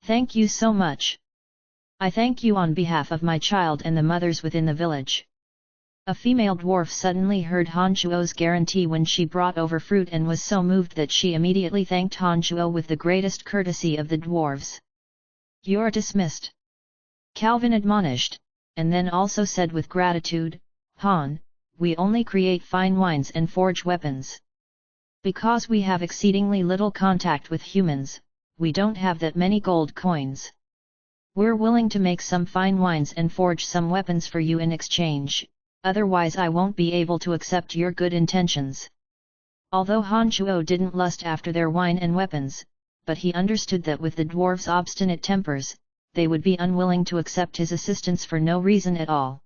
Thank you so much. I thank you on behalf of my child and the mothers within the village. A female dwarf suddenly heard Han Shuo's guarantee when she brought over fruit and was so moved that she immediately thanked Han Shuo with the greatest courtesy of the dwarves. You're dismissed. Calvin admonished, and then also said with gratitude, Han, we only create fine wines and forge weapons. Because we have exceedingly little contact with humans, we don't have that many gold coins. We're willing to make some fine wines and forge some weapons for you in exchange. Otherwise I won't be able to accept your good intentions. Although Han Shuo didn't lust after their wine and weapons, but he understood that with the dwarves' obstinate tempers, they would be unwilling to accept his assistance for no reason at all.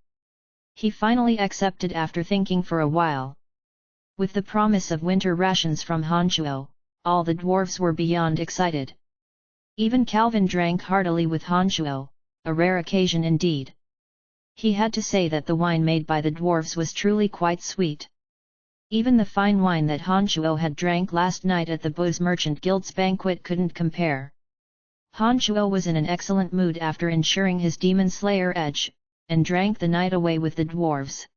He finally accepted after thinking for a while. With the promise of winter rations from Han Shuo, all the dwarves were beyond excited. Even Calvin drank heartily with Han Shuo, a rare occasion indeed. He had to say that the wine made by the dwarves was truly quite sweet. Even the fine wine that Han Shuo had drank last night at the Booze Merchant Guild's banquet couldn't compare. Han Shuo was in an excellent mood after ensuring his Demon Slayer edge, and drank the night away with the dwarves.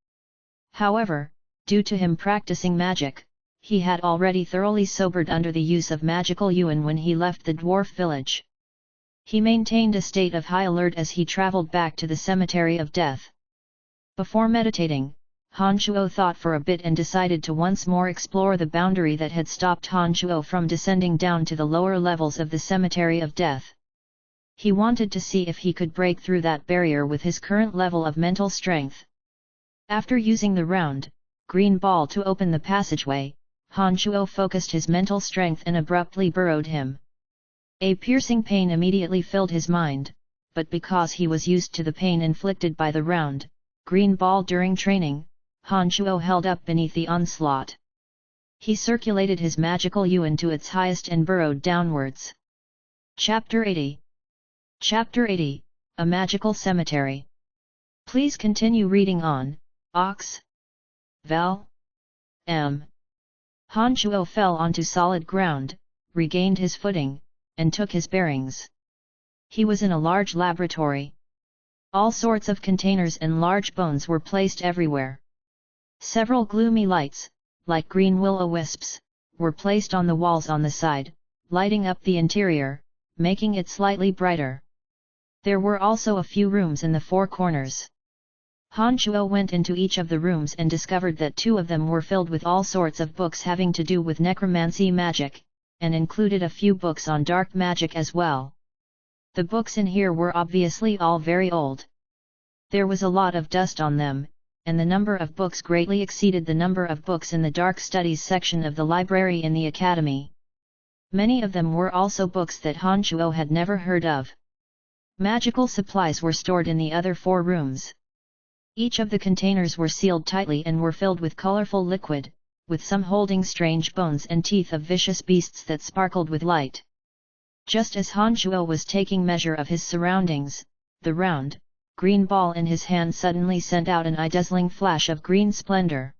However, due to him practicing magic, he had already thoroughly sobered under the use of magical yuan when he left the dwarf village. He maintained a state of high alert as he traveled back to the cemetery of death. Before meditating, Han Shuo thought for a bit and decided to once more explore the boundary that had stopped Han Shuo from descending down to the lower levels of the cemetery of death. He wanted to see if he could break through that barrier with his current level of mental strength. After using the round, green ball to open the passageway, Han Shuo focused his mental strength and abruptly burrowed him. A piercing pain immediately filled his mind, but because he was used to the pain inflicted by the round, green ball during training, Han Shuo held up beneath the onslaught. He circulated his magical yuan to its highest and burrowed downwards. Chapter 80. Chapter 80, A Magical Cemetery. Please continue reading on, Ox. Val. M. Han Shuo fell onto solid ground, regained his footing, and took his bearings. He was in a large laboratory. All sorts of containers and large bones were placed everywhere. Several gloomy lights, like green will-o-wisps, were placed on the walls on the side, lighting up the interior, making it slightly brighter. There were also a few rooms in the four corners. Han Shuo went into each of the rooms and discovered that two of them were filled with all sorts of books having to do with necromancy magic, and included a few books on dark magic as well. The books in here were obviously all very old. There was a lot of dust on them, and the number of books greatly exceeded the number of books in the dark studies section of the library in the academy. Many of them were also books that Han Shuo had never heard of. Magical supplies were stored in the other four rooms. Each of the containers were sealed tightly and were filled with colorful liquid, with some holding strange bones and teeth of vicious beasts that sparkled with light. Just as Han Shuo was taking measure of his surroundings, the round, green ball in his hand suddenly sent out an eye-dazzling flash of green splendor.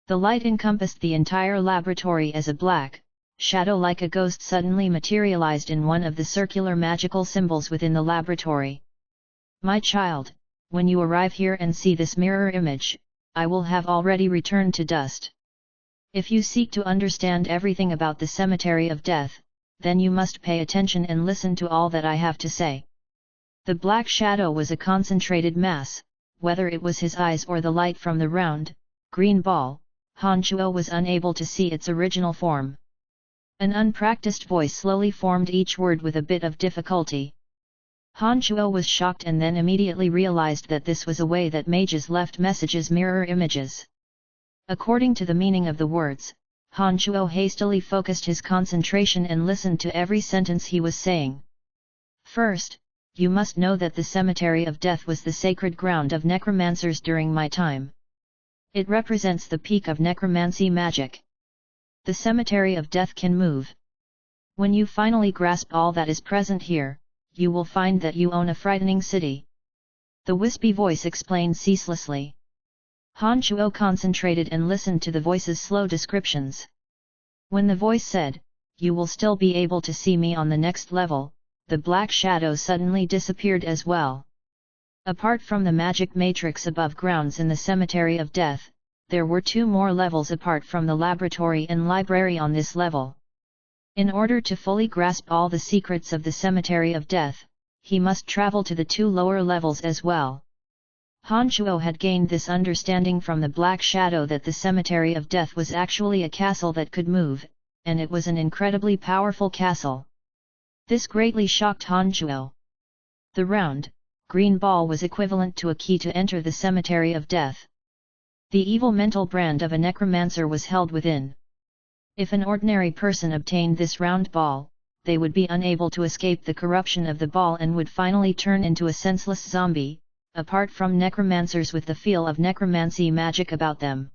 The light encompassed the entire laboratory as a black shadow like a ghost suddenly materialized in one of the circular magical symbols within the laboratory. My child, when you arrive here and see this mirror image, I will have already returned to dust. If you seek to understand everything about the cemetery of death, then you must pay attention and listen to all that I have to say. The black shadow was a concentrated mass, whether it was his eyes or the light from the round, green ball, Han Shuo was unable to see its original form. An unpracticed voice slowly formed each word with a bit of difficulty. Han Shuo was shocked and then immediately realized that this was a way that mages left messages mirror images. According to the meaning of the words, Han Shuo hastily focused his concentration and listened to every sentence he was saying. First, you must know that the cemetery of death was the sacred ground of necromancers during my time. It represents the peak of necromancy magic. The cemetery of death can move. When you finally grasp all that is present here, you will find that you own a frightening city. The wispy voice explained ceaselessly. Han Shuo concentrated and listened to the voice's slow descriptions. When the voice said, "You will still be able to see me on the next level," the black shadow suddenly disappeared as well. Apart from the magic matrix above grounds in the Cemetery of Death, there were 2 more levels apart from the laboratory and library on this level. In order to fully grasp all the secrets of the Cemetery of Death, he must travel to the 2 lower levels as well. Han Shuo had gained this understanding from the black shadow that the Cemetery of Death was actually a castle that could move, and it was an incredibly powerful castle. This greatly shocked Han Shuo. The round, green ball was equivalent to a key to enter the Cemetery of Death. The evil mental brand of a necromancer was held within. If an ordinary person obtained this round ball, they would be unable to escape the corruption of the ball and would finally turn into a senseless zombie, apart from necromancers with the feel of necromancy magic about them.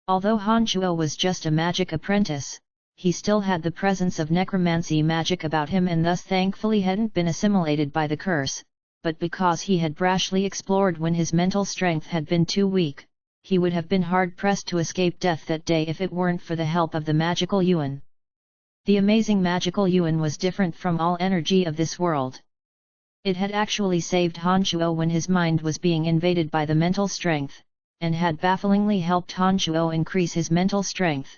Although Han Shuo was just a magic apprentice, he still had the presence of necromancy magic about him and thus thankfully hadn't been assimilated by the curse, but because he had brashly explored when his mental strength had been too weak, he would have been hard-pressed to escape death that day if it weren't for the help of the magical Yuan. The amazing magical Yuan was different from all energy of this world. It had actually saved Han Shuo when his mind was being invaded by the mental strength, and had bafflingly helped Han Shuo increase his mental strength.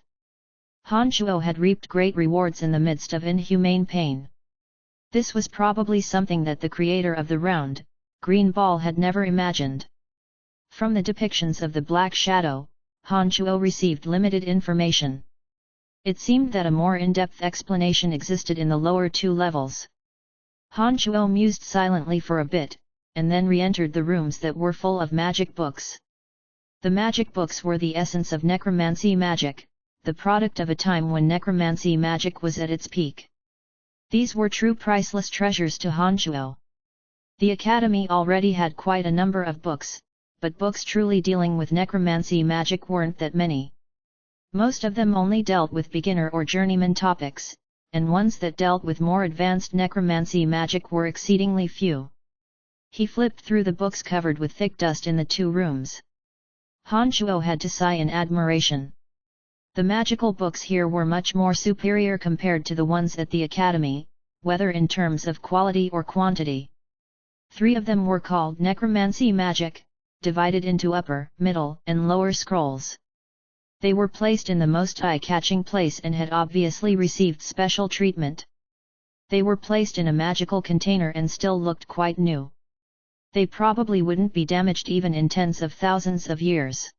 Han Shuo had reaped great rewards in the midst of inhumane pain. This was probably something that the creator of the round, green ball had never imagined. From the depictions of the black shadow, Han Shuo received limited information. It seemed that a more in-depth explanation existed in the lower 2 levels. Han Shuo mused silently for a bit, and then re-entered the rooms that were full of magic books. The magic books were the essence of necromancy magic, the product of a time when necromancy magic was at its peak. These were true priceless treasures to Han Shuo. The academy already had quite a number of books, but books truly dealing with necromancy magic weren't that many. Most of them only dealt with beginner or journeyman topics, and ones that dealt with more advanced necromancy magic were exceedingly few. He flipped through the books covered with thick dust in the 2 rooms. Han Shuo had to sigh in admiration. The magical books here were much more superior compared to the ones at the academy, whether in terms of quality or quantity. 3 of them were called necromancy magic, divided into upper, middle, and lower scrolls. They were placed in the most eye-catching place and had obviously received special treatment. They were placed in a magical container and still looked quite new. They probably wouldn't be damaged even in tens of thousands of years.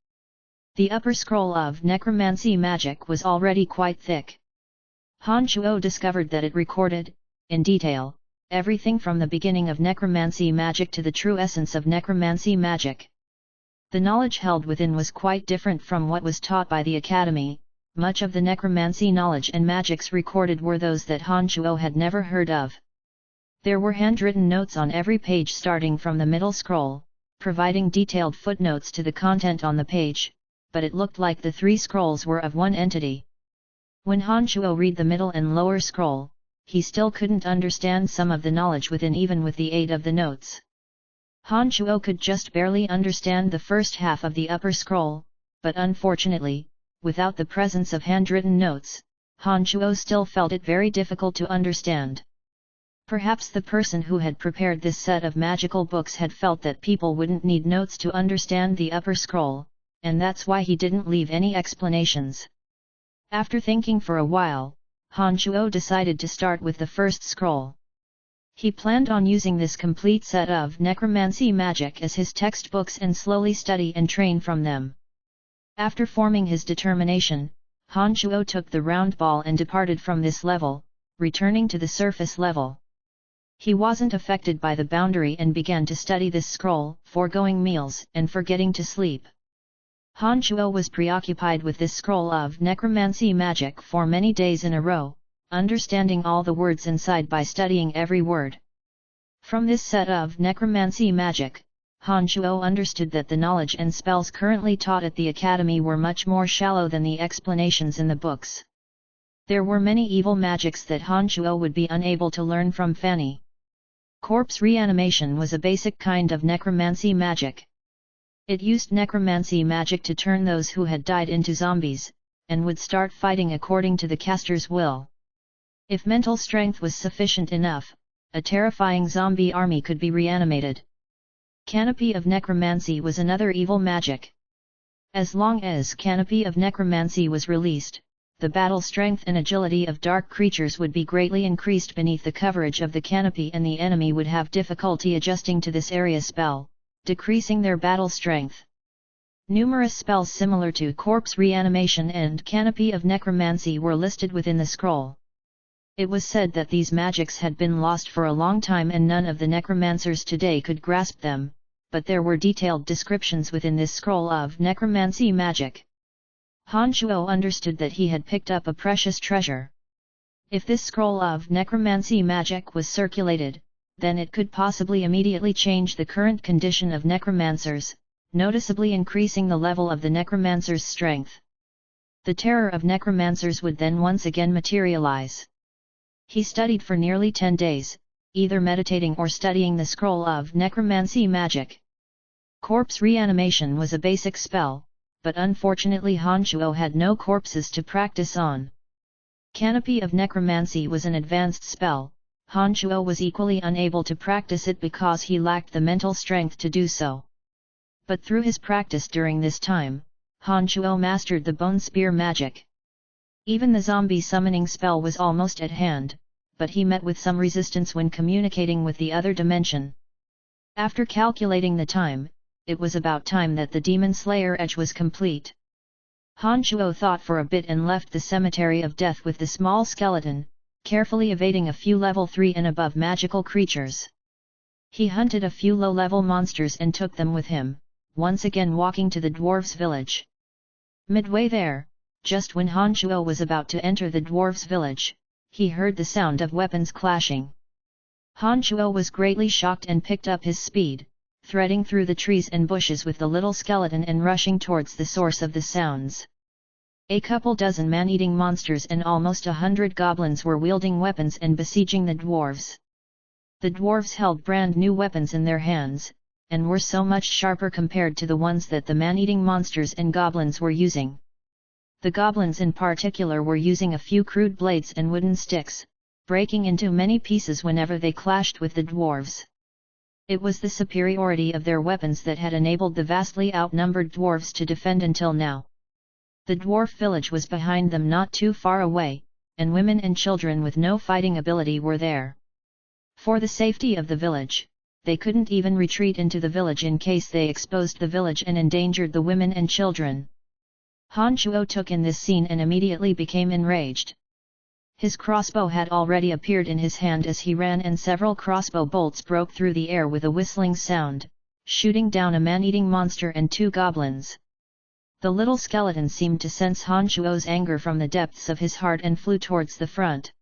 The upper scroll of necromancy magic was already quite thick. Han Shuo discovered that it recorded, in detail, everything from the beginning of necromancy magic to the true essence of necromancy magic. The knowledge held within was quite different from what was taught by the academy. Much of the necromancy knowledge and magics recorded were those that Han Shuo had never heard of. There were handwritten notes on every page starting from the middle scroll, providing detailed footnotes to the content on the page, but it looked like the 3 scrolls were of one entity. When Han Shuo read the middle and lower scroll, he still couldn't understand some of the knowledge within even with the aid of the notes. Han Shuo could just barely understand the first half of the upper scroll, but unfortunately, without the presence of handwritten notes, Han Shuo still felt it very difficult to understand. Perhaps the person who had prepared this set of magical books had felt that people wouldn't need notes to understand the upper scroll, and that's why he didn't leave any explanations. After thinking for a while, Han Shuo decided to start with the first scroll. He planned on using this complete set of necromancy magic as his textbooks and slowly study and train from them. After forming his determination, Han Shuo took the round ball and departed from this level, returning to the surface level. He wasn't affected by the boundary and began to study this scroll, foregoing meals and forgetting to sleep. Han Shuo was preoccupied with this scroll of necromancy magic for many days in a row, understanding all the words inside by studying every word. From this set of necromancy magic, Han Shuo understood that the knowledge and spells currently taught at the academy were much more shallow than the explanations in the books. There were many evil magics that Han Shuo would be unable to learn from Fanny. Corpse reanimation was a basic kind of necromancy magic. It used necromancy magic to turn those who had died into zombies, and would start fighting according to the caster's will. If mental strength was sufficient enough, a terrifying zombie army could be reanimated. Canopy of Necromancy was another evil magic. As long as Canopy of Necromancy was released, the battle strength and agility of dark creatures would be greatly increased beneath the coverage of the canopy, and the enemy would have difficulty adjusting to this area spell, decreasing their battle strength. Numerous spells similar to Corpse Reanimation and Canopy of Necromancy were listed within the scroll. It was said that these magics had been lost for a long time and none of the necromancers today could grasp them, but there were detailed descriptions within this scroll of necromancy magic. Han Shuo understood that he had picked up a precious treasure. If this scroll of necromancy magic was circulated, then it could possibly immediately change the current condition of necromancers, noticeably increasing the level of the necromancer's strength. The terror of necromancers would then once again materialize. He studied for nearly 10 days, either meditating or studying the scroll of necromancy magic. Corpse Reanimation was a basic spell, but unfortunately Han Shuo had no corpses to practice on. Canopy of Necromancy was an advanced spell. Han Shuo was equally unable to practice it because he lacked the mental strength to do so. But through his practice during this time, Han Shuo mastered the bone spear magic. Even the zombie summoning spell was almost at hand, but he met with some resistance when communicating with the other dimension. After calculating the time, it was about time that the Demon Slayer Edge was complete. Han Shuo thought for a bit and left the Cemetery of Death with the small skeleton, carefully evading a few level 3 and above magical creatures. He hunted a few low-level monsters and took them with him, once again walking to the dwarves' village. Midway there, just when Han Shuo was about to enter the dwarves' village, he heard the sound of weapons clashing. Han Shuo was greatly shocked and picked up his speed, threading through the trees and bushes with the little skeleton and rushing towards the source of the sounds. A couple dozen man-eating monsters and almost 100 goblins were wielding weapons and besieging the dwarves. The dwarves held brand new weapons in their hands, and were so much sharper compared to the ones that the man-eating monsters and goblins were using. The goblins in particular were using a few crude blades and wooden sticks, breaking into many pieces whenever they clashed with the dwarves. It was the superiority of their weapons that had enabled the vastly outnumbered dwarves to defend until now. The dwarf village was behind them not too far away, and women and children with no fighting ability were there. For the safety of the village, they couldn't even retreat into the village in case they exposed the village and endangered the women and children. Han Shuo took in this scene and immediately became enraged. His crossbow had already appeared in his hand as he ran, and several crossbow bolts broke through the air with a whistling sound, shooting down a man-eating monster and 2 goblins. The little skeleton seemed to sense Han Shuo's anger from the depths of his heart and flew towards the front.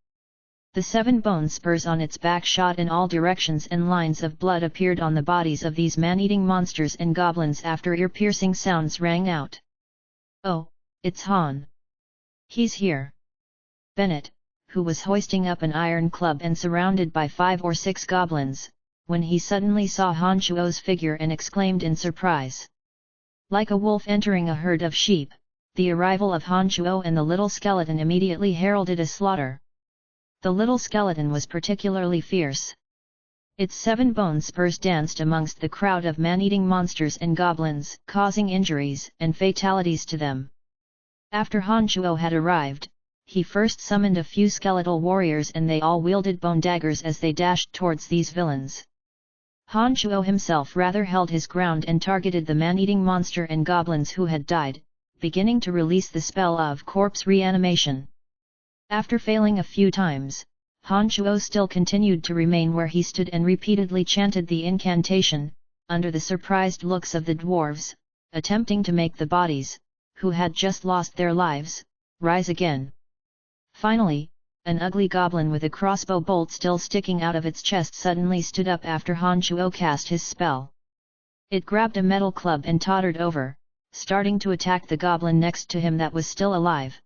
The 7 bone spurs on its back shot in all directions, and lines of blood appeared on the bodies of these man-eating monsters and goblins after ear-piercing sounds rang out. "Oh, it's Han. He's here." Bennett, who was hoisting up an iron club and surrounded by 5 or 6 goblins, when he suddenly saw Han Shuo's figure and exclaimed in surprise. Like a wolf entering a herd of sheep, the arrival of Han Shuo and the little skeleton immediately heralded a slaughter. The little skeleton was particularly fierce. Its 7 bone spurs danced amongst the crowd of man-eating monsters and goblins, causing injuries and fatalities to them. After Han Shuo had arrived, he first summoned a few skeletal warriors, and they all wielded bone daggers as they dashed towards these villains. Han Shuo himself rather held his ground and targeted the man-eating monster and goblins who had died, beginning to release the spell of corpse reanimation. After failing a few times, Han Shuo still continued to remain where he stood and repeatedly chanted the incantation, under the surprised looks of the dwarves, attempting to make the bodies, who had just lost their lives, rise again. Finally, an ugly goblin with a crossbow bolt still sticking out of its chest suddenly stood up after Han Shuo cast his spell. It grabbed a metal club and tottered over, starting to attack the goblin next to him that was still alive.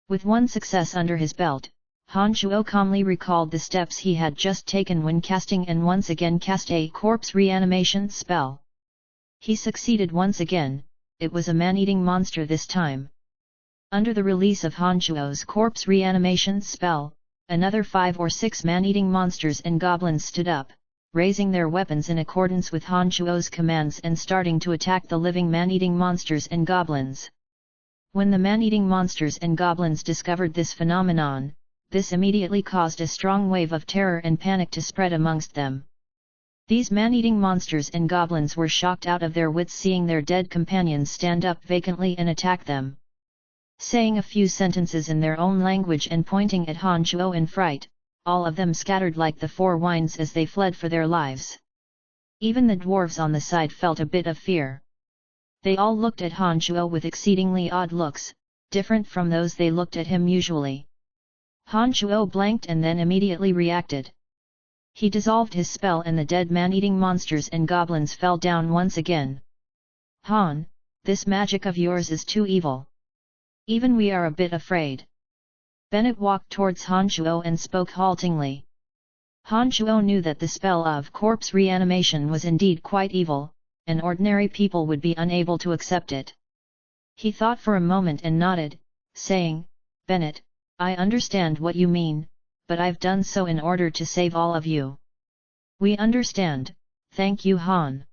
With one success under his belt, Han Shuo calmly recalled the steps he had just taken when casting, and once again cast a corpse reanimation spell. He succeeded once again. It was a man-eating monster this time. Under the release of Han Shuo's corpse reanimation spell, another 5 or 6 man-eating monsters and goblins stood up, raising their weapons in accordance with Han Shuo's commands and starting to attack the living man-eating monsters and goblins. When the man-eating monsters and goblins discovered this phenomenon, this immediately caused a strong wave of terror and panic to spread amongst them. These man-eating monsters and goblins were shocked out of their wits seeing their dead companions stand up vacantly and attack them. Saying a few sentences in their own language and pointing at Han Shuo in fright, all of them scattered like the four winds as they fled for their lives. Even the dwarves on the side felt a bit of fear. They all looked at Han Shuo with exceedingly odd looks, different from those they looked at him usually. Han Shuo blanked and then immediately reacted. He dissolved his spell and the dead man-eating monsters and goblins fell down once again. Han, this magic of yours is too evil. Even we are a bit afraid. Bennett walked towards Han Shuo and spoke haltingly. Han Shuo knew that the spell of corpse reanimation was indeed quite evil, and ordinary people would be unable to accept it. He thought for a moment and nodded, saying, "Bennett, I understand what you mean, but I've done so in order to save all of you." "We understand, thank you Han.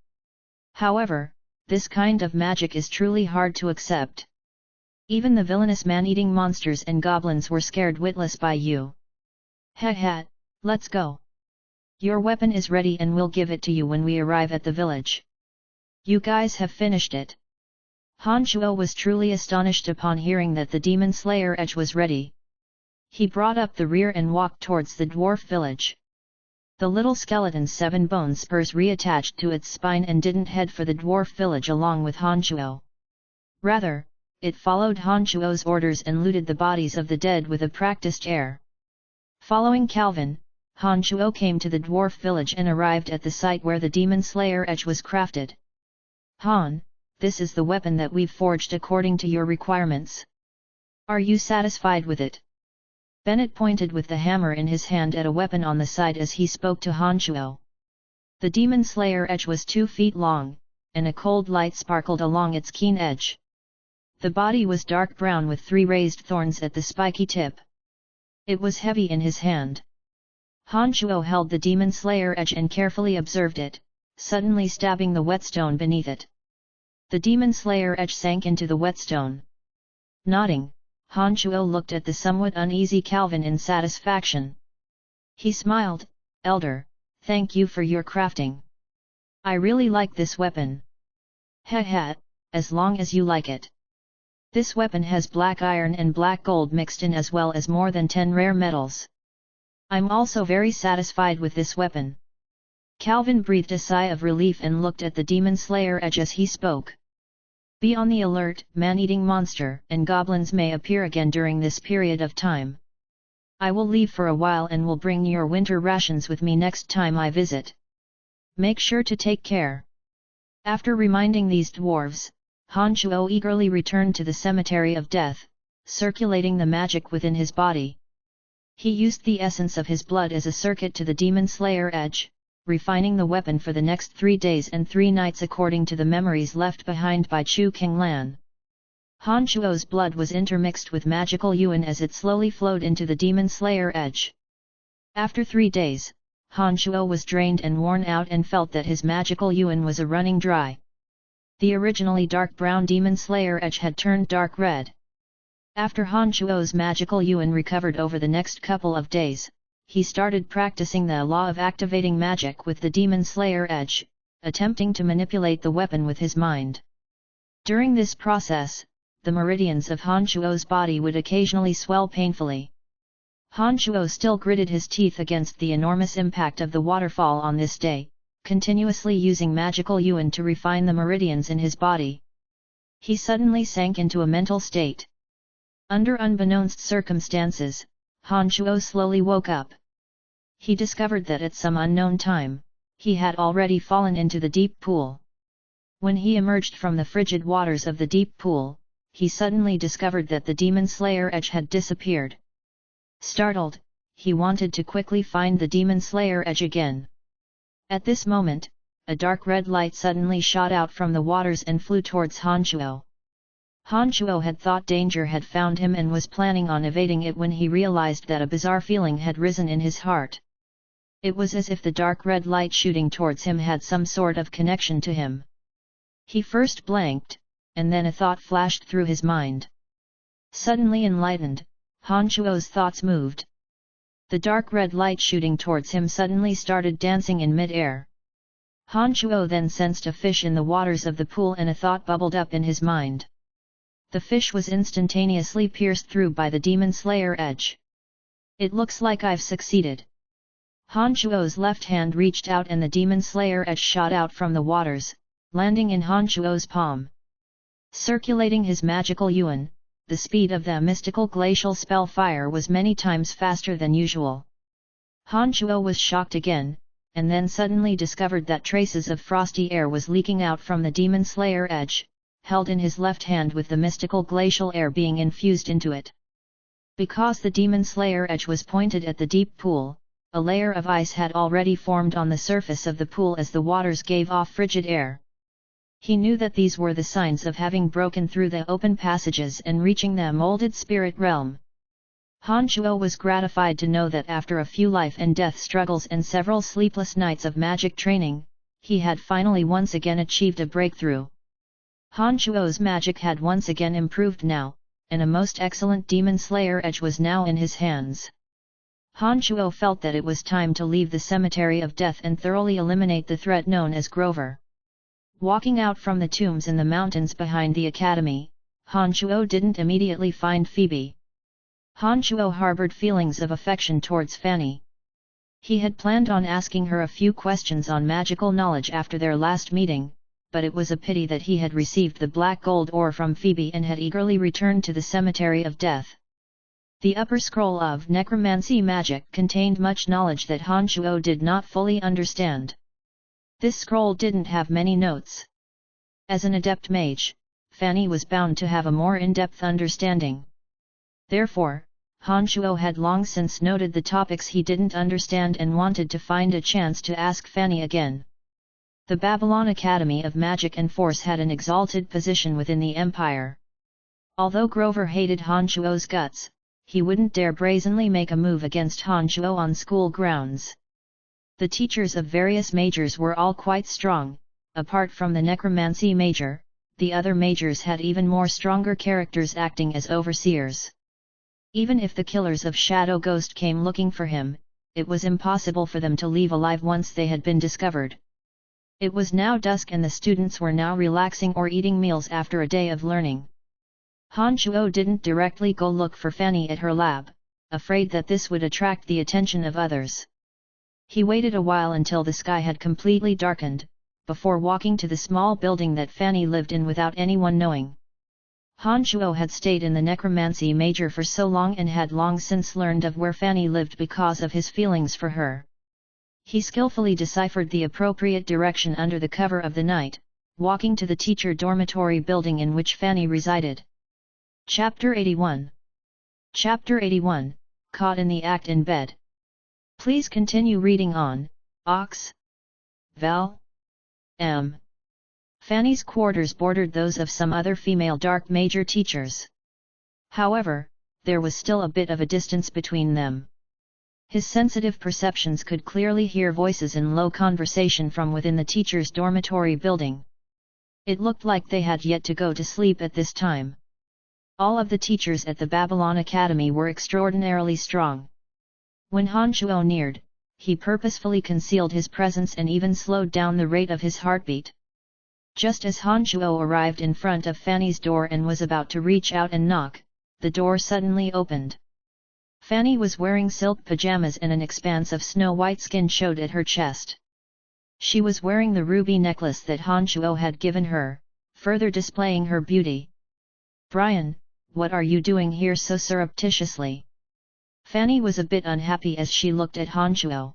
However, this kind of magic is truly hard to accept. Even the villainous man-eating monsters and goblins were scared witless by you. Ha, let's go. Your weapon is ready and we'll give it to you when we arrive at the village. You guys have finished it." Han Shuo was truly astonished upon hearing that the Demon Slayer edge was ready. He brought up the rear and walked towards the dwarf village. The little skeleton's 7 bone spurs reattached to its spine and didn't head for the dwarf village along with Han Shuo. Rather, it followed Han Shuo's orders and looted the bodies of the dead with a practiced air. Following Calvin, Han Shuo came to the dwarf village and arrived at the site where the Demon Slayer edge was crafted. "Han, this is the weapon that we've forged according to your requirements. Are you satisfied with it?" Bennett pointed with the hammer in his hand at a weapon on the side as he spoke to Han Shuo. The Demon Slayer edge was 2 feet long, and a cold light sparkled along its keen edge. The body was dark brown with 3 raised thorns at the spiky tip. It was heavy in his hand. Han Shuo held the Demon Slayer edge and carefully observed it, suddenly stabbing the whetstone beneath it. The Demon Slayer edge sank into the whetstone. Nodding, Han Shuo looked at the somewhat uneasy Calvin in satisfaction. He smiled, "Elder, thank you for your crafting. I really like this weapon." "Ha, as long as you like it. This weapon has black iron and black gold mixed in as well as more than 10 rare metals. I'm also very satisfied with this weapon." Calvin breathed a sigh of relief and looked at the Demon Slayer edge as he spoke. "Be on the alert, man-eating monster and goblins may appear again during this period of time. I will leave for a while and will bring your winter rations with me next time I visit. Make sure to take care." After reminding these dwarves, Han Shuo eagerly returned to the cemetery of death, circulating the magic within his body. He used the essence of his blood as a circuit to the Demon Slayer edge, refining the weapon for the next 3 days and 3 nights according to the memories left behind by Chu Kinglan. Han Shuo's blood was intermixed with magical yuan as it slowly flowed into the Demon Slayer edge. After 3 days, Han Shuo was drained and worn out and felt that his magical yuan was running dry. The originally dark brown Demon Slayer edge had turned dark red. After Han Shuo's magical yuan recovered over the next couple of days, he started practicing the law of activating magic with the Demon Slayer edge, attempting to manipulate the weapon with his mind. During this process, the meridians of Han Shuo's body would occasionally swell painfully. Han Shuo still gritted his teeth against the enormous impact of the waterfall on this day, continuously using magical yuan to refine the meridians in his body. He suddenly sank into a mental state. Under unbeknownst circumstances, Han Shuo slowly woke up. He discovered that at some unknown time, he had already fallen into the deep pool. When he emerged from the frigid waters of the deep pool, he suddenly discovered that the Demon Slayer edge had disappeared. Startled, he wanted to quickly find the Demon Slayer edge again. At this moment, a dark red light suddenly shot out from the waters and flew towards Han Shuo. Han Shuo had thought danger had found him and was planning on evading it when he realized that a bizarre feeling had risen in his heart. It was as if the dark red light shooting towards him had some sort of connection to him. He first blanked, and then a thought flashed through his mind. Suddenly enlightened, Han Shuo's thoughts moved. The dark red light shooting towards him suddenly started dancing in mid-air. Han Shuo then sensed a fish in the waters of the pool and a thought bubbled up in his mind. The fish was instantaneously pierced through by the Demon Slayer edge. It looks like I've succeeded. Han Shuo's left hand reached out and the Demon Slayer edge shot out from the waters, landing in Han Shuo's palm. Circulating his magical yuan, the speed of the mystical glacial spell fire was many times faster than usual. Han Shuo was shocked again, and then suddenly discovered that traces of frosty air was leaking out from the Demon Slayer edge, held in his left hand with the mystical glacial air being infused into it. Because the Demon Slayer edge was pointed at the deep pool, a layer of ice had already formed on the surface of the pool as the waters gave off frigid air. He knew that these were the signs of having broken through the open passages and reaching the molded spirit realm. Han Shuo was gratified to know that after a few life and death struggles and several sleepless nights of magic training, he had finally once again achieved a breakthrough. Han Shuo's magic had once again improved now, and a most excellent Demon Slayer edge was now in his hands. Han Shuo felt that it was time to leave the cemetery of death and thoroughly eliminate the threat known as Grover. Walking out from the tombs in the mountains behind the academy, Han Shuo didn't immediately find Phoebe. Han Shuo harbored feelings of affection towards Fanny. He had planned on asking her a few questions on magical knowledge after their last meeting, but it was a pity that he had received the black gold ore from Phoebe and had eagerly returned to the cemetery of death. The upper scroll of necromancy magic contained much knowledge that Han Shuo did not fully understand. This scroll didn't have many notes. As an adept mage, Fanny was bound to have a more in-depth understanding. Therefore, Han Shuo had long since noted the topics he didn't understand and wanted to find a chance to ask Fanny again. The Babylon Academy of Magic and Force had an exalted position within the empire. Although Grover hated Han Shuo's guts, he wouldn't dare brazenly make a move against Han Shuo on school grounds. The teachers of various majors were all quite strong. Apart from the necromancy major, the other majors had even more stronger characters acting as overseers. Even if the killers of Shadow Ghost came looking for him, it was impossible for them to leave alive once they had been discovered. It was now dusk and the students were now relaxing or eating meals after a day of learning. Han Shuo didn't directly go look for Fanny at her lab, afraid that this would attract the attention of others. He waited a while until the sky had completely darkened, before walking to the small building that Fanny lived in without anyone knowing. Han Shuo had stayed in the necromancy major for so long and had long since learned of where Fanny lived because of his feelings for her. He skillfully deciphered the appropriate direction under the cover of the night, walking to the teacher dormitory building in which Fanny resided. Chapter 81. Chapter 81, Caught in the Act in Bed. Please continue reading on, Ox. Val. M. Fanny's quarters bordered those of some other female dark major teachers. However, there was still a bit of a distance between them. His sensitive perceptions could clearly hear voices in low conversation from within the teacher's dormitory building. It looked like they had yet to go to sleep at this time. All of the teachers at the Babylon Academy were extraordinarily strong. When Han Shuo neared, he purposefully concealed his presence and even slowed down the rate of his heartbeat. Just as Han Shuo arrived in front of Fanny's door and was about to reach out and knock, the door suddenly opened. Fanny was wearing silk pajamas and an expanse of snow-white skin showed at her chest. She was wearing the ruby necklace that Han Shuo had given her, further displaying her beauty. "Brian, what are you doing here so surreptitiously?" Fanny was a bit unhappy as she looked at Han Shuo.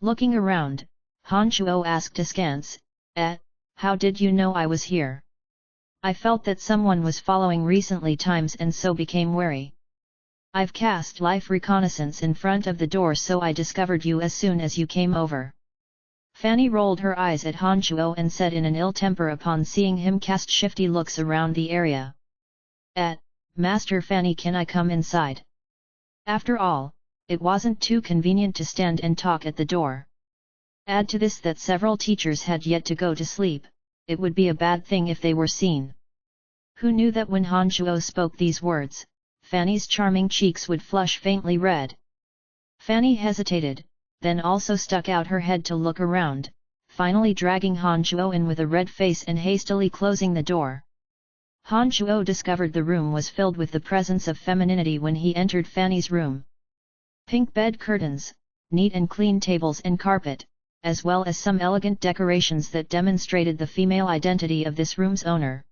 Looking around, Han Shuo asked askance, how did you know I was here?" "I felt that someone was following recently times and so became wary. I've cast life reconnaissance in front of the door so I discovered you as soon as you came over." Fanny rolled her eyes at Han Shuo and said in an ill temper upon seeing him cast shifty looks around the area. Master Fanny, can I come inside? After all, it wasn't too convenient to stand and talk at the door. Add to this that several teachers had yet to go to sleep, it would be a bad thing if they were seen. Who knew that when Han Shuo spoke these words, Fanny's charming cheeks would flush faintly red. Fanny hesitated, then also stuck out her head to look around, finally dragging Han Shuo in with a red face and hastily closing the door. Han Shuo discovered the room was filled with the presence of femininity when he entered Fanny's room. Pink bed curtains, neat and clean tables and carpet, as well as some elegant decorations that demonstrated the female identity of this room's owner.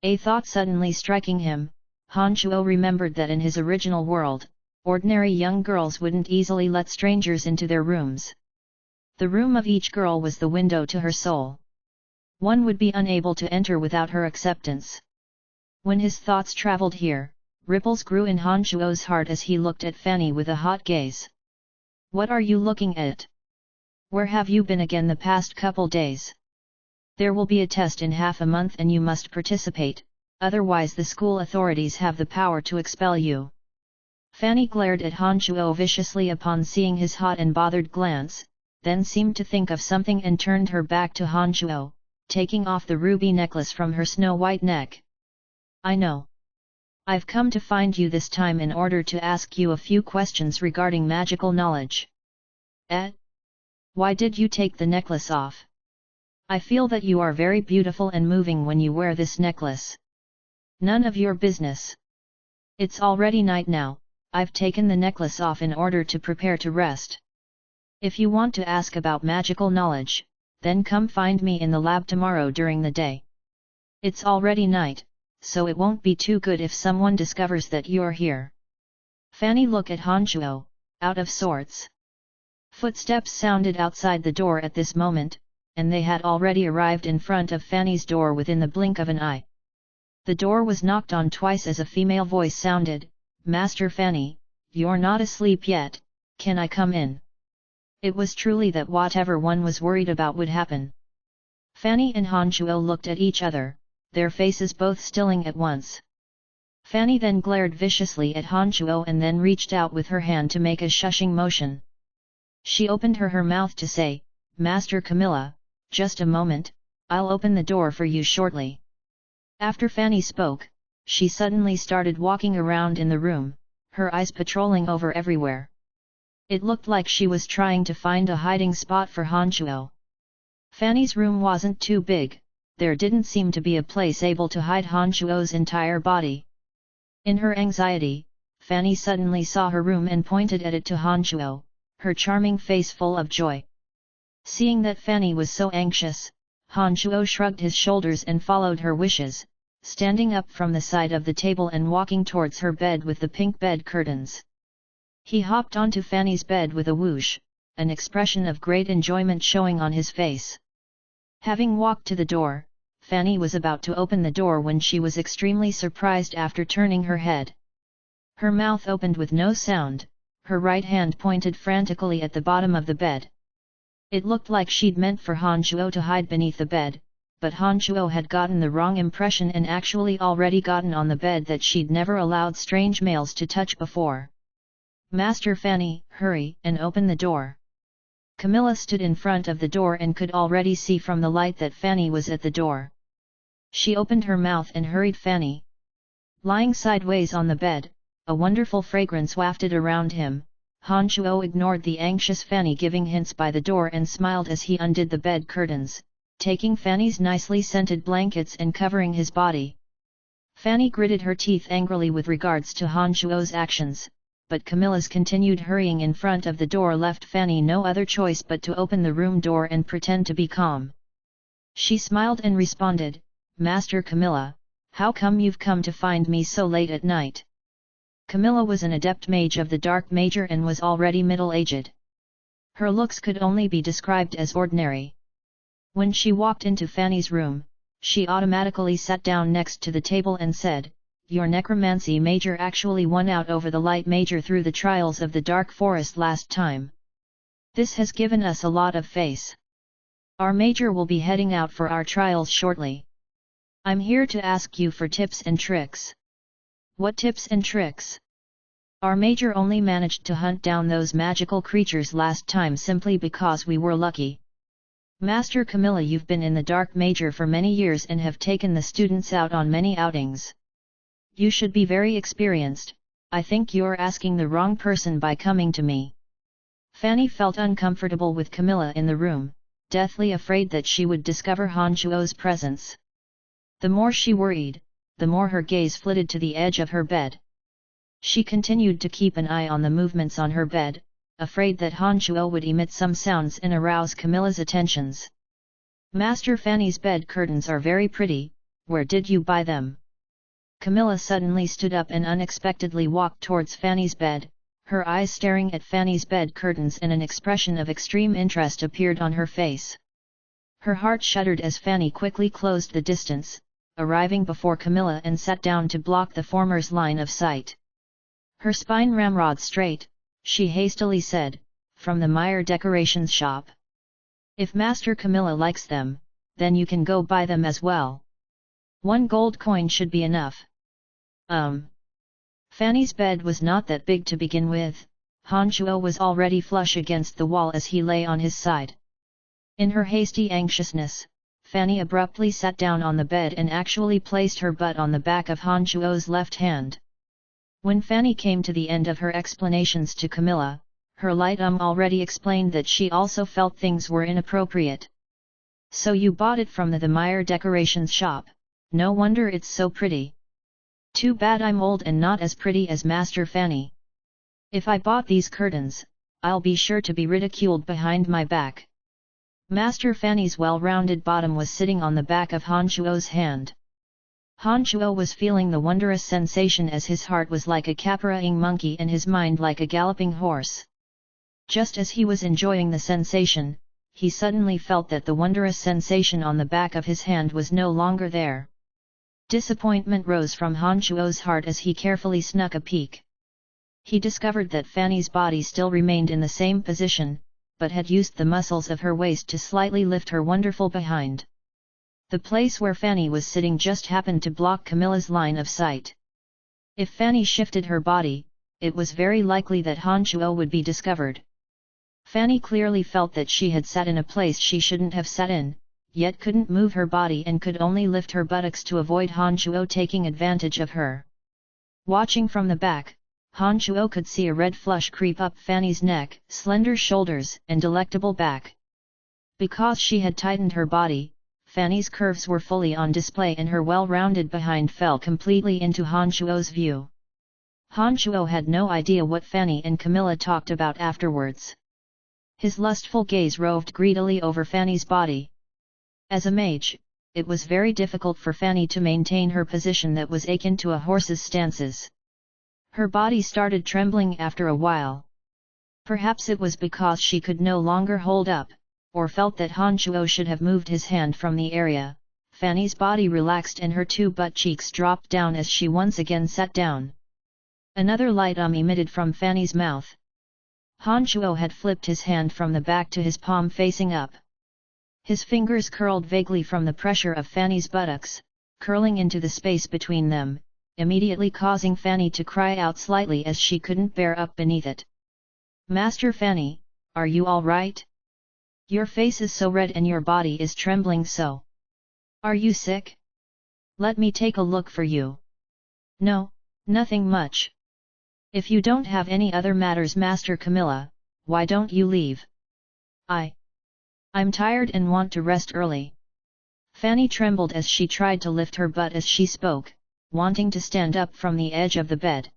A thought suddenly striking him, Han Shuo remembered that in his original world, ordinary young girls wouldn't easily let strangers into their rooms. The room of each girl was the window to her soul. One would be unable to enter without her acceptance. When his thoughts traveled here, ripples grew in Han Shuo's heart as he looked at Fanny with a hot gaze. What are you looking at? Where have you been again the past couple days? There will be a test in half a month and you must participate, otherwise the school authorities have the power to expel you. Fanny glared at Han Shuo viciously upon seeing his hot and bothered glance, then seemed to think of something and turned her back to Han Shuo, taking off the ruby necklace from her snow-white neck. I know. I've come to find you this time in order to ask you a few questions regarding magical knowledge. Why did you take the necklace off? I feel that you are very beautiful and moving when you wear this necklace. None of your business. It's already night now, I've taken the necklace off in order to prepare to rest. If you want to ask about magical knowledge, then come find me in the lab tomorrow during the day. It's already night, so it won't be too good if someone discovers that you're here. Fanny looked at Han Shuo, out of sorts. Footsteps sounded outside the door at this moment, and they had already arrived in front of Fanny's door within the blink of an eye. The door was knocked on twice as a female voice sounded, Master Fanny, you're not asleep yet, can I come in? It was truly that whatever one was worried about would happen. Fanny and Han Shuo looked at each other, their faces both stilling at once. Fanny then glared viciously at Han Shuo and then reached out with her hand to make a shushing motion. She opened her mouth to say, Master Camilla, just a moment, I'll open the door for you shortly. After Fanny spoke, she suddenly started walking around in the room, her eyes patrolling over everywhere. It looked like she was trying to find a hiding spot for Han Shuo. Fanny's room wasn't too big, there didn't seem to be a place able to hide Han Shuo's entire body. In her anxiety, Fanny suddenly saw her room and pointed at it to Han Shuo, her charming face full of joy. Seeing that Fanny was so anxious, Han Shuo shrugged his shoulders and followed her wishes, standing up from the side of the table and walking towards her bed with the pink bed curtains. He hopped onto Fanny's bed with a whoosh, an expression of great enjoyment showing on his face. Having walked to the door, Fanny was about to open the door when she was extremely surprised after turning her head. Her mouth opened with no sound, her right hand pointed frantically at the bottom of the bed. It looked like she'd meant for Han Shuo to hide beneath the bed, but Han Shuo had gotten the wrong impression and actually already gotten on the bed that she'd never allowed strange males to touch before. Master Fanny, hurry and open the door. Camilla stood in front of the door and could already see from the light that Fanny was at the door. She opened her mouth and hurried Fanny. Lying sideways on the bed, a wonderful fragrance wafted around him. Han Shuo ignored the anxious Fanny giving hints by the door and smiled as he undid the bed curtains, taking Fanny's nicely scented blankets and covering his body. Fanny gritted her teeth angrily with regards to Han Shuo's actions, but Camilla's continued hurrying in front of the door left Fanny no other choice but to open the room door and pretend to be calm. She smiled and responded, Master Camilla, how come you've come to find me so late at night? Camilla was an adept mage of the Dark Major and was already middle-aged. Her looks could only be described as ordinary. When she walked into Fanny's room, she automatically sat down next to the table and said, Your necromancy major actually won out over the light major through the trials of the Dark Forest last time. This has given us a lot of face. Our major will be heading out for our trials shortly. I'm here to ask you for tips and tricks. What tips and tricks? Our major only managed to hunt down those magical creatures last time simply because we were lucky. Master Camilla, you've been in the dark major for many years and have taken the students out on many outings. You should be very experienced. I think you're asking the wrong person by coming to me. Fanny felt uncomfortable with Camilla in the room, deathly afraid that she would discover Han Shuo's presence. The more she worried, the more her gaze flitted to the edge of her bed. She continued to keep an eye on the movements on her bed, afraid that Han Shuo would emit some sounds and arouse Camilla's attentions. Master Fanny's bed curtains are very pretty, where did you buy them? Camilla suddenly stood up and unexpectedly walked towards Fanny's bed, her eyes staring at Fanny's bed curtains, and an expression of extreme interest appeared on her face. Her heart shuddered as Fanny quickly closed the distance, arriving before Camilla and sat down to block the former's line of sight. Her spine ramrod straight, she hastily said, "From the Meyer decorations shop. If Master Camilla likes them, then you can go buy them as well. 1 gold coin should be enough." Fanny's bed was not that big to begin with. Han Shuo was already flush against the wall as he lay on his side. In her hasty anxiousness, Fanny abruptly sat down on the bed and actually placed her butt on the back of Han Shuo's left hand. When Fanny came to the end of her explanations to Camilla, her light already explained that she also felt things were inappropriate. "So you bought it from the Meyer decorations shop, no wonder it's so pretty. Too bad I'm old and not as pretty as Master Fanny. If I bought these curtains, I'll be sure to be ridiculed behind my back." Master Fanny's well-rounded bottom was sitting on the back of Han Shuo's hand. Han Shuo was feeling the wondrous sensation as his heart was like a caparrowing monkey and his mind like a galloping horse. Just as he was enjoying the sensation, he suddenly felt that the wondrous sensation on the back of his hand was no longer there. Disappointment rose from Han Shuo's heart as he carefully snuck a peek. He discovered that Fanny's body still remained in the same position, but had used the muscles of her waist to slightly lift her wonderful behind. The place where Fanny was sitting just happened to block Camilla's line of sight. If Fanny shifted her body, it was very likely that Han Shuo would be discovered. Fanny clearly felt that she had sat in a place she shouldn't have sat in, yet couldn't move her body and could only lift her buttocks to avoid Han Shuo taking advantage of her. Watching from the back, Han Shuo could see a red flush creep up Fanny's neck, slender shoulders, and delectable back. Because she had tightened her body, Fanny's curves were fully on display and her well-rounded behind fell completely into Han Shuo's view. Han Shuo had no idea what Fanny and Camilla talked about afterwards. His lustful gaze roved greedily over Fanny's body. As a mage, it was very difficult for Fanny to maintain her position that was akin to a horse's stances. Her body started trembling after a while. Perhaps it was because she could no longer hold up, or felt that Han Shuo should have moved his hand from the area. Fanny's body relaxed and her 2 butt cheeks dropped down as she once again sat down. Another light emitted from Fanny's mouth. Han Shuo had flipped his hand from the back to his palm facing up. His fingers curled vaguely from the pressure of Fanny's buttocks, curling into the space between them, immediately causing Fanny to cry out slightly as she couldn't bear up beneath it. "Master Fanny, are you all right? Your face is so red and your body is trembling so. Are you sick? Let me take a look for you." "No, nothing much. If you don't have any other matters, Master Camilla, why don't you leave? I'm tired and want to rest early." Fanny trembled as she tried to lift her butt as she spoke, wanting to stand up from the edge of the bed.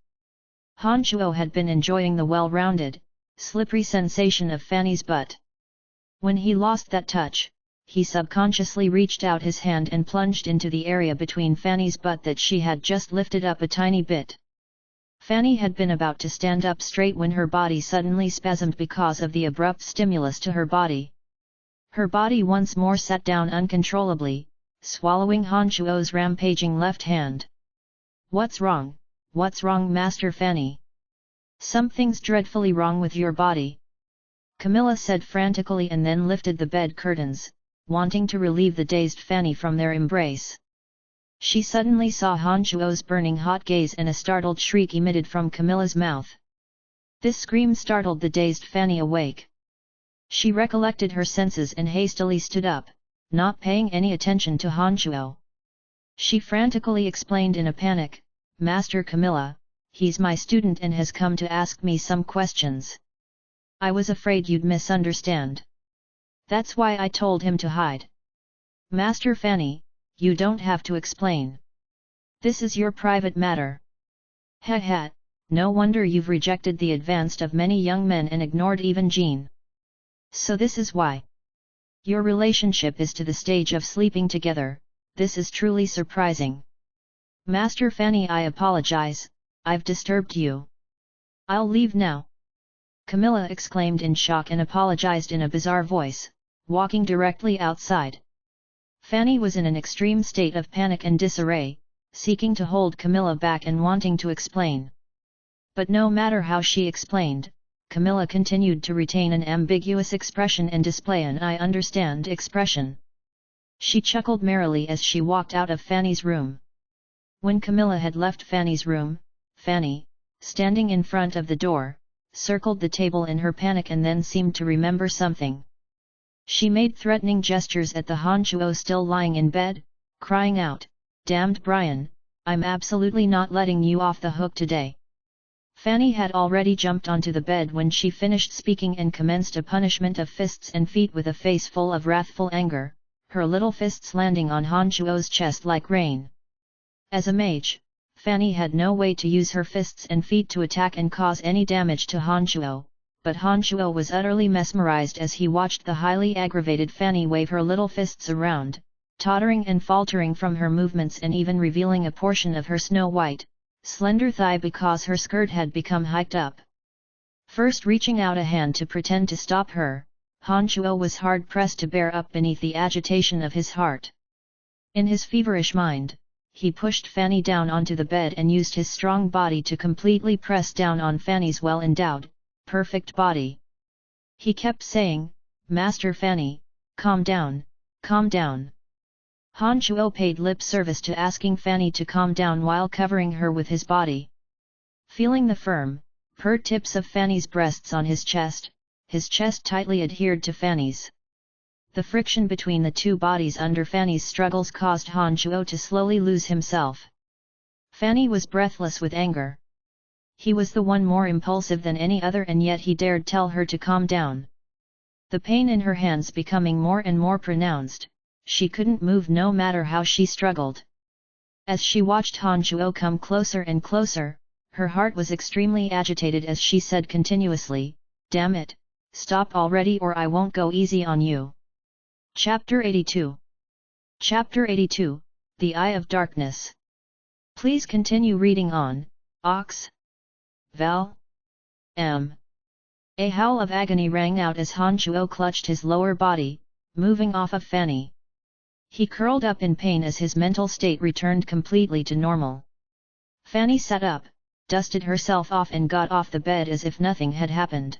Han Shuo had been enjoying the well-rounded, slippery sensation of Fanny's butt. When he lost that touch, he subconsciously reached out his hand and plunged into the area between Fanny's butt that she had just lifted up a tiny bit. Fanny had been about to stand up straight when her body suddenly spasmed because of the abrupt stimulus to her body. Her body once more sat down uncontrollably, swallowing Han Shuo's rampaging left hand. What's wrong, Master Fanny? Something's dreadfully wrong with your body," Camilla said frantically and then lifted the bed curtains, wanting to relieve the dazed Fanny from their embrace. She suddenly saw Han Shuo's burning hot gaze and a startled shriek emitted from Camilla's mouth. This scream startled the dazed Fanny awake. She recollected her senses and hastily stood up, not paying any attention to Han Shuo. She frantically explained in a panic, "Master Camilla, he's my student and has come to ask me some questions. I was afraid you'd misunderstand. That's why I told him to hide." "Master Fanny, you don't have to explain. This is your private matter." "Ha ha, no wonder you've rejected the advanced of many young men and ignored even Jean. So this is why. Your relationship is to the stage of sleeping together, this is truly surprising." "Master Fanny, I apologize, I've disturbed you. I'll leave now." Camilla exclaimed in shock and apologized in a bizarre voice, walking directly outside. Fanny was in an extreme state of panic and disarray, seeking to hold Camilla back and wanting to explain. But no matter how she explained, Camilla continued to retain an ambiguous expression and display an "I understand" expression. She chuckled merrily as she walked out of Fanny's room. When Camilla had left Fanny's room, Fanny, standing in front of the door, circled the table in her panic and then seemed to remember something. She made threatening gestures at the Han Shuo still lying in bed, crying out, "Damned Brian, I'm absolutely not letting you off the hook today." Fanny had already jumped onto the bed when she finished speaking and commenced a punishment of fists and feet with a face full of wrathful anger, her little fists landing on Han Shuo's chest like rain. As a mage, Fanny had no way to use her fists and feet to attack and cause any damage to Han Shuo, but Han Shuo was utterly mesmerized as he watched the highly aggravated Fanny wave her little fists around, tottering and faltering from her movements and even revealing a portion of her snow-white, slender thigh because her skirt had become hiked up. First reaching out a hand to pretend to stop her, Han Shuo was hard-pressed to bear up beneath the agitation of his heart. In his feverish mind, he pushed Fanny down onto the bed and used his strong body to completely press down on Fanny's well-endowed, perfect body. He kept saying, "Master Fanny, calm down, calm down." Han Shuo paid lip service to asking Fanny to calm down while covering her with his body. Feeling the firm, pert tips of Fanny's breasts on his chest tightly adhered to Fanny's. The friction between the two bodies under Fanny's struggles caused Han Shuo to slowly lose himself. Fanny was breathless with anger. He was the one more impulsive than any other and yet he dared tell her to calm down. The pain in her hands becoming more and more pronounced, she couldn't move no matter how she struggled. As she watched Han Shuo come closer and closer, her heart was extremely agitated as she said continuously, "Damn it, stop already or I won't go easy on you." Chapter 82. Chapter 82, The Eye of Darkness. Please continue reading on, Ox. Val. M. A howl of agony rang out as Han Shuo clutched his lower body, moving off of Fanny. He curled up in pain as his mental state returned completely to normal. Fanny sat up, dusted herself off and got off the bed as if nothing had happened.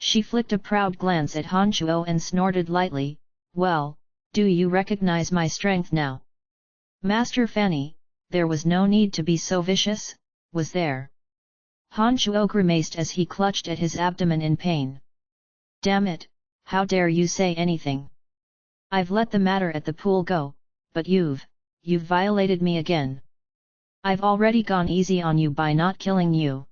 She flicked a proud glance at Han Shuo and snorted lightly, "Well, do you recognize my strength now?" "Master Fanny, there was no need to be so vicious, was there?" Han Shuo grimaced as he clutched at his abdomen in pain. "Damn it, how dare you say anything? I've let the matter at the pool go, but you've violated me again. I've already gone easy on you by not killing you."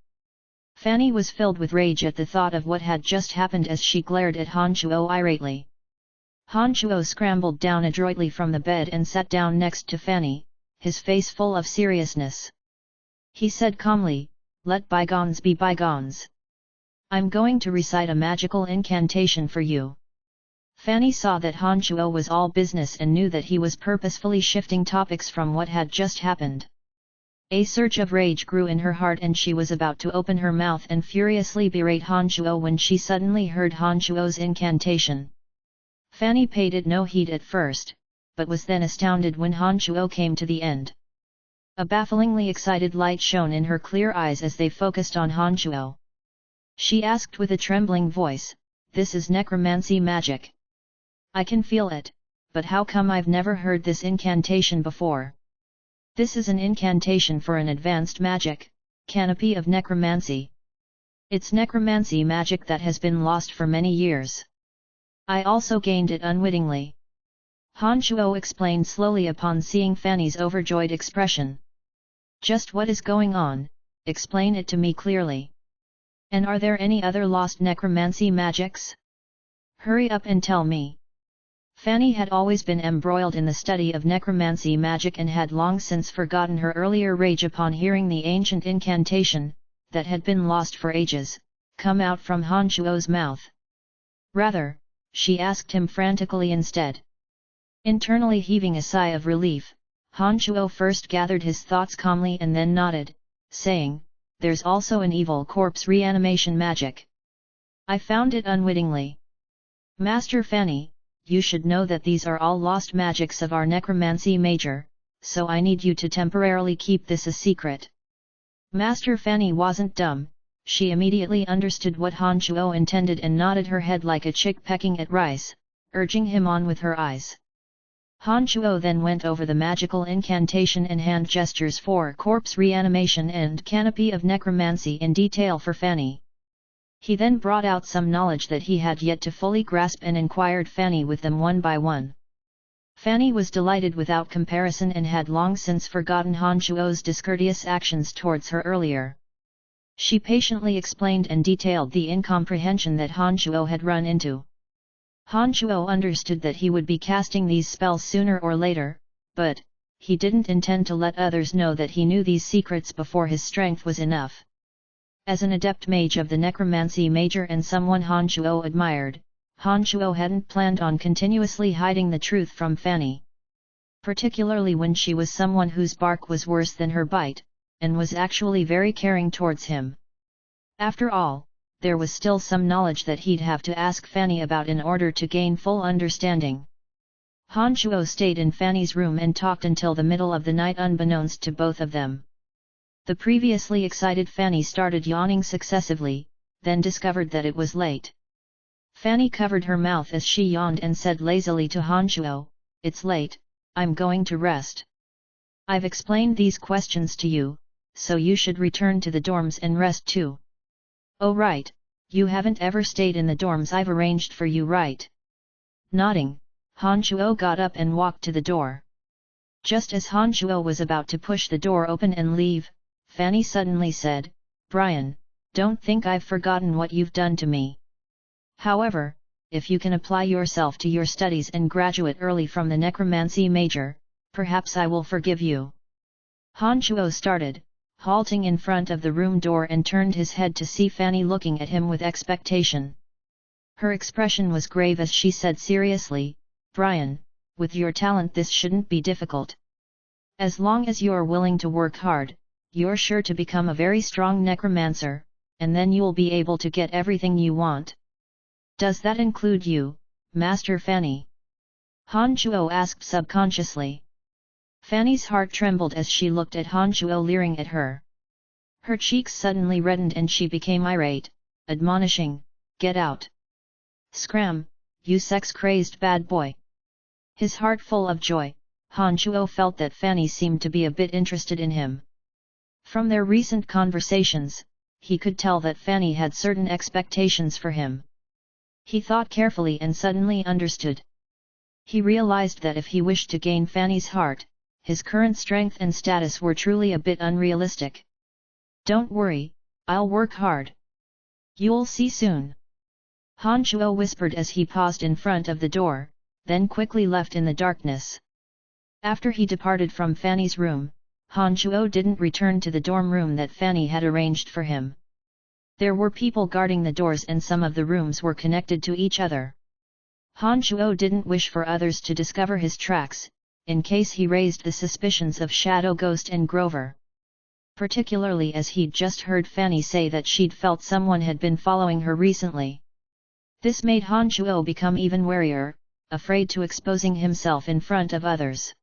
Fanny was filled with rage at the thought of what had just happened as she glared at Han Shuo irately. Han Shuo scrambled down adroitly from the bed and sat down next to Fanny, his face full of seriousness. He said calmly, "Let bygones be bygones. I'm going to recite a magical incantation for you." Fanny saw that Han Shuo was all business and knew that he was purposefully shifting topics from what had just happened. A surge of rage grew in her heart and she was about to open her mouth and furiously berate Han Shuo when she suddenly heard Han Shuo's incantation. Fanny paid it no heed at first, but was then astounded when Han Shuo came to the end. A bafflingly excited light shone in her clear eyes as they focused on Han Shuo. She asked with a trembling voice, "This is necromancy magic. I can feel it, but how come I've never heard this incantation before?" This is an incantation for an advanced magic, canopy of necromancy. It's necromancy magic that has been lost for many years. I also gained it unwittingly. Han Shuo explained slowly upon seeing Fanny's overjoyed expression. Just what is going on, explain it to me clearly. And are there any other lost necromancy magics? Hurry up and tell me. Fanny had always been embroiled in the study of necromancy magic and had long since forgotten her earlier rage upon hearing the ancient incantation, that had been lost for ages, come out from Han Shuo's mouth. Rather, she asked him frantically instead. Internally heaving a sigh of relief, Han Shuo first gathered his thoughts calmly and then nodded, saying, "There's also an evil corpse reanimation magic. I found it unwittingly. Master Fanny, you should know that these are all lost magics of our necromancy major, so I need you to temporarily keep this a secret." Master Fanny wasn't dumb, she immediately understood what Han Shuo intended and nodded her head like a chick pecking at rice, urging him on with her eyes. Han Shuo then went over the magical incantation and hand gestures for corpse reanimation and canopy of necromancy in detail for Fanny. He then brought out some knowledge that he had yet to fully grasp and inquired Fanny with them one by one. Fanny was delighted without comparison and had long since forgotten Han Shuo's discourteous actions towards her earlier. She patiently explained and detailed the incomprehension that Han Shuo had run into. Han Shuo understood that he would be casting these spells sooner or later, but he didn't intend to let others know that he knew these secrets before his strength was enough. As an adept mage of the necromancy major and someone Han Shuo admired, Han Shuo hadn't planned on continuously hiding the truth from Fanny. Particularly when she was someone whose bark was worse than her bite, and was actually very caring towards him. After all, there was still some knowledge that he'd have to ask Fanny about in order to gain full understanding. Han Shuo stayed in Fanny's room and talked until the middle of the night unbeknownst to both of them. The previously excited Fanny started yawning successively, then discovered that it was late. Fanny covered her mouth as she yawned and said lazily to Han Shuo, "It's late, I'm going to rest. I've explained these questions to you, so you should return to the dorms and rest too." "Oh right, you haven't ever stayed in the dorms I've arranged for you, right?" Nodding, Han Shuo got up and walked to the door. Just as Han Shuo was about to push the door open and leave, Fanny suddenly said, "Brian, don't think I've forgotten what you've done to me. However, if you can apply yourself to your studies and graduate early from the necromancy major, perhaps I will forgive you." Han Shuo started, halting in front of the room door and turned his head to see Fanny looking at him with expectation. Her expression was grave as she said seriously, "Brian, with your talent this shouldn't be difficult. As long as you're willing to work hard, you're sure to become a very strong necromancer, and then you'll be able to get everything you want." "Does that include you, Master Fanny?" Han Shuo asked subconsciously. Fanny's heart trembled as she looked at Han Shuo leering at her. Her cheeks suddenly reddened and she became irate, admonishing, "Get out! Scram, you sex-crazed bad boy!" His heart full of joy, Han Shuo felt that Fanny seemed to be a bit interested in him. From their recent conversations, he could tell that Fanny had certain expectations for him. He thought carefully and suddenly understood. He realized that if he wished to gain Fanny's heart, his current strength and status were truly a bit unrealistic. "Don't worry, I'll work hard. You'll see soon," Han Shuo whispered as he paused in front of the door, then quickly left in the darkness. After he departed from Fanny's room, Han Shuo didn't return to the dorm room that Fanny had arranged for him. There were people guarding the doors and some of the rooms were connected to each other. Han Shuo didn't wish for others to discover his tracks, in case he raised the suspicions of Shadow Ghost and Grover. Particularly as he'd just heard Fanny say that she'd felt someone had been following her recently. This made Han Shuo become even warier, afraid to exposing himself in front of others.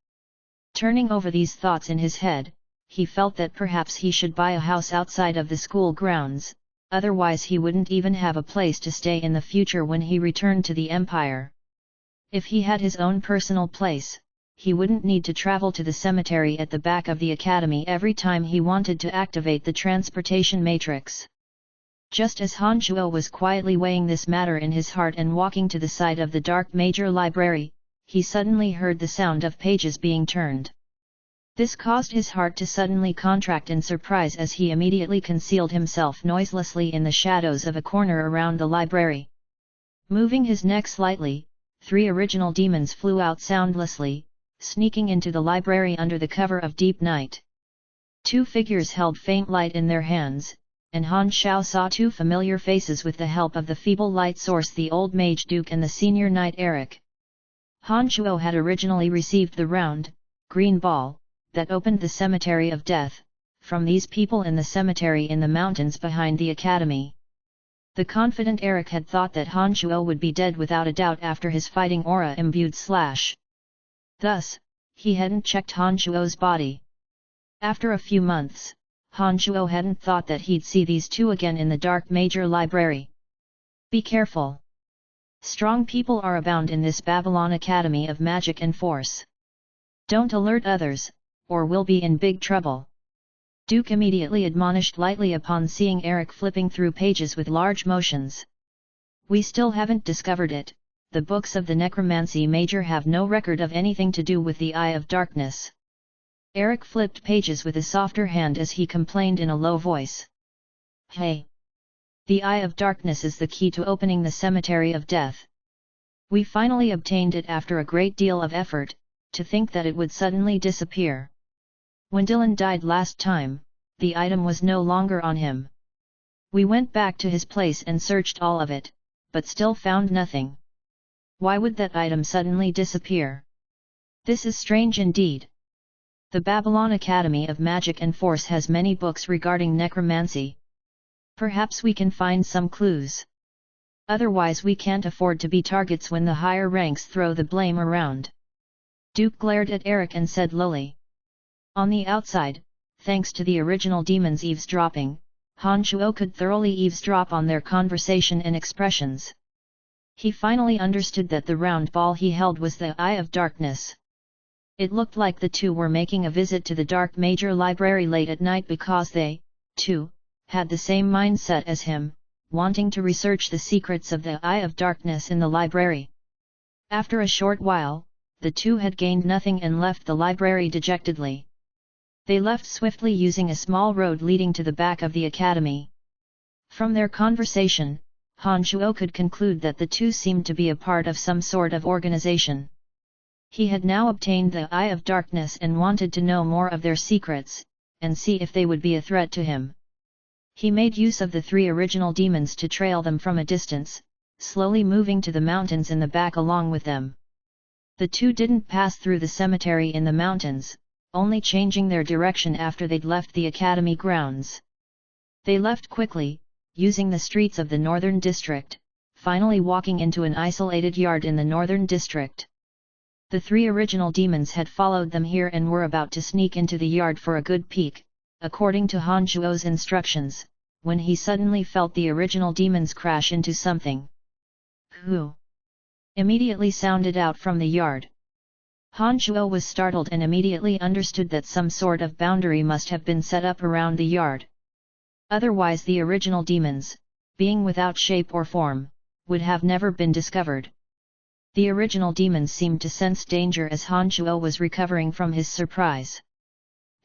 Turning over these thoughts in his head, he felt that perhaps he should buy a house outside of the school grounds, otherwise he wouldn't even have a place to stay in the future when he returned to the Empire. If he had his own personal place, he wouldn't need to travel to the cemetery at the back of the academy every time he wanted to activate the transportation matrix. Just as Han Shuo was quietly weighing this matter in his heart and walking to the side of the dark major library, he suddenly heard the sound of pages being turned. This caused his heart to suddenly contract in surprise as he immediately concealed himself noiselessly in the shadows of a corner around the library. Moving his neck slightly, 3 original demons flew out soundlessly, sneaking into the library under the cover of deep night. 2 figures held faint light in their hands, and Han Xiao saw 2 familiar faces with the help of the feeble light source, the old mage Duke and the senior knight Eric. Han Shuo had originally received the round, green ball, that opened the cemetery of death, from these people in the cemetery in the mountains behind the academy. The confident Eric had thought that Han Shuo would be dead without a doubt after his fighting aura imbued slash. Thus, he hadn't checked Han Shuo's body. After a few months, Han Shuo hadn't thought that he'd see these 2 again in the dark major library. Be careful. Strong people are abound in this Babylon Academy of Magic and Force. Don't alert others, or we'll be in big trouble. Duke immediately admonished lightly upon seeing Eric flipping through pages with large motions. We still haven't discovered it. The books of the Necromancy Major have no record of anything to do with the Eye of Darkness. Eric flipped pages with a softer hand as he complained in a low voice. Hey! The Eye of Darkness is the key to opening the Cemetery of Death. We finally obtained it after a great deal of effort. To think that it would suddenly disappear. When Dylan died last time, the item was no longer on him. We went back to his place and searched all of it, but still found nothing. Why would that item suddenly disappear? This is strange indeed. The Babylon Academy of Magic and Force has many books regarding necromancy. Perhaps we can find some clues. Otherwise we can't afford to be targets when the higher ranks throw the blame around. Duke glared at Eric and said lowly. On the outside, thanks to the original demons eavesdropping, Han Shuo could thoroughly eavesdrop on their conversation and expressions. He finally understood that the round ball he held was the Eye of Darkness. It looked like the 2 were making a visit to the dark major library late at night because they, too, had the same mindset as him, wanting to research the secrets of the Eye of Darkness in the library. After a short while, the 2 had gained nothing and left the library dejectedly. They left swiftly using a small road leading to the back of the academy. From their conversation, Han Shuo could conclude that the 2 seemed to be a part of some sort of organization. He had now obtained the Eye of Darkness and wanted to know more of their secrets, and see if they would be a threat to him. He made use of the 3 original demons to trail them from a distance, slowly moving to the mountains in the back along with them. The 2 didn't pass through the cemetery in the mountains, only changing their direction after they'd left the academy grounds. They left quickly, using the streets of the northern district, finally walking into an isolated yard in the northern district. The 3 original demons had followed them here and were about to sneak into the yard for a good peek, according to Han Shuo's instructions, when he suddenly felt the original demons crash into something. Who? Immediately sounded out from the yard. Han Shuo was startled and immediately understood that some sort of boundary must have been set up around the yard. Otherwise the original demons, being without shape or form, would have never been discovered. The original demons seemed to sense danger as Han Shuo was recovering from his surprise.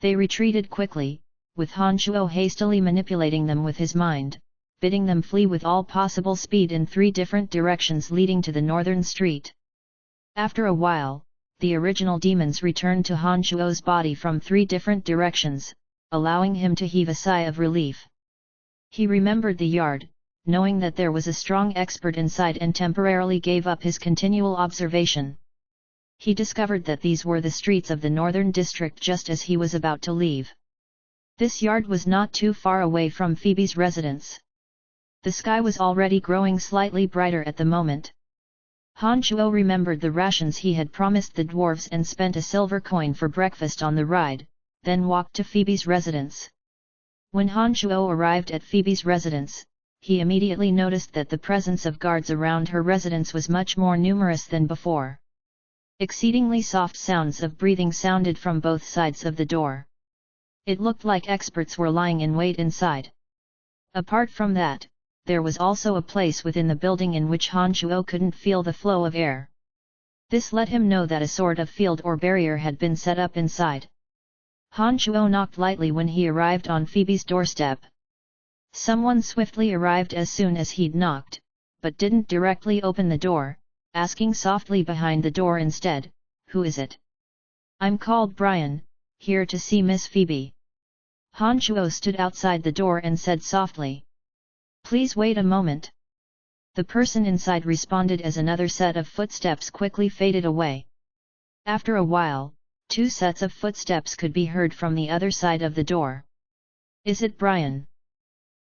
They retreated quickly, with Han Shuo hastily manipulating them with his mind, bidding them flee with all possible speed in 3 different directions leading to the northern street. After a while, the original demons returned to Han Shuo's body from 3 different directions, allowing him to heave a sigh of relief. He remembered the yard, knowing that there was a strong expert inside, and temporarily gave up his continual observation. He discovered that these were the streets of the northern district just as he was about to leave. This yard was not too far away from Phoebe's residence. The sky was already growing slightly brighter at the moment. Han Shuo remembered the rations he had promised the dwarves and spent a silver coin for breakfast on the ride, then walked to Phoebe's residence. When Han Shuo arrived at Phoebe's residence, he immediately noticed that the presence of guards around her residence was much more numerous than before. Exceedingly soft sounds of breathing sounded from both sides of the door. It looked like experts were lying in wait inside. Apart from that, there was also a place within the building in which Han Chuo couldn't feel the flow of air. This let him know that a sort of field or barrier had been set up inside. Han Chuo knocked lightly when he arrived on Phoebe's doorstep. Someone swiftly arrived as soon as he'd knocked, but didn't directly open the door, asking softly behind the door instead, "Who is it?" "I'm called Brian, here to see Miss Phoebe." Han Chuo stood outside the door and said softly, "Please wait a moment." The person inside responded as another set of footsteps quickly faded away. After a while, 2 sets of footsteps could be heard from the other side of the door. "Is it Brian?"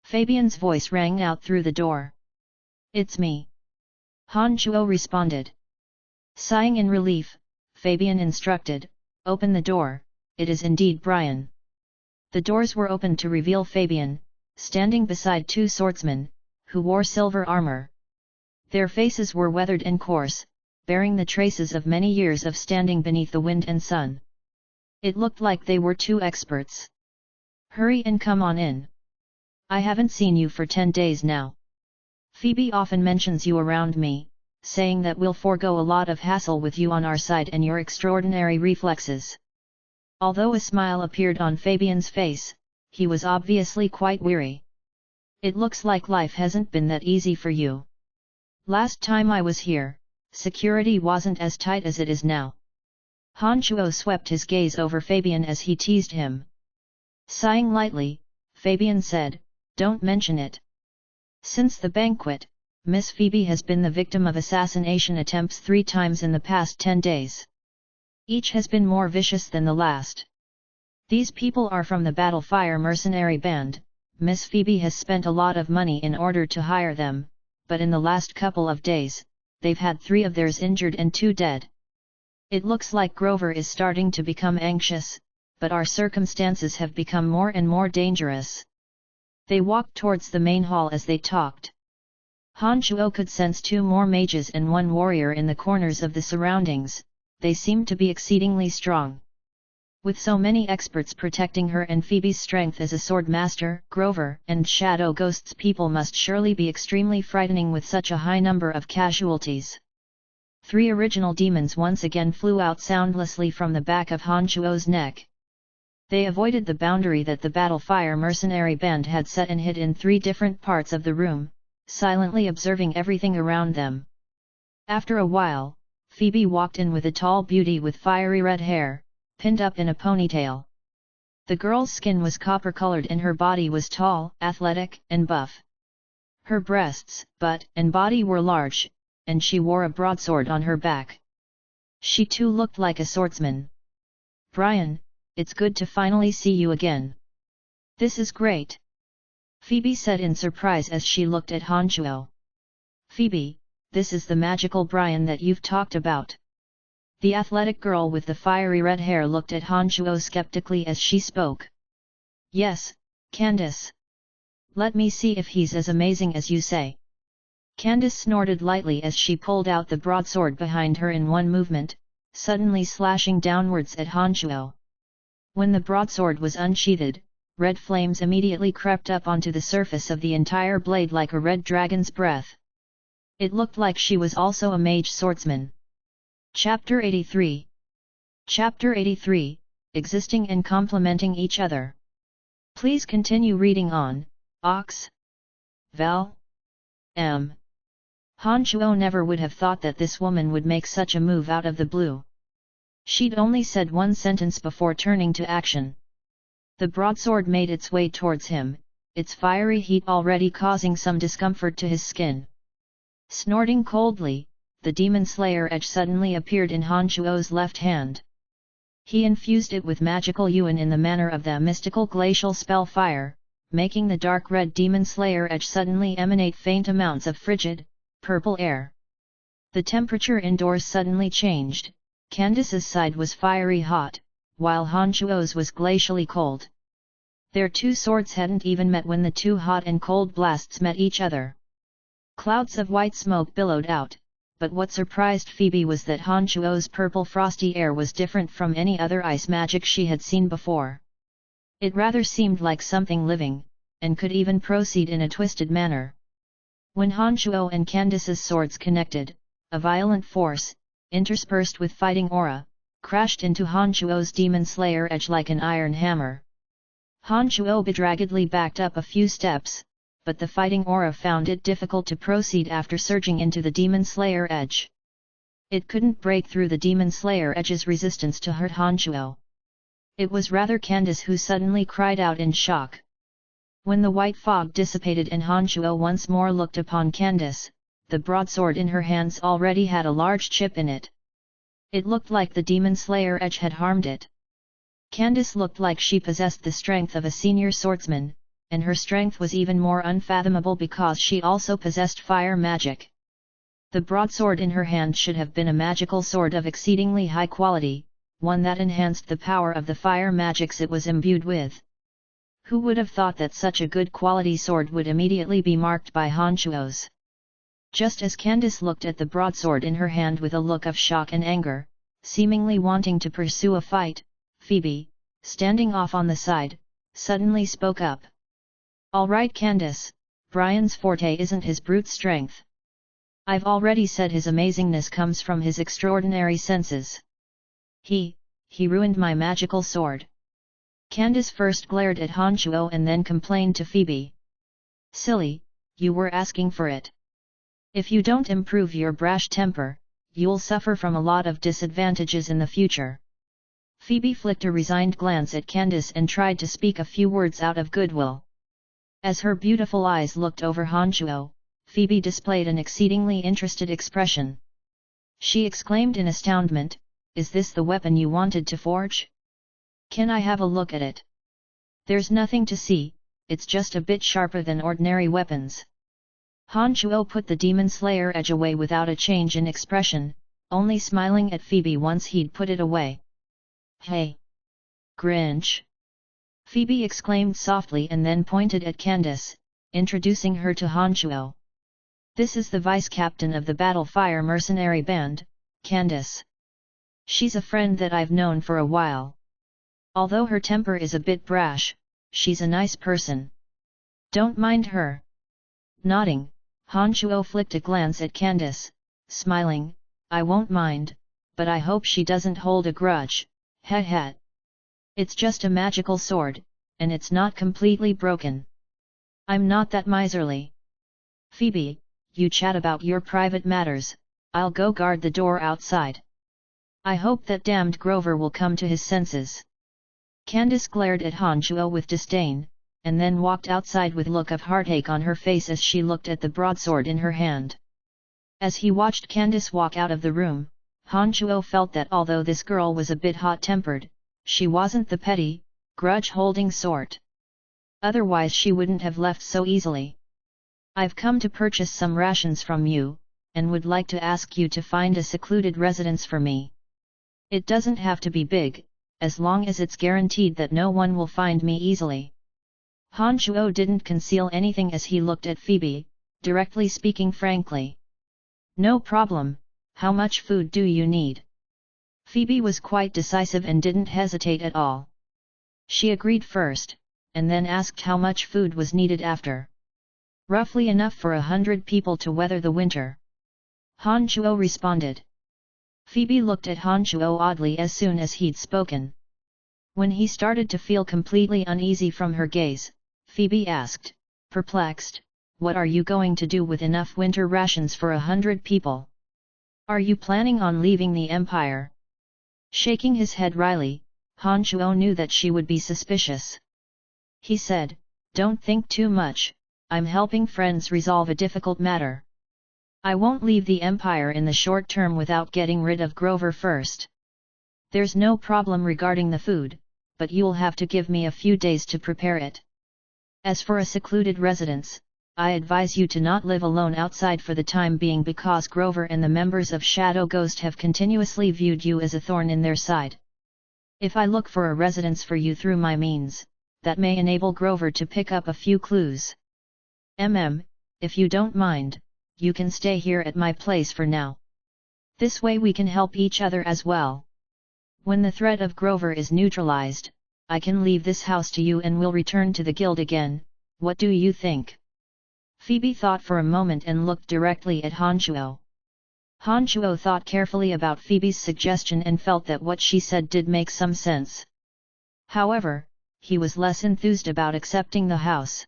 Fabian's voice rang out through the door. "It's me." Han Chuo responded. Sighing in relief, Fabian instructed, "Open the door, it is indeed Brian." The doors were opened to reveal Fabian, standing beside 2 swordsmen, who wore silver armor. Their faces were weathered and coarse, bearing the traces of many years of standing beneath the wind and sun. It looked like they were 2 experts. "Hurry and come on in. I haven't seen you for 10 days now. Phoebe often mentions you around me, saying that we'll forego a lot of hassle with you on our side and your extraordinary reflexes." Although a smile appeared on Fabian's face, he was obviously quite weary. "It looks like life hasn't been that easy for you. Last time I was here, security wasn't as tight as it is now." Han Chuo swept his gaze over Fabian as he teased him. Sighing lightly, Fabian said, "Don't mention it. Since the banquet, Miss Phoebe has been the victim of assassination attempts 3 times in the past 10 days. Each has been more vicious than the last. These people are from the Battlefire mercenary band. Miss Phoebe has spent a lot of money in order to hire them, but in the last couple of days, they've had 3 of theirs injured and 2 dead. It looks like Grover is starting to become anxious, but our circumstances have become more and more dangerous." They walked towards the main hall as they talked. Han Chuo could sense 2 more mages and 1 warrior in the corners of the surroundings. They seemed to be exceedingly strong. With so many experts protecting her and Phoebe's strength as a sword master, Grover and Shadow Ghost's people must surely be extremely frightening with such a high number of casualties. 3 original demons once again flew out soundlessly from the back of Han Chuo's neck. They avoided the boundary that the Battlefire mercenary band had set and hid in 3 different parts of the room, silently observing everything around them. After a while, Phoebe walked in with a tall beauty with fiery red hair, pinned up in a ponytail. The girl's skin was copper-colored and her body was tall, athletic, and buff. Her breasts, butt, and body were large, and she wore a broadsword on her back. She too looked like a swordsman. "Brian, it's good to finally see you again." "This is great," Phoebe said in surprise as she looked at Han Chuo. "Phoebe, this is the magical Brian that you've talked about." The athletic girl with the fiery red hair looked at Han Chuo skeptically as she spoke. "Yes, Candace. Let me see if he's as amazing as you say." Candace snorted lightly as she pulled out the broadsword behind her in one movement, suddenly slashing downwards at Han Chuo. When the broadsword was unsheathed, red flames immediately crept up onto the surface of the entire blade like a red dragon's breath. It looked like she was also a mage swordsman. Chapter 83. Chapter 83, Existing and Complementing Each Other. Please continue reading on, Ox. Val. M. Han Chuo never would have thought that this woman would make such a move out of the blue. She'd only said 1 sentence before turning to action. The broadsword made its way towards him, its fiery heat already causing some discomfort to his skin. Snorting coldly, the demon slayer edge suddenly appeared in Han Chuo's left hand. He infused it with magical yuan in the manner of the mystical glacial spell fire, making the dark red demon slayer edge suddenly emanate faint amounts of frigid, purple air. The temperature indoors suddenly changed. Candace's side was fiery hot, while Han Chuo's was glacially cold. Their 2 swords hadn't even met when the 2 hot and cold blasts met each other. Clouds of white smoke billowed out, but what surprised Phoebe was that Han Chuo's purple frosty air was different from any other ice magic she had seen before. It rather seemed like something living, and could even proceed in a twisted manner. When Han Chuo and Candace's swords connected, a violent force, interspersed with fighting aura, crashed into Han Chuo's demon slayer edge like an iron hammer. Han Chuo bedraggedly backed up a few steps, but the fighting aura found it difficult to proceed after surging into the demon slayer edge. It couldn't break through the demon slayer edge's resistance to hurt Han Chuo. It was rather Candace who suddenly cried out in shock. When the white fog dissipated and Han Chuo once more looked upon Candace, the broadsword in her hands already had a large chip in it. It looked like the demon slayer edge had harmed it. Candace looked like she possessed the strength of a senior swordsman, and her strength was even more unfathomable because she also possessed fire magic. The broadsword in her hand should have been a magical sword of exceedingly high quality, one that enhanced the power of the fire magics it was imbued with. Who would have thought that such a good quality sword would immediately be marked by Han Chuo's? Just as Candace looked at the broadsword in her hand with a look of shock and anger, seemingly wanting to pursue a fight, Phoebe, standing off on the side, suddenly spoke up. "All right, Candace, Brian's forte isn't his brute strength. I've already said his amazingness comes from his extraordinary senses. He ruined my magical sword." Candace first glared at Han Chuo and then complained to Phoebe. "Silly, you were asking for it. If you don't improve your brash temper, you'll suffer from a lot of disadvantages in the future." Phoebe flicked a resigned glance at Candace and tried to speak a few words out of goodwill. As her beautiful eyes looked over Han Chuo, Phoebe displayed an exceedingly interested expression. She exclaimed in astoundment, "Is this the weapon you wanted to forge? Can I have a look at it?" "There's nothing to see, it's just a bit sharper than ordinary weapons." Han Chuo put the demon slayer edge away without a change in expression, only smiling at Phoebe once he'd put it away. "Hey! Grinch!" Phoebe exclaimed softly and then pointed at Candace, introducing her to Han Chuo. "This is the vice-captain of the Battle Fire Mercenary Band, Candace. She's a friend that I've known for a while. Although her temper is a bit brash, she's a nice person. Don't mind her." Nodding, Han Chuo flicked a glance at Candace, smiling, "I won't mind, but I hope she doesn't hold a grudge, heh heh. It's just a magical sword, and it's not completely broken. I'm not that miserly. Phoebe, you chat about your private matters, I'll go guard the door outside. I hope that damned Grover will come to his senses." Candace glared at Han Chuo with disdain, and then walked outside with a look of heartache on her face as she looked at the broadsword in her hand. As he watched Candace walk out of the room, Han Chuo felt that although this girl was a bit hot-tempered, she wasn't the petty, grudge-holding sort. Otherwise she wouldn't have left so easily. "I've come to purchase some rations from you, and would like to ask you to find a secluded residence for me. It doesn't have to be big, as long as it's guaranteed that no one will find me easily." Han Chuo didn't conceal anything as he looked at Phoebe, directly speaking frankly. "No problem, how much food do you need?" Phoebe was quite decisive and didn't hesitate at all. She agreed first, and then asked how much food was needed after. "Roughly enough for 100 people to weather the winter," Han Chuo responded. Phoebe looked at Han Chuo oddly as soon as he'd spoken. When he started to feel completely uneasy from her gaze, Phoebe asked, perplexed, "What are you going to do with enough winter rations for 100 people? Are you planning on leaving the Empire?" Shaking his head wryly, Han Chuo knew that she would be suspicious. He said, "Don't think too much, I'm helping friends resolve a difficult matter. I won't leave the Empire in the short term without getting rid of Grover first. There's no problem regarding the food, but you'll have to give me a few days to prepare it. As for a secluded residence, I advise you to not live alone outside for the time being because Grover and the members of Shadow Ghost have continuously viewed you as a thorn in their side. If I look for a residence for you through my means, that may enable Grover to pick up a few clues. If you don't mind, you can stay here at my place for now." This way we can help each other as well. When the threat of Grover is neutralized, I can leave this house to you and will return to the guild again. What do you think? Phoebe thought for a moment and looked directly at Hanchuo. Hanchuo thought carefully about Phoebe's suggestion and felt that what she said did make some sense. However, he was less enthused about accepting the house.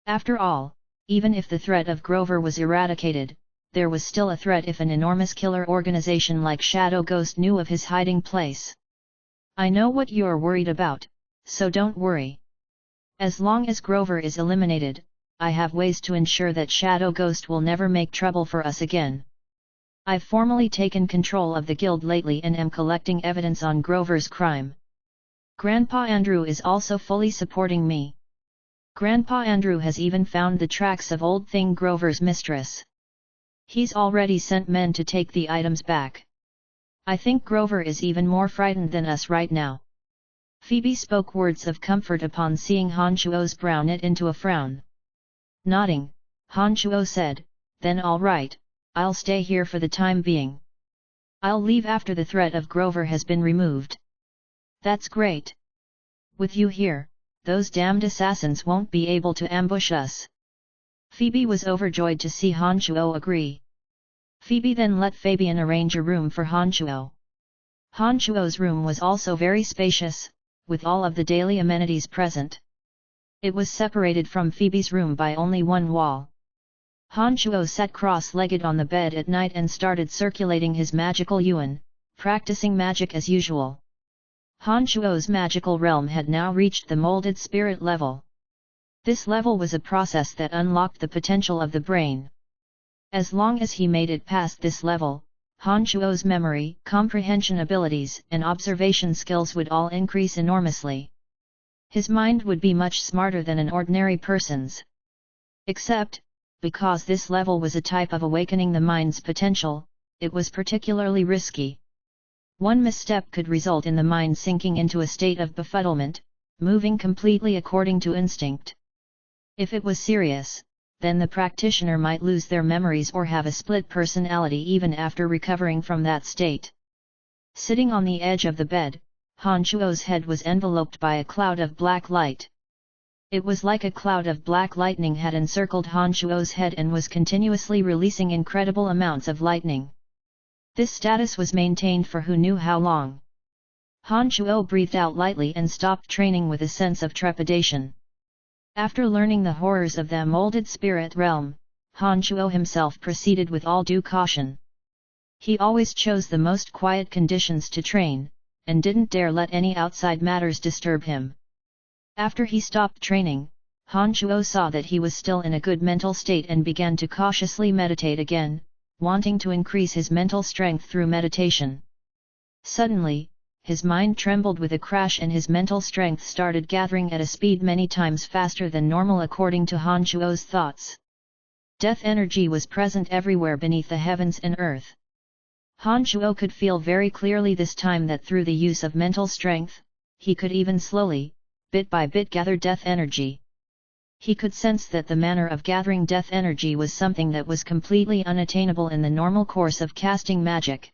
After all, even if the threat of Grover was eradicated, there was still a threat if an enormous killer organization like Shadow Ghost knew of his hiding place. I know what you're worried about, so don't worry. As long as Grover is eliminated, I have ways to ensure that Shadow Ghost will never make trouble for us again. I've formally taken control of the guild lately and am collecting evidence on Grover's crime. Grandpa Andrew is also fully supporting me. Grandpa Andrew has even found the tracks of Old Thing Grover's mistress. He's already sent men to take the items back. I think Grover is even more frightened than us right now. Phoebe spoke words of comfort upon seeing Hanchuo's brow knit into a frown. Nodding, Hanchuo said, then all right, I'll stay here for the time being. I'll leave after the threat of Grover has been removed. That's great. With you here, those damned assassins won't be able to ambush us. Phoebe was overjoyed to see Hanchuo agree. Phoebe then let Fabian arrange a room for Hanchuo. Hanchuo's room was also very spacious, with all of the daily amenities present. It was separated from Phoebe's room by only one wall. Hanchuo sat cross-legged on the bed at night and started circulating his magical yuan, practicing magic as usual. Hanchuo's magical realm had now reached the molded spirit level. This level was a process that unlocked the potential of the brain. As long as he made it past this level, Hanchuo's memory, comprehension abilities, and observation skills would all increase enormously. His mind would be much smarter than an ordinary person's. Except, because this level was a type of awakening the mind's potential, it was particularly risky. One misstep could result in the mind sinking into a state of befuddlement, moving completely according to instinct. If it was serious, then the practitioner might lose their memories or have a split personality even after recovering from that state. Sitting on the edge of the bed, Hanchuo's head was enveloped by a cloud of black light. It was like a cloud of black lightning had encircled Hanchuo's head and was continuously releasing incredible amounts of lightning. This status was maintained for who knew how long. Hanchuo breathed out lightly and stopped training with a sense of trepidation. After learning the horrors of the molded spirit realm, Hanchuo himself proceeded with all due caution. He always chose the most quiet conditions to train, and didn't dare let any outside matters disturb him. After he stopped training, Hanchuo saw that he was still in a good mental state and began to cautiously meditate again, wanting to increase his mental strength through meditation. Suddenly, his mind trembled with a crash and his mental strength started gathering at a speed many times faster than normal according to Hanchuo's thoughts. Death energy was present everywhere beneath the heavens and earth. Hanchuo could feel very clearly this time that through the use of mental strength, he could even slowly, bit by bit gather death energy. He could sense that the manner of gathering death energy was something that was completely unattainable in the normal course of casting magic.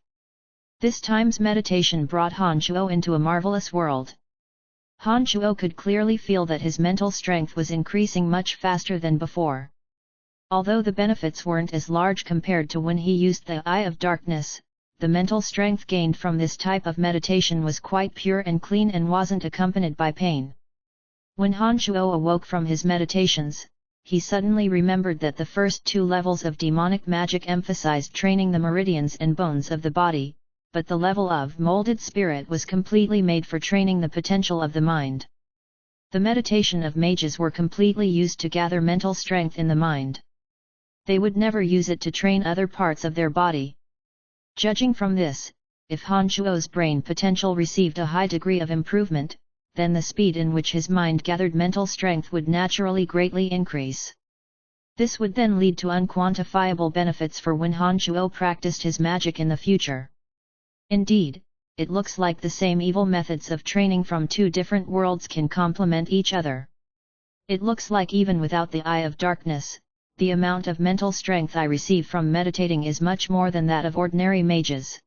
This time's meditation brought Hanchuo into a marvelous world. Hanchuo could clearly feel that his mental strength was increasing much faster than before. Although the benefits weren't as large compared to when he used the Eye of Darkness, the mental strength gained from this type of meditation was quite pure and clean and wasn't accompanied by pain. When Hanchuo awoke from his meditations, he suddenly remembered that the first two levels of demonic magic emphasized training the meridians and bones of the body, but the level of molded spirit was completely made for training the potential of the mind. The meditation of mages were completely used to gather mental strength in the mind. They would never use it to train other parts of their body. Judging from this, if Hanchuo's brain potential received a high degree of improvement, then the speed in which his mind gathered mental strength would naturally greatly increase. This would then lead to unquantifiable benefits for when Hanchuo practiced his magic in the future. Indeed, it looks like the same evil methods of training from two different worlds can complement each other. It looks like even without the Eye of Darkness, the amount of mental strength I receive from meditating is much more than that of ordinary mages."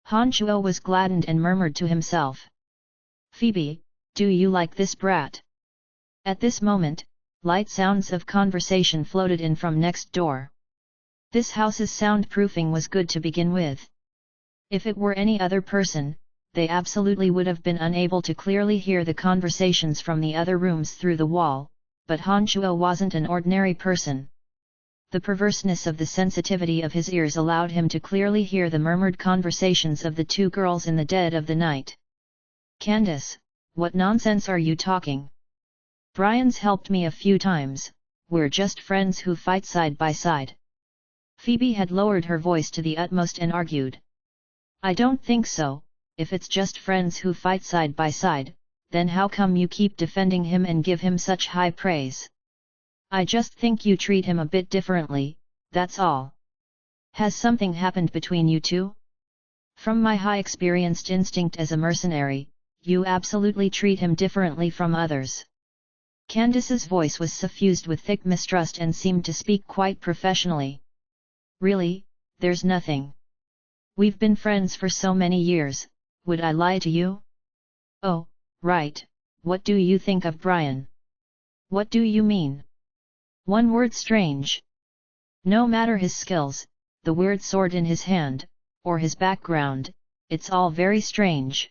Han Shuo was gladdened and murmured to himself, "Phoebe, do you like this brat?" At this moment, light sounds of conversation floated in from next door. This house's soundproofing was good to begin with. If it were any other person, they absolutely would have been unable to clearly hear the conversations from the other rooms through the wall, but Han Shuo wasn't an ordinary person. The perverseness of the sensitivity of his ears allowed him to clearly hear the murmured conversations of the two girls in the dead of the night. "Candace, what nonsense are you talking? Brian's helped me a few times, we're just friends who fight side by side." Phoebe had lowered her voice to the utmost and argued, "I don't think so. If it's just friends who fight side by side, then how come you keep defending him and give him such high praise? I just think you treat him a bit differently, that's all. Has something happened between you two? From my high experienced instinct as a mercenary, you absolutely treat him differently from others." Candace's voice was suffused with thick mistrust and seemed to speak quite professionally. "Really, there's nothing. We've been friends for so many years, would I lie to you?" "Oh, right, what do you think of Brian?" "What do you mean?" "One word: strange. No matter his skills, the weird sword in his hand, or his background, it's all very strange.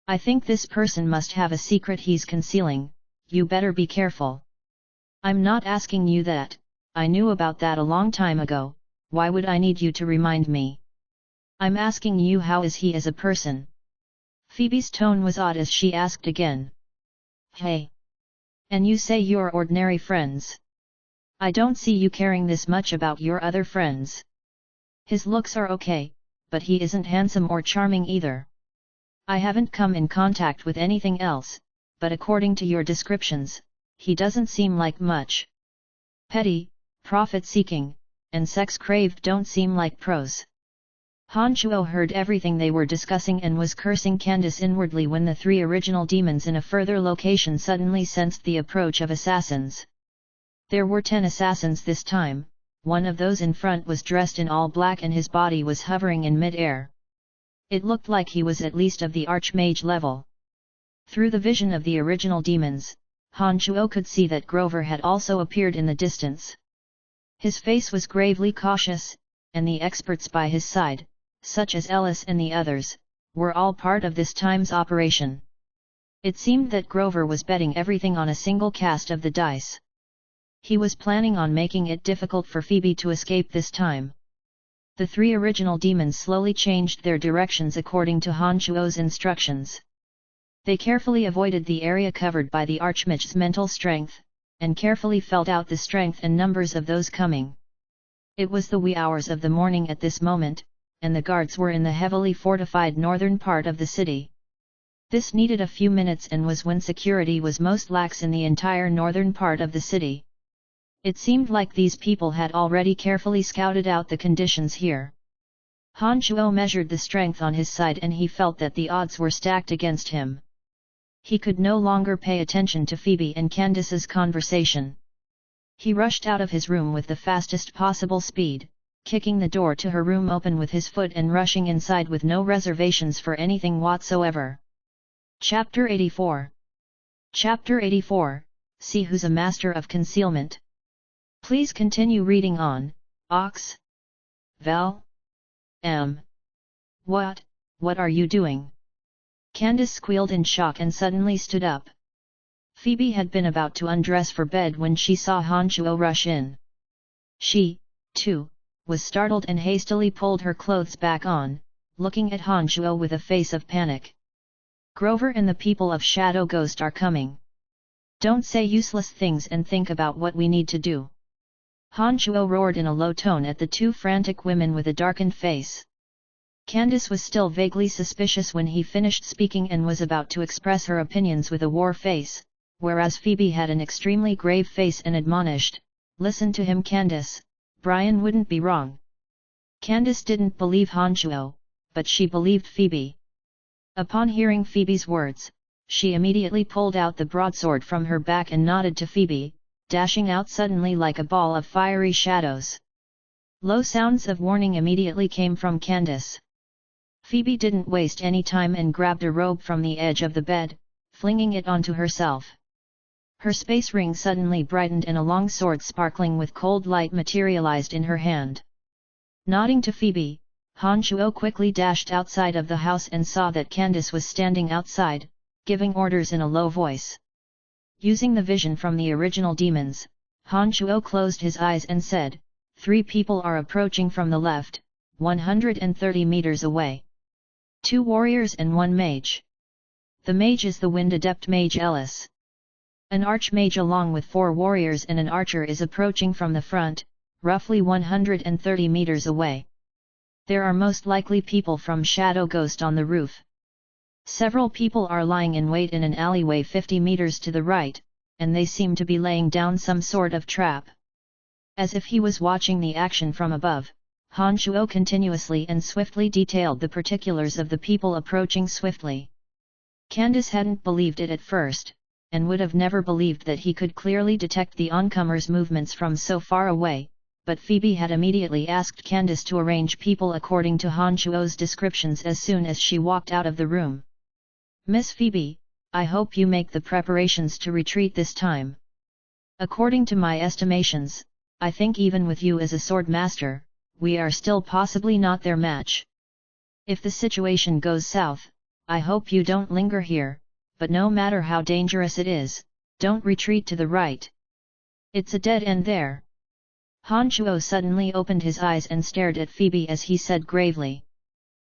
I think this person must have a secret he's concealing, you better be careful." "I'm not asking you that, I knew about that a long time ago, why would I need you to remind me? I'm asking you, how is he as a person?" Phoebe's tone was odd as she asked again. "Hey! And you say you're ordinary friends? I don't see you caring this much about your other friends. His looks are okay, but he isn't handsome or charming either. I haven't come in contact with anything else, but according to your descriptions, he doesn't seem like much. Petty, profit-seeking, and sex-craved don't seem like pros." Han Shuo heard everything they were discussing and was cursing Candace inwardly when the three original demons in a further location suddenly sensed the approach of assassins. There were 10 assassins this time. One of those in front was dressed in all black and his body was hovering in mid-air. It looked like he was at least of the archmage level. Through the vision of the original demons, Han Shuo could see that Grover had also appeared in the distance. His face was gravely cautious, and the experts by his side, such as Ellis and the others, were all part of this time's operation. It seemed that Grover was betting everything on a single cast of the dice. He was planning on making it difficult for Phoebe to escape this time. The three original demons slowly changed their directions according to Han Shuo's instructions. They carefully avoided the area covered by the Archmage's mental strength, and carefully felt out the strength and numbers of those coming. It was the wee hours of the morning at this moment, and the guards were in the heavily fortified northern part of the city. This needed a few minutes and was when security was most lax in the entire northern part of the city. It seemed like these people had already carefully scouted out the conditions here. Han Shuo measured the strength on his side and he felt that the odds were stacked against him. He could no longer pay attention to Phoebe and Candace's conversation. He rushed out of his room with the fastest possible speed, kicking the door to her room open with his foot and rushing inside with no reservations for anything whatsoever. Chapter 84. Chapter 84, See Who's a Master of Concealment. Please continue reading on, Ox. Val? What are you doing? Candace squealed in shock and suddenly stood up. Phoebe had been about to undress for bed when she saw Han Shuo rush in. She, too, was startled and hastily pulled her clothes back on, looking at Han Shuo with a face of panic. "Grover and the people of Shadow Ghost are coming. Don't say useless things and think about what we need to do." Han Shuo roared in a low tone at the two frantic women with a darkened face. Candace was still vaguely suspicious when he finished speaking and was about to express her opinions with a war face, whereas Phoebe had an extremely grave face and admonished, "Listen to him, Candace, Brian wouldn't be wrong." Candace didn't believe Han Shuo, but she believed Phoebe. Upon hearing Phoebe's words, she immediately pulled out the broadsword from her back and nodded to Phoebe, dashing out suddenly like a ball of fiery shadows. Low sounds of warning immediately came from Candace. Phoebe didn't waste any time and grabbed a robe from the edge of the bed, flinging it onto herself. Her space ring suddenly brightened and a long sword sparkling with cold light materialized in her hand. Nodding to Phoebe, Han Shuo quickly dashed outside of the house and saw that Candace was standing outside, giving orders in a low voice. Using the vision from the original demons, Han Shuo closed his eyes and said, "3 people are approaching from the left, 130 meters away. 2 warriors and 1 mage. The mage is the wind adept mage Ellis. An archmage along with 4 warriors and an archer is approaching from the front, roughly 130 meters away. There are most likely people from Shadow Ghost on the roof. Several people are lying in wait in an alleyway 50 meters to the right, and they seem to be laying down some sort of trap." As if he was watching the action from above, Han Shuo continuously and swiftly detailed the particulars of the people approaching swiftly. Candace hadn't believed it at first, and would have never believed that he could clearly detect the oncomers' movements from so far away, but Phoebe had immediately asked Candace to arrange people according to Han Shuo's descriptions as soon as she walked out of the room. "Miss Phoebe, I hope you make the preparations to retreat this time. According to my estimations, I think even with you as a sword master, we are still possibly not their match. If the situation goes south, I hope you don't linger here, but no matter how dangerous it is, don't retreat to the right. It's a dead end there." Han Shuo suddenly opened his eyes and stared at Phoebe as he said gravely,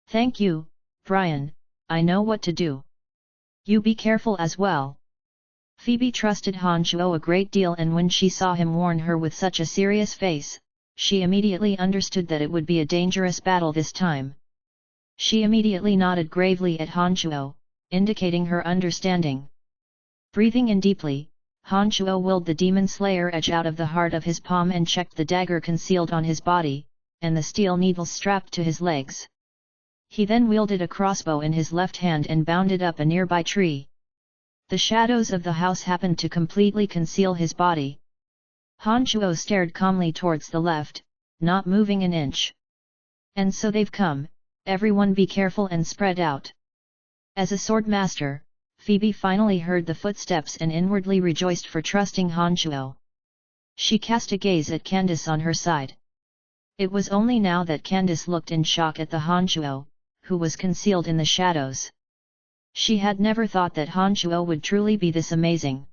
"Thank you, Brian, I know what to do. You be careful as well." Phoebe trusted Han Shuo a great deal, and when she saw him warn her with such a serious face, she immediately understood that it would be a dangerous battle this time. She immediately nodded gravely at Han Shuo, indicating her understanding. Breathing in deeply, Han Shuo willed the demon slayer edge out of the heart of his palm and checked the dagger concealed on his body, and the steel needle strapped to his legs. He then wielded a crossbow in his left hand and bounded up a nearby tree. The shadows of the house happened to completely conceal his body. Han Shuo stared calmly towards the left, not moving an inch. "And so they've come, everyone be careful and spread out." As a sword master, Phoebe finally heard the footsteps and inwardly rejoiced for trusting Han Shuo. She cast a gaze at Candace on her side. It was only now that Candace looked in shock at the Han Shuo, who was concealed in the shadows. She had never thought that Han Shuo would truly be this amazing.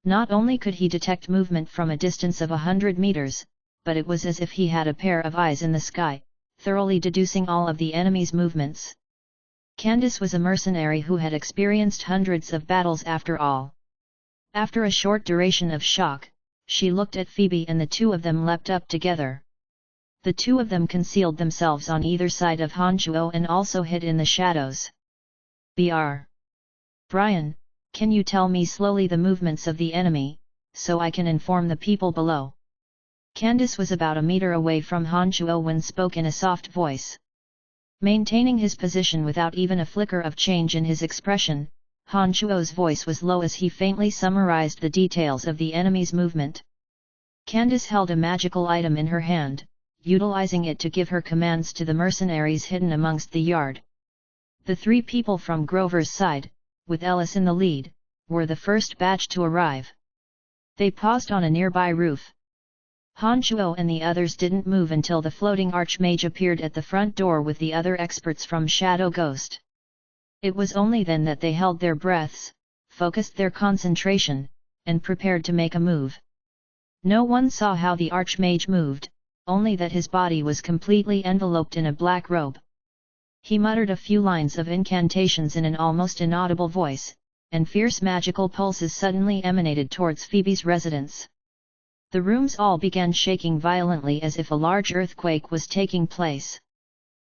Not only could he detect movement from a distance of 100 meters, but it was as if he had a pair of eyes in the sky, thoroughly deducing all of the enemy's movements. Candace was a mercenary who had experienced hundreds of battles after all. After a short duration of shock, she looked at Phoebe and the 2 of them leapt up together. The 2 of them concealed themselves on either side of Han Shuo and also hid in the shadows. "Br. Brian, can you tell me slowly the movements of the enemy, so I can inform the people below?" Candace was about a meter away from Han Shuo when spoke in a soft voice. Maintaining his position without even a flicker of change in his expression, Han Shuo's voice was low as he faintly summarized the details of the enemy's movement. Candace held a magical item in her hand, utilizing it to give her commands to the mercenaries hidden amongst the yard. The 3 people from Grover's side, with Ellis in the lead, were the first batch to arrive. They paused on a nearby roof. Han Shuo and the others didn't move until the floating archmage appeared at the front door with the other experts from Shadow Ghost. It was only then that they held their breaths, focused their concentration, and prepared to make a move. No one saw how the archmage moved, only that his body was completely enveloped in a black robe. He muttered a few lines of incantations in an almost inaudible voice, and fierce magical pulses suddenly emanated towards Phoebe's residence. The rooms all began shaking violently as if a large earthquake was taking place.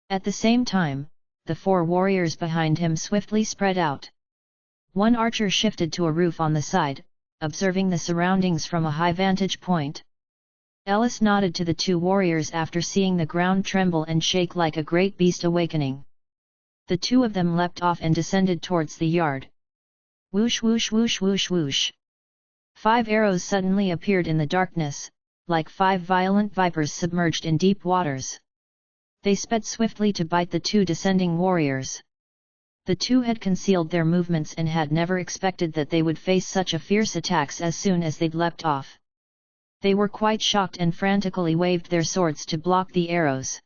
At the same time, the 4 warriors behind him swiftly spread out. One archer shifted to a roof on the side, observing the surroundings from a high vantage point. Ellis nodded to the 2 warriors after seeing the ground tremble and shake like a great beast awakening. The 2 of them leapt off and descended towards the yard. Whoosh whoosh whoosh whoosh whoosh. 5 arrows suddenly appeared in the darkness, like 5 violent vipers submerged in deep waters. They sped swiftly to bite the 2 descending warriors. The 2 had concealed their movements and had never expected that they would face such a fierce attacks as soon as they'd leapt off. They were quite shocked and frantically waved their swords to block the arrows.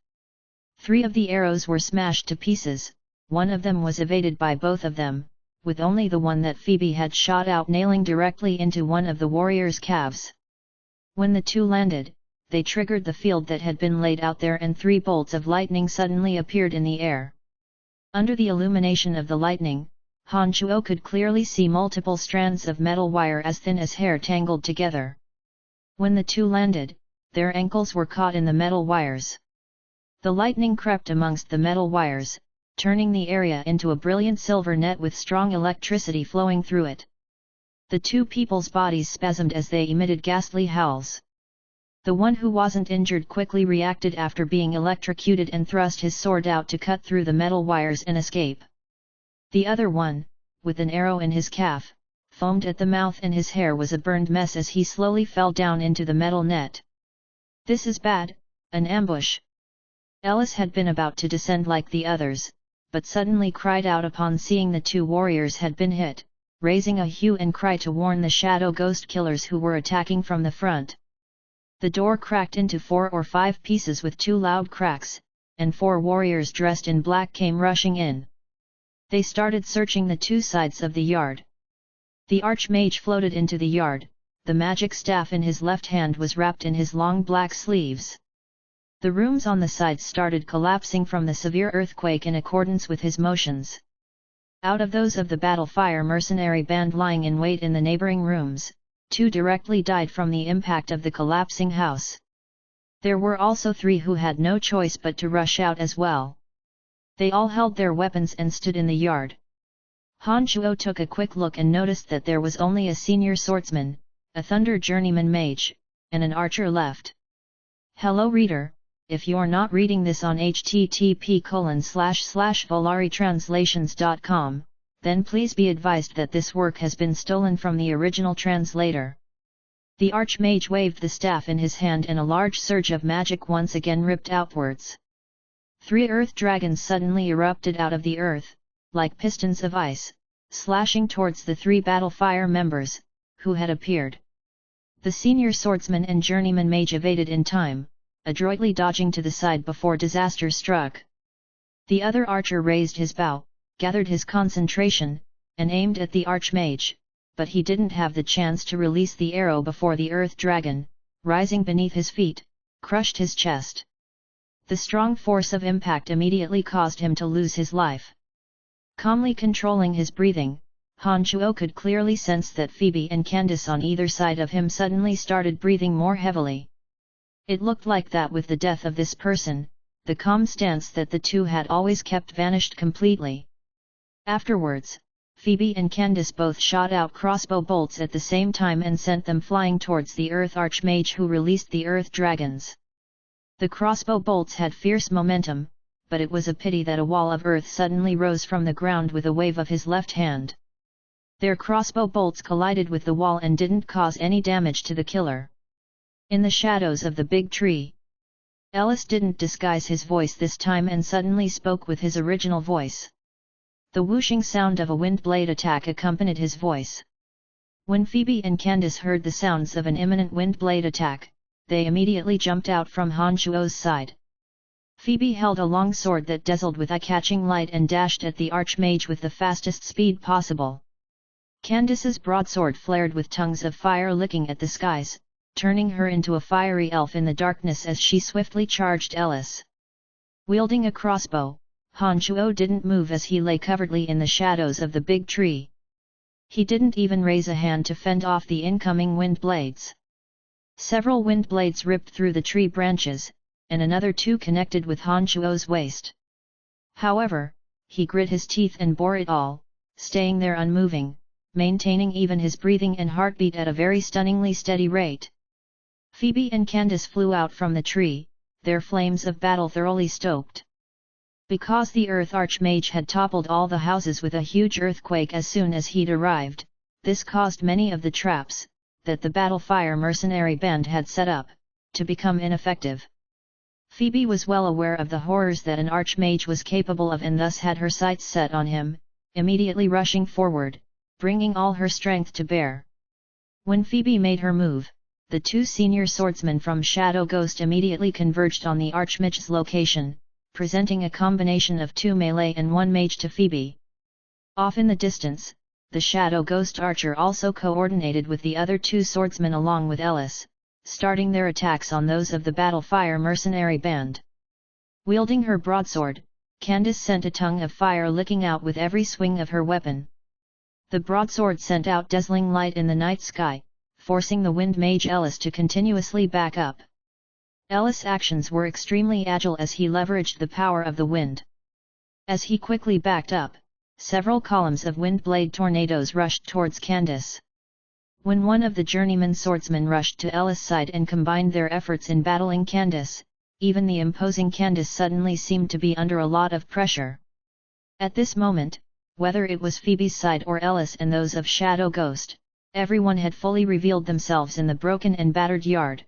3 of the arrows were smashed to pieces, one of them was evaded by both of them, with only the one that Phoebe had shot out nailing directly into one of the warriors' calves. When the 2 landed, they triggered the field that had been laid out there and 3 bolts of lightning suddenly appeared in the air. Under the illumination of the lightning, Han Chuo could clearly see multiple strands of metal wire as thin as hair tangled together. When the 2 landed, their ankles were caught in the metal wires. The lightning crept amongst the metal wires, turning the area into a brilliant silver net with strong electricity flowing through it. The 2 people's bodies spasmed as they emitted ghastly howls. The one who wasn't injured quickly reacted after being electrocuted and thrust his sword out to cut through the metal wires and escape. The other one, with an arrow in his calf, foamed at the mouth and his hair was a burned mess as he slowly fell down into the metal net. This is bad, an ambush. Ellis had been about to descend like the others, but suddenly cried out upon seeing the 2 warriors had been hit, raising a hue and cry to warn the shadow ghost killers who were attacking from the front. The door cracked into 4 or 5 pieces with 2 loud cracks, and 4 warriors dressed in black came rushing in. They started searching the 2 sides of the yard. The archmage floated into the yard, the magic staff in his left hand was wrapped in his long black sleeves. The rooms on the sides started collapsing from the severe earthquake in accordance with his motions. Out of those of the battle fire mercenary band lying in wait in the neighboring rooms, 2 directly died from the impact of the collapsing house. There were also 3 who had no choice but to rush out as well. They all held their weapons and stood in the yard. Han Chuo took a quick look and noticed that there was only a senior swordsman, a thunder journeyman mage, and an archer left. Hello reader, if you're not reading this on http://volaritranslations.com, then please be advised that this work has been stolen from the original translator. The archmage waved the staff in his hand and a large surge of magic once again ripped outwards. 3 earth dragons suddenly erupted out of the earth, like pistons of ice, slashing towards the 3 battle fire members, who had appeared. The senior swordsman and journeyman mage evaded in time, adroitly dodging to the side before disaster struck. The other archer raised his bow, gathered his concentration, and aimed at the archmage, but he didn't have the chance to release the arrow before the earth dragon, rising beneath his feet, crushed his chest. The strong force of impact immediately caused him to lose his life. Calmly controlling his breathing, Han Chuo could clearly sense that Phoebe and Candace on either side of him suddenly started breathing more heavily. It looked like that with the death of this person, the calm stance that the 2 had always kept vanished completely. Afterwards, Phoebe and Candace both shot out crossbow bolts at the same time and sent them flying towards the Earth Archmage who released the Earth Dragons. The crossbow bolts had fierce momentum, but it was a pity that a wall of earth suddenly rose from the ground with a wave of his left hand. Their crossbow bolts collided with the wall and didn't cause any damage to the killer. In the shadows of the big tree, Ellis didn't disguise his voice this time and suddenly spoke with his original voice. The whooshing sound of a wind blade attack accompanied his voice. When Phoebe and Candace heard the sounds of an imminent wind blade attack, they immediately jumped out from Han Chuo's side. Phoebe held a long sword that dazzled with eye-catching light and dashed at the archmage with the fastest speed possible. Candace's broadsword flared with tongues of fire licking at the skies, turning her into a fiery elf in the darkness as she swiftly charged Ellis. Wielding a crossbow, Han Chuo didn't move as he lay covertly in the shadows of the big tree. He didn't even raise a hand to fend off the incoming wind blades. Several wind blades ripped through the tree branches, and another 2 connected with Han Chuo's waist. However, he grit his teeth and bore it all, staying there unmoving, maintaining even his breathing and heartbeat at a very stunningly steady rate. Phoebe and Candace flew out from the tree, their flames of battle thoroughly stoked. Because the Earth Archmage had toppled all the houses with a huge earthquake as soon as he'd arrived, this caused many of the traps that the battle fire mercenary band had set up, to become ineffective. Phoebe was well aware of the horrors that an archmage was capable of and thus had her sights set on him, immediately rushing forward, bringing all her strength to bear. When Phoebe made her move, the two senior swordsmen from Shadow Ghost immediately converged on the archmage's location, presenting a combination of 2 melee and 1 mage to Phoebe. Off in the distance, the Shadow Ghost archer also coordinated with the other 2 swordsmen along with Ellis, starting their attacks on those of the battle fire mercenary band. Wielding her broadsword, Candace sent a tongue of fire licking out with every swing of her weapon. The broadsword sent out dazzling light in the night sky, forcing the wind mage Ellis to continuously back up. Ellis' actions were extremely agile as he leveraged the power of the wind. As he quickly backed up, several columns of wind blade tornadoes rushed towards Candace. When one of the journeyman swordsmen rushed to Ellis' side and combined their efforts in battling Candace, even the imposing Candace suddenly seemed to be under a lot of pressure. At this moment, whether it was Phoebe's side or Ellis and those of Shadow Ghost, everyone had fully revealed themselves in the broken and battered yard.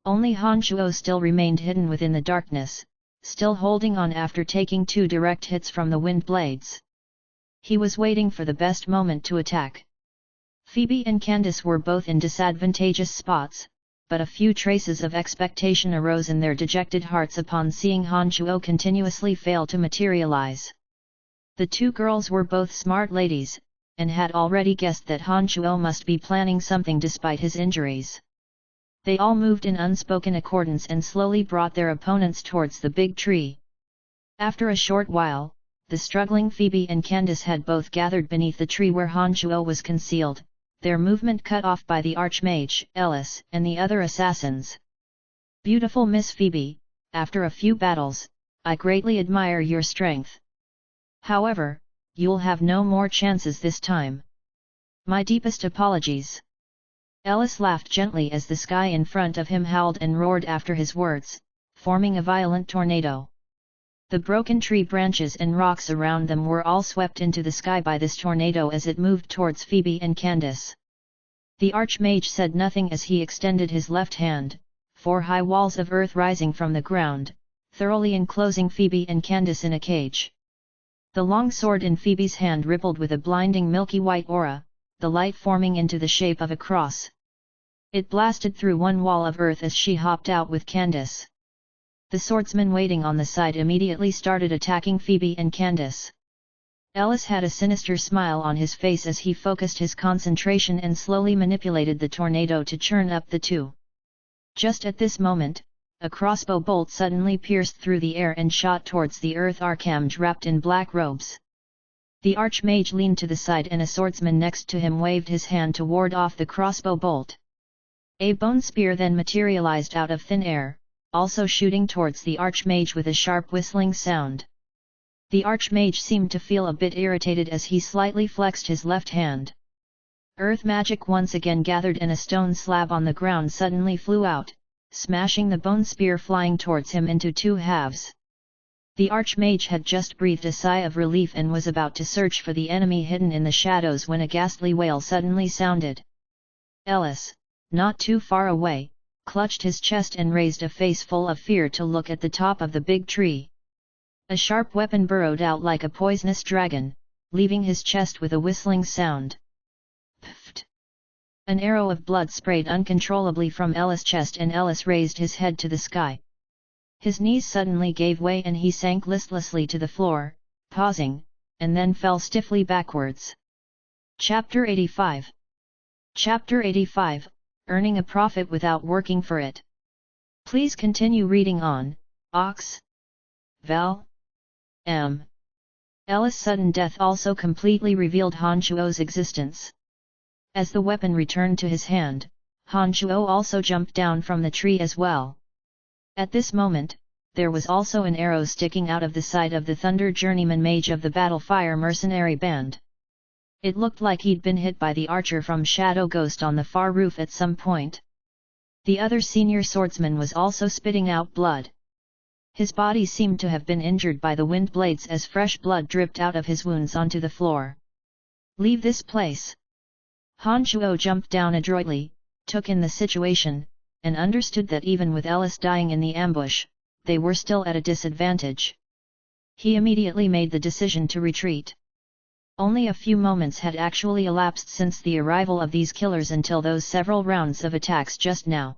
Only Han Shuo still remained hidden within the darkness, still holding on after taking 2 direct hits from the wind blades. He was waiting for the best moment to attack. Phoebe and Candace were both in disadvantageous spots, but a few traces of expectation arose in their dejected hearts upon seeing Han Shuo continuously fail to materialize. The 2 girls were both smart ladies, and had already guessed that Han Shuo must be planning something despite his injuries. They all moved in unspoken accordance and slowly brought their opponents towards the big tree. After a short while, the struggling Phoebe and Candace had both gathered beneath the tree where Han Shuo was concealed, their movement cut off by the archmage, Ellis, and the other assassins. "Beautiful Miss Phoebe, after a few battles, I greatly admire your strength. However, you'll have no more chances this time. My deepest apologies." Ellis laughed gently as the sky in front of him howled and roared after his words, forming a violent tornado. The broken tree branches and rocks around them were all swept into the sky by this tornado as it moved towards Phoebe and Candace. The archmage said nothing as he extended his left hand, 4 high walls of earth rising from the ground, thoroughly enclosing Phoebe and Candace in a cage. The long sword in Phoebe's hand rippled with a blinding milky white aura, the light forming into the shape of a cross. It blasted through one wall of earth as she hopped out with Candace. The swordsman waiting on the side immediately started attacking Phoebe and Candace. Ellis had a sinister smile on his face as he focused his concentration and slowly manipulated the tornado to churn up the 2. Just at this moment, a crossbow bolt suddenly pierced through the air and shot towards the earth archmage wrapped in black robes. The archmage leaned to the side and a swordsman next to him waved his hand to ward off the crossbow bolt. A bone spear then materialized out of thin air, also shooting towards the archmage with a sharp whistling sound. The archmage seemed to feel a bit irritated as he slightly flexed his left hand. Earth magic once again gathered and a stone slab on the ground suddenly flew out, smashing the bone spear flying towards him into 2 halves. The archmage had just breathed a sigh of relief and was about to search for the enemy hidden in the shadows when a ghastly wail suddenly sounded. Ellis, not too far away, clutched his chest and raised a face full of fear to look at the top of the big tree. A sharp weapon burrowed out like a poisonous dragon, leaving his chest with a whistling sound. Pfft! An arrow of blood sprayed uncontrollably from Ellis' chest and Ellis raised his head to the sky. His knees suddenly gave way and he sank listlessly to the floor, pausing, and then fell stiffly backwards. Chapter 85. Chapter 85, Earning a Profit Without Working for It. Please continue reading on, Ox. Val. M. Ellis' sudden death also completely revealed Han Shuo's existence. As the weapon returned to his hand, Han Shuo also jumped down from the tree as well. At this moment, there was also an arrow sticking out of the side of the Thunder Journeyman mage of the Battle Fire mercenary band. It looked like he'd been hit by the archer from Shadow Ghost on the far roof at some point. The other senior swordsman was also spitting out blood. His body seemed to have been injured by the wind blades as fresh blood dripped out of his wounds onto the floor. "Leave this place." Han Shuo jumped down adroitly, took in the situation, and understood that even with Ellis dying in the ambush, they were still at a disadvantage. He immediately made the decision to retreat. Only a few moments had actually elapsed since the arrival of these killers until those several rounds of attacks just now.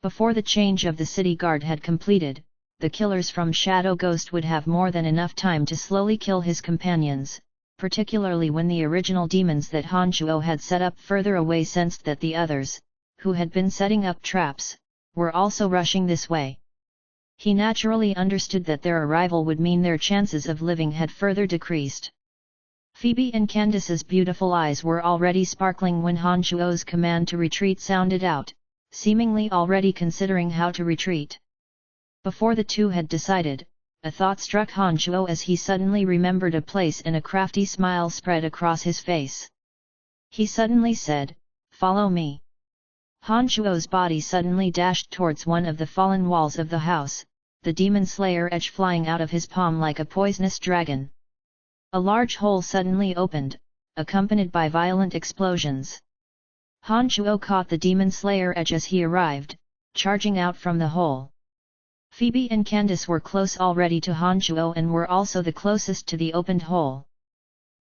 Before the change of the city guard had completed, the killers from Shadow Ghost would have more than enough time to slowly kill his companions, particularly when the original demons that Han Shuo had set up further away sensed that the others, who had been setting up traps, were also rushing this way. He naturally understood that their arrival would mean their chances of living had further decreased. Phoebe and Candace's beautiful eyes were already sparkling when Han Shuo's command to retreat sounded out, seemingly already considering how to retreat. Before the two had decided, a thought struck Han Shuo as he suddenly remembered a place and a crafty smile spread across his face. He suddenly said, "Follow me." Han Shuo's body suddenly dashed towards one of the fallen walls of the house, the demon slayer edge flying out of his palm like a poisonous dragon. A large hole suddenly opened, accompanied by violent explosions. Han Shuo caught the demon slayer edge as he arrived, charging out from the hole. Phoebe and Candace were close already to Han Shuo and were also the closest to the opened hole.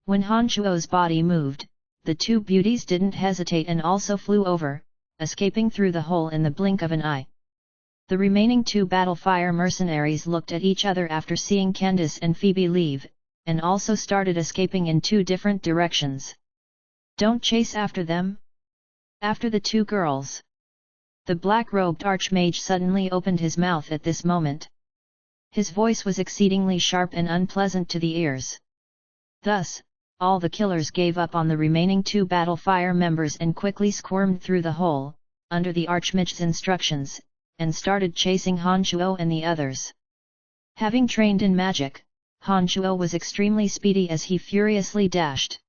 When Han Shuo's body moved, the two beauties didn't hesitate and also flew over, escaping through the hole in the blink of an eye. The remaining two Battlefire mercenaries looked at each other after seeing Candace and Phoebe leave, and also started escaping in two different directions. "Don't chase after them? After the two girls?" The black-robed archmage suddenly opened his mouth at this moment. His voice was exceedingly sharp and unpleasant to the ears. Thus, all the killers gave up on the remaining two Battlefire members and quickly squirmed through the hole, under the archmage's instructions, and started chasing Han Shuo and the others. Having trained in magic, Han Shuo was extremely speedy as he furiously dashed.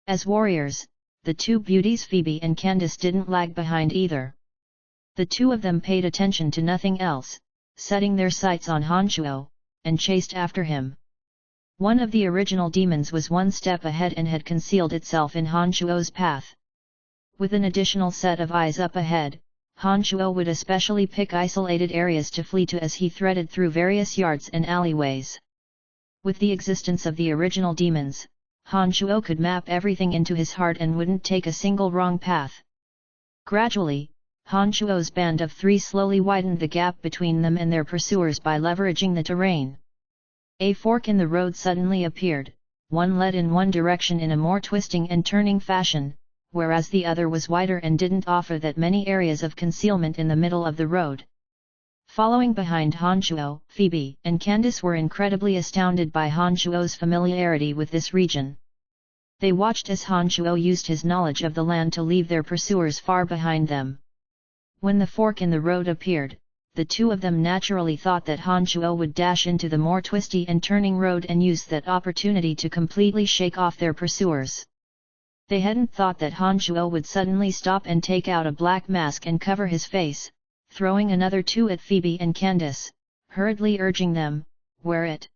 As warriors, the two beauties Phoebe and Candace didn't lag behind either. The two of them paid attention to nothing else, setting their sights on Han Shuo, and chased after him. One of the original demons was one step ahead and had concealed itself in Han Shuo's path. With an additional set of eyes up ahead, Han Shuo would especially pick isolated areas to flee to as he threaded through various yards and alleyways. With the existence of the original demons, Han Shuo could map everything into his heart and wouldn't take a single wrong path. Gradually, Han Shuo's band of three slowly widened the gap between them and their pursuers by leveraging the terrain. A fork in the road suddenly appeared, one led in one direction in a more twisting and turning fashion, whereas the other was wider and didn't offer that many areas of concealment in the middle of the road. Following behind Han Shuo, Phoebe and Candace were incredibly astounded by Han Shuo's familiarity with this region. They watched as Han Shuo used his knowledge of the land to leave their pursuers far behind them. When the fork in the road appeared, the two of them naturally thought that Han Shuo would dash into the more twisty and turning road and use that opportunity to completely shake off their pursuers. They hadn't thought that Han Shuo would suddenly stop and take out a black mask and cover his face, throwing another two at Phoebe and Candace, hurriedly urging them, "Wear it."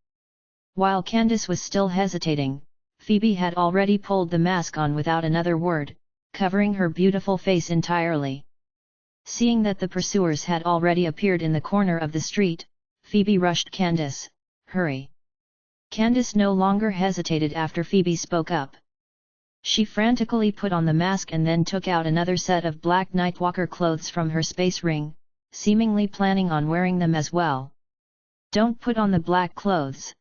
While Candace was still hesitating, Phoebe had already pulled the mask on without another word, covering her beautiful face entirely. Seeing that the pursuers had already appeared in the corner of the street, Phoebe rushed Candace, "Hurry!" Candace no longer hesitated after Phoebe spoke up. She frantically put on the mask and then took out another set of black Nightwalker clothes from her space ring, seemingly planning on wearing them as well. "Don't put on the black clothes.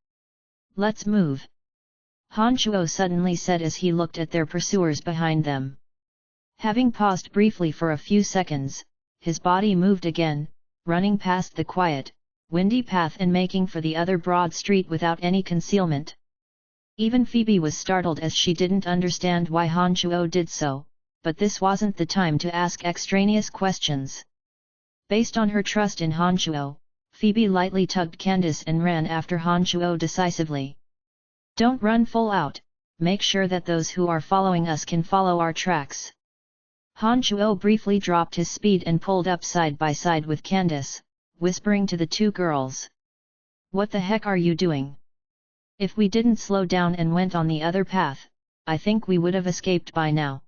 Let's move," Han Shuo suddenly said as he looked at their pursuers behind them. Having paused briefly for a few seconds, his body moved again, running past the quiet, windy path and making for the other broad street without any concealment. Even Phoebe was startled as she didn't understand why Han Shuo did so, but this wasn't the time to ask extraneous questions. Based on her trust in Han Shuo, Phoebe lightly tugged Candace and ran after Han Shuo decisively. "Don't run full out, make sure that those who are following us can follow our tracks." Han Shuo briefly dropped his speed and pulled up side by side with Candace, whispering to the two girls. "What the heck are you doing? If we didn't slow down and went on the other path, I think we would have escaped by now.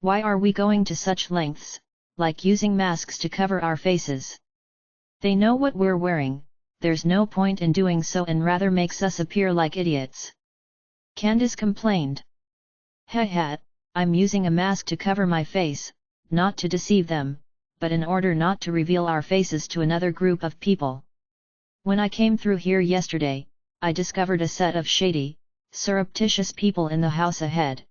Why are we going to such lengths?" like using masks to cover our faces. They know what we're wearing, there's no point in doing so and rather makes us appear like idiots. Candace complained. Heh, I'm using a mask to cover my face, not to deceive them, but in order not to reveal our faces to another group of people. When I came through here yesterday, I discovered a set of shady, surreptitious people in the house ahead.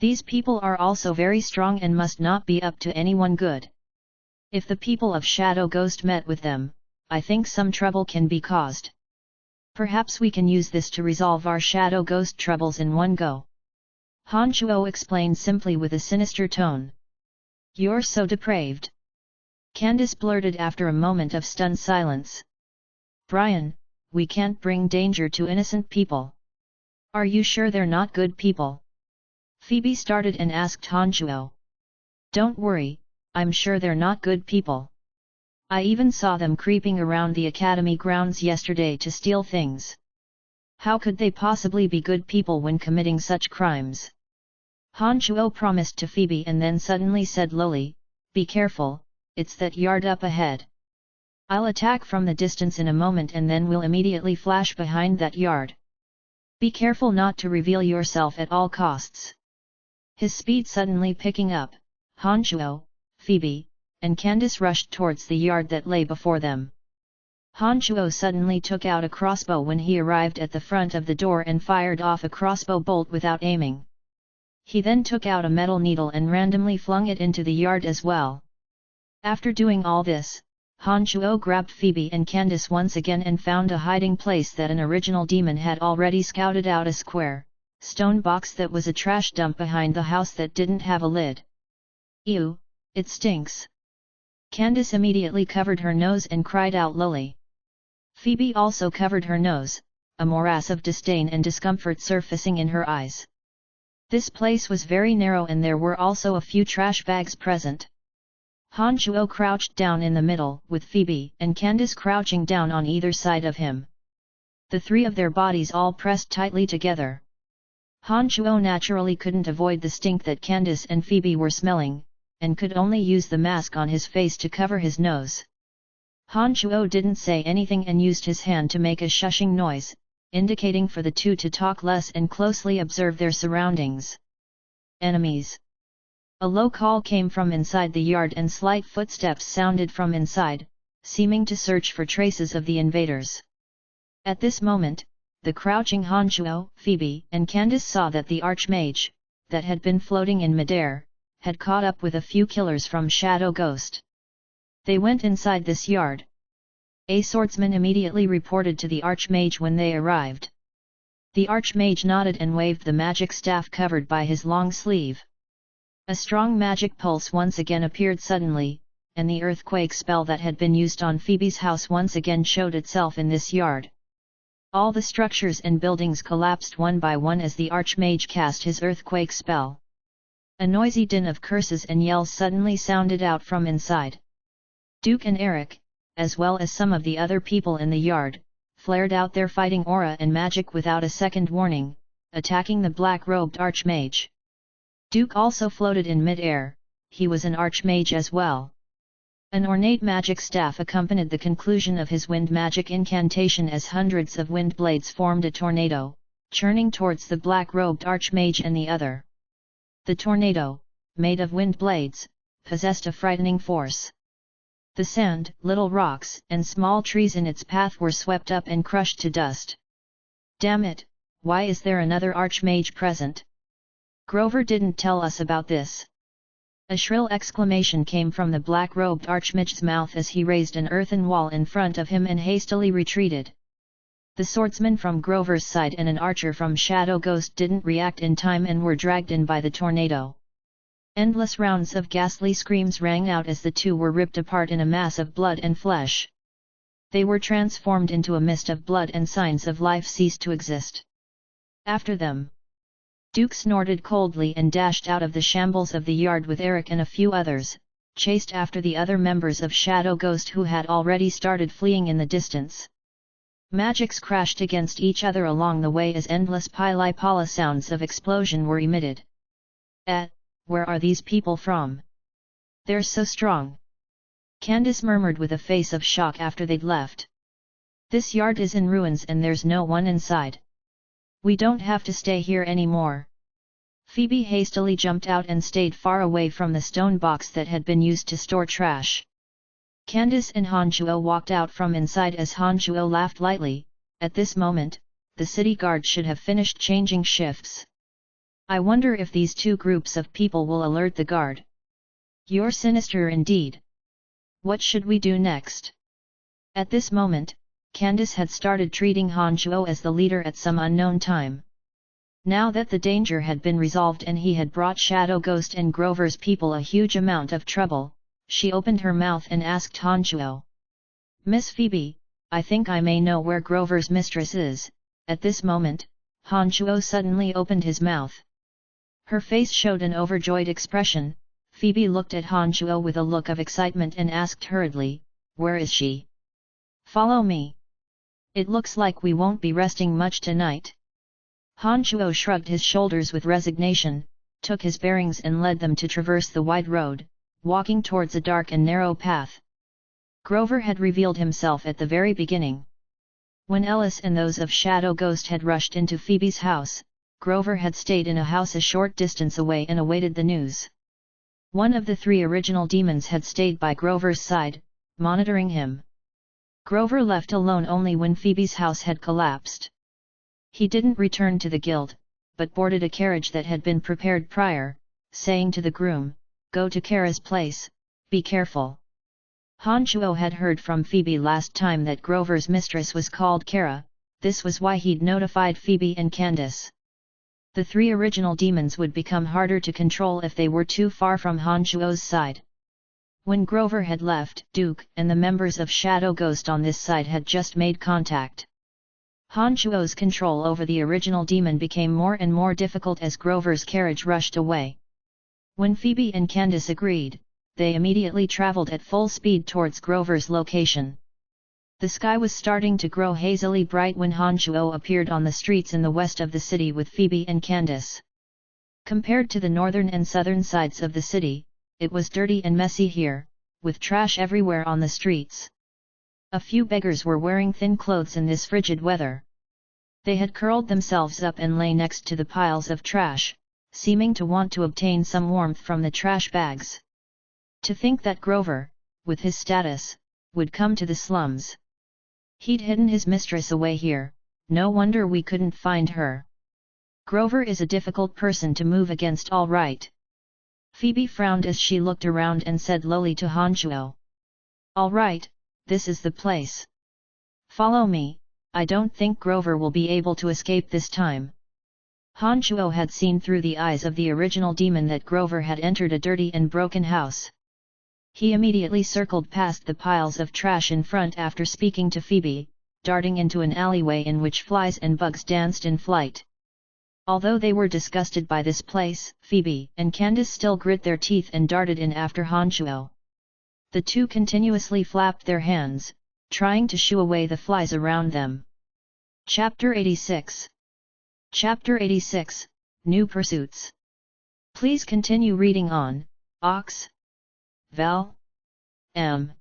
These people are also very strong and must not be up to anyone good. If the people of Shadow Ghost met with them, I think some trouble can be caused. Perhaps we can use this to resolve our Shadow Ghost troubles in one go. Han Chuo explained simply with a sinister tone. You're so depraved. Candace blurted after a moment of stunned silence. Brian, we can't bring danger to innocent people. Are you sure they're not good people? Phoebe started and asked Han Chuo. Don't worry, I'm sure they're not good people. I even saw them creeping around the academy grounds yesterday to steal things. How could they possibly be good people when committing such crimes? Han Chuo promised to Phoebe and then suddenly said lowly, Be careful, it's that yard up ahead. I'll attack from the distance in a moment and then we'll immediately flash behind that yard. Be careful not to reveal yourself at all costs. His speed suddenly picking up, Han Chuo, Phoebe, and Candace rushed towards the yard that lay before them. Han Chuo suddenly took out a crossbow when he arrived at the front of the door and fired off a crossbow bolt without aiming. He then took out a metal needle and randomly flung it into the yard as well. After doing all this, Han Chuo grabbed Phoebe and Candace once again and found a hiding place that an original demon had already scouted out, a square, stone box that was a trash dump behind the house that didn't have a lid. Ew, it stinks. Candace immediately covered her nose and cried out lowly. Phoebe also covered her nose, a morass of disdain and discomfort surfacing in her eyes. This place was very narrow and there were also a few trash bags present. Han Chuo crouched down in the middle, with Phoebe and Candace crouching down on either side of him. The three of their bodies all pressed tightly together. Han Chuo naturally couldn't avoid the stink that Candace and Phoebe were smelling, and could only use the mask on his face to cover his nose. Han Chuo didn't say anything and used his hand to make a shushing noise, indicating for the two to talk less and closely observe their surroundings. Enemies. A low call came from inside the yard and slight footsteps sounded from inside, seeming to search for traces of the invaders. At this moment, the crouching Han Chuo, Phoebe and Candace saw that the Archmage, that had been floating in midair, had caught up with a few killers from Shadow Ghost. They went inside this yard. A swordsman immediately reported to the Archmage when they arrived. The Archmage nodded and waved the magic staff covered by his long sleeve. A strong magic pulse once again appeared suddenly, and the earthquake spell that had been used on Phoebe's house once again showed itself in this yard. All the structures and buildings collapsed one by one as the Archmage cast his earthquake spell. A noisy din of curses and yells suddenly sounded out from inside. Duke and Eric, as well as some of the other people in the yard, flared out their fighting aura and magic without a second warning, attacking the black-robed Archmage. Duke also floated in mid-air, he was an Archmage as well. An ornate magic staff accompanied the conclusion of his wind magic incantation as hundreds of wind blades formed a tornado, churning towards the black-robed Archmage and the other. The tornado, made of wind blades, possessed a frightening force. The sand, little rocks, and small trees in its path were swept up and crushed to dust. Damn it, why is there another Archmage present? Grover didn't tell us about this. A shrill exclamation came from the black-robed Archmage's mouth as he raised an earthen wall in front of him and hastily retreated. The swordsman from Grover's side and an archer from Shadow Ghost didn't react in time and were dragged in by the tornado. Endless rounds of ghastly screams rang out as the two were ripped apart in a mass of blood and flesh. They were transformed into a mist of blood and signs of life ceased to exist. After them. Duke snorted coldly and dashed out of the shambles of the yard with Eric and a few others, chased after the other members of Shadow Ghost who had already started fleeing in the distance. Magics crashed against each other along the way as endless pili-pala sounds of explosion were emitted. Where are these people from? They're so strong. Candace murmured with a face of shock after they'd left. This yard is in ruins and there's no one inside. We don't have to stay here anymore. Phoebe hastily jumped out and stayed far away from the stone box that had been used to store trash. Candace and Hanchuo walked out from inside as Hanchuo laughed lightly. At this moment, the city guard should have finished changing shifts. I wonder if these two groups of people will alert the guard. You're sinister indeed. What should we do next? At this moment, Candace had started treating Hanchuo as the leader at some unknown time. Now that the danger had been resolved and he had brought Shadow Ghost and Grover's people a huge amount of trouble, she opened her mouth and asked Hanchuo. Miss Phoebe, I think I may know where Grover's mistress is. At this moment, Hanchuo suddenly opened his mouth. Her face showed an overjoyed expression. Phoebe looked at Hanchuo with a look of excitement and asked hurriedly, where is she? Follow me. It looks like we won't be resting much tonight. Hanchuo shrugged his shoulders with resignation, took his bearings and led them to traverse the wide road, walking towards a dark and narrow path. Grover had revealed himself at the very beginning. When Ellis and those of Shadow Ghost had rushed into Phoebe's house, Grover had stayed in a house a short distance away and awaited the news. One of the three original demons had stayed by Grover's side, monitoring him. Grover left alone only when Phoebe's house had collapsed. He didn't return to the guild, but boarded a carriage that had been prepared prior, saying to the groom, "Go to Kara's place, be careful." Hanchuo had heard from Phoebe last time that Grover's mistress was called Kara. This was why he'd notified Phoebe and Candace. The three original demons would become harder to control if they were too far from Hanchuo's side. When Grover had left, Duke and the members of Shadow Ghost on this side had just made contact. Hanchuo's control over the original demon became more and more difficult as Grover's carriage rushed away. When Phoebe and Candace agreed, they immediately traveled at full speed towards Grover's location. The sky was starting to grow hazily bright when Hanchuo appeared on the streets in the west of the city with Phoebe and Candace. Compared to the northern and southern sides of the city, it was dirty and messy here, with trash everywhere on the streets. A few beggars were wearing thin clothes in this frigid weather. They had curled themselves up and lay next to the piles of trash, seeming to want to obtain some warmth from the trash bags. To think that Grover, with his status, would come to the slums. He'd hidden his mistress away here, no wonder we couldn't find her. Grover is a difficult person to move against, all right. Phoebe frowned as she looked around and said lowly to Hanchuo. All right, this is the place. Follow me, I don't think Grover will be able to escape this time. Hanchuo had seen through the eyes of the original demon that Grover had entered a dirty and broken house. He immediately circled past the piles of trash in front after speaking to Phoebe, darting into an alleyway in which flies and bugs danced in flight. Although they were disgusted by this place, Phoebe and Candace still grit their teeth and darted in after Hanchuo. The two continuously flapped their hands, trying to shoo away the flies around them. Chapter 86. Chapter 86, New Pursuits. Please continue reading on, Ox. Val. M.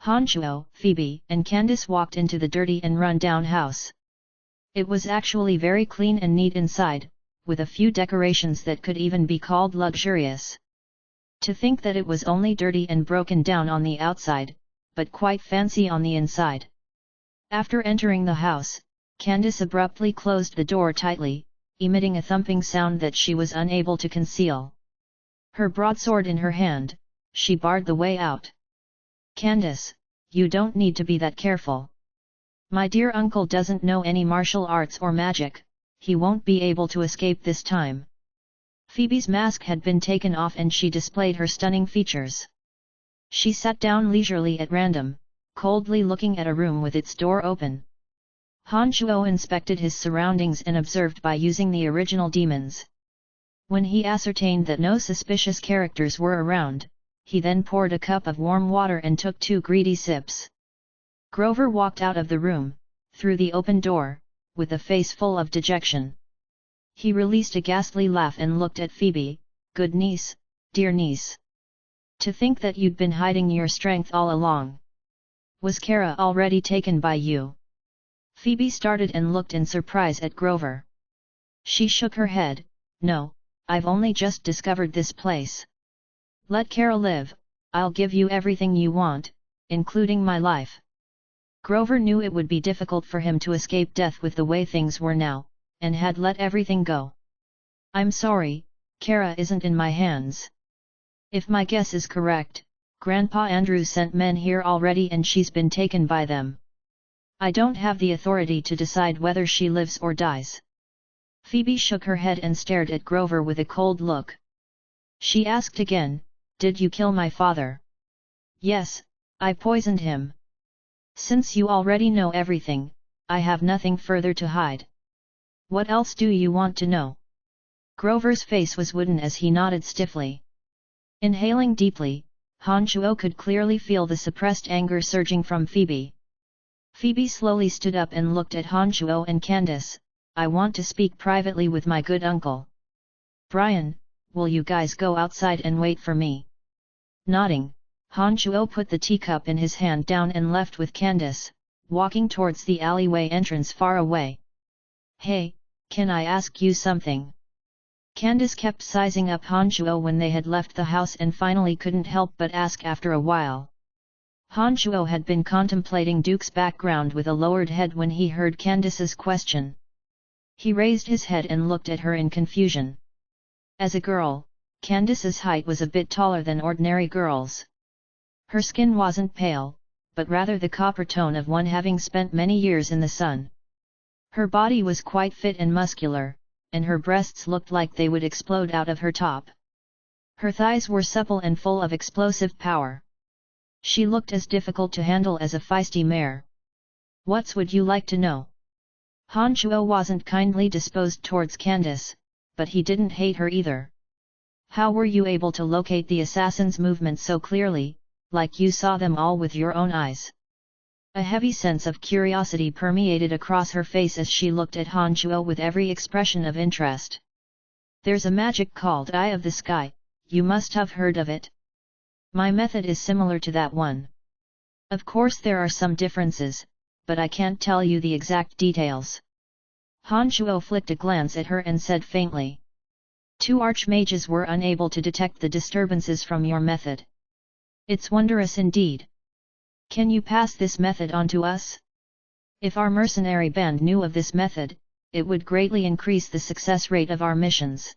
Hanchuo, Phoebe and Candace walked into the dirty and run-down house. It was actually very clean and neat inside, with a few decorations that could even be called luxurious. To think that it was only dirty and broken down on the outside, but quite fancy on the inside. After entering the house, Candace abruptly closed the door tightly, emitting a thumping sound that she was unable to conceal. Her broadsword in her hand, she barred the way out. Candace, you don't need to be that careful. My dear uncle doesn't know any martial arts or magic, he won't be able to escape this time. Phoebe's mask had been taken off and she displayed her stunning features. She sat down leisurely at random, coldly looking at a room with its door open. Hanchuo inspected his surroundings and observed by using the original demons. When he ascertained that no suspicious characters were around, he then poured a cup of warm water and took 2 greedy sips. Grover walked out of the room, through the open door, with a face full of dejection. He released a ghastly laugh and looked at Phoebe. Good niece, dear niece. To think that you'd been hiding your strength all along. Was Kara already taken by you? Phoebe started and looked in surprise at Grover. She shook her head, no, I've only just discovered this place. Let Kara live, I'll give you everything you want, including my life. Grover knew it would be difficult for him to escape death with the way things were now, and had let everything go. I'm sorry, Kara isn't in my hands. If my guess is correct, Grandpa Andrew sent men here already and she's been taken by them. I don't have the authority to decide whether she lives or dies. Phoebe shook her head and stared at Grover with a cold look. She asked again, did you kill my father? Yes, I poisoned him. Since you already know everything, I have nothing further to hide. What else do you want to know? Grover's face was wooden as he nodded stiffly. Inhaling deeply, Han Chuo could clearly feel the suppressed anger surging from Phoebe. Phoebe slowly stood up and looked at Han Chuo and Candace. I want to speak privately with my good uncle. Brian, will you guys go outside and wait for me? Nodding, Han Chuo put the teacup in his hand down and left with Candace, walking towards the alleyway entrance far away. Hey, can I ask you something? Candace kept sizing up Han Chuo when they had left the house and finally couldn't help but ask after a while. Han Chuo had been contemplating Duke's background with a lowered head when he heard Candace's question. He raised his head and looked at her in confusion. As a girl, Candace's height was a bit taller than ordinary girls. Her skin wasn't pale, but rather the copper tone of one having spent many years in the sun. Her body was quite fit and muscular, and her breasts looked like they would explode out of her top. Her thighs were supple and full of explosive power. She looked as difficult to handle as a feisty mare. What would you like to know? Han Chuo wasn't kindly disposed towards Candace, but he didn't hate her either. How were you able to locate the assassin's movements so clearly, like you saw them all with your own eyes? A heavy sense of curiosity permeated across her face as she looked at Han Chuo with every expression of interest. There's a magic called Eye of the Sky, you must have heard of it. My method is similar to that one. Of course there are some differences, but I can't tell you the exact details. Han Chuo flicked a glance at her and said faintly. 2 archmages were unable to detect the disturbances from your method. It's wondrous indeed. Can you pass this method on to us? If our mercenary band knew of this method, it would greatly increase the success rate of our missions.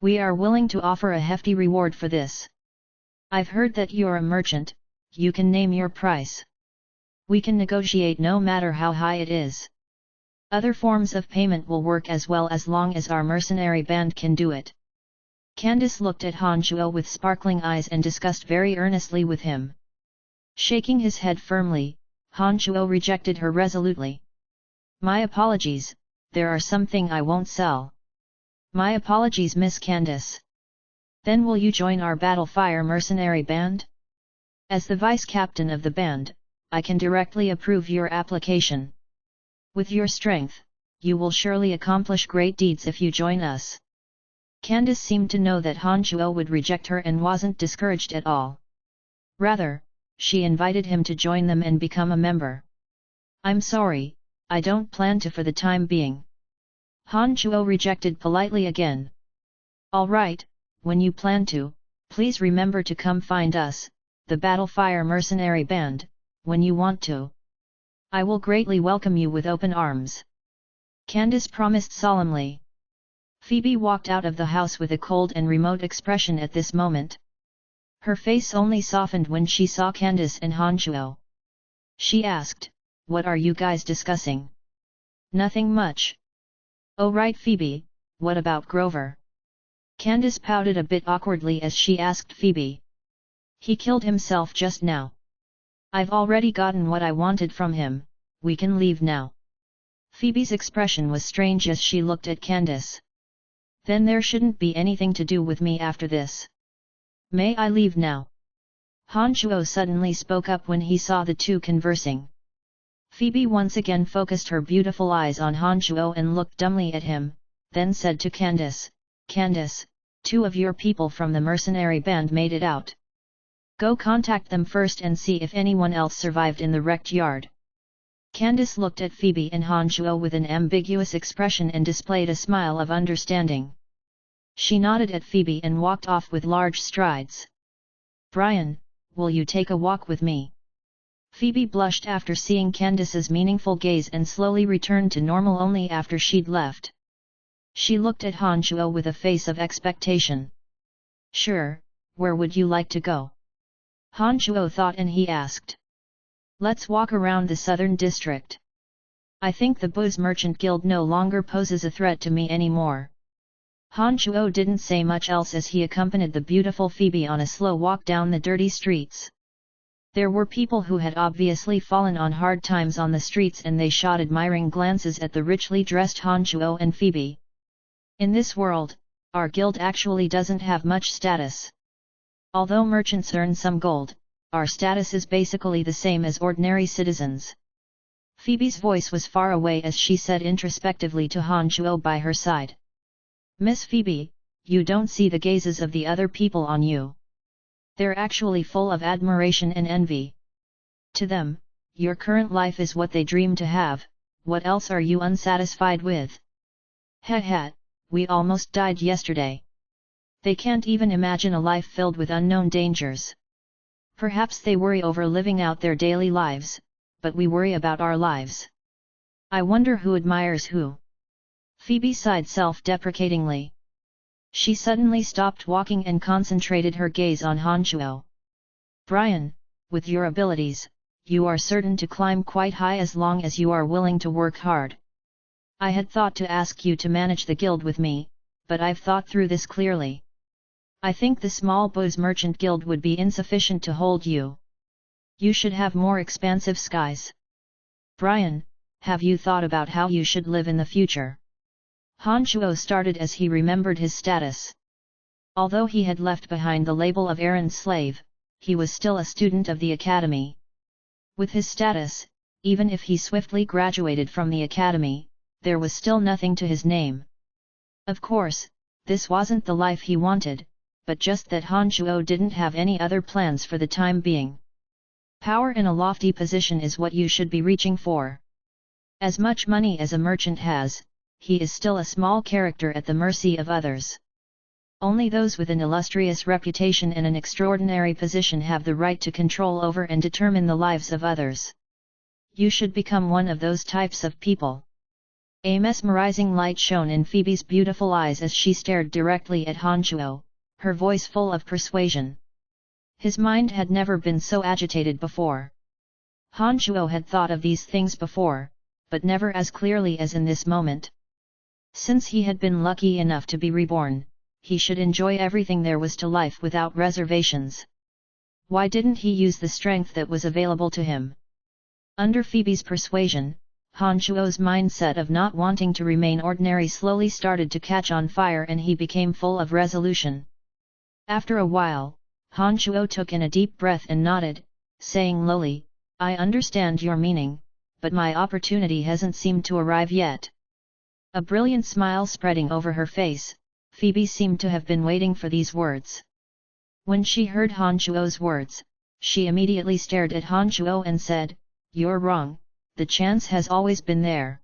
We are willing to offer a hefty reward for this. I've heard that you're a merchant, you can name your price. We can negotiate no matter how high it is. Other forms of payment will work as well as long as our mercenary band can do it. Candace looked at Han Chuo with sparkling eyes and discussed very earnestly with him. Shaking his head firmly, Han Chuo rejected her resolutely. My apologies, there are something I won't sell. My apologies, Miss Candace. Then will you join our Battlefire mercenary band? As the vice captain of the band, I can directly approve your application. With your strength, you will surely accomplish great deeds if you join us. Candace seemed to know that Han Chuo would reject her and wasn't discouraged at all. Rather, she invited him to join them and become a member. I'm sorry, I don't plan to for the time being. Han Chuo rejected politely again. All right, when you plan to, please remember to come find us, the Battlefire mercenary band, when you want to. I will greatly welcome you with open arms. Candace promised solemnly. Phoebe walked out of the house with a cold and remote expression at this moment. Her face only softened when she saw Candace and Han Chuo. She asked, what are you guys discussing? Nothing much. Oh right, Phoebe, what about Grover? Candace pouted a bit awkwardly as she asked Phoebe. He killed himself just now. I've already gotten what I wanted from him, we can leave now. Phoebe's expression was strange as she looked at Candace. Then there shouldn't be anything to do with me after this. May I leave now? Han Chuo suddenly spoke up when he saw the two conversing. Phoebe once again focused her beautiful eyes on Han Chuo and looked dumbly at him, then said to Candace, Candace, 2 of your people from the mercenary band made it out. Go contact them first and see if anyone else survived in the wrecked yard. Candace looked at Phoebe and Han Shuo with an ambiguous expression and displayed a smile of understanding. She nodded at Phoebe and walked off with large strides. Brian, will you take a walk with me? Phoebe blushed after seeing Candace's meaningful gaze and slowly returned to normal only after she'd left. She looked at Han Shuo with a face of expectation. Sure, where would you like to go? Han Shuo thought and he asked. Let's walk around the southern district. I think the booze merchant guild no longer poses a threat to me anymore. Han Shuo didn't say much else as he accompanied the beautiful Phoebe on a slow walk down the dirty streets. There were people who had obviously fallen on hard times on the streets and they shot admiring glances at the richly dressed Han Shuo and Phoebe. In this world, our guild actually doesn't have much status. Although merchants earn some gold, our status is basically the same as ordinary citizens. Phoebe's voice was far away as she said introspectively to Han Shuo by her side. Miss Phoebe, you don't see the gazes of the other people on you. They're actually full of admiration and envy. To them, your current life is what they dream to have. What else are you unsatisfied with? Heh, we almost died yesterday. They can't even imagine a life filled with unknown dangers. Perhaps they worry over living out their daily lives, but we worry about our lives. I wonder who admires who. Phoebe sighed self-deprecatingly. She suddenly stopped walking and concentrated her gaze on Han Shuo. Brian, with your abilities, you are certain to climb quite high as long as you are willing to work hard. I had thought to ask you to manage the guild with me, but I've thought through this clearly. I think the small booze merchant guild would be insufficient to hold you. You should have more expansive skies. Brian, have you thought about how you should live in the future? Han Shuo started as he remembered his status. Although he had left behind the label of errand slave, he was still a student of the academy. With his status, even if he swiftly graduated from the academy, there was still nothing to his name. Of course, this wasn't the life he wanted, but just that Han Shuo didn't have any other plans for the time being. Power in a lofty position is what you should be reaching for. As much money as a merchant has, he is still a small character at the mercy of others. Only those with an illustrious reputation and an extraordinary position have the right to control over and determine the lives of others. You should become one of those types of people. A mesmerizing light shone in Phoebe's beautiful eyes as she stared directly at Han Shuo, her voice full of persuasion. His mind had never been so agitated before. Han Shuo had thought of these things before, but never as clearly as in this moment. Since he had been lucky enough to be reborn, he should enjoy everything there was to life without reservations. Why didn't he use the strength that was available to him? Under Phoebe's persuasion, Han Shuo's mindset of not wanting to remain ordinary slowly started to catch on fire and he became full of resolution. After a while, Han Shuo took in a deep breath and nodded, saying lowly, I understand your meaning, but my opportunity hasn't seemed to arrive yet. A brilliant smile spreading over her face, Phoebe seemed to have been waiting for these words. When she heard Han Shuo's words, she immediately stared at Han Shuo and said, You're wrong, the chance has always been there.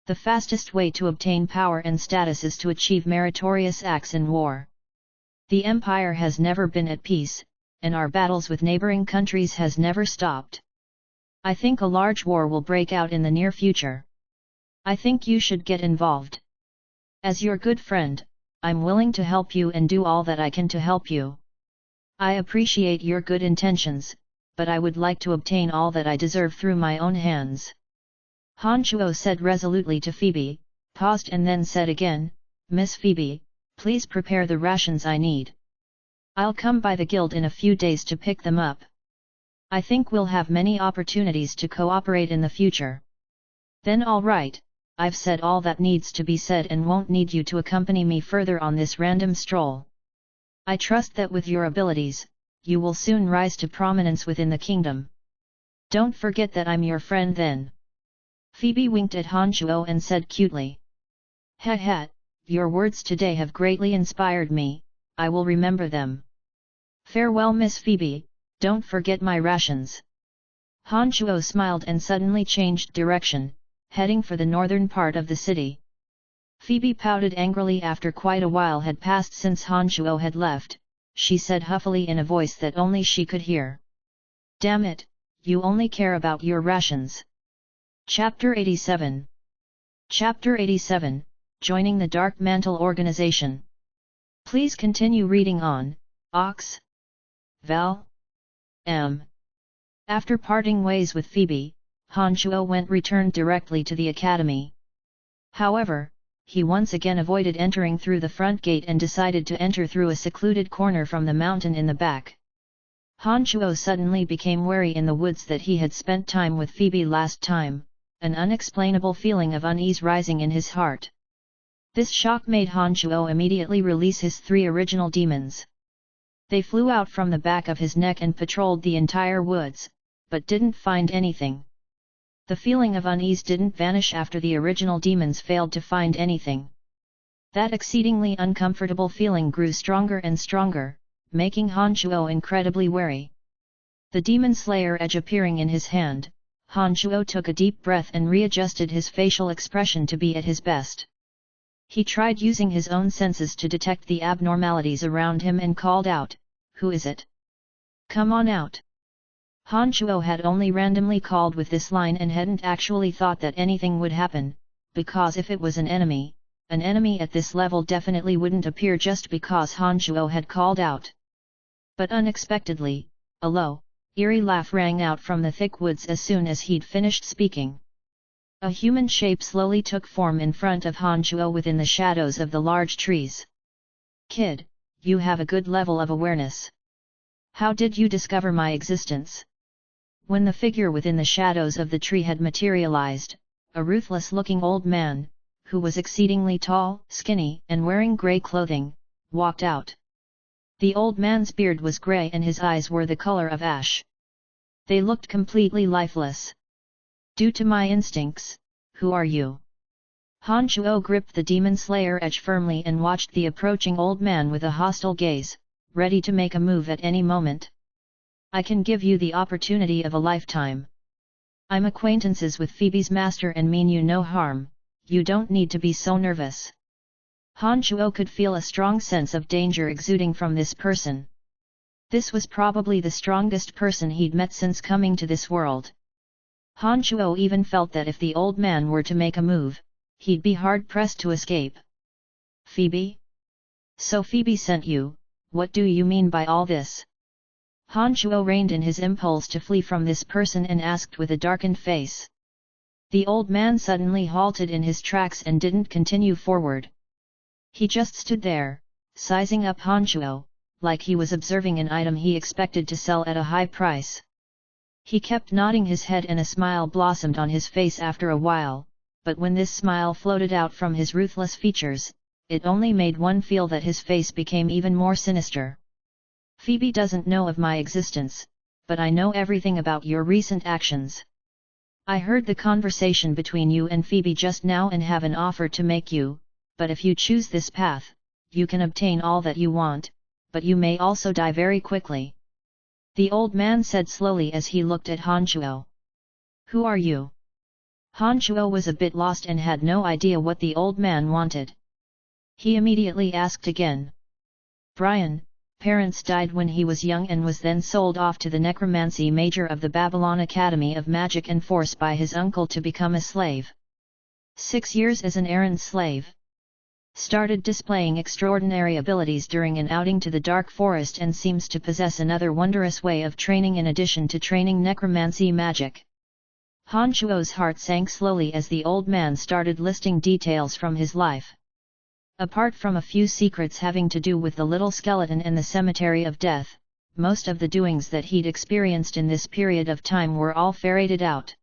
The fastest way to obtain power and status is to achieve meritorious acts in war. The empire has never been at peace, and our battles with neighboring countries has never stopped. I think a large war will break out in the near future. I think you should get involved. As your good friend, I'm willing to help you and do all that I can to help you. I appreciate your good intentions, but I would like to obtain all that I deserve through my own hands. Han Shuo said resolutely to Phoebe, paused and then said again, Miss Phoebe, please prepare the rations I need. I'll come by the guild in a few days to pick them up. I think we'll have many opportunities to cooperate in the future. Then all right, I've said all that needs to be said and won't need you to accompany me further on this random stroll. I trust that with your abilities, you will soon rise to prominence within the kingdom. Don't forget that I'm your friend then. Phoebe winked at Han Shuo and said cutely. Heh, your words today have greatly inspired me, I will remember them. Farewell Miss Phoebe, Don't forget my rations. Han Shuo smiled and suddenly changed direction, heading for the northern part of the city. Phoebe pouted angrily after quite a while had passed since Han Shuo had left. She said huffily in a voice that only she could hear. Damn it, you only care about your rations. Chapter 87. Chapter 87, Joining the Dark Mantle Organization. Please continue reading on, Ox. Val. M. After parting ways with Phoebe, Han Shuo returned directly to the academy. However, he once again avoided entering through the front gate and decided to enter through a secluded corner from the mountain in the back. Han Shuo suddenly became wary in the woods that he had spent time with Phoebe last time, an unexplainable feeling of unease rising in his heart. This shock made Han Shuo immediately release his 3 original demons. They flew out from the back of his neck and patrolled the entire woods, but didn't find anything. The feeling of unease didn't vanish after the original demons failed to find anything. That exceedingly uncomfortable feeling grew stronger and stronger, making Han Shuo incredibly wary. The Demon Slayer edge appearing in his hand, Han Shuo took a deep breath and readjusted his facial expression to be at his best. He tried using his own senses to detect the abnormalities around him and called out, "Who is it? Come on out." Han Shuo had only randomly called with this line and hadn't actually thought that anything would happen, because if it was an enemy at this level definitely wouldn't appear just because Han Shuo had called out. But unexpectedly, a low, eerie laugh rang out from the thick woods as soon as he'd finished speaking. A human shape slowly took form in front of Han Shuo within the shadows of the large trees. "Kid, you have a good level of awareness. How did you discover my existence?" When the figure within the shadows of the tree had materialized, a ruthless-looking old man, who was exceedingly tall, skinny, and wearing grey clothing, walked out. The old man's beard was grey and his eyes were the color of ash. They looked completely lifeless. "Due to my instincts, who are you?" Han Shuo gripped the Demon Slayer edge firmly and watched the approaching old man with a hostile gaze, ready to make a move at any moment. "I can give you the opportunity of a lifetime. I'm acquaintances with Phoebe's master and mean you no harm, you don't need to be so nervous." Han Shuo could feel a strong sense of danger exuding from this person. This was probably the strongest person he'd met since coming to this world. Han Shuo even felt that if the old man were to make a move, he'd be hard-pressed to escape. "Phoebe? So Phoebe sent you, what do you mean by all this?" Han Shuo reined in his impulse to flee from this person and asked with a darkened face. The old man suddenly halted in his tracks and didn't continue forward. He just stood there, sizing up Han Shuo, like he was observing an item he expected to sell at a high price. He kept nodding his head and a smile blossomed on his face after a while, but when this smile floated out from his ruthless features, it only made one feel that his face became even more sinister. "Phoebe doesn't know of my existence, but I know everything about your recent actions. I heard the conversation between you and Phoebe just now and have an offer to make you, but if you choose this path, you can obtain all that you want, but you may also die very quickly," the old man said slowly as he looked at Han Shuo. "Who are you?" Han Shuo was a bit lost and had no idea what the old man wanted. He immediately asked again. "Brian, parents died when he was young and was then sold off to the necromancy major of the Babylon Academy of Magic and Force by his uncle to become a slave. 6 years as an errand slave. Started displaying extraordinary abilities during an outing to the Dark Forest and seems to possess another wondrous way of training in addition to training necromancy magic." Han Shuo's heart sank slowly as the old man started listing details from his life. Apart from a few secrets having to do with the little skeleton and the cemetery of death, most of the doings that he'd experienced in this period of time were all ferreted out.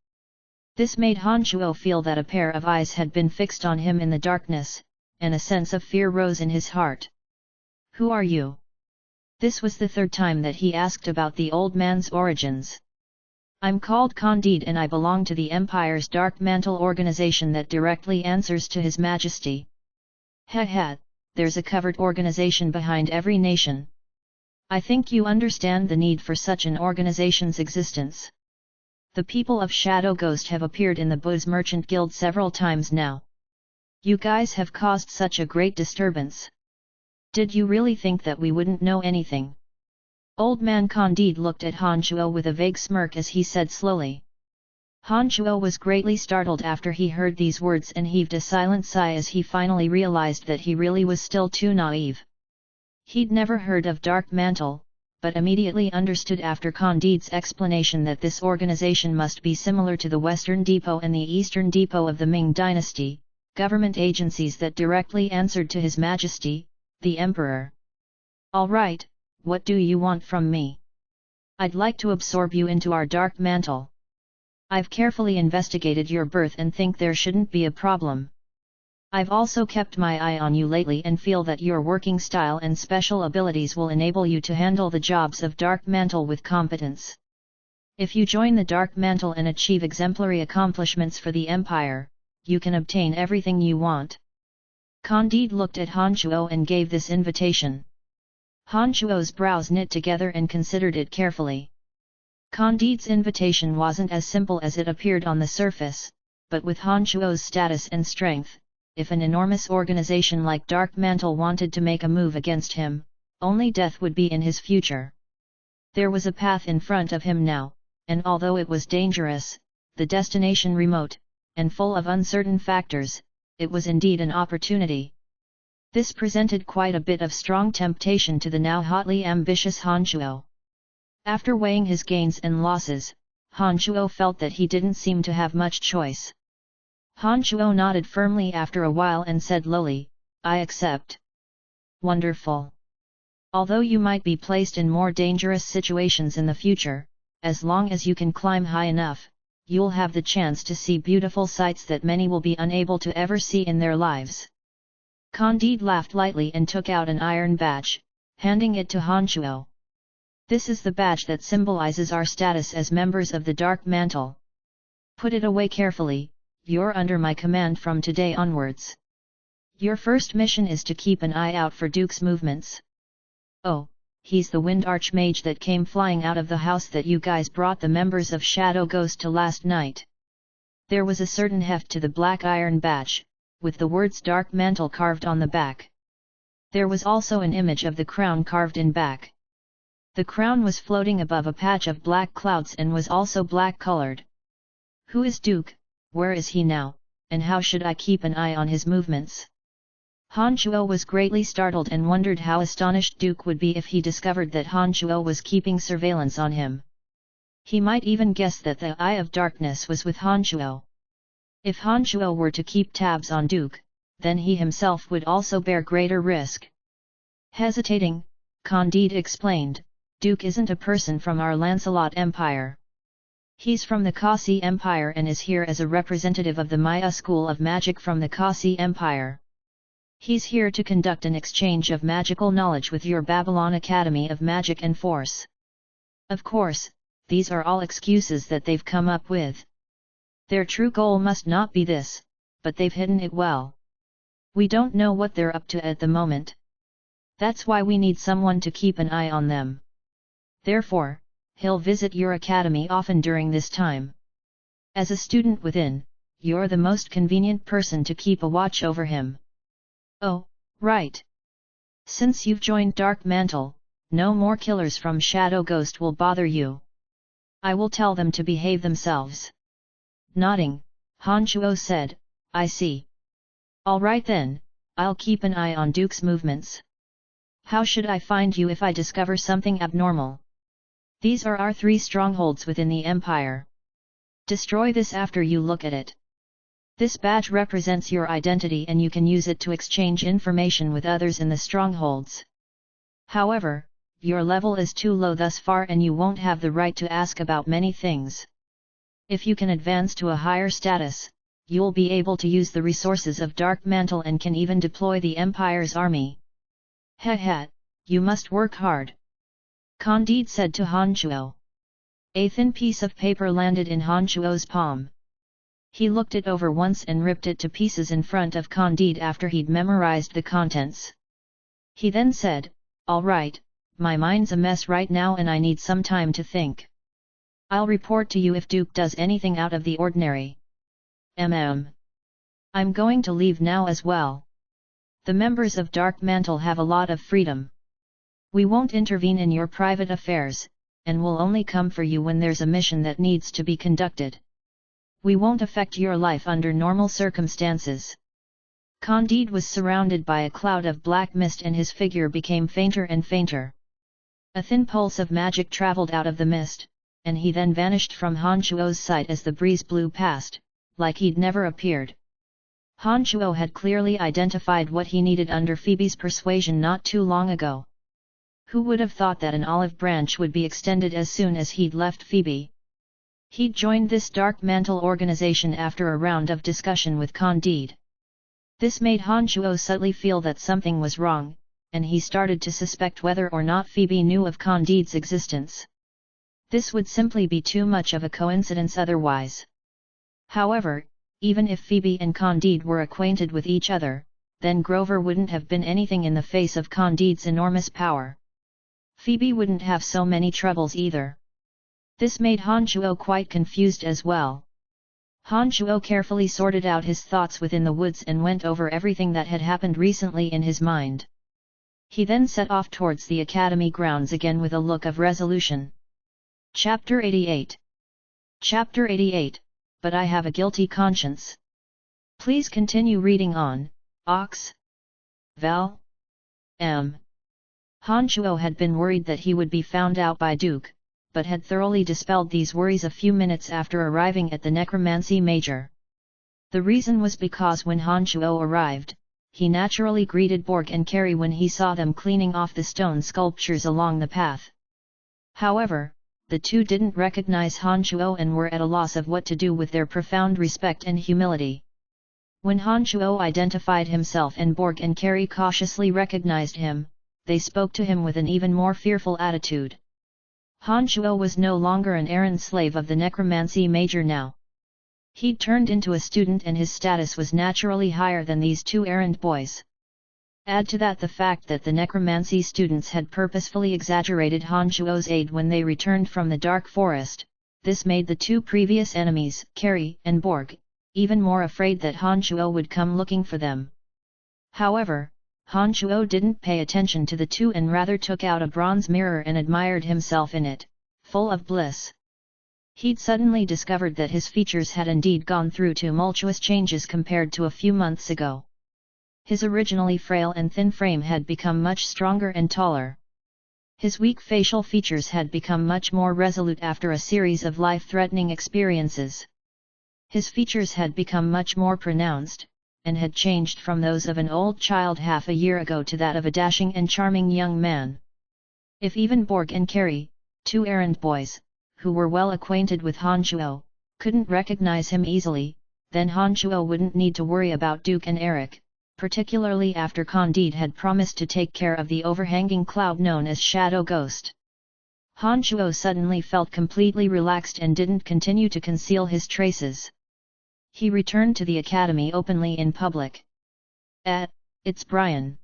This made Han Shuo feel that a pair of eyes had been fixed on him in the darkness, and a sense of fear rose in his heart. "Who are you?" This was the 3rd time that he asked about the old man's origins. "I'm called Candide and I belong to the Empire's Dark Mantle organization that directly answers to His Majesty." "There's a covert organization behind every nation. I think you understand the need for such an organization's existence. The people of Shadow Ghost have appeared in the Booze Merchant Guild several times now. You guys have caused such a great disturbance. Did you really think that we wouldn't know anything? Old man Candide looked at Han Chuo with a vague smirk as he said slowly. Han Chuo was greatly startled after he heard these words and heaved a silent sigh as he finally realized that he really was still too naive. He'd never heard of Dark Mantle, but immediately understood after Candide's explanation that this organization must be similar to the Western Depot and the Eastern Depot of the Ming Dynasty, government agencies that directly answered to His Majesty, the Emperor. All right, what do you want from me? I'd like to absorb you into our Dark Mantle. I've carefully investigated your birth and think there shouldn't be a problem. I've also kept my eye on you lately and feel that your working style and special abilities will enable you to handle the jobs of Dark Mantle with competence. If you join the Dark Mantle and achieve exemplary accomplishments for the Empire, you can obtain everything you want. Candide looked at Han Chuo and gave this invitation. Han Chuo's brows knit together and considered it carefully. Candide's invitation wasn't as simple as it appeared on the surface, but with Han Chuo's status and strength, if an enormous organization like Dark Mantle wanted to make a move against him, only death would be in his future. There was a path in front of him now, and although it was dangerous, the destination remote, and full of uncertain factors, it was indeed an opportunity. This presented quite a bit of strong temptation to the now hotly ambitious Han Chuo. After weighing his gains and losses, Han Chuo felt that he didn't seem to have much choice. Han Chuo nodded firmly after a while and said lowly, I accept. Wonderful. Although you might be placed in more dangerous situations in the future, as long as you can climb high enough, you'll have the chance to see beautiful sights that many will be unable to ever see in their lives. Candide laughed lightly and took out an iron badge, handing it to Han Chuo. This is the badge that symbolizes our status as members of the Dark Mantle. Put it away carefully, you're under my command from today onwards. Your first mission is to keep an eye out for Duke's movements. Oh, he's the Wind Archmage that came flying out of the house that you guys brought the members of Shadow Ghost to last night. There was a certain heft to the black iron badge, with the words Dark Mantle carved on the back. There was also an image of the crown carved in back. The crown was floating above a patch of black clouds and was also black colored. Who is Duke, where is he now, and how should I keep an eye on his movements? Han Chuo was greatly startled and wondered how astonished Duke would be if he discovered that Han Chuo was keeping surveillance on him. He might even guess that the Eye of Darkness was with Han Chuo. If Han Chuo were to keep tabs on Duke, then he himself would also bear greater risk. Hesitating, Candide explained, Duke isn't a person from our Lancelot Empire. He's from the Kasi Empire and is here as a representative of the Maya School of Magic from the Kasi Empire. He's here to conduct an exchange of magical knowledge with your Babylon Academy of Magic and Force. Of course, these are all excuses that they've come up with. Their true goal must not be this, but they've hidden it well. We don't know what they're up to at the moment. That's why we need someone to keep an eye on them. Therefore, he'll visit your academy often during this time. As a student within, you're the most convenient person to keep a watch over him. Oh, right. Since you've joined Dark Mantle, no more killers from Shadow Ghost will bother you. I will tell them to behave themselves. Nodding, Han Chuo said, I see. All right then, I'll keep an eye on Duke's movements. How should I find you if I discover something abnormal? These are our 3 strongholds within the Empire. Destroy this after you look at it. This badge represents your identity and you can use it to exchange information with others in the strongholds. However, your level is too low thus far and you won't have the right to ask about many things. If you can advance to a higher status, you'll be able to use the resources of Dark Mantle and can even deploy the Empire's army. Heh, you must work hard. Candide said to Han Chuo. A thin piece of paper landed in Han Chuo's palm. He looked it over once and ripped it to pieces in front of Candide after he'd memorized the contents. He then said, All right, my mind's a mess right now and I need some time to think. I'll report to you if Duke does anything out of the ordinary. I'm going to leave now as well. The members of Dark Mantle have a lot of freedom. We won't intervene in your private affairs, and will only come for you when there's a mission that needs to be conducted. We won't affect your life under normal circumstances. Candide was surrounded by a cloud of black mist and his figure became fainter and fainter. A thin pulse of magic travelled out of the mist, and he then vanished from Han Shuo's sight as the breeze blew past, like he'd never appeared. Han Shuo had clearly identified what he needed under Phoebe's persuasion not too long ago. Who would have thought that an olive branch would be extended as soon as he'd left Phoebe? He'd joined this Dark Mantle organization after a round of discussion with Candide. This made Han Shuo subtly feel that something was wrong, and he started to suspect whether or not Phoebe knew of Candide's existence. This would simply be too much of a coincidence otherwise. However, even if Phoebe and Candide were acquainted with each other, then Grover wouldn't have been anything in the face of Candide's enormous power. Phoebe wouldn't have so many troubles either. This made Han Shuo quite confused as well. Han Shuo carefully sorted out his thoughts within the woods and went over everything that had happened recently in his mind. He then set off towards the academy grounds again with a look of resolution. Chapter 88. Chapter 88, But I Have a Guilty Conscience. Please continue reading on, Ox. Val. M. Han Shuo had been worried that he would be found out by Duke, but had thoroughly dispelled these worries a few minutes after arriving at the Necromancy Major. The reason was because when Han Shuo arrived, he naturally greeted Borg and Carrie when he saw them cleaning off the stone sculptures along the path. However, the two didn't recognize Han Shuo and were at a loss of what to do with their profound respect and humility. When Han Shuo identified himself and Borg and Carrie cautiously recognized him, they spoke to him with an even more fearful attitude. Han Shuo was no longer an errand slave of the Necromancy Major now. He'd turned into a student and his status was naturally higher than these two errand boys. Add to that the fact that the Necromancy students had purposefully exaggerated Han Shuo's aid when they returned from the Dark Forest, this made the two previous enemies, Carrie and Borg, even more afraid that Han Shuo would come looking for them. However, Han Shuo didn't pay attention to the two and rather took out a bronze mirror and admired himself in it, full of bliss. He'd suddenly discovered that his features had indeed gone through tumultuous changes compared to a few months ago. His originally frail and thin frame had become much stronger and taller. His weak facial features had become much more resolute after a series of life-threatening experiences. His features had become much more pronounced, and had changed from those of an old child half a year ago to that of a dashing and charming young man. If even Borg and Carrie, two errand boys, who were well acquainted with Han Shuo, couldn't recognize him easily, then Han Shuo wouldn't need to worry about Duke and Eric, particularly after Candide had promised to take care of the overhanging cloud known as Shadow Ghost. Han Shuo suddenly felt completely relaxed and didn't continue to conceal his traces. He returned to the academy openly in public. It's Brian.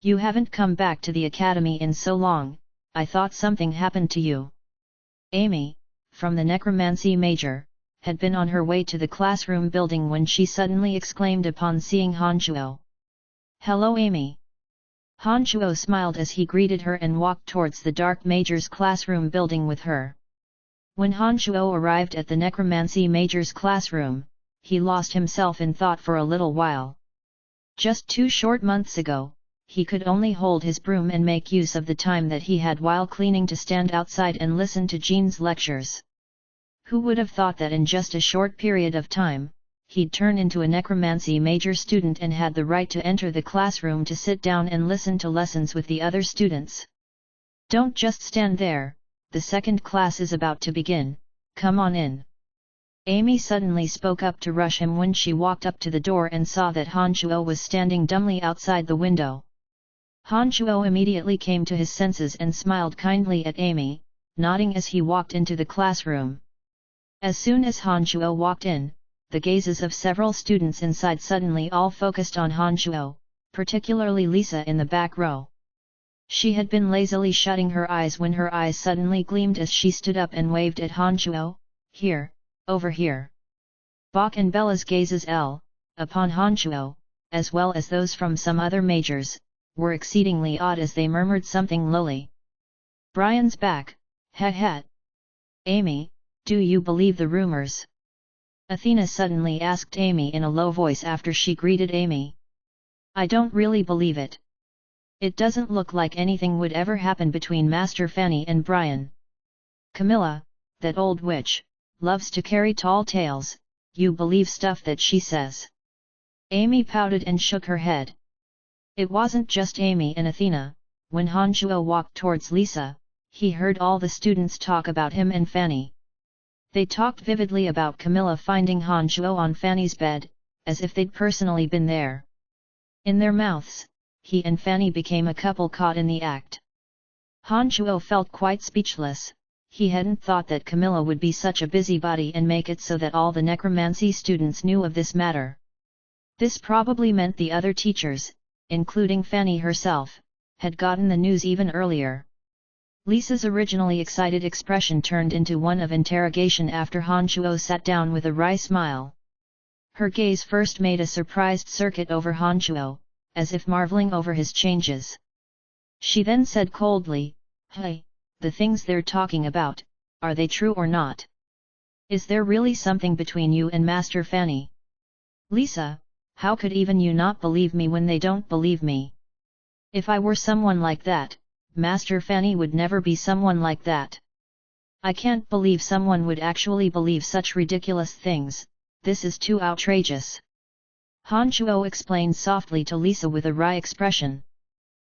You haven't come back to the academy in so long, I thought something happened to you. Amy, from the Necromancy Major, had been on her way to the classroom building when she suddenly exclaimed upon seeing Han Shuo. Hello Amy. Han Shuo smiled as he greeted her and walked towards the Dark Major's classroom building with her. When Han Shuo arrived at the Necromancy Major's classroom, he lost himself in thought for a little while. Just 2 short months ago, he could only hold his broom and make use of the time that he had while cleaning to stand outside and listen to Jean's lectures. Who would have thought that in just a short period of time, he'd turn into a Necromancy Major student and had the right to enter the classroom to sit down and listen to lessons with the other students? Don't just stand there, the second class is about to begin, come on in. Amy suddenly spoke up to rush him when she walked up to the door and saw that Han Shuo was standing dumbly outside the window. Han Shuo immediately came to his senses and smiled kindly at Amy, nodding as he walked into the classroom. As soon as Han Shuo walked in, the gazes of several students inside suddenly all focused on Han Shuo, particularly Lisa in the back row. She had been lazily shutting her eyes when her eyes suddenly gleamed as she stood up and waved at Han Chuo. Here, over here. Bok and Bella's gazes upon Han Chuo, as well as those from some other majors, were exceedingly odd as they murmured something lowly. Brian's back, heh. Amy, do you believe the rumors? Athena suddenly asked Amy in a low voice after she greeted Amy. I don't really believe it. It doesn't look like anything would ever happen between Master Fanny and Brian. Camilla, that old witch, loves to carry tall tales, you believe stuff that she says. Amy pouted and shook her head. It wasn't just Amy and Athena. When Han Chuo walked towards Lisa, he heard all the students talk about him and Fanny. They talked vividly about Camilla finding Han Chuo on Fanny's bed, as if they'd personally been there. In their mouths, he and Fanny became a couple caught in the act. Han Chuo felt quite speechless. He hadn't thought that Camilla would be such a busybody and make it so that all the necromancy students knew of this matter. This probably meant the other teachers, including Fanny herself, had gotten the news even earlier. Lisa's originally excited expression turned into one of interrogation after Han Chuo sat down with a wry smile. Her gaze first made a surprised circuit over Han Chuo, as if marveling over his changes. She then said coldly, Hey, the things they're talking about, are they true or not? Is there really something between you and Master Fanny? Lisa, how could even you not believe me when they don't believe me? If I were someone like that, Master Fanny would never be someone like that. I can't believe someone would actually believe such ridiculous things. This is too outrageous. Han Chuo explained softly to Lisa with a wry expression.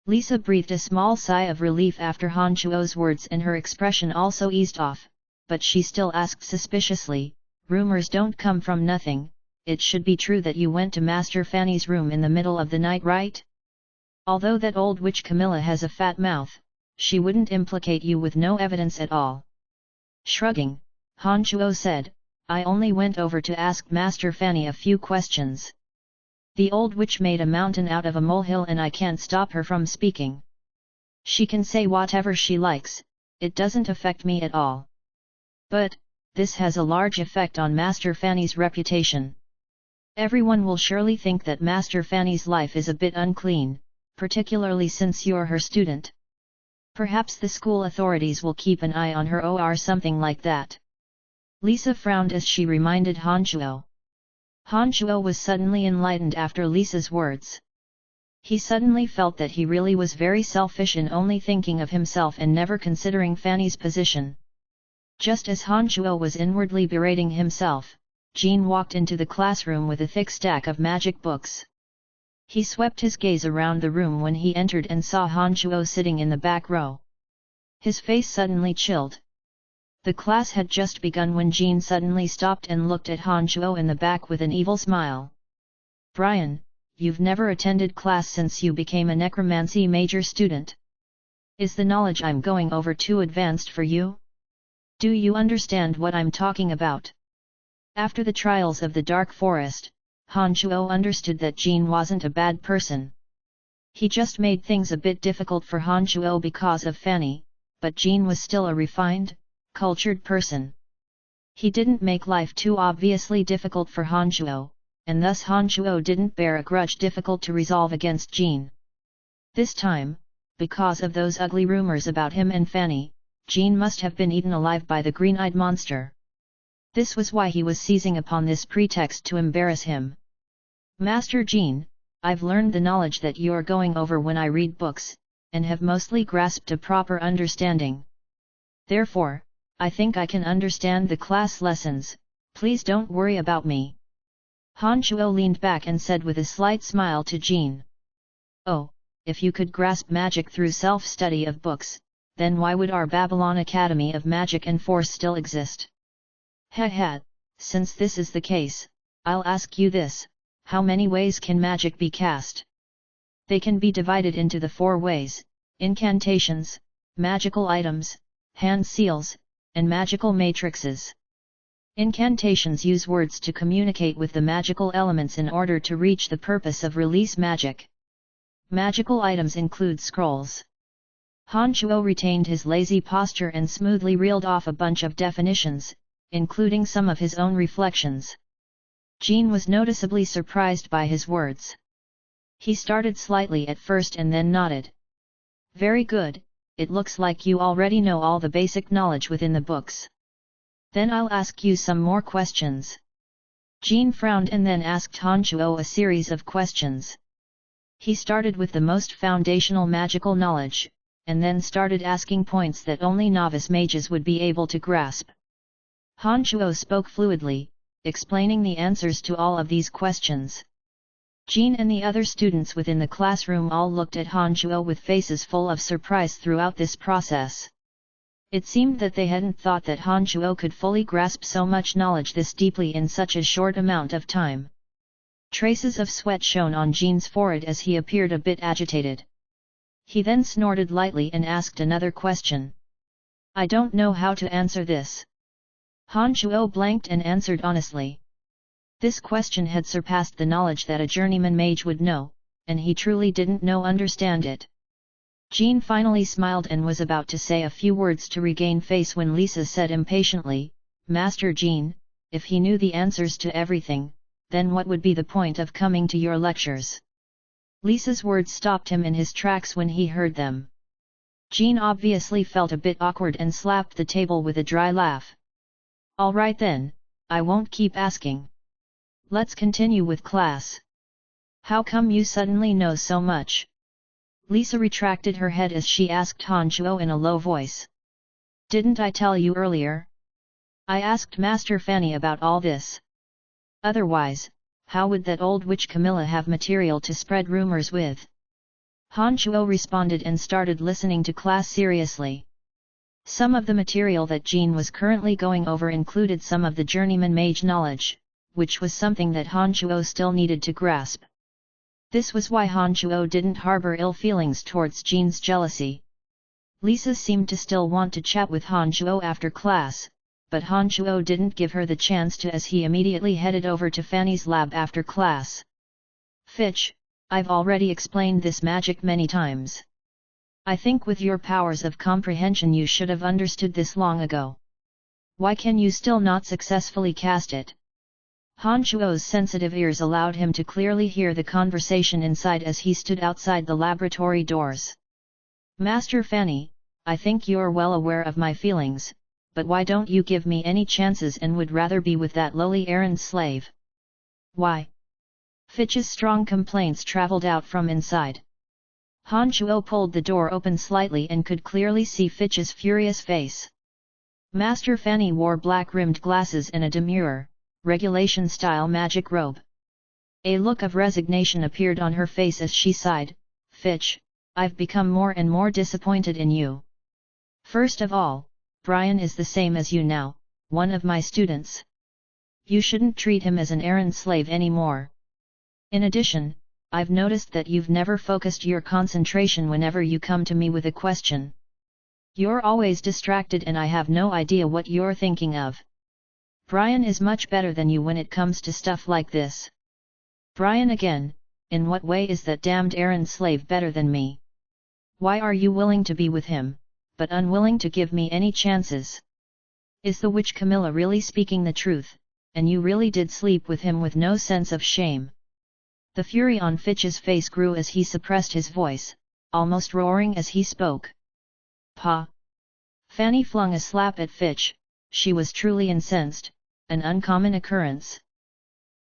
Lisa breathed a small sigh of relief after Han Chuo's words and her expression also eased off, but she still asked suspiciously, rumors don't come from nothing, it should be true that you went to Master Fanny's room in the middle of the night, right? Although that old witch Camilla has a fat mouth, she wouldn't implicate you with no evidence at all. Shrugging, Han Chuo said, I only went over to ask Master Fanny a few questions. The old witch made a mountain out of a molehill and I can't stop her from speaking. She can say whatever she likes, it doesn't affect me at all. But, this has a large effect on Master Fanny's reputation. Everyone will surely think that Master Fanny's life is a bit unclean, particularly since you're her student. Perhaps the school authorities will keep an eye on her or something like that. Lisa frowned as she reminded Han Chuo. Han Chuo was suddenly enlightened after Lisa's words. He suddenly felt that he really was very selfish in only thinking of himself and never considering Fanny's position. Just as Han Chuo was inwardly berating himself, Jean walked into the classroom with a thick stack of magic books. He swept his gaze around the room when he entered and saw Han Chuo sitting in the back row. His face suddenly chilled. The class had just begun when Jean suddenly stopped and looked at Han Chuo in the back with an evil smile. Brian, you've never attended class since you became a necromancy major student. Is the knowledge I'm going over too advanced for you? Do you understand what I'm talking about? After the trials of the Dark Forest, Han Chuo understood that Jean wasn't a bad person. He just made things a bit difficult for Han Chuo because of Fanny, but Jean was still a refined, cultured person. He didn't make life too obviously difficult for Han Chuo, and thus Han Chuo didn't bear a grudge difficult to resolve against Jean. This time, because of those ugly rumors about him and Fanny, Jean must have been eaten alive by the green-eyed monster. This was why he was seizing upon this pretext to embarrass him. Master Jean, I've learned the knowledge that you're going over when I read books, and have mostly grasped a proper understanding. Therefore, I think I can understand the class lessons, please don't worry about me. Han Chuo leaned back and said with a slight smile to Jean. Oh, if you could grasp magic through self-study of books, then why would our Babylon Academy of Magic and Force still exist? Heh, since this is the case, I'll ask you this, how many ways can magic be cast? They can be divided into the 4 ways, incantations, magical items, hand seals, and magical matrices. Incantations use words to communicate with the magical elements in order to reach the purpose of release magic. Magical items include scrolls. Han Chuo retained his lazy posture and smoothly reeled off a bunch of definitions, including some of his own reflections. Jean was noticeably surprised by his words. He started slightly at first and then nodded. Very good, it looks like you already know all the basic knowledge within the books. Then I'll ask you some more questions. Jean frowned and then asked Han Chuo a series of questions. He started with the most foundational magical knowledge, and then started asking points that only novice mages would be able to grasp. Han Chuo spoke fluidly, explaining the answers to all of these questions. Jean and the other students within the classroom all looked at Han Chuo with faces full of surprise throughout this process. It seemed that they hadn't thought that Han Chuo could fully grasp so much knowledge this deeply in such a short amount of time. Traces of sweat shone on Jean's forehead as he appeared a bit agitated. He then snorted lightly and asked another question. I don't know how to answer this. Han Chuo blanked and answered honestly. This question had surpassed the knowledge that a journeyman mage would know, and he truly didn't understand it. Jean finally smiled and was about to say a few words to regain face when Lisa said impatiently, Master Jean, if he knew the answers to everything, then what would be the point of coming to your lectures? Lisa's words stopped him in his tracks when he heard them. Jean obviously felt a bit awkward and slapped the table with a dry laugh. All right then, I won't keep asking. Let's continue with class. How come you suddenly know so much? Lisa retracted her head as she asked Han Chuo in a low voice. Didn't I tell you earlier? I asked Master Fanny about all this. Otherwise, how would that old witch Camilla have material to spread rumors with? Han Chuo responded and started listening to class seriously. Some of the material that Jean was currently going over included some of the journeyman mage knowledge, which was something that Han Chuo still needed to grasp. This was why Han Chuo didn't harbor ill feelings towards Jean's jealousy. Lisa seemed to still want to chat with Han Chuo after class, but Han Chuo didn't give her the chance to as he immediately headed over to Fanny's lab after class. Fitch, I've already explained this magic many times. I think with your powers of comprehension you should have understood this long ago. Why can you still not successfully cast it? Han Chuo's sensitive ears allowed him to clearly hear the conversation inside as he stood outside the laboratory doors. Master Fanny, I think you're well aware of my feelings, but why don't you give me any chances and would rather be with that lowly errand slave? Why? Fitch's strong complaints traveled out from inside. Han Chuo pulled the door open slightly and could clearly see Fitch's furious face. Master Fanny wore black-rimmed glasses and a demure, regulation-style magic robe. A look of resignation appeared on her face as she sighed, Fitch, I've become more and more disappointed in you. First of all, Brian is the same as you now, one of my students. You shouldn't treat him as an errand slave anymore. In addition, I've noticed that you've never focused your concentration whenever you come to me with a question. You're always distracted and I have no idea what you're thinking of. Brian is much better than you when it comes to stuff like this. Brian again, in what way is that damned errand slave better than me? Why are you willing to be with him, but unwilling to give me any chances? Is the witch Camilla really speaking the truth, and you really did sleep with him with no sense of shame? The fury on Fitch's face grew as he suppressed his voice, almost roaring as he spoke. Pa! Fanny flung a slap at Fitch. She was truly incensed, an uncommon occurrence.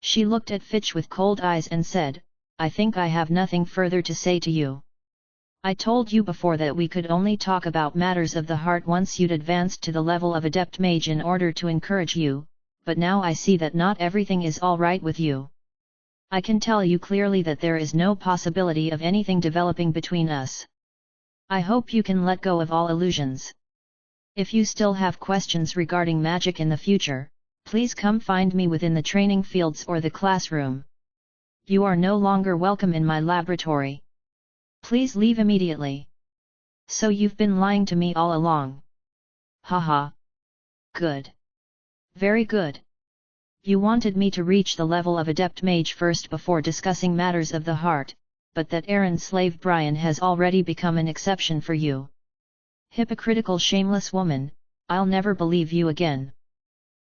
She looked at Fitch with cold eyes and said, I think I have nothing further to say to you. I told you before that we could only talk about matters of the heart once you'd advanced to the level of adept mage in order to encourage you, but now I see that not everything is all right with you. I can tell you clearly that there is no possibility of anything developing between us. I hope you can let go of all illusions. If you still have questions regarding magic in the future, please come find me within the training fields or the classroom. You are no longer welcome in my laboratory. Please leave immediately. So you've been lying to me all along. Haha. Good. Very good. You wanted me to reach the level of adept mage first before discussing matters of the heart, but that errand slave Brian has already become an exception for you. Hypocritical shameless woman, I'll never believe you again.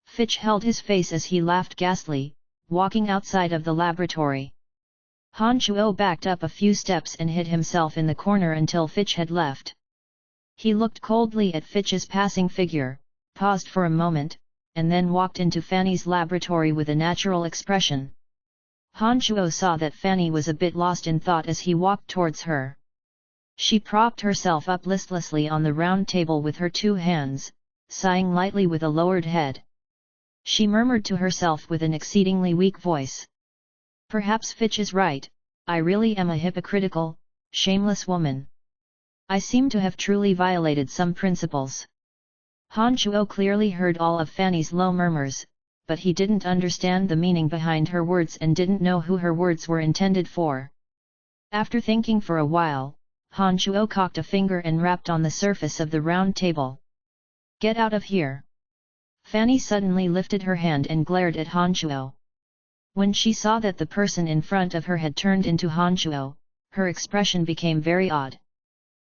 Fitch held his face as he laughed ghastly, walking outside of the laboratory. Han Chuo backed up a few steps and hid himself in the corner until Fitch had left. He looked coldly at Fitch's passing figure, paused for a moment, and then walked into Fanny's laboratory with a natural expression. Han Chuo saw that Fanny was a bit lost in thought as he walked towards her. She propped herself up listlessly on the round table with her two hands, sighing lightly with a lowered head. She murmured to herself with an exceedingly weak voice. Perhaps Fitch is right, I really am a hypocritical, shameless woman. I seem to have truly violated some principles. Han Chuo clearly heard all of Fanny's low murmurs, but he didn't understand the meaning behind her words and didn't know who her words were intended for. After thinking for a while, Han Chuo cocked a finger and rapped on the surface of the round table. Get out of here! Fanny suddenly lifted her hand and glared at Han Chuo. When she saw that the person in front of her had turned into Han Chuo, her expression became very odd.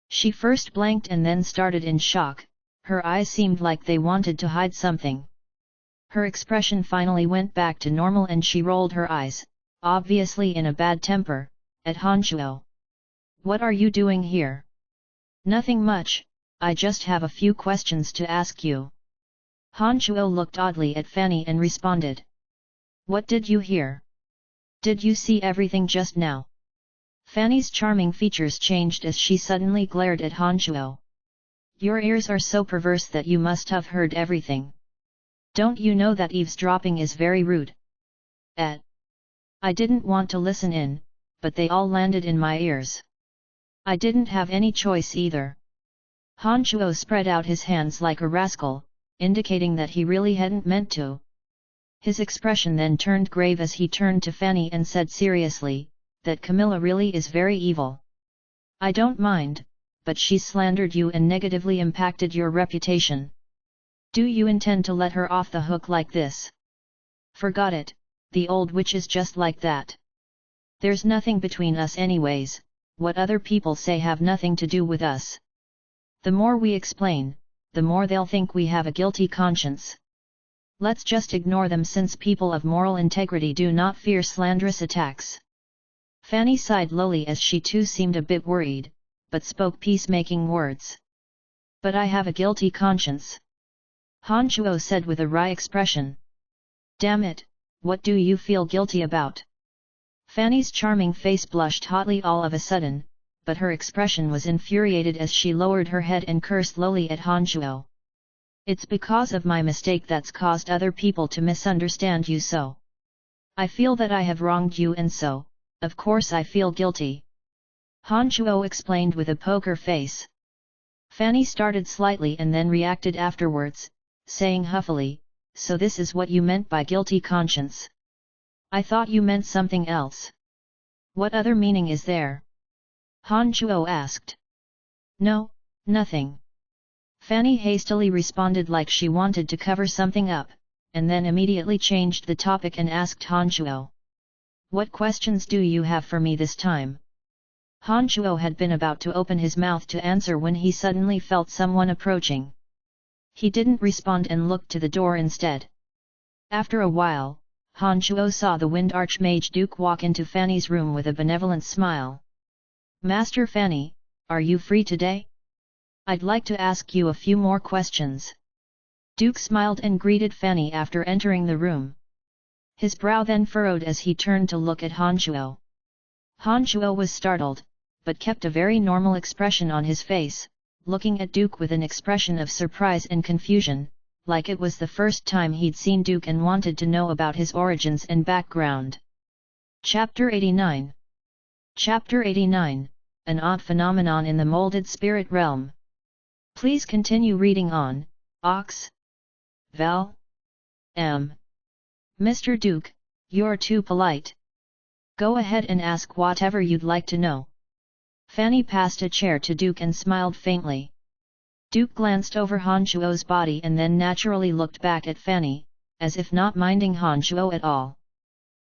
She first blanked and then started in shock, her eyes seemed like they wanted to hide something. Her expression finally went back to normal and she rolled her eyes, obviously in a bad temper, at Han Chuo. What are you doing here? Nothing much, I just have a few questions to ask you. Han Chuo looked oddly at Fanny and responded. What did you hear? Did you see everything just now? Fanny's charming features changed as she suddenly glared at Han Chuo. Your ears are so perverse that you must have heard everything. Don't you know that eavesdropping is very rude? I didn't want to listen in, but they all landed in my ears. I didn't have any choice either. Han Chuo spread out his hands like a rascal, indicating that he really hadn't meant to. His expression then turned grave as he turned to Fanny and said seriously, that Camilla really is very evil. I don't mind, but she slandered you and negatively impacted your reputation. Do you intend to let her off the hook like this? Forgot it, the old witch is just like that. There's nothing between us anyways, what other people say have nothing to do with us. The more we explain, the more they'll think we have a guilty conscience. Let's just ignore them since people of moral integrity do not fear slanderous attacks. Fanny sighed lowly as she too seemed a bit worried, but spoke peacemaking words. But I have a guilty conscience. Han Chuo said with a wry expression. Damn it, what do you feel guilty about? Fanny's charming face blushed hotly all of a sudden, but her expression was infuriated as she lowered her head and cursed lowly at Han Chuo. It's because of my mistake that's caused other people to misunderstand you so. I feel that I have wronged you and so, of course I feel guilty. Han Chuo explained with a poker face. Fanny started slightly and then reacted afterwards, saying huffily, so this is what you meant by guilty conscience. I thought you meant something else. What other meaning is there? Han Chuo asked. No, nothing. Fanny hastily responded like she wanted to cover something up, and then immediately changed the topic and asked Han Chuo. What questions do you have for me this time? Han Chuo had been about to open his mouth to answer when he suddenly felt someone approaching. He didn't respond and looked to the door instead. After a while, Han Chuo saw the Wind Archmage Duke walk into Fanny's room with a benevolent smile. Master Fanny, are you free today? I'd like to ask you a few more questions. Duke smiled and greeted Fanny after entering the room. His brow then furrowed as he turned to look at Han Chuo. Han Chuo was startled, but kept a very normal expression on his face, looking at Duke with an expression of surprise and confusion, like it was the first time he'd seen Duke and wanted to know about his origins and background. Chapter 89. Chapter 89, An Odd Phenomenon in the Molded Spirit Realm. Please continue reading on, Ox. Val. M. Mr. Duke, you're too polite. Go ahead and ask whatever you'd like to know. Fanny passed a chair to Duke and smiled faintly. Duke glanced over Han Chuo's body and then naturally looked back at Fanny, as if not minding Han Chuo at all.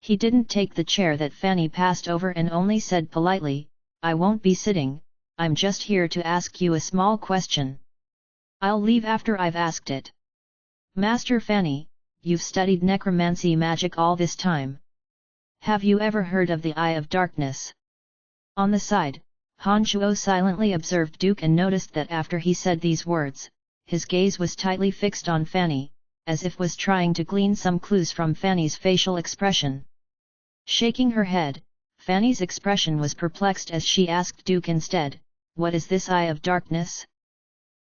He didn't take the chair that Fanny passed over and only said politely, I won't be sitting, I'm just here to ask you a small question. I'll leave after I've asked it. Master Fanny, you've studied necromancy magic all this time. Have you ever heard of the Eye of Darkness? On the side, Han Shuo silently observed Duke and noticed that after he said these words, his gaze was tightly fixed on Fanny, as if was trying to glean some clues from Fanny's facial expression. Shaking her head, Fanny's expression was perplexed as she asked Duke instead, "What is this Eye of Darkness?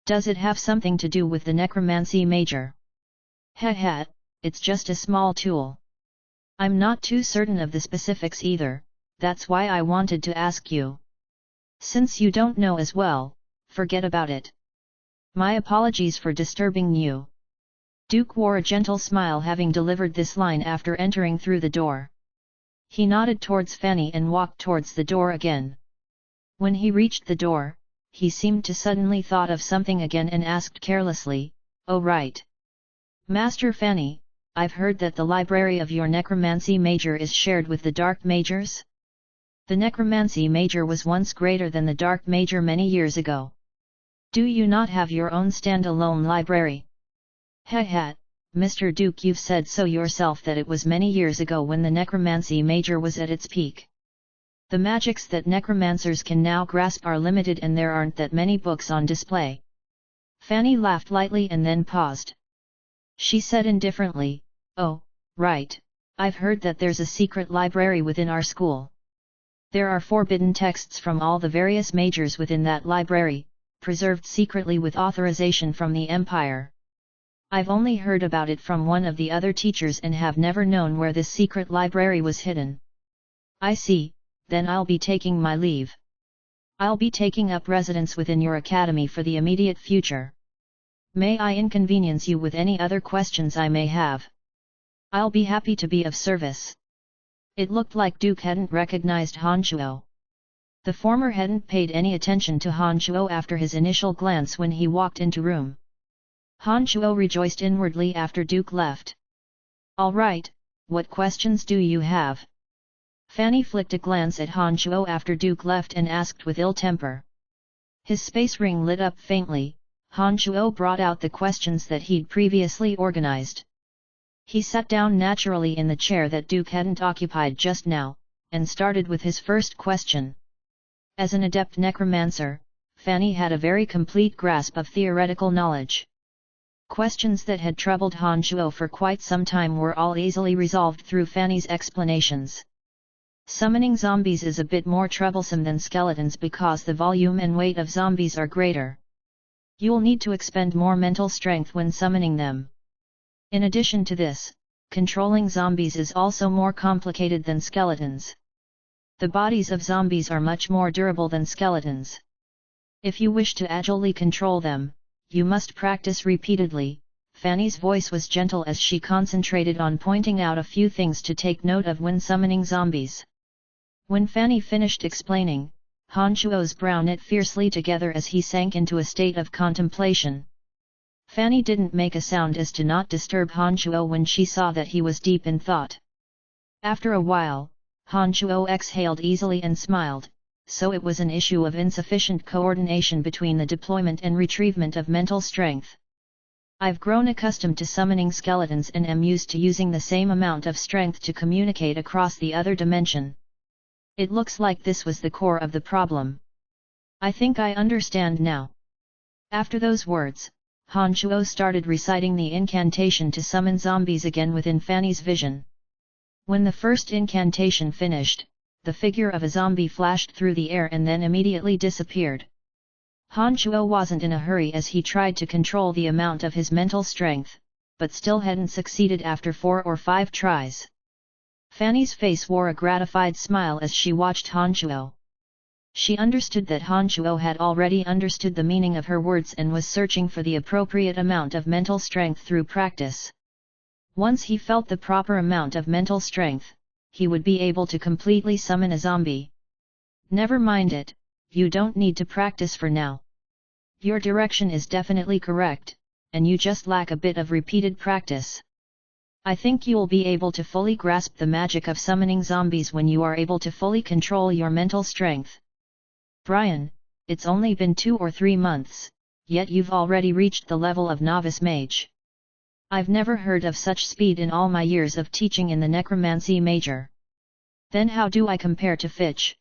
Does it have something to do with the necromancy major?" "Heh, it's just a small tool. I'm not too certain of the specifics either, that's why I wanted to ask you. Since you don't know as well, forget about it. My apologies for disturbing you." Duke wore a gentle smile having delivered this line after entering through the door. He nodded towards Fanny and walked towards the door again. When he reached the door, he seemed to suddenly thought of something again and asked carelessly, "Oh right. Master Fanny, I've heard that the library of your necromancy major is shared with the dark majors? The necromancy major was once greater than the dark major many years ago. Do you not have your own stand-alone library?" "Heh, Mr. Duke, you've said so yourself that it was many years ago when the necromancy major was at its peak. The magics that necromancers can now grasp are limited and there aren't that many books on display." Fanny laughed lightly and then paused. She said indifferently, "Oh, right, I've heard that there's a secret library within our school. There are forbidden texts from all the various majors within that library, preserved secretly with authorization from the Empire. I've only heard about it from one of the other teachers and have never known where this secret library was hidden." "I see, then I'll be taking my leave. I'll be taking up residence within your academy for the immediate future. May I inconvenience you with any other questions I may have? I'll be happy to be of service." It looked like Duke hadn't recognized Han Shuo. The former hadn't paid any attention to Han Shuo after his initial glance when he walked into room. Han Shuo rejoiced inwardly after Duke left. "All right, what questions do you have?" Fanny flicked a glance at Han Shuo after Duke left and asked with ill temper. His space ring lit up faintly. Han Shuo brought out the questions that he'd previously organized. He sat down naturally in the chair that Duke hadn't occupied just now, and started with his first question. As an adept necromancer, Fanny had a very complete grasp of theoretical knowledge. Questions that had troubled Han Shuo for quite some time were all easily resolved through Fanny's explanations. Summoning zombies is a bit more troublesome than skeletons because the volume and weight of zombies are greater. You'll need to expend more mental strength when summoning them. In addition to this, controlling zombies is also more complicated than skeletons. The bodies of zombies are much more durable than skeletons. If you wish to agilely control them, you must practice repeatedly. Fanny's voice was gentle as she concentrated on pointing out a few things to take note of when summoning zombies. When Fanny finished explaining, Han Shuo's brow knit fiercely together as he sank into a state of contemplation. Fanny didn't make a sound as to not disturb Han Shuo when she saw that he was deep in thought. After a while, Han Shuo exhaled easily and smiled, so it was an issue of insufficient coordination between the deployment and retrievement of mental strength. I've grown accustomed to summoning skeletons and am used to using the same amount of strength to communicate across the other dimension. It looks like this was the core of the problem. I think I understand now. After those words, Han Shuo started reciting the incantation to summon zombies again within Fanny's vision. When the first incantation finished, the figure of a zombie flashed through the air and then immediately disappeared. Han Shuo wasn't in a hurry as he tried to control the amount of his mental strength, but still hadn't succeeded after 4 or 5 tries. Fanny's face wore a gratified smile as she watched Han Shuo. She understood that Han Shuo had already understood the meaning of her words and was searching for the appropriate amount of mental strength through practice. Once he felt the proper amount of mental strength, he would be able to completely summon a zombie. Never mind it, you don't need to practice for now. Your direction is definitely correct, and you just lack a bit of repeated practice. I think you'll be able to fully grasp the magic of summoning zombies when you are able to fully control your mental strength. Brian, it's only been 2 or 3 months, yet you've already reached the level of novice mage. I've never heard of such speed in all my years of teaching in the necromancy major. Then how do I compare to Fitch?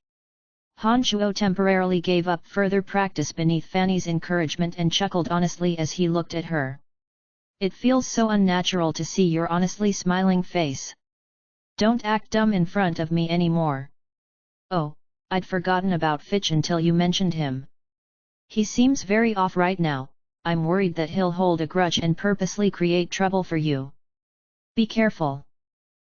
Han Shuo temporarily gave up further practice beneath Fanny's encouragement and chuckled honestly as he looked at her. It feels so unnatural to see your honestly smiling face. Don't act dumb in front of me anymore. Oh, I'd forgotten about Fitch until you mentioned him. He seems very off right now. I'm worried that he'll hold a grudge and purposely create trouble for you. Be careful.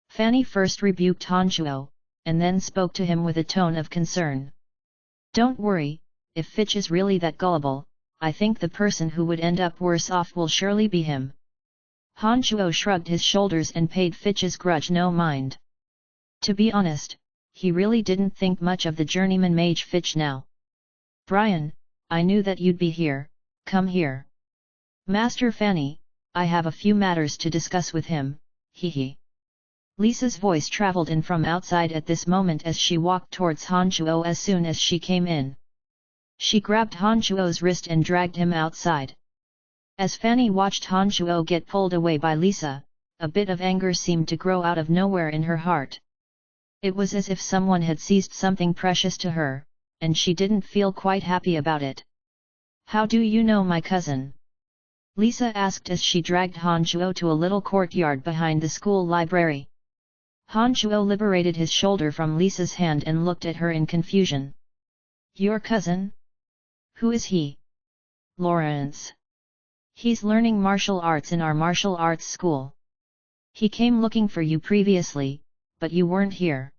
Fanny first rebuked Han Shuo, and then spoke to him with a tone of concern. Don't worry, if Fitch is really that gullible, I think the person who would end up worse off will surely be him. Han Shuo shrugged his shoulders and paid Fitch's grudge no mind. To be honest, he really didn't think much of the journeyman mage Fitch now. Brian, I knew that you'd be here, come here. Master Fanny, I have a few matters to discuss with him, hee. Lisa's voice traveled in from outside at this moment as she walked towards Han Shuo as soon as she came in. She grabbed Han Shuo's wrist and dragged him outside. As Fanny watched Han Shuo get pulled away by Lisa, a bit of anger seemed to grow out of nowhere in her heart. It was as if someone had seized something precious to her, and she didn't feel quite happy about it. How do you know my cousin? Lisa asked as she dragged Han Shuo to a little courtyard behind the school library. Han Shuo liberated his shoulder from Lisa's hand and looked at her in confusion. Your cousin? Who is he? Lawrence. He's learning martial arts in our martial arts school. He came looking for you previously, but you weren't here.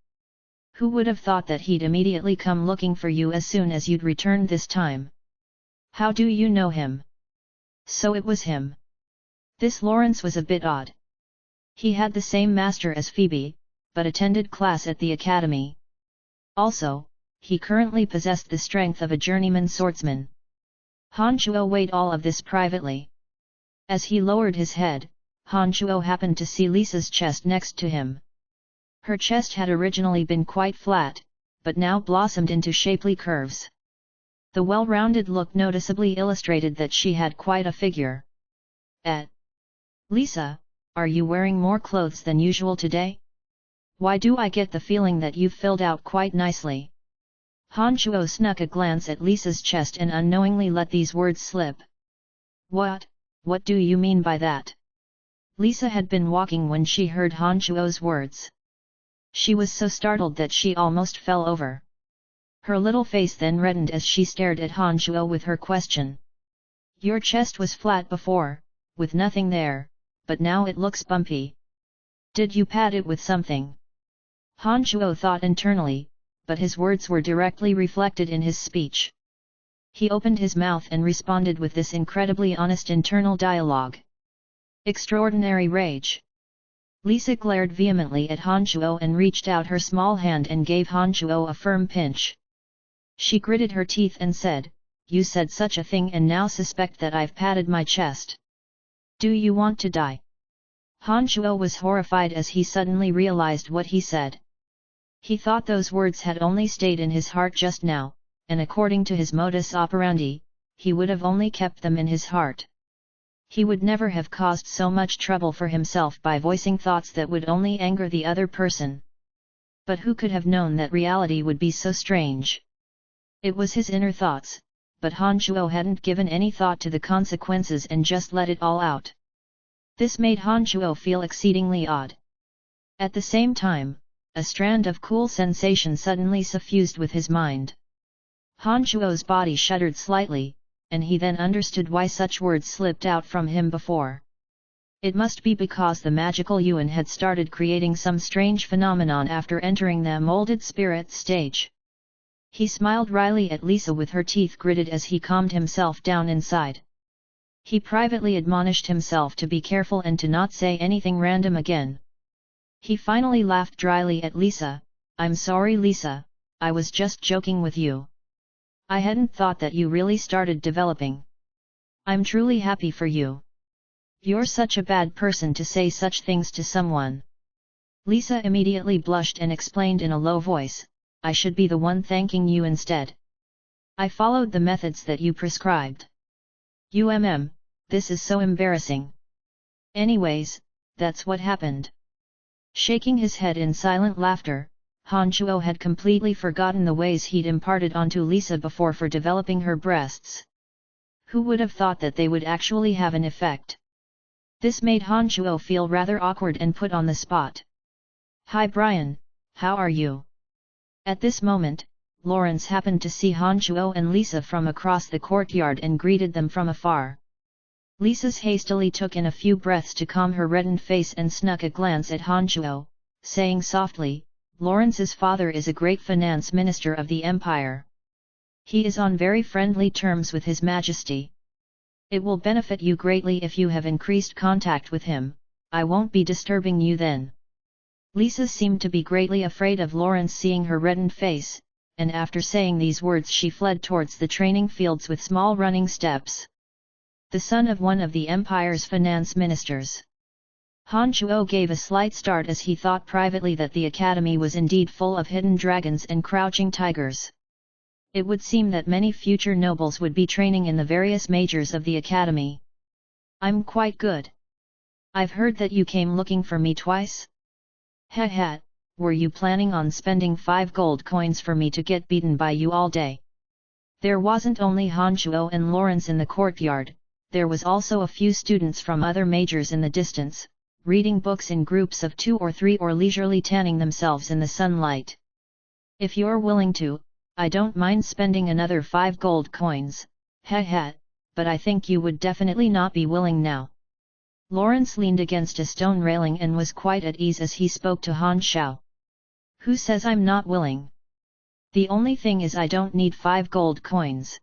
Who would have thought that he'd immediately come looking for you as soon as you'd returned this time? How do you know him? So it was him. This Lawrence was a bit odd. He had the same master as Phoebe, but attended class at the academy. Also, he currently possessed the strength of a journeyman swordsman. Han Shuo weighed all of this privately. As he lowered his head, Han Shuo happened to see Lisa's chest next to him. Her chest had originally been quite flat, but now blossomed into shapely curves. The well-rounded look noticeably illustrated that she had quite a figure. Lisa, are you wearing more clothes than usual today? Why do I get the feeling that you've filled out quite nicely? Han Shuo snuck a glance at Lisa's chest and unknowingly let these words slip. What do you mean by that? Lisa had been walking when she heard Han Shuo's words. She was so startled that she almost fell over. Her little face then reddened as she stared at Han Shuo with her question. Your chest was flat before, with nothing there, but now it looks bumpy. Did you pad it with something? Han Shuo thought internally, but his words were directly reflected in his speech. He opened his mouth and responded with this incredibly honest internal dialogue. Extraordinary rage. Lisa glared vehemently at Han Shuo and reached out her small hand and gave Han Shuo a firm pinch. She gritted her teeth and said, You said such a thing and now suspect that I've padded my chest. Do you want to die? Han Shuo was horrified as he suddenly realized what he said. He thought those words had only stayed in his heart just now, and according to his modus operandi, he would have only kept them in his heart. He would never have caused so much trouble for himself by voicing thoughts that would only anger the other person. But who could have known that reality would be so strange? It was his inner thoughts, but Han Shuo hadn't given any thought to the consequences and just let it all out. This made Han Shuo feel exceedingly odd. At the same time, a strand of cool sensation suddenly suffused with his mind. Han Shuo's body shuddered slightly, and he then understood why such words slipped out from him before. It must be because the magical Yuan had started creating some strange phenomenon after entering the molded spirit stage. He smiled wryly at Lisa with her teeth gritted as he calmed himself down inside. He privately admonished himself to be careful and to not say anything random again. He finally laughed dryly at Lisa. I'm sorry Lisa, I was just joking with you. I hadn't thought that you really started developing. I'm truly happy for you. You're such a bad person to say such things to someone. Lisa immediately blushed and explained in a low voice, I should be the one thanking you instead. I followed the methods that you prescribed. This is so embarrassing. Anyways, that's what happened. Shaking his head in silent laughter, Han Chuo had completely forgotten the ways he'd imparted onto Lisa before for developing her breasts. Who would have thought that they would actually have an effect? This made Han Chuo feel rather awkward and put on the spot. "Hi Brian, how are you?" At this moment, Lawrence happened to see Han Chuo and Lisa from across the courtyard and greeted them from afar. Lisa hastily took in a few breaths to calm her reddened face and snuck a glance at Han Chuo, saying softly, "Lawrence's father is a great finance minister of the empire. He is on very friendly terms with His Majesty. It will benefit you greatly if you have increased contact with him. I won't be disturbing you then." Lisa seemed to be greatly afraid of Lawrence seeing her reddened face, and after saying these words she fled towards the training fields with small running steps. The son of one of the empire's finance ministers. Han Chuo gave a slight start as he thought privately that the academy was indeed full of hidden dragons and crouching tigers. It would seem that many future nobles would be training in the various majors of the academy. "I'm quite good. I've heard that you came looking for me twice?" "Heh, were you planning on spending 5 gold coins for me to get beaten by you all day?" There wasn't only Han Chuo and Lawrence in the courtyard, there was also a few students from other majors in the distance, reading books in groups of 2 or 3 or leisurely tanning themselves in the sunlight. "If you're willing to, I don't mind spending another 5 gold coins, but I think you would definitely not be willing now." Lawrence leaned against a stone railing and was quite at ease as he spoke to Han Xiao. "Who says I'm not willing? The only thing is I don't need 5 gold coins.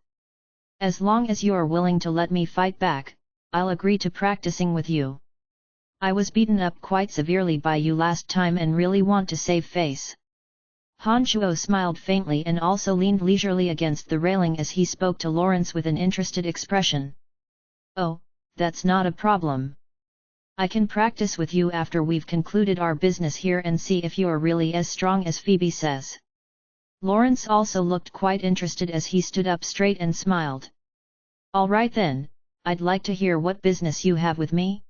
As long as you're willing to let me fight back, I'll agree to practicing with you. I was beaten up quite severely by you last time and really want to save face." Han Chuo smiled faintly and also leaned leisurely against the railing as he spoke to Lawrence with an interested expression. "Oh, that's not a problem. I can practice with you after we've concluded our business here and see if you're really as strong as Phoebe says." Lawrence also looked quite interested as he stood up straight and smiled. "All right then, I'd like to hear what business you have with me.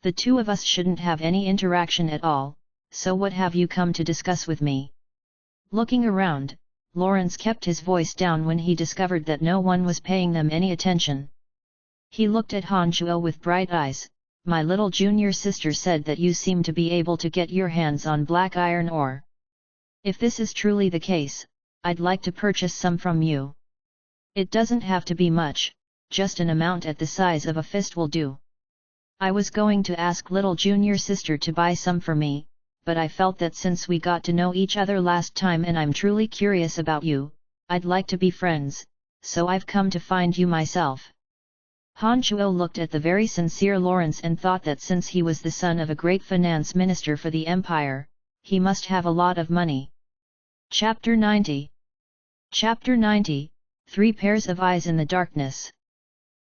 The two of us shouldn't have any interaction at all, so what have you come to discuss with me?" Looking around, Lawrence kept his voice down when he discovered that no one was paying them any attention. He looked at Han Chuo with bright eyes. "My little junior sister said that you seem to be able to get your hands on black iron ore. If this is truly the case, I'd like to purchase some from you. It doesn't have to be much, just an amount at the size of a fist will do. I was going to ask little junior sister to buy some for me, but I felt that since we got to know each other last time and I'm truly curious about you, I'd like to be friends, so I've come to find you myself." Han Chuo looked at the very sincere Lawrence and thought that since he was the son of a great finance minister for the empire, he must have a lot of money. Chapter 90. Chapter 90, 3 Pairs of Eyes in the Darkness.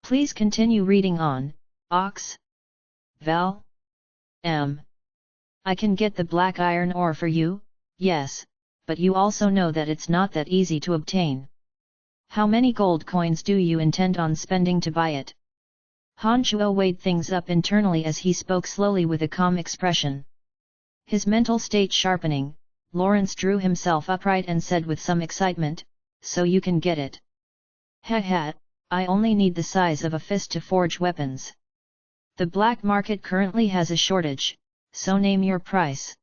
Please continue reading on, Ox. Val. M. I can get the black iron ore for you, yes, but you also know that it's not that easy to obtain. How many gold coins do you intend on spending to buy it? Han Chuo weighed things up internally as he spoke slowly with a calm expression. His mental state sharpening, Lawrence drew himself upright and said with some excitement, "So you can get it." "Heh, I only need the size of a fist to forge weapons. The black market currently has a shortage, so name your price."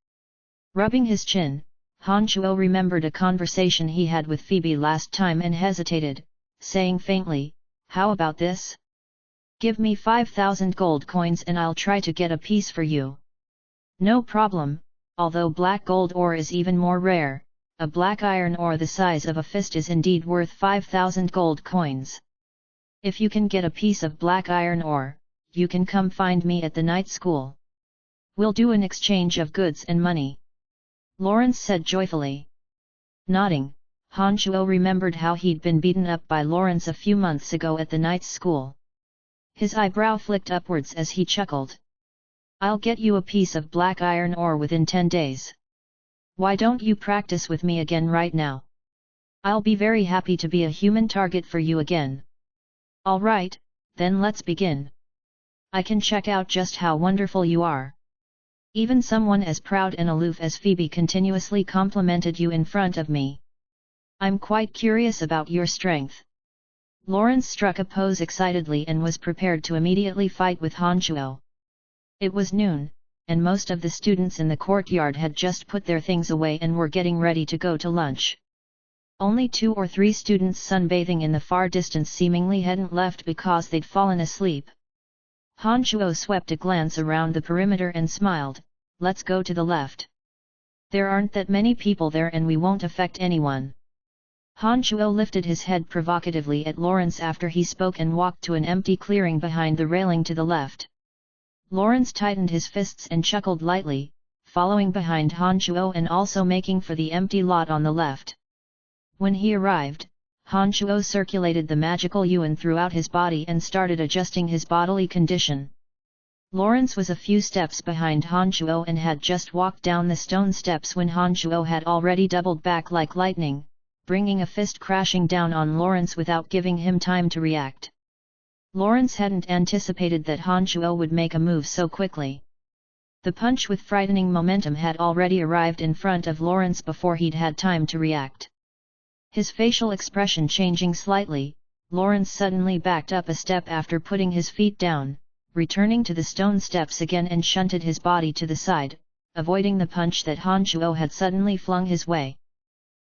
Rubbing his chin, Han Chuo remembered a conversation he had with Phoebe last time and hesitated, saying faintly, "How about this? Give me 5,000 gold coins and I'll try to get a piece for you." "No problem, although black gold ore is even more rare, a black iron ore the size of a fist is indeed worth 5,000 gold coins. If you can get a piece of black iron ore, you can come find me at the night school. We'll do an exchange of goods and money," Lawrence said joyfully. Nodding, Han Chuo remembered how he'd been beaten up by Lawrence a few months ago at the night school. His eyebrow flicked upwards as he chuckled. "I'll get you a piece of black iron ore within 10 days. Why don't you practice with me again right now? I'll be very happy to be a human target for you again." "All right, Then let's begin. I can check out just how wonderful you are. Even someone as proud and aloof as Phoebe continuously complimented you in front of me. I'm quite curious about your strength. Lawrence struck a pose excitedly and was prepared to immediately fight with Han Shuo. It was noon, and most of the students in the courtyard had just put their things away and were getting ready to go to lunch. Only 2 or 3 students sunbathing in the far distance seemingly hadn't left because they'd fallen asleep. Han Shuo swept a glance around the perimeter and smiled, "Let's go to the left. There aren't that many people there and we won't affect anyone." Han Shuo lifted his head provocatively at Lawrence after he spoke and walked to an empty clearing behind the railing to the left. Lawrence tightened his fists and chuckled lightly, following behind Han Shuo and also making for the empty lot on the left. When he arrived, Han Shuo circulated the magical yuan throughout his body and started adjusting his bodily condition. Lawrence was a few steps behind Han Shuo and had just walked down the stone steps when Han Shuo had already doubled back like lightning, bringing a fist crashing down on Lawrence without giving him time to react. Lawrence hadn't anticipated that Han Shuo would make a move so quickly. The punch with frightening momentum had already arrived in front of Lawrence before he'd had time to react. His facial expression changing slightly, Lawrence suddenly backed up a step after putting his feet down, returning to the stone steps again and shunted his body to the side, avoiding the punch that Han Shuo had suddenly flung his way.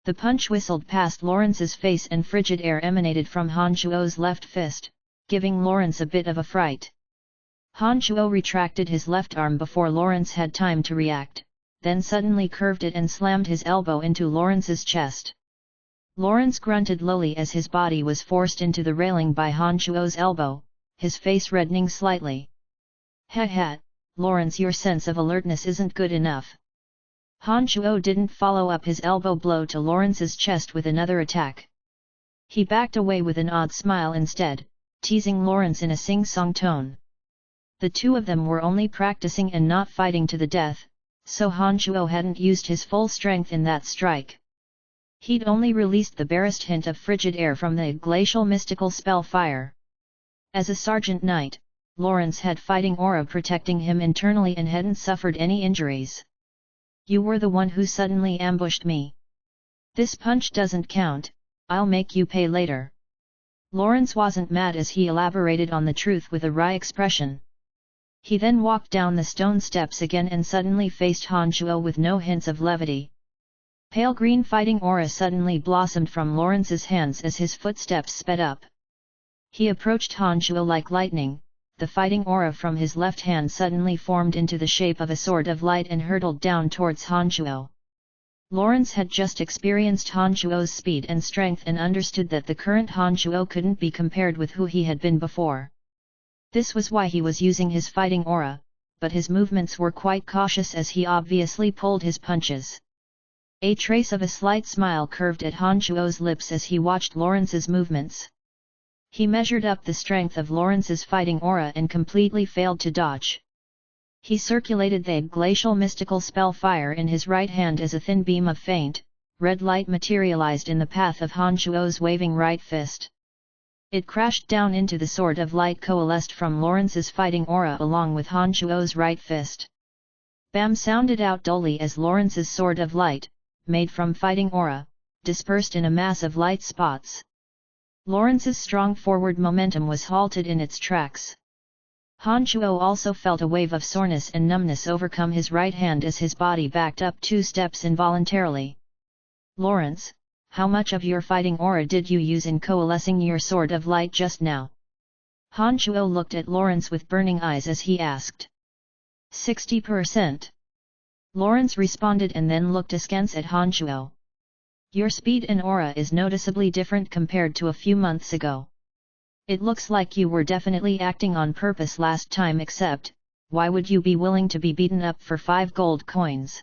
The punch whistled past Lawrence's face and frigid air emanated from Han Shuo's left fist, giving Lawrence a bit of a fright. Han Shuo retracted his left arm before Lawrence had time to react, then suddenly curved it and slammed his elbow into Lawrence's chest. Lawrence grunted lowly as his body was forced into the railing by Han Shuo's elbow, his face reddening slightly. "Ha, Lawrence, your sense of alertness isn't good enough." Han Shuo didn't follow up his elbow blow to Lawrence's chest with another attack. He backed away with an odd smile instead, teasing Lawrence in a sing-song tone. The two of them were only practicing and not fighting to the death, so Han Shuo hadn't used his full strength in that strike. He'd only released the barest hint of frigid air from the glacial mystical spell fire. As a sergeant knight, Lawrence had fighting aura protecting him internally and hadn't suffered any injuries. "You were the one who suddenly ambushed me. This punch doesn't count, I'll make you pay later." Lawrence wasn't mad as he elaborated on the truth with a wry expression. He then walked down the stone steps again and suddenly faced Han Shuo with no hints of levity. Pale green fighting aura suddenly blossomed from Lawrence's hands as his footsteps sped up. He approached Han Shuo like lightning, the fighting aura from his left hand suddenly formed into the shape of a sword of light and hurtled down towards Han Shuo. Lawrence had just experienced Han Shuo's speed and strength and understood that the current Han Shuo couldn't be compared with who he had been before. This was why he was using his fighting aura, but his movements were quite cautious as he obviously pulled his punches. A trace of a slight smile curved at Han Shuo's lips as he watched Lawrence's movements. He measured up the strength of Lawrence's fighting aura and completely failed to dodge. He circulated the glacial mystical spell fire in his right hand as a thin beam of faint, red light materialized in the path of Han Shuo's waving right fist. It crashed down into the sword of light coalesced from Lawrence's fighting aura along with Han Shuo's right fist. Bam sounded out dully as Lawrence's sword of light, made from fighting aura, dispersed in a mass of light spots. Lawrence's strong forward momentum was halted in its tracks. Han Shuo also felt a wave of soreness and numbness overcome his right hand as his body backed up 2 steps involuntarily. "Lawrence, how much of your fighting aura did you use in coalescing your sword of light just now?" Han Shuo looked at Lawrence with burning eyes as he asked. 60%. Lawrence responded and then looked askance at Han Shuo. "Your speed and aura is noticeably different compared to a few months ago. It looks like you were definitely acting on purpose last time, except, why would you be willing to be beaten up for 5 gold coins?"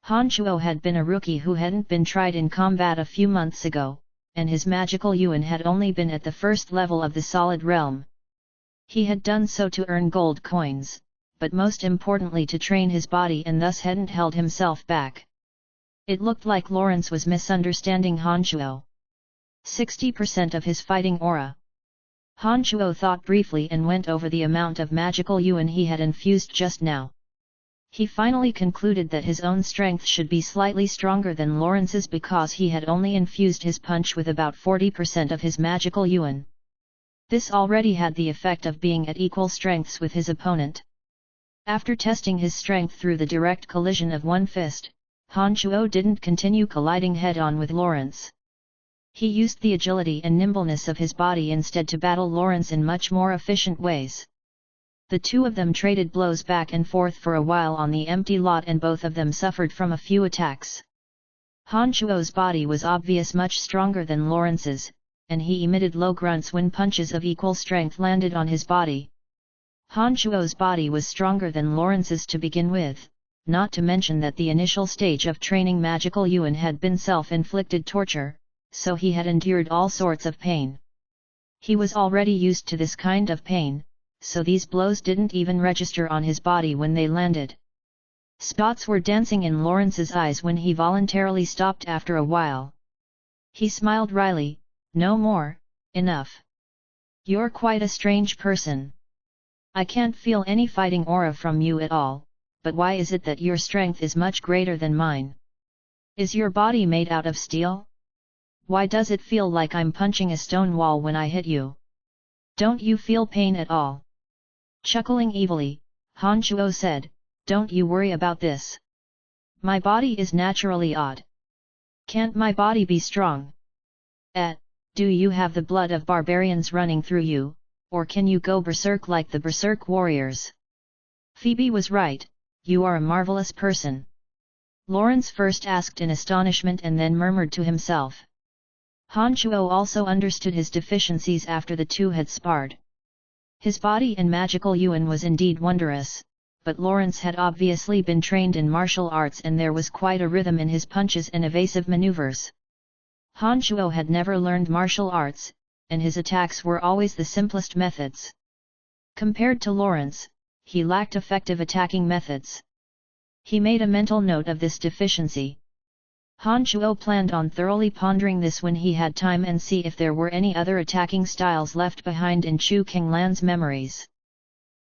Han Shuo had been a rookie who hadn't been tried in combat a few months ago, and his magical yuan had only been at the first level of the solid realm. He had done so to earn gold coins, but most importantly to train his body and thus hadn't held himself back. It looked like Lawrence was misunderstanding Han Shuo. 60% of his fighting aura. Han Chuo thought briefly and went over the amount of magical yuan he had infused just now. He finally concluded that his own strength should be slightly stronger than Lawrence's because he had only infused his punch with about 40% of his magical yuan. This already had the effect of being at equal strengths with his opponent. After testing his strength through the direct collision of one fist, Han Chuo didn't continue colliding head-on with Lawrence. He used the agility and nimbleness of his body instead to battle Lawrence in much more efficient ways. The two of them traded blows back and forth for a while on the empty lot and both of them suffered from a few attacks. Han Chuo's body was obviously much stronger than Lawrence's, and he emitted low grunts when punches of equal strength landed on his body. Han Chuo's body was stronger than Lawrence's to begin with, not to mention that the initial stage of training magical yuan had been self-inflicted torture, so he had endured all sorts of pain. He was already used to this kind of pain, so these blows didn't even register on his body when they landed. Spots were dancing in Lawrence's eyes when he voluntarily stopped after a while. He smiled wryly, "No more, enough. You're quite a strange person. I can't feel any fighting aura from you at all, but why is it that your strength is much greater than mine? Is your body made out of steel? Why does it feel like I'm punching a stone wall when I hit you? Don't you feel pain at all?" Chuckling evilly, Han Chuo said, "Don't you worry about this. My body is naturally odd. Can't my body be strong? Do you have the blood of barbarians running through you, or can you go berserk like the berserk warriors?" Phoebe was right, "You are a marvelous person." Lawrence first asked in astonishment and then murmured to himself. Han Chuo also understood his deficiencies after the two had sparred. His body and magical yuan was indeed wondrous, but Lawrence had obviously been trained in martial arts and there was quite a rhythm in his punches and evasive maneuvers. Han Chuo had never learned martial arts, and his attacks were always the simplest methods. Compared to Lawrence, he lacked effective attacking methods. He made a mental note of this deficiency. Han Chuo planned on thoroughly pondering this when he had time and see if there were any other attacking styles left behind in Chu Kinglan's memories.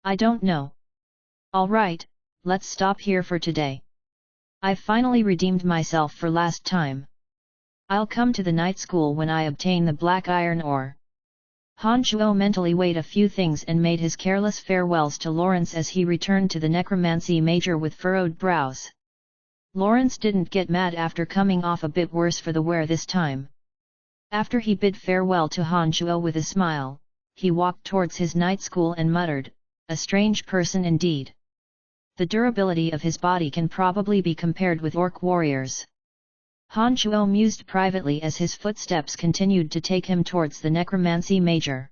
"I don't know. Alright, let's stop here for today. I've finally redeemed myself for last time. I'll come to the night school when I obtain the black iron ore." Han Chuo mentally weighed a few things and made his careless farewells to Lawrence as he returned to the necromancy major with furrowed brows. Lawrence didn't get mad after coming off a bit worse for the wear this time. After he bid farewell to Han Chuo with a smile, he walked towards his night school and muttered, "A strange person indeed. The durability of his body can probably be compared with orc warriors." Han Chuo mused privately as his footsteps continued to take him towards the necromancy major.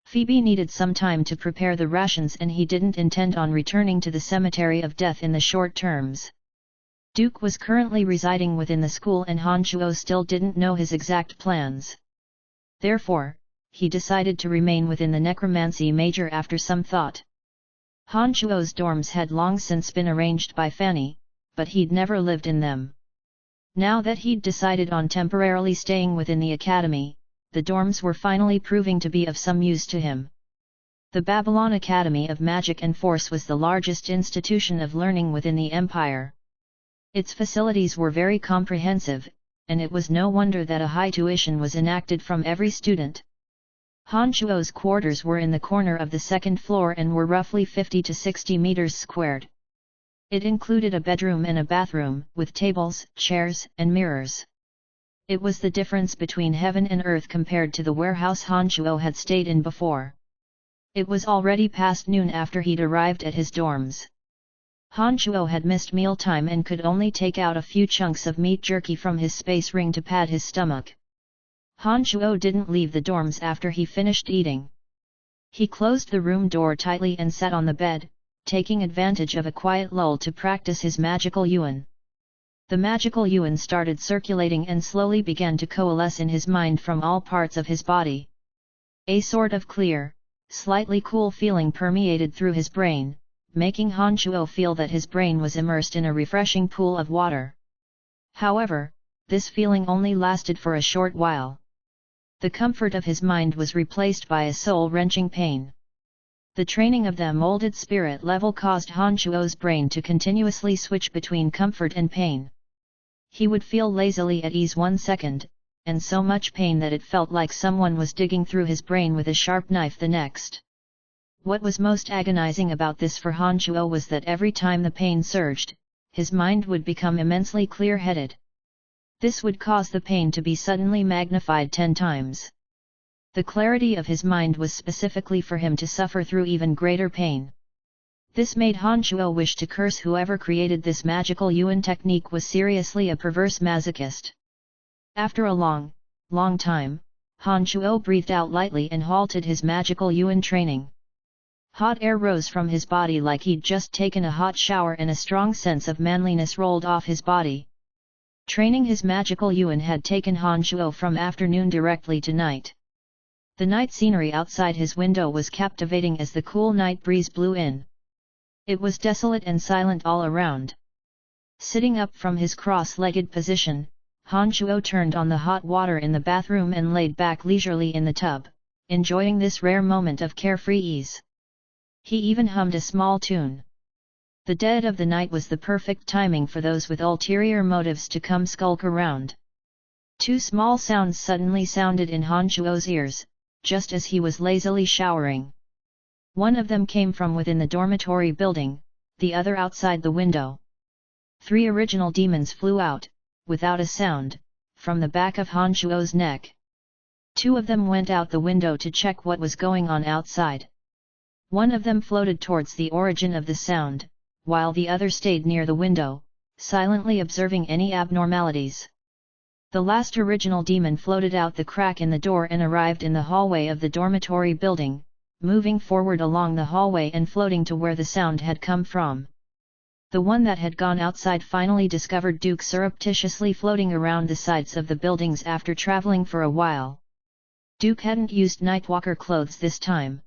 Phoebe needed some time to prepare the rations and he didn't intend on returning to the cemetery of death in the short terms. Duke was currently residing within the school and Han Chuo still didn't know his exact plans. Therefore, he decided to remain within the necromancy major after some thought. Han Chuo's dorms had long since been arranged by Fanny, but he'd never lived in them. Now that he'd decided on temporarily staying within the academy, the dorms were finally proving to be of some use to him. The Babylon Academy of Magic and Force was the largest institution of learning within the empire. Its facilities were very comprehensive, and it was no wonder that a high tuition was enacted from every student. Han Chuo's quarters were in the corner of the second floor and were roughly 50 to 60 meters squared. It included a bedroom and a bathroom, with tables, chairs, and mirrors. It was the difference between heaven and earth compared to the warehouse Han Chuo had stayed in before. It was already past noon after he'd arrived at his dorms. Han Chuo had missed mealtime and could only take out a few chunks of meat jerky from his space ring to pad his stomach. Han Chuo didn't leave the dorms after he finished eating. He closed the room door tightly and sat on the bed, taking advantage of a quiet lull to practice his magical yuan. The magical yuan started circulating and slowly began to coalesce in his mind from all parts of his body. A sort of clear, slightly cool feeling permeated through his brain, making Han Chuo feel that his brain was immersed in a refreshing pool of water. However, this feeling only lasted for a short while. The comfort of his mind was replaced by a soul-wrenching pain. The training of the molded spirit level caused Han Shuo's brain to continuously switch between comfort and pain. He would feel lazily at ease 1 second, and so much pain that it felt like someone was digging through his brain with a sharp knife the next. What was most agonizing about this for Han Shuo was that every time the pain surged, his mind would become immensely clear-headed. This would cause the pain to be suddenly magnified 10 times. The clarity of his mind was specifically for him to suffer through even greater pain. This made Han Shuo wish to curse whoever created this magical Yuan technique was seriously a perverse masochist. After a long time, Han Shuo breathed out lightly and halted his magical Yuan training. Hot air rose from his body like he'd just taken a hot shower and a strong sense of manliness rolled off his body. Training his magical Yuan had taken Han Shuo from afternoon directly to night. The night scenery outside his window was captivating as the cool night breeze blew in. It was desolate and silent all around. Sitting up from his cross-legged position, Han Shuo turned on the hot water in the bathroom and laid back leisurely in the tub, enjoying this rare moment of carefree ease. He even hummed a small tune. The dead of the night was the perfect timing for those with ulterior motives to come skulk around. 2 small sounds suddenly sounded in Han Shuo's ears, just as he was lazily showering. One of them came from within the dormitory building, the other outside the window. 3 original demons flew out, without a sound, from the back of Han Shuo's neck. 2 of them went out the window to check what was going on outside. One of them floated towards the origin of the sound, while the other stayed near the window, silently observing any abnormalities. The last original demon floated out the crack in the door and arrived in the hallway of the dormitory building, moving forward along the hallway and floating to where the sound had come from. The one that had gone outside finally discovered Duke surreptitiously floating around the sides of the buildings after traveling for a while. Duke hadn't used Nightwalker clothes this time.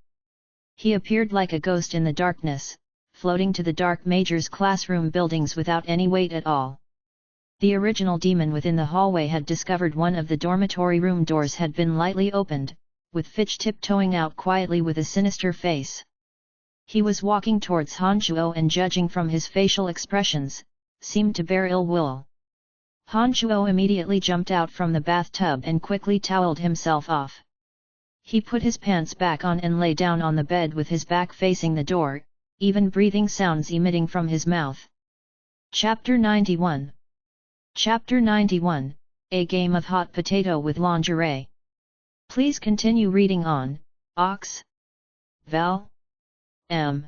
He appeared like a ghost in the darkness, floating to the Dark Major's classroom buildings without any weight at all. The original demon within the hallway had discovered one of the dormitory room doors had been lightly opened, with Fitch tiptoeing out quietly with a sinister face. He was walking towards Han Shuo and, judging from his facial expressions, seemed to bear ill will. Han Shuo immediately jumped out from the bathtub and quickly toweled himself off. He put his pants back on and lay down on the bed with his back facing the door, even breathing sounds emitting from his mouth. Chapter 91. Chapter 91, A Game of Hot Potato with Lingerie. Please continue reading on, Ox. Val. M.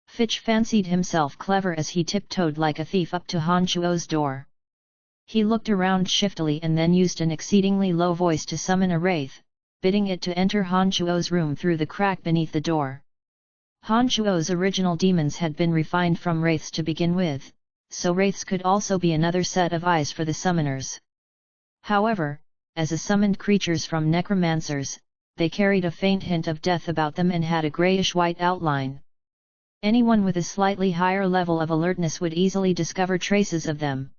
Fitch fancied himself clever as he tiptoed like a thief up to Han Shuo's door. He looked around shiftily and then used an exceedingly low voice to summon a wraith, bidding it to enter Han Shuo's room through the crack beneath the door. Han Shuo's original demons had been refined from wraiths to begin with, so wraiths could also be another set of eyes for the summoners. However, as summoned creatures from necromancers, they carried a faint hint of death about them and had a greyish-white outline. Anyone with a slightly higher level of alertness would easily discover traces of them.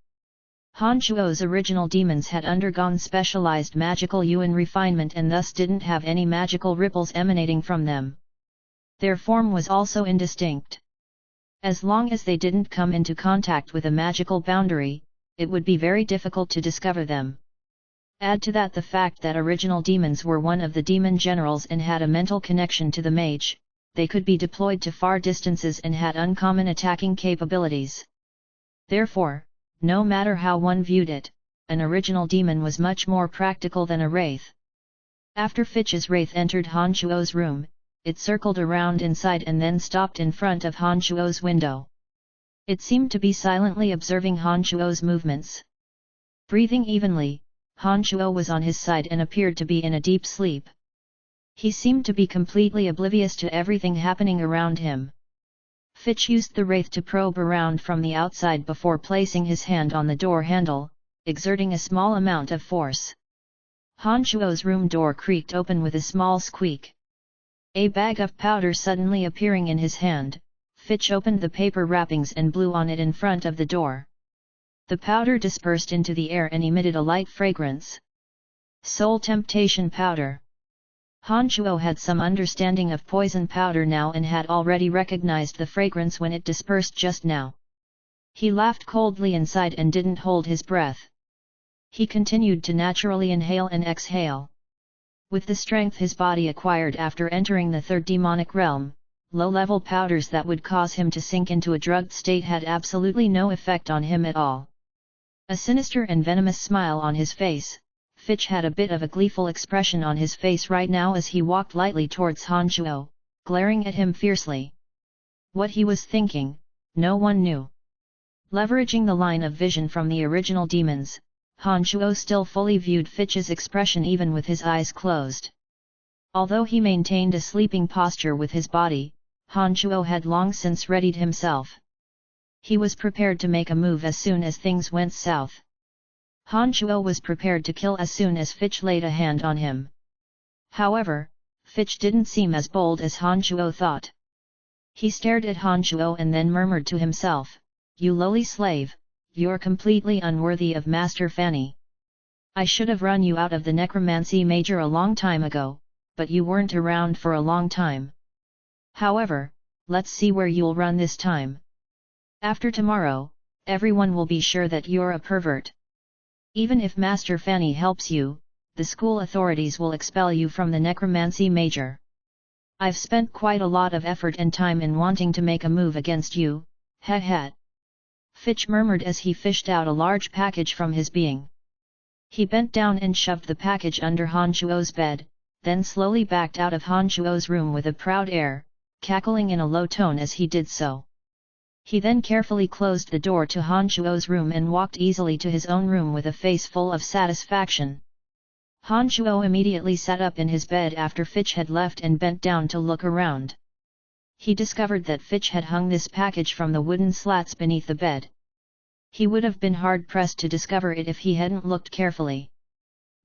Han Shuo's original demons had undergone specialized magical Yuan refinement and thus didn't have any magical ripples emanating from them. Their form was also indistinct. As long as they didn't come into contact with a magical boundary, it would be very difficult to discover them. Add to that the fact that original demons were one of the demon generals and had a mental connection to the mage, they could be deployed to far distances and had uncommon attacking capabilities. Therefore, no matter how one viewed it, an original demon was much more practical than a wraith. After Fitch's wraith entered Han Shuo's room, it circled around inside and then stopped in front of Han Shuo's window. It seemed to be silently observing Han Shuo's movements. Breathing evenly, Han Shuo was on his side and appeared to be in a deep sleep. He seemed to be completely oblivious to everything happening around him. Fitch used the wraith to probe around from the outside before placing his hand on the door handle, exerting a small amount of force. Han Shuo's room door creaked open with a small squeak. A bag of powder suddenly appearing in his hand, Fitch opened the paper wrappings and blew on it in front of the door. The powder dispersed into the air and emitted a light fragrance. Soul Temptation Powder. Han Shuo had some understanding of poison powder now and had already recognized the fragrance when it dispersed just now. He laughed coldly inside and didn't hold his breath. He continued to naturally inhale and exhale. With the strength his body acquired after entering the third demonic realm, low-level powders that would cause him to sink into a drugged state had absolutely no effect on him at all. A sinister and venomous smile on his face, Fitch had a bit of a gleeful expression on his face right now as he walked lightly towards Han Shuo, glaring at him fiercely. What he was thinking, no one knew. Leveraging the line of vision from the original demons, Han Shuo still fully viewed Fitch's expression even with his eyes closed. Although he maintained a sleeping posture with his body, Han Shuo had long since readied himself. He was prepared to make a move as soon as things went south. Han Shuo was prepared to kill as soon as Fitch laid a hand on him. However, Fitch didn't seem as bold as Han Shuo thought. He stared at Han Shuo and then murmured to himself, "You lowly slave, you're completely unworthy of Master Fanny. I should have run you out of the necromancy major a long time ago, but you weren't around for a long time. However, let's see where you'll run this time. After tomorrow, everyone will be sure that you're a pervert. Even if Master Fanny helps you, the school authorities will expel you from the necromancy major. I've spent quite a lot of effort and time in wanting to make a move against you, heh heh." Fitch murmured as he fished out a large package from his being. He bent down and shoved the package under Han Shuo's bed, then slowly backed out of Han Shuo's room with a proud air, cackling in a low tone as he did so. He then carefully closed the door to Han Shuo's room and walked easily to his own room with a face full of satisfaction. Han Shuo immediately sat up in his bed after Fitch had left and bent down to look around. He discovered that Fitch had hung this package from the wooden slats beneath the bed. He would have been hard-pressed to discover it if he hadn't looked carefully.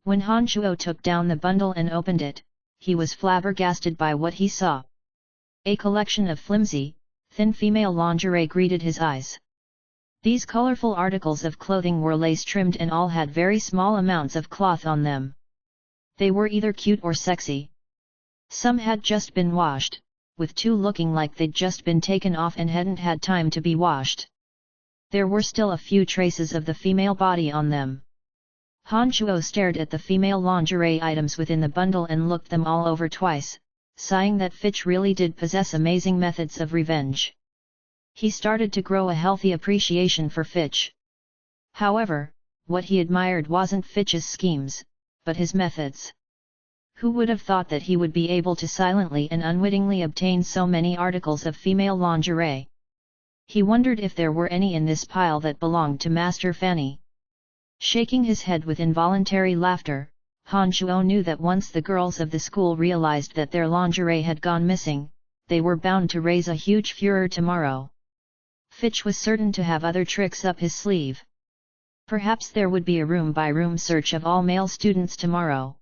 When Han Shuo took down the bundle and opened it, he was flabbergasted by what he saw. A collection of flimsy, thin female lingerie greeted his eyes. These colorful articles of clothing were lace-trimmed and all had very small amounts of cloth on them. They were either cute or sexy. Some had just been washed, with two looking like they'd just been taken off and hadn't had time to be washed. There were still a few traces of the female body on them. Han Shuo stared at the female lingerie items within the bundle and looked them all over twice, sighing that Fitch really did possess amazing methods of revenge. He started to grow a healthy appreciation for Fitch. However, what he admired wasn't Fitch's schemes, but his methods. Who would have thought that he would be able to silently and unwittingly obtain so many articles of female lingerie? He wondered if there were any in this pile that belonged to Master Fanny. Shaking his head with involuntary laughter, Han Shuo knew that once the girls of the school realized that their lingerie had gone missing, they were bound to raise a huge furor tomorrow. Fitch was certain to have other tricks up his sleeve. Perhaps there would be a room-by-room search of all male students tomorrow.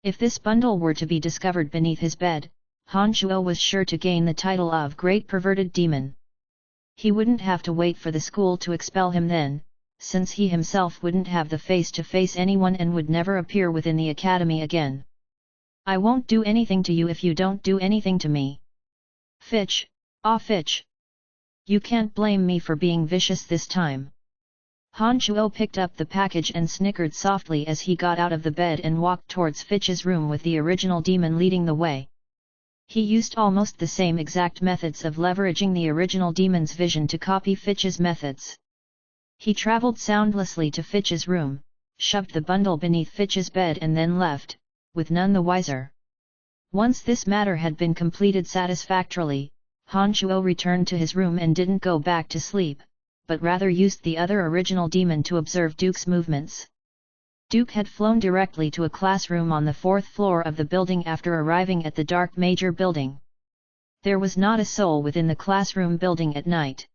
If this bundle were to be discovered beneath his bed, Han Shuo was sure to gain the title of Great Perverted Demon. He wouldn't have to wait for the school to expel him then, since he himself wouldn't have the face to face anyone and would never appear within the academy again. "I won't do anything to you if you don't do anything to me. Fitch, ah Fitch! You can't blame me for being vicious this time." Han Shuo picked up the package and snickered softly as he got out of the bed and walked towards Fitch's room with the original demon leading the way. He used almost the same exact methods of leveraging the original demon's vision to copy Fitch's methods. He traveled soundlessly to Fitch's room, shoved the bundle beneath Fitch's bed and then left, with none the wiser. Once this matter had been completed satisfactorily, Han Shuo returned to his room and didn't go back to sleep, but rather used the other original demon to observe Duke's movements. Duke had flown directly to a classroom on the 4th floor of the building after arriving at the dark major building. There was not a soul within the classroom building at night.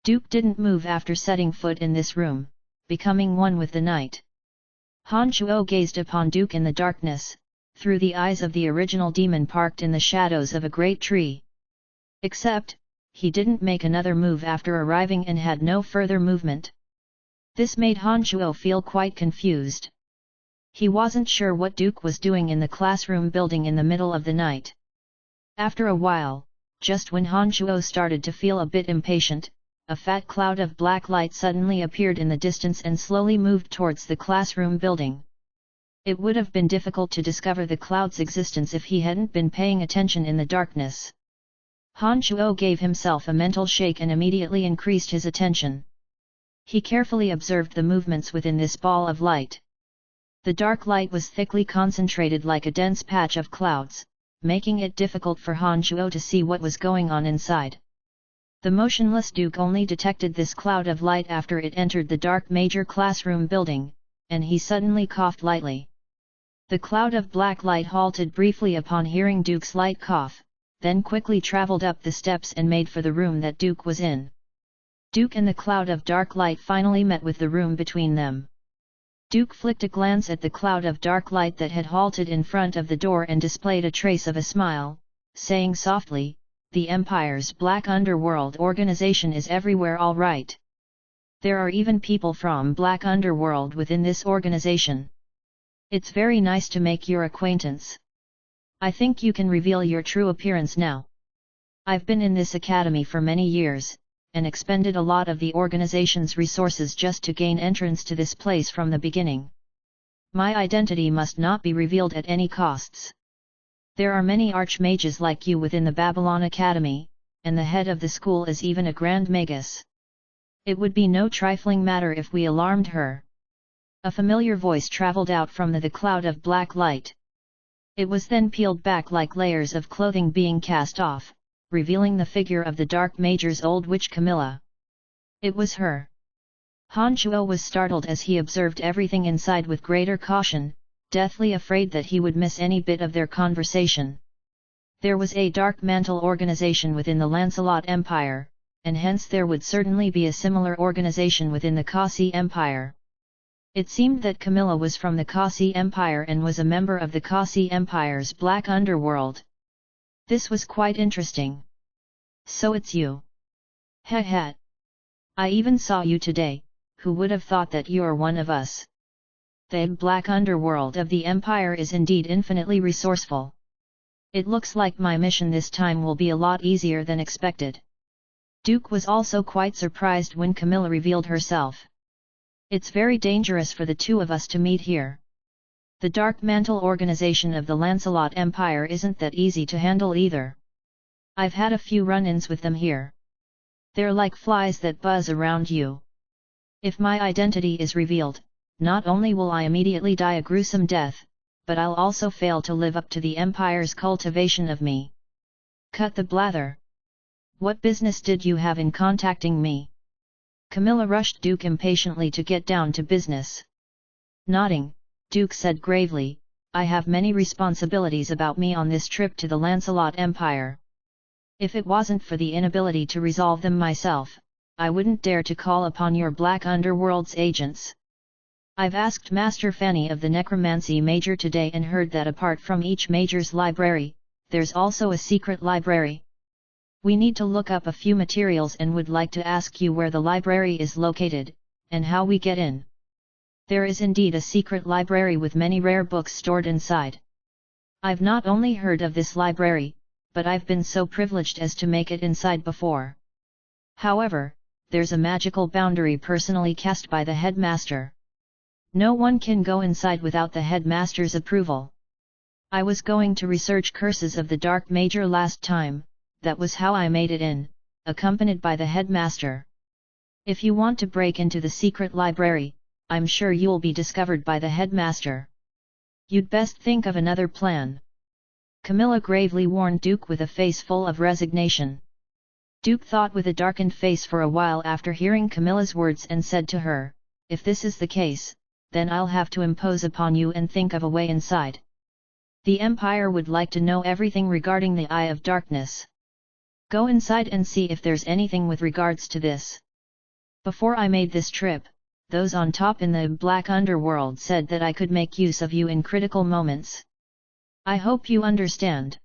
Duke didn't move after setting foot in this room, becoming one with the night. Han Shuo gazed upon Duke in the darkness, through the eyes of the original demon parked in the shadows of a great tree. Except, he didn't make another move after arriving and had no further movement. This made Han Shuo feel quite confused. He wasn't sure what Duke was doing in the classroom building in the middle of the night. After a while, just when Han Shuo started to feel a bit impatient, a fat cloud of black light suddenly appeared in the distance and slowly moved towards the classroom building. It would have been difficult to discover the cloud's existence if he hadn't been paying attention in the darkness. Han Shuo gave himself a mental shake and immediately increased his attention. He carefully observed the movements within this ball of light. The dark light was thickly concentrated like a dense patch of clouds, making it difficult for Han Shuo to see what was going on inside. The motionless Duke only detected this cloud of light after it entered the dark major classroom building, and he suddenly coughed lightly. The cloud of black light halted briefly upon hearing Duke's light cough, then quickly traveled up the steps and made for the room that Duke was in. Duke and the cloud of dark light finally met with the room between them. Duke flicked a glance at the cloud of dark light that had halted in front of the door and displayed a trace of a smile, saying softly, "The Empire's Black Underworld organization is everywhere, all right. There are even people from Black Underworld within this organization. It's very nice to make your acquaintance. I think you can reveal your true appearance now. I've been in this academy for many years, and expended a lot of the organization's resources just to gain entrance to this place from the beginning. My identity must not be revealed at any costs. There are many archmages like you within the Babylon Academy, and the head of the school is even a Grand Magus. It would be no trifling matter if we alarmed her." A familiar voice travelled out from the cloud of black light. It was then peeled back like layers of clothing being cast off, revealing the figure of the Dark Major's old witch Camilla. It was her. Han Shuo was startled as he observed everything inside with greater caution, deathly afraid that he would miss any bit of their conversation. There was a dark mantle organization within the Lancelot Empire, and hence there would certainly be a similar organization within the Kasi Empire. It seemed that Camilla was from the Kasi Empire and was a member of the Kasi Empire's Black Underworld. This was quite interesting. "So it's you. Heh heh. I even saw you today. Who would have thought that you're one of us? The Black Underworld of the Empire is indeed infinitely resourceful. It looks like my mission this time will be a lot easier than expected." Duke was also quite surprised when Camilla revealed herself. "It's very dangerous for the two of us to meet here. The Dark Mantle organization of the Lancelot Empire isn't that easy to handle either. I've had a few run-ins with them here. They're like flies that buzz around you. If my identity is revealed, not only will I immediately die a gruesome death, but I'll also fail to live up to the Empire's cultivation of me. Cut the blather. What business did you have in contacting me?" Camilla rushed Duke impatiently to get down to business. Nodding, Duke said gravely, "I have many responsibilities about me on this trip to the Lancelot Empire. If it wasn't for the inability to resolve them myself, I wouldn't dare to call upon your Black Underworld's agents. I've asked Master Fanny of the Necromancy Major today and heard that apart from each major's library, there's also a secret library. We need to look up a few materials and would like to ask you where the library is located, and how we get in. There is indeed a secret library with many rare books stored inside. I've not only heard of this library, but I've been so privileged as to make it inside before. However, there's a magical boundary personally cast by the headmaster. No one can go inside without the headmaster's approval. I was going to research curses of the Dark Major last time, that was how I made it in, accompanied by the headmaster. If you want to break into the secret library, I'm sure you'll be discovered by the headmaster. You'd best think of another plan." Camilla gravely warned Duke with a face full of resignation. Duke thought with a darkened face for a while after hearing Camilla's words and said to her, "If this is the case, then I'll have to impose upon you and think of a way inside. The Empire would like to know everything regarding the Eye of Darkness. Go inside and see if there's anything with regards to this. Before I made this trip, those on top in the Black Underworld said that I could make use of you in critical moments. I hope you understand.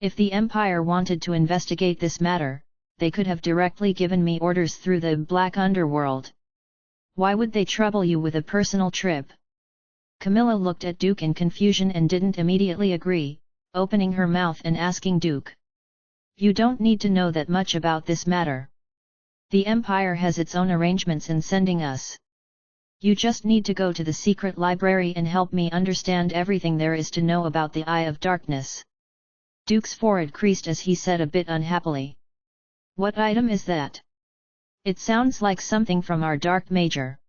If the Empire wanted to investigate this matter, they could have directly given me orders through the Black Underworld. Why would they trouble you with a personal trip? Camilla looked at Duke in confusion and didn't immediately agree, opening her mouth and asking Duke. You don't need to know that much about this matter. The Empire has its own arrangements in sending us. You just need to go to the secret library and help me understand everything there is to know about the Eye of Darkness. Duke's forehead creased as he said a bit unhappily. What item is that? It sounds like something from our Dark Major.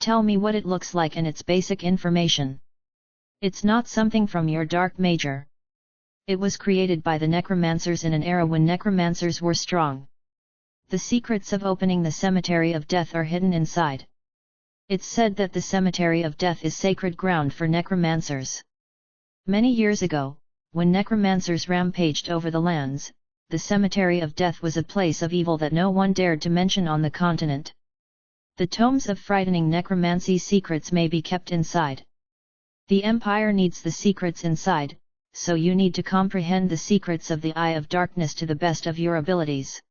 Tell me what it looks like and its basic information. It's not something from your Dark Major. It was created by the necromancers in an era when necromancers were strong. The secrets of opening the Cemetery of Death are hidden inside. It's said that the Cemetery of Death is sacred ground for necromancers. Many years ago, when necromancers rampaged over the lands, the Cemetery of Death was a place of evil that no one dared to mention on the continent. The tomes of frightening necromancy secrets may be kept inside. The Empire needs the secrets inside, so you need to comprehend the secrets of the Eye of Darkness to the best of your abilities.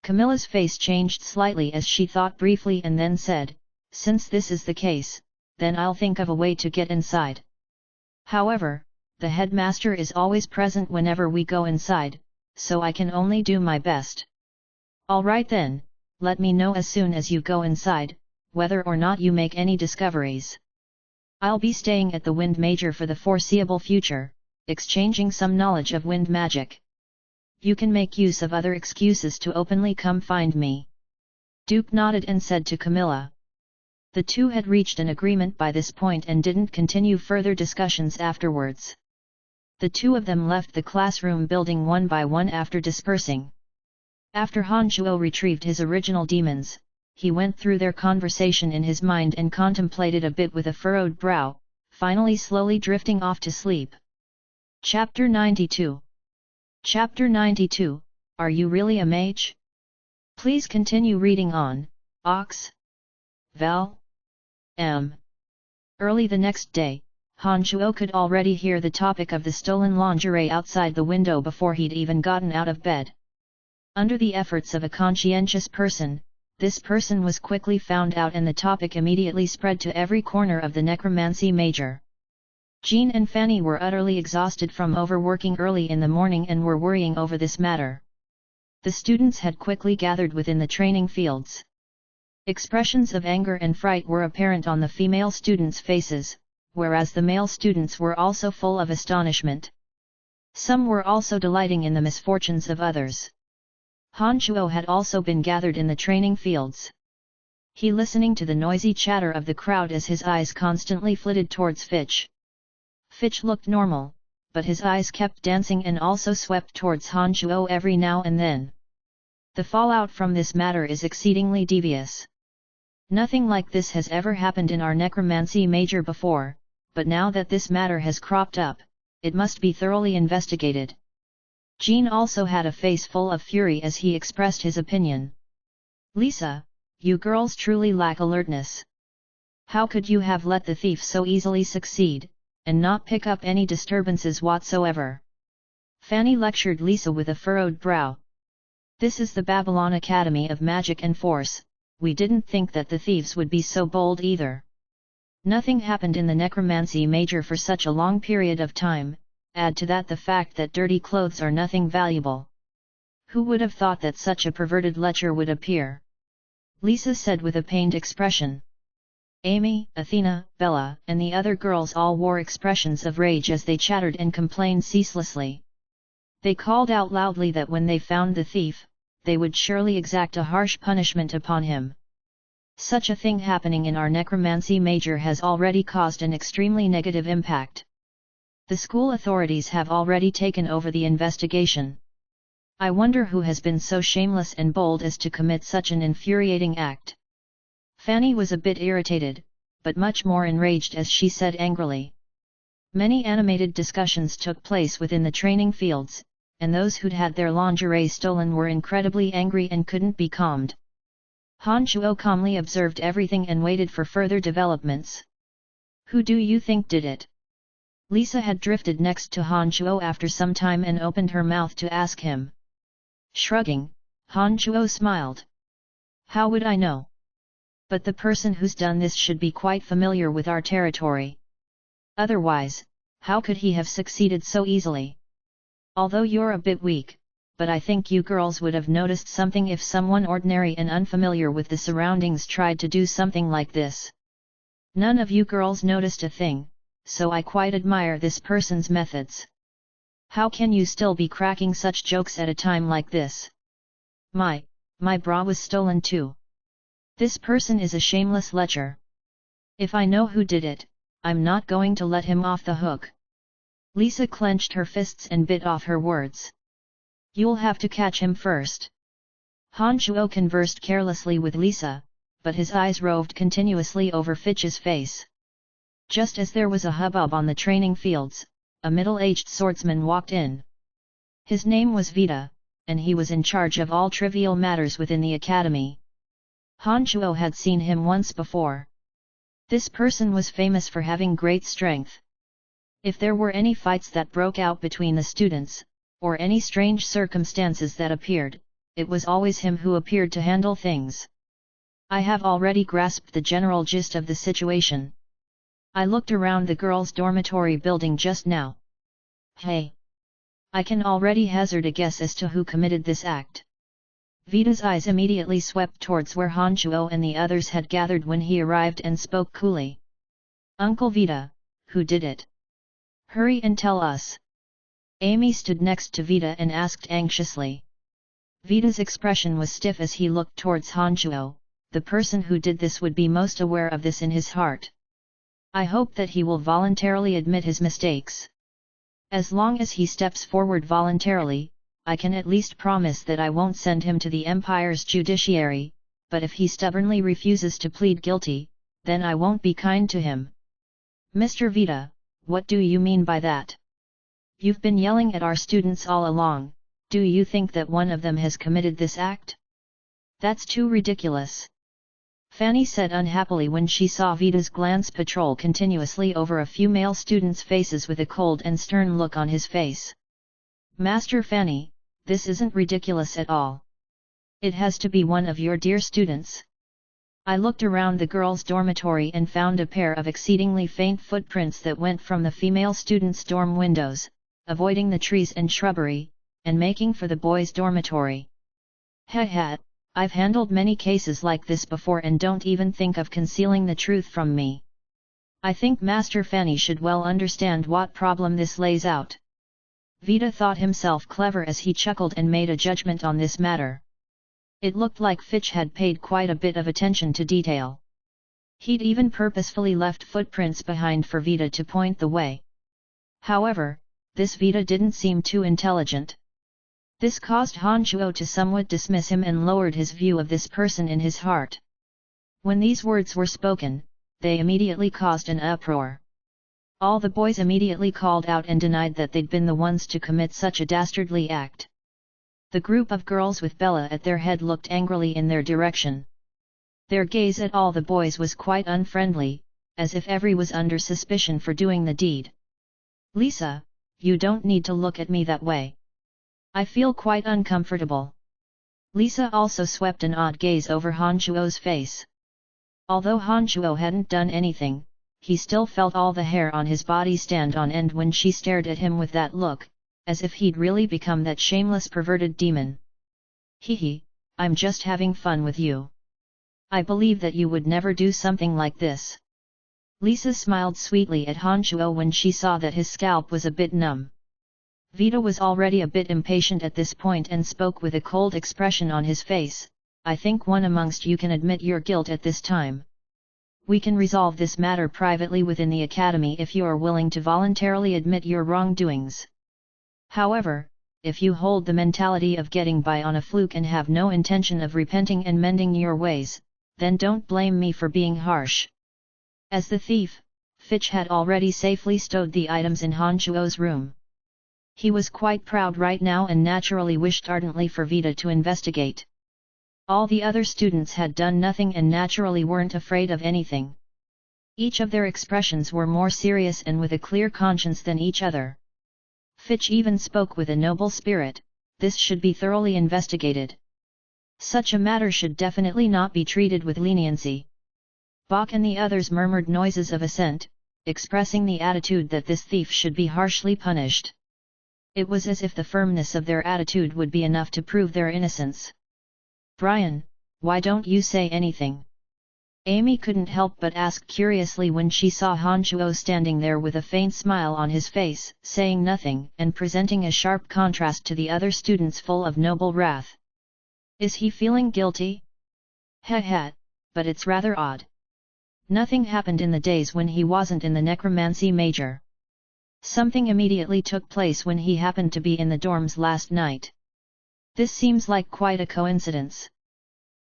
Camilla's face changed slightly as she thought briefly and then said, since this is the case, then I'll think of a way to get inside. However, the headmaster is always present whenever we go inside, so I can only do my best. Alright then, let me know as soon as you go inside, whether or not you make any discoveries. I'll be staying at the Wind Major for the foreseeable future, exchanging some knowledge of wind magic. You can make use of other excuses to openly come find me. Duke nodded and said to Camilla. The two had reached an agreement by this point and didn't continue further discussions afterwards. The two of them left the classroom building one by one after dispersing. After Han Shuo retrieved his original demons, he went through their conversation in his mind and contemplated a bit with a furrowed brow, finally slowly drifting off to sleep. Chapter 92. Chapter 92, Are You Really a Mage? Please continue reading on, Ox. Val. M. Early the next day, Han Shuo could already hear the topic of the stolen lingerie outside the window before he'd even gotten out of bed. Under the efforts of a conscientious person, this person was quickly found out and the topic immediately spread to every corner of the necromancy major. Jean and Fanny were utterly exhausted from overworking early in the morning and were worrying over this matter. The students had quickly gathered within the training fields. Expressions of anger and fright were apparent on the female students' faces, whereas the male students were also full of astonishment. Some were also delighting in the misfortunes of others. Han Shuo had also been gathered in the training fields. He listening to the noisy chatter of the crowd as his eyes constantly flitted towards Fitch. Fitch looked normal, but his eyes kept dancing and also swept towards Han Shuo every now and then. The fallout from this matter is exceedingly devious. Nothing like this has ever happened in our necromancy major before, but now that this matter has cropped up, it must be thoroughly investigated. Jean also had a face full of fury as he expressed his opinion. Lisa, you girls truly lack alertness. How could you have let the thief so easily succeed, and not pick up any disturbances whatsoever? Fanny lectured Lisa with a furrowed brow. This is the Babylon Academy of Magic and Force, we didn't think that the thieves would be so bold either. Nothing happened in the necromancy major for such a long period of time, add to that the fact that dirty clothes are nothing valuable. Who would have thought that such a perverted lecher would appear? Lisa said with a pained expression. Amy, Athena, Bella, and the other girls all wore expressions of rage as they chattered and complained ceaselessly. They called out loudly that when they found the thief, they would surely exact a harsh punishment upon him. Such a thing happening in our necromancy major has already caused an extremely negative impact. The school authorities have already taken over the investigation. I wonder who has been so shameless and bold as to commit such an infuriating act. Fanny was a bit irritated, but much more enraged as she said angrily. Many animated discussions took place within the training fields, and those who'd had their lingerie stolen were incredibly angry and couldn't be calmed. Han Shuo calmly observed everything and waited for further developments. Who do you think did it? Lisa had drifted next to Han Shuo after some time and opened her mouth to ask him. Shrugging, Han Shuo smiled. How would I know? But the person who's done this should be quite familiar with our territory, Otherwise, how could he have succeeded so easily? Although you're a bit weak, but I think you girls would have noticed something if someone ordinary and unfamiliar with the surroundings tried to do something like this. None of you girls noticed a thing, so I quite admire this person's methods. How can you still be cracking such jokes at a time like this? My bra was stolen too. This person is a shameless lecher. If I know who did it, I'm not going to let him off the hook. Lisa clenched her fists and bit off her words. You'll have to catch him first. Han Shuo conversed carelessly with Lisa, but his eyes roved continuously over Fitch's face. Just as there was a hubbub on the training fields, a middle-aged swordsman walked in. His name was Vita, and he was in charge of all trivial matters within the academy. Han Shuo had seen him once before. This person was famous for having great strength. If there were any fights that broke out between the students, or any strange circumstances that appeared, it was always him who appeared to handle things. I have already grasped the general gist of the situation. I looked around the girls' dormitory building just now. Hey! I can already hazard a guess as to who committed this act. Vita's eyes immediately swept towards where Han Shuo and the others had gathered when he arrived and spoke coolly. Uncle Vita, who did it? Hurry and tell us. Amy stood next to Vita and asked anxiously. Vita's expression was stiff as he looked towards Han Shuo. The person who did this would be most aware of this in his heart. I hope that he will voluntarily admit his mistakes. As long as he steps forward voluntarily, I can at least promise that I won't send him to the Empire's judiciary, but if he stubbornly refuses to plead guilty, then I won't be kind to him. Mr. Vita, what do you mean by that? You've been yelling at our students all along. Do you think that one of them has committed this act? That's too ridiculous. Fanny said unhappily when she saw Vita's glance patrol continuously over a few male students' faces with a cold and stern look on his face. Master Fanny, this isn't ridiculous at all. It has to be one of your dear students. I looked around the girls' dormitory and found a pair of exceedingly faint footprints that went from the female students' dorm windows, avoiding the trees and shrubbery, and making for the boys' dormitory. Heh, I've handled many cases like this before and don't even think of concealing the truth from me. I think Master Fanny should well understand what problem this lays out. Vita thought himself clever as he chuckled and made a judgment on this matter. It looked like Fitch had paid quite a bit of attention to detail. He'd even purposefully left footprints behind for Vita to point the way. However, this Vita didn't seem too intelligent. This caused Han Shuo to somewhat dismiss him and lowered his view of this person in his heart. When these words were spoken, they immediately caused an uproar. All the boys immediately called out and denied that they'd been the ones to commit such a dastardly act. The group of girls with Bella at their head looked angrily in their direction. Their gaze at all the boys was quite unfriendly, as if every was under suspicion for doing the deed. Lisa, you don't need to look at me that way. I feel quite uncomfortable. Lisa also swept an odd gaze over Han Shuo's face. Although Han Shuo hadn't done anything, he still felt all the hair on his body stand on end when she stared at him with that look, as if he'd really become that shameless perverted demon. Hee, I'm just having fun with you. I believe that you would never do something like this. Lisa smiled sweetly at Han Shuo when she saw that his scalp was a bit numb. Vita was already a bit impatient at this point and spoke with a cold expression on his face. I think one amongst you can admit your guilt at this time. We can resolve this matter privately within the academy if you are willing to voluntarily admit your wrongdoings. However, if you hold the mentality of getting by on a fluke and have no intention of repenting and mending your ways, then don't blame me for being harsh. As the thief, Fitch had already safely stowed the items in Han Shuo's room. He was quite proud right now and naturally wished ardently for Vita to investigate. All the other students had done nothing and naturally weren't afraid of anything. Each of their expressions were more serious and with a clear conscience than each other. Fitch even spoke with a noble spirit, this should be thoroughly investigated. Such a matter should definitely not be treated with leniency. Bach and the others murmured noises of assent, expressing the attitude that this thief should be harshly punished. It was as if the firmness of their attitude would be enough to prove their innocence. "Brian, why don't you say anything?" Amy couldn't help but ask curiously when she saw Han Chuo standing there with a faint smile on his face, saying nothing and presenting a sharp contrast to the other students full of noble wrath. "Is he feeling guilty? Heh, but it's rather odd. Nothing happened in the days when he wasn't in the necromancy major. Something immediately took place when he happened to be in the dorms last night. This seems like quite a coincidence."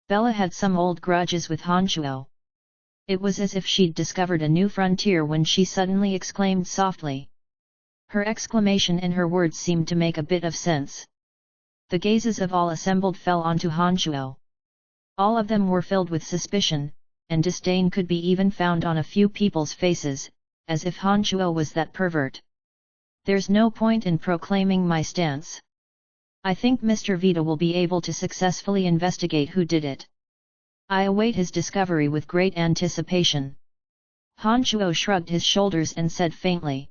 Bella had some old grudges with Han Chuo. It was as if she'd discovered a new frontier when she suddenly exclaimed softly. Her exclamation and her words seemed to make a bit of sense. The gazes of all assembled fell onto Han Chuo. All of them were filled with suspicion, and disdain could be even found on a few people's faces, as if Han Chuo was that pervert. "There's no point in proclaiming my stance. I think Mr. Vita will be able to successfully investigate who did it. I await his discovery with great anticipation." Han Chuo shrugged his shoulders and said faintly.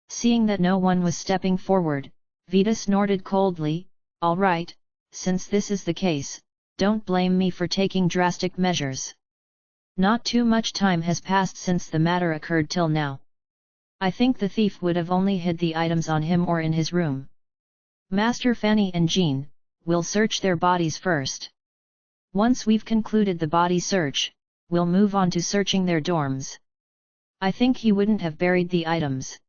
Seeing that no one was stepping forward, Vita snorted coldly, "All right, since this is the case, don't blame me for taking drastic measures. Not too much time has passed since the matter occurred till now. I think the thief would have only hid the items on him or in his room. Master Fanny and Jean, we'll search their bodies first. Once we've concluded the body search, we'll move on to searching their dorms. I think he wouldn't have buried the items."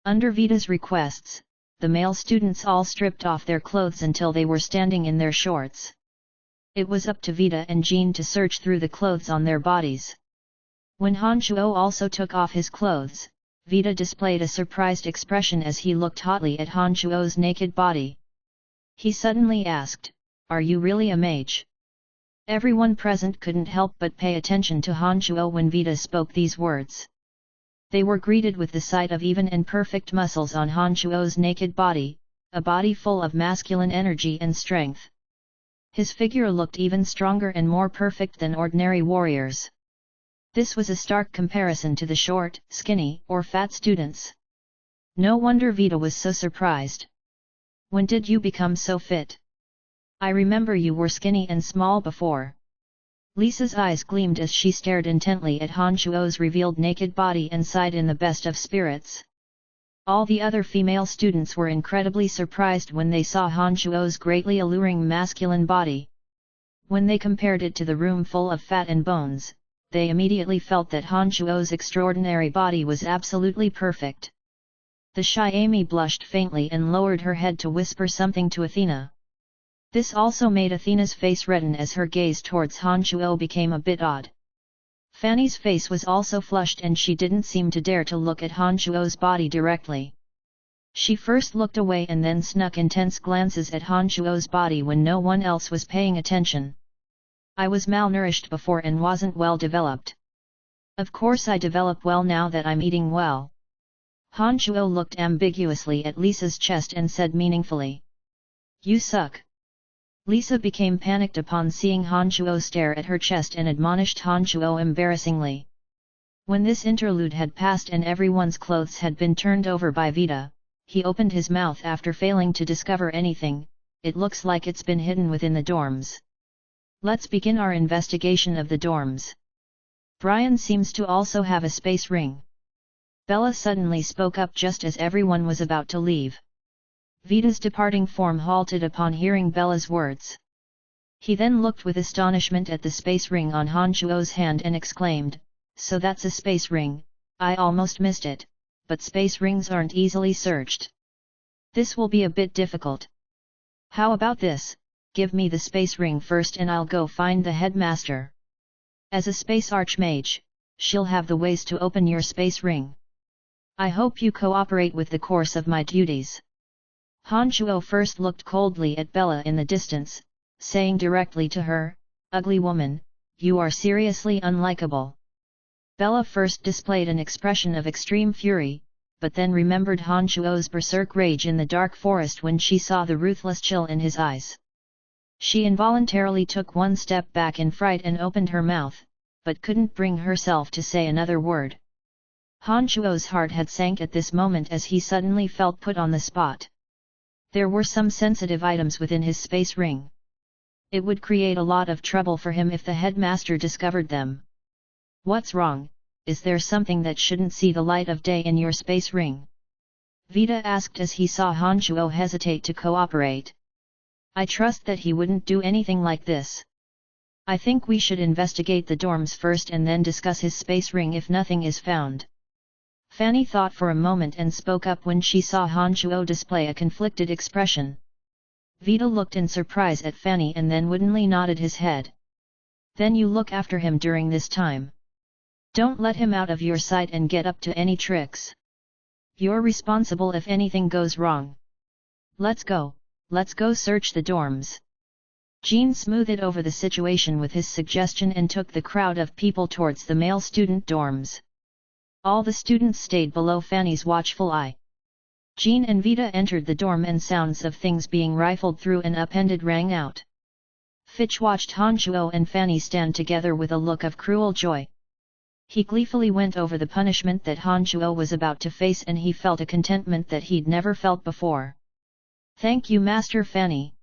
Under Vita's requests, the male students all stripped off their clothes until they were standing in their shorts. It was up to Vita and Jean to search through the clothes on their bodies. When Han Chuo also took off his clothes, Vita displayed a surprised expression as he looked hotly at Han Chuo's naked body. He suddenly asked, "Are you really a mage?" Everyone present couldn't help but pay attention to Han Chuo when Vita spoke these words. They were greeted with the sight of even and perfect muscles on Han Chuo's naked body, a body full of masculine energy and strength. His figure looked even stronger and more perfect than ordinary warriors. This was a stark comparison to the short, skinny, or fat students. No wonder Vita was so surprised. "When did you become so fit? I remember you were skinny and small before." Lisa's eyes gleamed as she stared intently at Han Chuo's revealed naked body and sighed in the best of spirits. All the other female students were incredibly surprised when they saw Han Chuo's greatly alluring masculine body. When they compared it to the room full of fat and bones, they immediately felt that Han Chuo's extraordinary body was absolutely perfect. The shy Amy blushed faintly and lowered her head to whisper something to Athena. This also made Athena's face redden as her gaze towards Han Chuo became a bit odd. Fanny's face was also flushed and she didn't seem to dare to look at Han Chuo's body directly. She first looked away and then snuck intense glances at Han Chuo's body when no one else was paying attention. "I was malnourished before and wasn't well developed. Of course I develop well now that I'm eating well." Han Chuo looked ambiguously at Lisa's chest and said meaningfully, "You suck." Lisa became panicked upon seeing Han Chuo stare at her chest and admonished Han Chuo embarrassingly. When this interlude had passed and everyone's clothes had been turned over by Vita, he opened his mouth after failing to discover anything. "It looks like it's been hidden within the dorms. Let's begin our investigation of the dorms. Brian seems to also have a space ring." Bella suddenly spoke up just as everyone was about to leave. Vita's departing form halted upon hearing Bella's words. He then looked with astonishment at the space ring on Han Chuo's hand and exclaimed, "So that's a space ring, I almost missed it, but space rings aren't easily searched. This will be a bit difficult. How about this, give me the space ring first and I'll go find the headmaster. As a space archmage, she'll have the ways to open your space ring. I hope you cooperate with the course of my duties." Han Chuo first looked coldly at Bella in the distance, saying directly to her, "Ugly woman, you are seriously unlikable." Bella first displayed an expression of extreme fury, but then remembered Han Chuo's berserk rage in the dark forest when she saw the ruthless chill in his eyes. She involuntarily took one step back in fright and opened her mouth, but couldn't bring herself to say another word. Han Shuo's heart had sank at this moment as he suddenly felt put on the spot. There were some sensitive items within his space ring. It would create a lot of trouble for him if the headmaster discovered them. What's wrong? Is there something that shouldn't see the light of day in your space ring? Vita asked as he saw Han Shuo hesitate to cooperate. I trust that he wouldn't do anything like this. I think we should investigate the dorms first and then discuss his space ring if nothing is found. Fanny thought for a moment and spoke up when she saw Han Shuo display a conflicted expression. Vita looked in surprise at Fanny and then woodenly nodded his head. Then you look after him during this time. Don't let him out of your sight and get up to any tricks. You're responsible if anything goes wrong. Let's go search the dorms. Jean smoothed over the situation with his suggestion and took the crowd of people towards the male student dorms. All the students stayed below Fanny's watchful eye. Jean and Vita entered the dorm and sounds of things being rifled through and upended rang out. Fitch watched Han Shuo and Fanny stand together with a look of cruel joy. He gleefully went over the punishment that Han Shuo was about to face and he felt a contentment that he'd never felt before. Thank you, Master Fanny.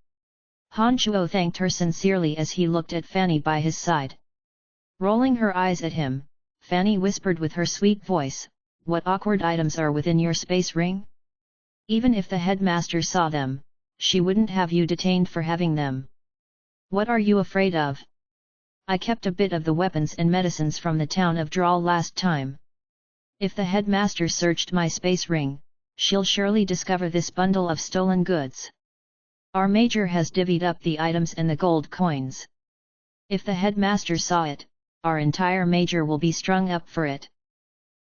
Han Shuo thanked her sincerely as he looked at Fanny by his side. Rolling her eyes at him, Fanny whispered with her sweet voice, "What awkward items are within your space ring? Even if the headmaster saw them, she wouldn't have you detained for having them. What are you afraid of?" "I kept a bit of the weapons and medicines from the town of Dral last time. If the headmaster searched my space ring, she'll surely discover this bundle of stolen goods. Our major has divvied up the items and the gold coins. If the headmaster saw it, our entire major will be strung up for it.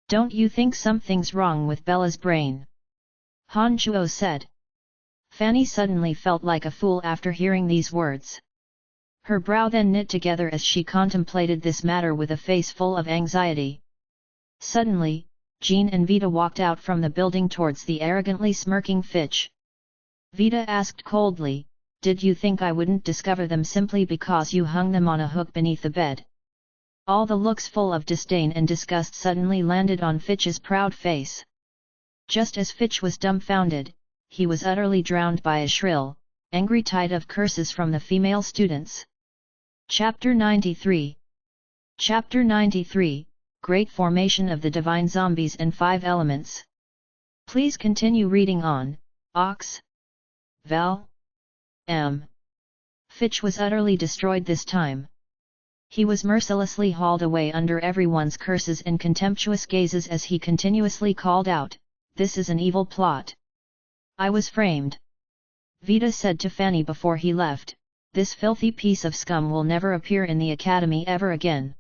Don't you think something's wrong with Bella's brain?" Han Shuo said. Fanny suddenly felt like a fool after hearing these words. Her brow then knit together as she contemplated this matter with a face full of anxiety. Suddenly, Jean and Vita walked out from the building towards the arrogantly smirking Fitch. Vita asked coldly, "Did you think I wouldn't discover them simply because you hung them on a hook beneath the bed?" All the looks full of disdain and disgust suddenly landed on Fitch's proud face. Just as Fitch was dumbfounded, he was utterly drowned by a shrill, angry tide of curses from the female students. Chapter 93. Chapter 93, Great Formation of the Divine Zombies and 5 Elements. Please continue reading on, Ox. Val. M. Fitch was utterly destroyed this time. He was mercilessly hauled away under everyone's curses and contemptuous gazes as he continuously called out, "This is an evil plot. I was framed." Vita said to Fanny before he left, "This filthy piece of scum will never appear in the academy ever again."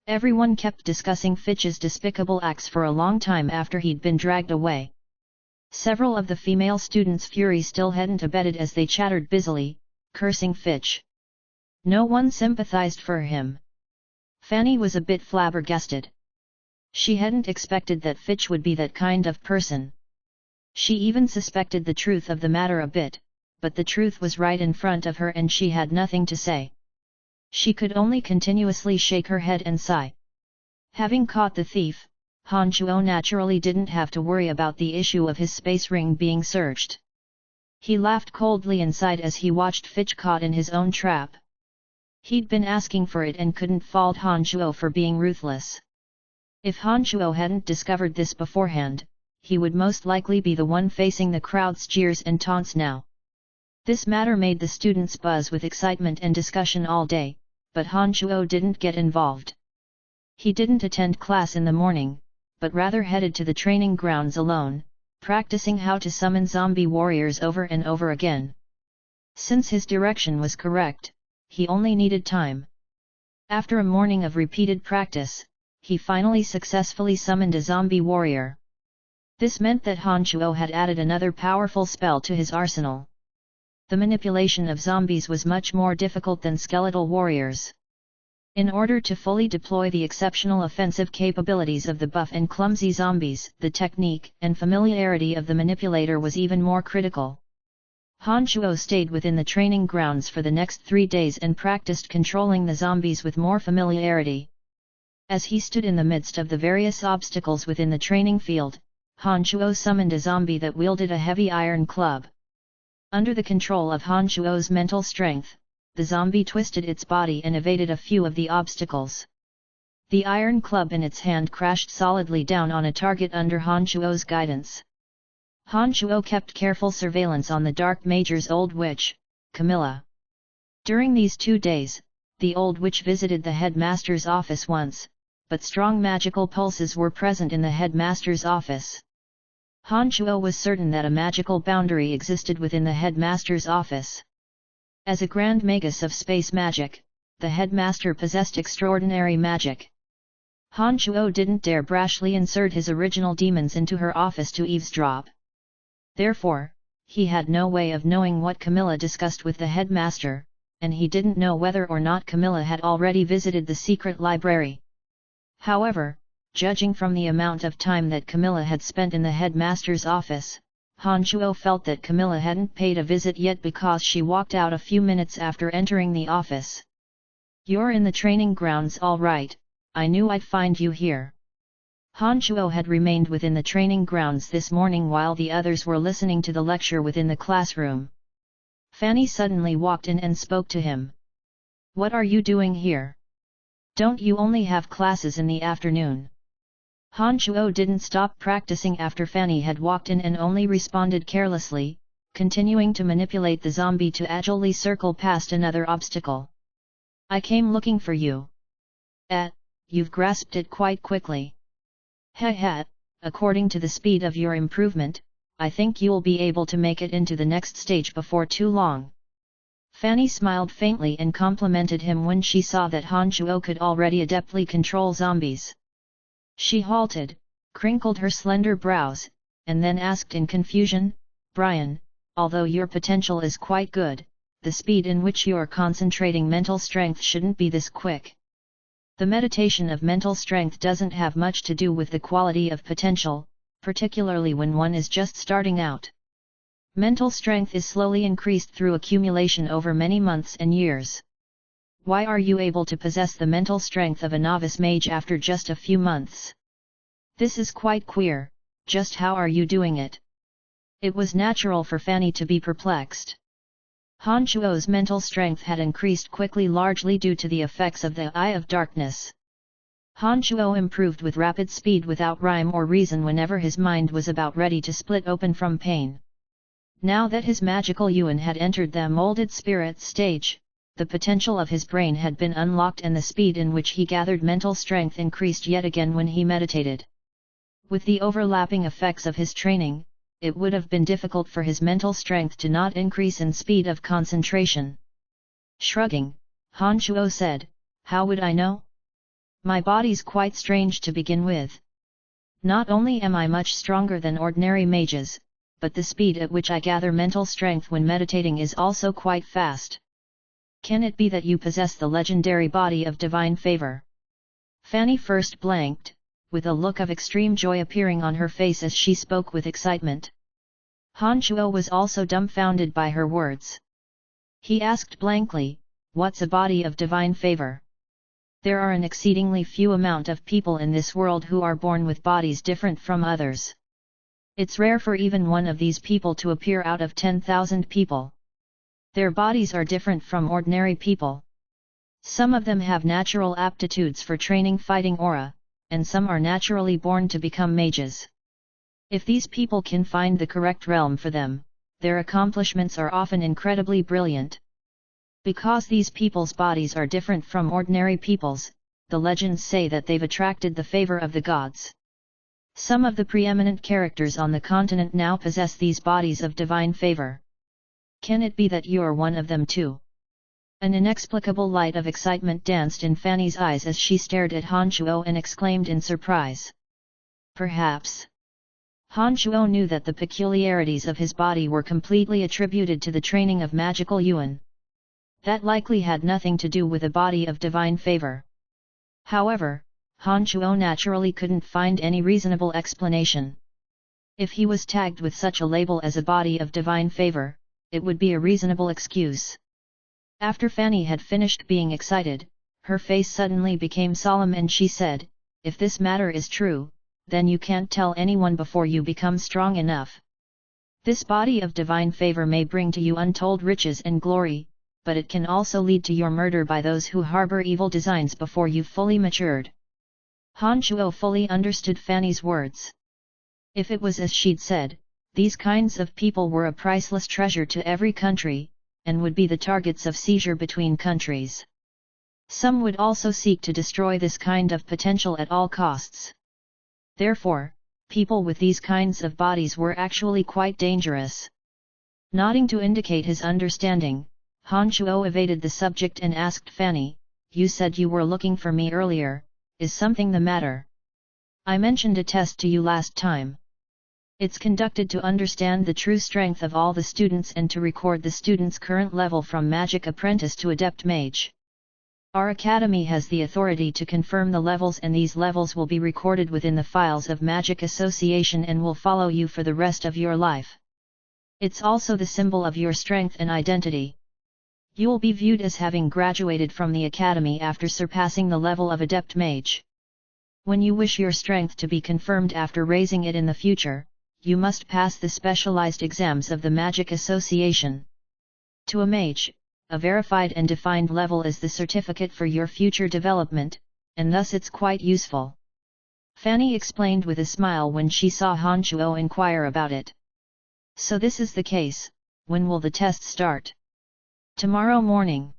Everyone kept discussing Fitch's despicable acts for a long time after he'd been dragged away. Several of the female students' fury still hadn't abated as they chattered busily, cursing Fitch. No one sympathized for him. Fanny was a bit flabbergasted. She hadn't expected that Fitch would be that kind of person. She even suspected the truth of the matter a bit, but the truth was right in front of her and she had nothing to say. She could only continuously shake her head and sigh. Having caught the thief, Han Shuo naturally didn't have to worry about the issue of his space ring being searched. He laughed coldly inside as he watched Fitch caught in his own trap. He'd been asking for it and couldn't fault Han Shuo for being ruthless. If Han Shuo hadn't discovered this beforehand, he would most likely be the one facing the crowd's jeers and taunts now. This matter made the students buzz with excitement and discussion all day, but Han Shuo didn't get involved. He didn't attend class in the morning, but rather headed to the training grounds alone, practicing how to summon zombie warriors over and over again. Since his direction was correct, he only needed time. After a morning of repeated practice, he finally successfully summoned a zombie warrior. This meant that Han Shuo had added another powerful spell to his arsenal. The manipulation of zombies was much more difficult than skeletal warriors. In order to fully deploy the exceptional offensive capabilities of the buff and clumsy zombies, the technique and familiarity of the manipulator was even more critical. Han Shuo stayed within the training grounds for the next 3 days and practiced controlling the zombies with more familiarity. As he stood in the midst of the various obstacles within the training field, Han Shuo summoned a zombie that wielded a heavy iron club. Under the control of Han Shuo's mental strength, the zombie twisted its body and evaded a few of the obstacles. The iron club in its hand crashed solidly down on a target under Han Shuo's guidance. Han Shuo kept careful surveillance on the Dark Major's old witch, Camilla. During these 2 days, the old witch visited the headmaster's office once, but strong magical pulses were present in the headmaster's office. Han Shuo was certain that a magical boundary existed within the headmaster's office. As a grand magus of space magic, the headmaster possessed extraordinary magic. Han Shuo didn't dare brashly insert his original demons into her office to eavesdrop. Therefore, he had no way of knowing what Camilla discussed with the headmaster, and he didn't know whether or not Camilla had already visited the secret library. However, judging from the amount of time that Camilla had spent in the headmaster's office, Han Shuo felt that Camilla hadn't paid a visit yet because she walked out a few minutes after entering the office. "You're in the training grounds all right, I knew I'd find you here." Han Shuo had remained within the training grounds this morning while the others were listening to the lecture within the classroom. Fanny suddenly walked in and spoke to him. "What are you doing here? Don't you only have classes in the afternoon?" Han Shuo didn't stop practicing after Fanny had walked in and only responded carelessly, continuing to manipulate the zombie to agilely circle past another obstacle. "I came looking for you." You've grasped it quite quickly." "Heh, according to the speed of your improvement, I think you'll be able to make it into the next stage before too long." Fanny smiled faintly and complimented him when she saw that Han Shuo could already adeptly control zombies. She halted, crinkled her slender brows, and then asked in confusion, "Brian, although your potential is quite good, the speed in which you're concentrating mental strength shouldn't be this quick. The meditation of mental strength doesn't have much to do with the quality of potential, particularly when one is just starting out. Mental strength is slowly increased through accumulation over many months and years. Why are you able to possess the mental strength of a novice mage after just a few months? This is quite queer, just how are you doing it?" It was natural for Fanny to be perplexed. Han Shuo's mental strength had increased quickly largely due to the effects of the Eye of Darkness. Han Shuo improved with rapid speed without rhyme or reason whenever his mind was about ready to split open from pain. Now that his magical yuan had entered the molded spirit stage, the potential of his brain had been unlocked and the speed in which he gathered mental strength increased yet again when he meditated. With the overlapping effects of his training, it would have been difficult for his mental strength to not increase in speed of concentration. Shrugging, Han Shuo said, "How would I know? My body's quite strange to begin with. Not only am I much stronger than ordinary mages, but the speed at which I gather mental strength when meditating is also quite fast. Can it be that you possess the legendary body of divine favor?" Fanny first blanked, with a look of extreme joy appearing on her face as she spoke with excitement. Han Shuo was also dumbfounded by her words. He asked blankly, "What's a body of divine favor?" There are an exceedingly few amount of people in this world who are born with bodies different from others. It's rare for even one of these people to appear out of 10,000 people. Their bodies are different from ordinary people. Some of them have natural aptitudes for training fighting aura, and some are naturally born to become mages. If these people can find the correct realm for them, their accomplishments are often incredibly brilliant. Because these people's bodies are different from ordinary people's, the legends say that they've attracted the favor of the gods. Some of the preeminent characters on the continent now possess these bodies of divine favor. Can it be that you're one of them too? An inexplicable light of excitement danced in Fanny's eyes as she stared at Han Shuo and exclaimed in surprise. Perhaps. Han Shuo knew that the peculiarities of his body were completely attributed to the training of magical yuan. That likely had nothing to do with a body of divine favor. However, Han Shuo naturally couldn't find any reasonable explanation. If he was tagged with such a label as a body of divine favor, it would be a reasonable excuse. After Fanny had finished being excited, Her face suddenly became solemn and she said, "If this matter is true, then you can't tell anyone before you become strong enough. This body of divine favor may bring to you untold riches and glory, but it can also lead to your murder by those who harbor evil designs before you've fully matured." Han Shuo fully understood Fanny's words. If it was as she'd said, these kinds of people were a priceless treasure to every country, and would be the targets of seizure between countries. Some would also seek to destroy this kind of potential at all costs. Therefore, people with these kinds of bodies were actually quite dangerous. Nodding to indicate his understanding, Han Shuo evaded the subject and asked Fanny, "You said you were looking for me earlier, is something the matter? I mentioned a test to you last time. It's conducted to understand the true strength of all the students and to record the students' current level from Magic Apprentice to Adept Mage. Our Academy has the authority to confirm the levels, and these levels will be recorded within the files of Magic Association and will follow you for the rest of your life. It's also the symbol of your strength and identity. You will be viewed as having graduated from the Academy after surpassing the level of Adept Mage. When you wish your strength to be confirmed after raising it in the future, you must pass the specialized exams of the Magic Association. To a mage, a verified and defined level is the certificate for your future development, and thus it's quite useful." Fanny explained with a smile when she saw Han Shuo inquire about it. "So this is the case, when will the test start?" "Tomorrow morning.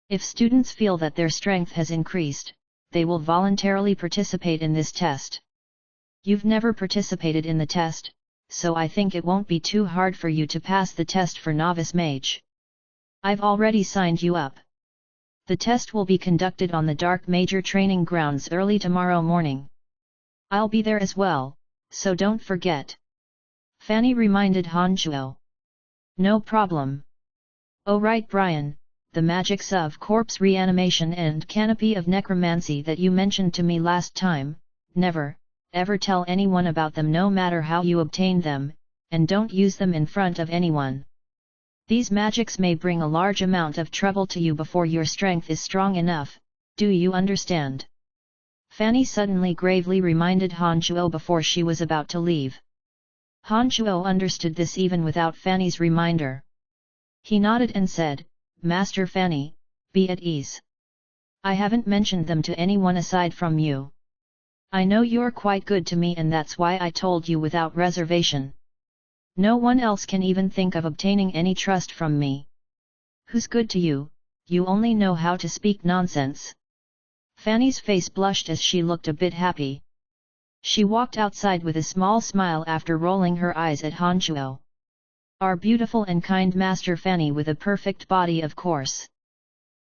If students feel that their strength has increased, they will voluntarily participate in this test. You've never participated in the test, so I think it won't be too hard for you to pass the test for Novice Mage. I've already signed you up. The test will be conducted on the Dark Major Training Grounds early tomorrow morning. I'll be there as well, so don't forget." Fanny reminded Han Shuo. "No problem. Oh right, Brian, the magics of corpse reanimation and canopy of necromancy that you mentioned to me last time, never, ever tell anyone about them no matter how you obtain them, and don't use them in front of anyone. These magics may bring a large amount of trouble to you before your strength is strong enough, do you understand?" Fanny suddenly gravely reminded Han Shuo before she was about to leave. Han Shuo understood this even without Fanny's reminder. He nodded and said, "Master Fanny, be at ease. I haven't mentioned them to anyone aside from you. I know you're quite good to me and that's why I told you without reservation. No one else can even think of obtaining any trust from me. Who's good to you? You only know how to speak nonsense." Fanny's face blushed as she looked a bit happy. She walked outside with a small smile after rolling her eyes at Han Shuo. "Our beautiful and kind Master Fanny with a perfect body, of course,"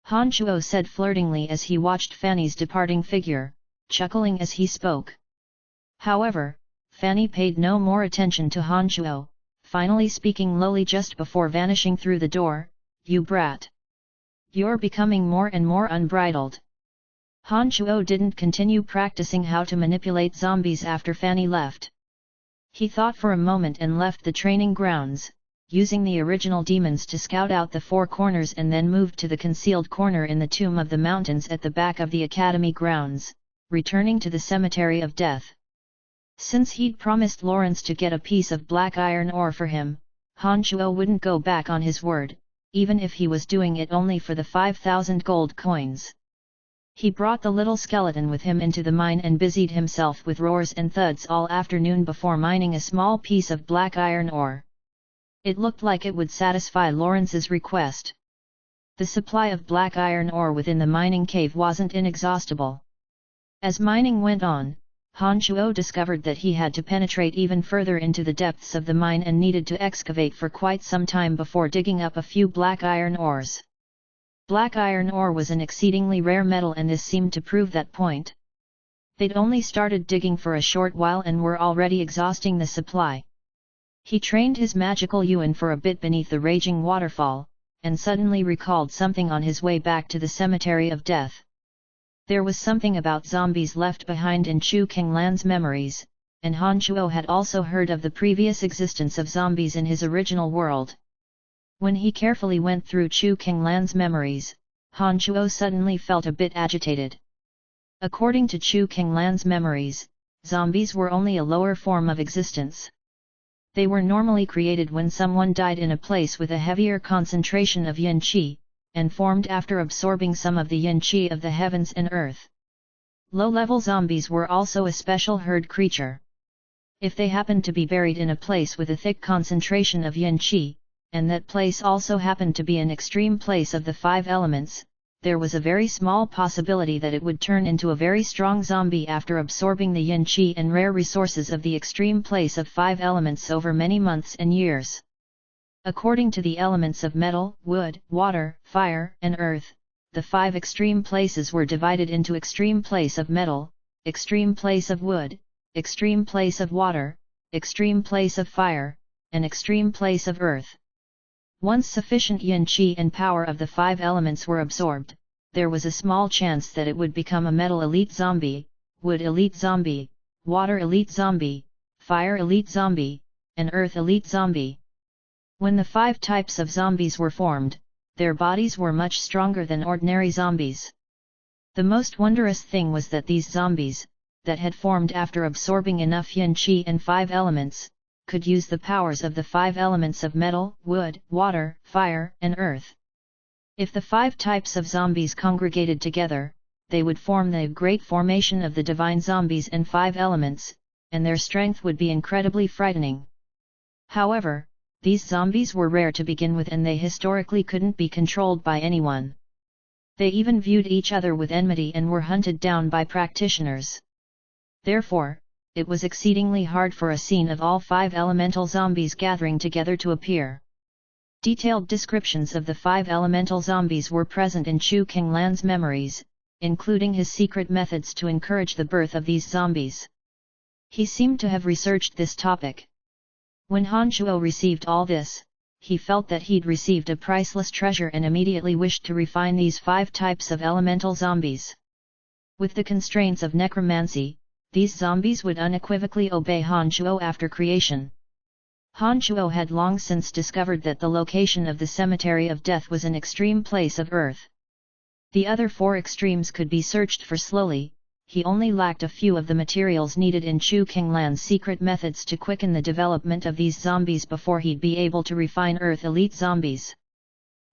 Han Shuo said flirtingly as he watched Fanny's departing figure, chuckling as he spoke. However, Fanny paid no more attention to Han Shuo, finally speaking lowly just before vanishing through the door, "You brat! You're becoming more and more unbridled." Han Shuo didn't continue practicing how to manipulate zombies after Fanny left. He thought for a moment and left the training grounds, using the original demons to scout out the four corners, and then moved to the concealed corner in the Tomb of the Mountains at the back of the Academy grounds, returning to the Cemetery of Death. Since he'd promised Lawrence to get a piece of black iron ore for him, Han Shuo wouldn't go back on his word, even if he was doing it only for the 5,000 gold coins. He brought the little skeleton with him into the mine and busied himself with roars and thuds all afternoon before mining a small piece of black iron ore. It looked like it would satisfy Lawrence's request. The supply of black iron ore within the mining cave wasn't inexhaustible. As mining went on, Han Shuo discovered that he had to penetrate even further into the depths of the mine and needed to excavate for quite some time before digging up a few black iron ores. Black iron ore was an exceedingly rare metal, and this seemed to prove that point. They'd only started digging for a short while and were already exhausting the supply. He trained his magical yuan for a bit beneath the raging waterfall, and suddenly recalled something on his way back to the Cemetery of Death. There was something about zombies left behind in Chu Kenglan's memories, and Han Shuo had also heard of the previous existence of zombies in his original world. When he carefully went through Chu Kenglan's memories, Han Chuo suddenly felt a bit agitated. According to Chu Qinglan's memories, zombies were only a lower form of existence. They were normally created when someone died in a place with a heavier concentration of yin qi, and formed after absorbing some of the yin qi of the heavens and earth. Low-level zombies were also a special herd creature. If they happened to be buried in a place with a thick concentration of yin qi, and that place also happened to be an extreme place of the 5 elements, there was a very small possibility that it would turn into a very strong zombie after absorbing the yin qi and rare resources of the extreme place of 5 elements over many months and years. According to the elements of metal, wood, water, fire, and earth, the 5 extreme places were divided into extreme place of metal, extreme place of wood, extreme place of water, extreme place of fire, and extreme place of earth. Once sufficient yin qi and power of the 5 elements were absorbed, there was a small chance that it would become a metal elite zombie, wood elite zombie, water elite zombie, fire elite zombie, and earth elite zombie. When the 5 types of zombies were formed, their bodies were much stronger than ordinary zombies. The most wondrous thing was that these zombies, that had formed after absorbing enough yin qi and 5 elements, could use the powers of the 5 elements of metal, wood, water, fire, and earth. If the 5 types of zombies congregated together, they would form the great formation of the divine zombies and 5 elements, and their strength would be incredibly frightening. However, these zombies were rare to begin with, and they historically couldn't be controlled by anyone. They even viewed each other with enmity and were hunted down by practitioners. Therefore, it was exceedingly hard for a scene of all 5 elemental zombies gathering together to appear. Detailed descriptions of the 5 elemental zombies were present in Chu Qinglan's memories, including his secret methods to encourage the birth of these zombies. He seemed to have researched this topic. When Han Chuo received all this, he felt that he'd received a priceless treasure and immediately wished to refine these 5 types of elemental zombies. With the constraints of necromancy, these zombies would unequivocally obey Han Chuo after creation. Han Chuo had long since discovered that the location of the cemetery of death was an extreme place of earth. The other 4 extremes could be searched for slowly. He only lacked a few of the materials needed in Chu Qinglan's secret methods to quicken the development of these zombies before he'd be able to refine Earth elite zombies.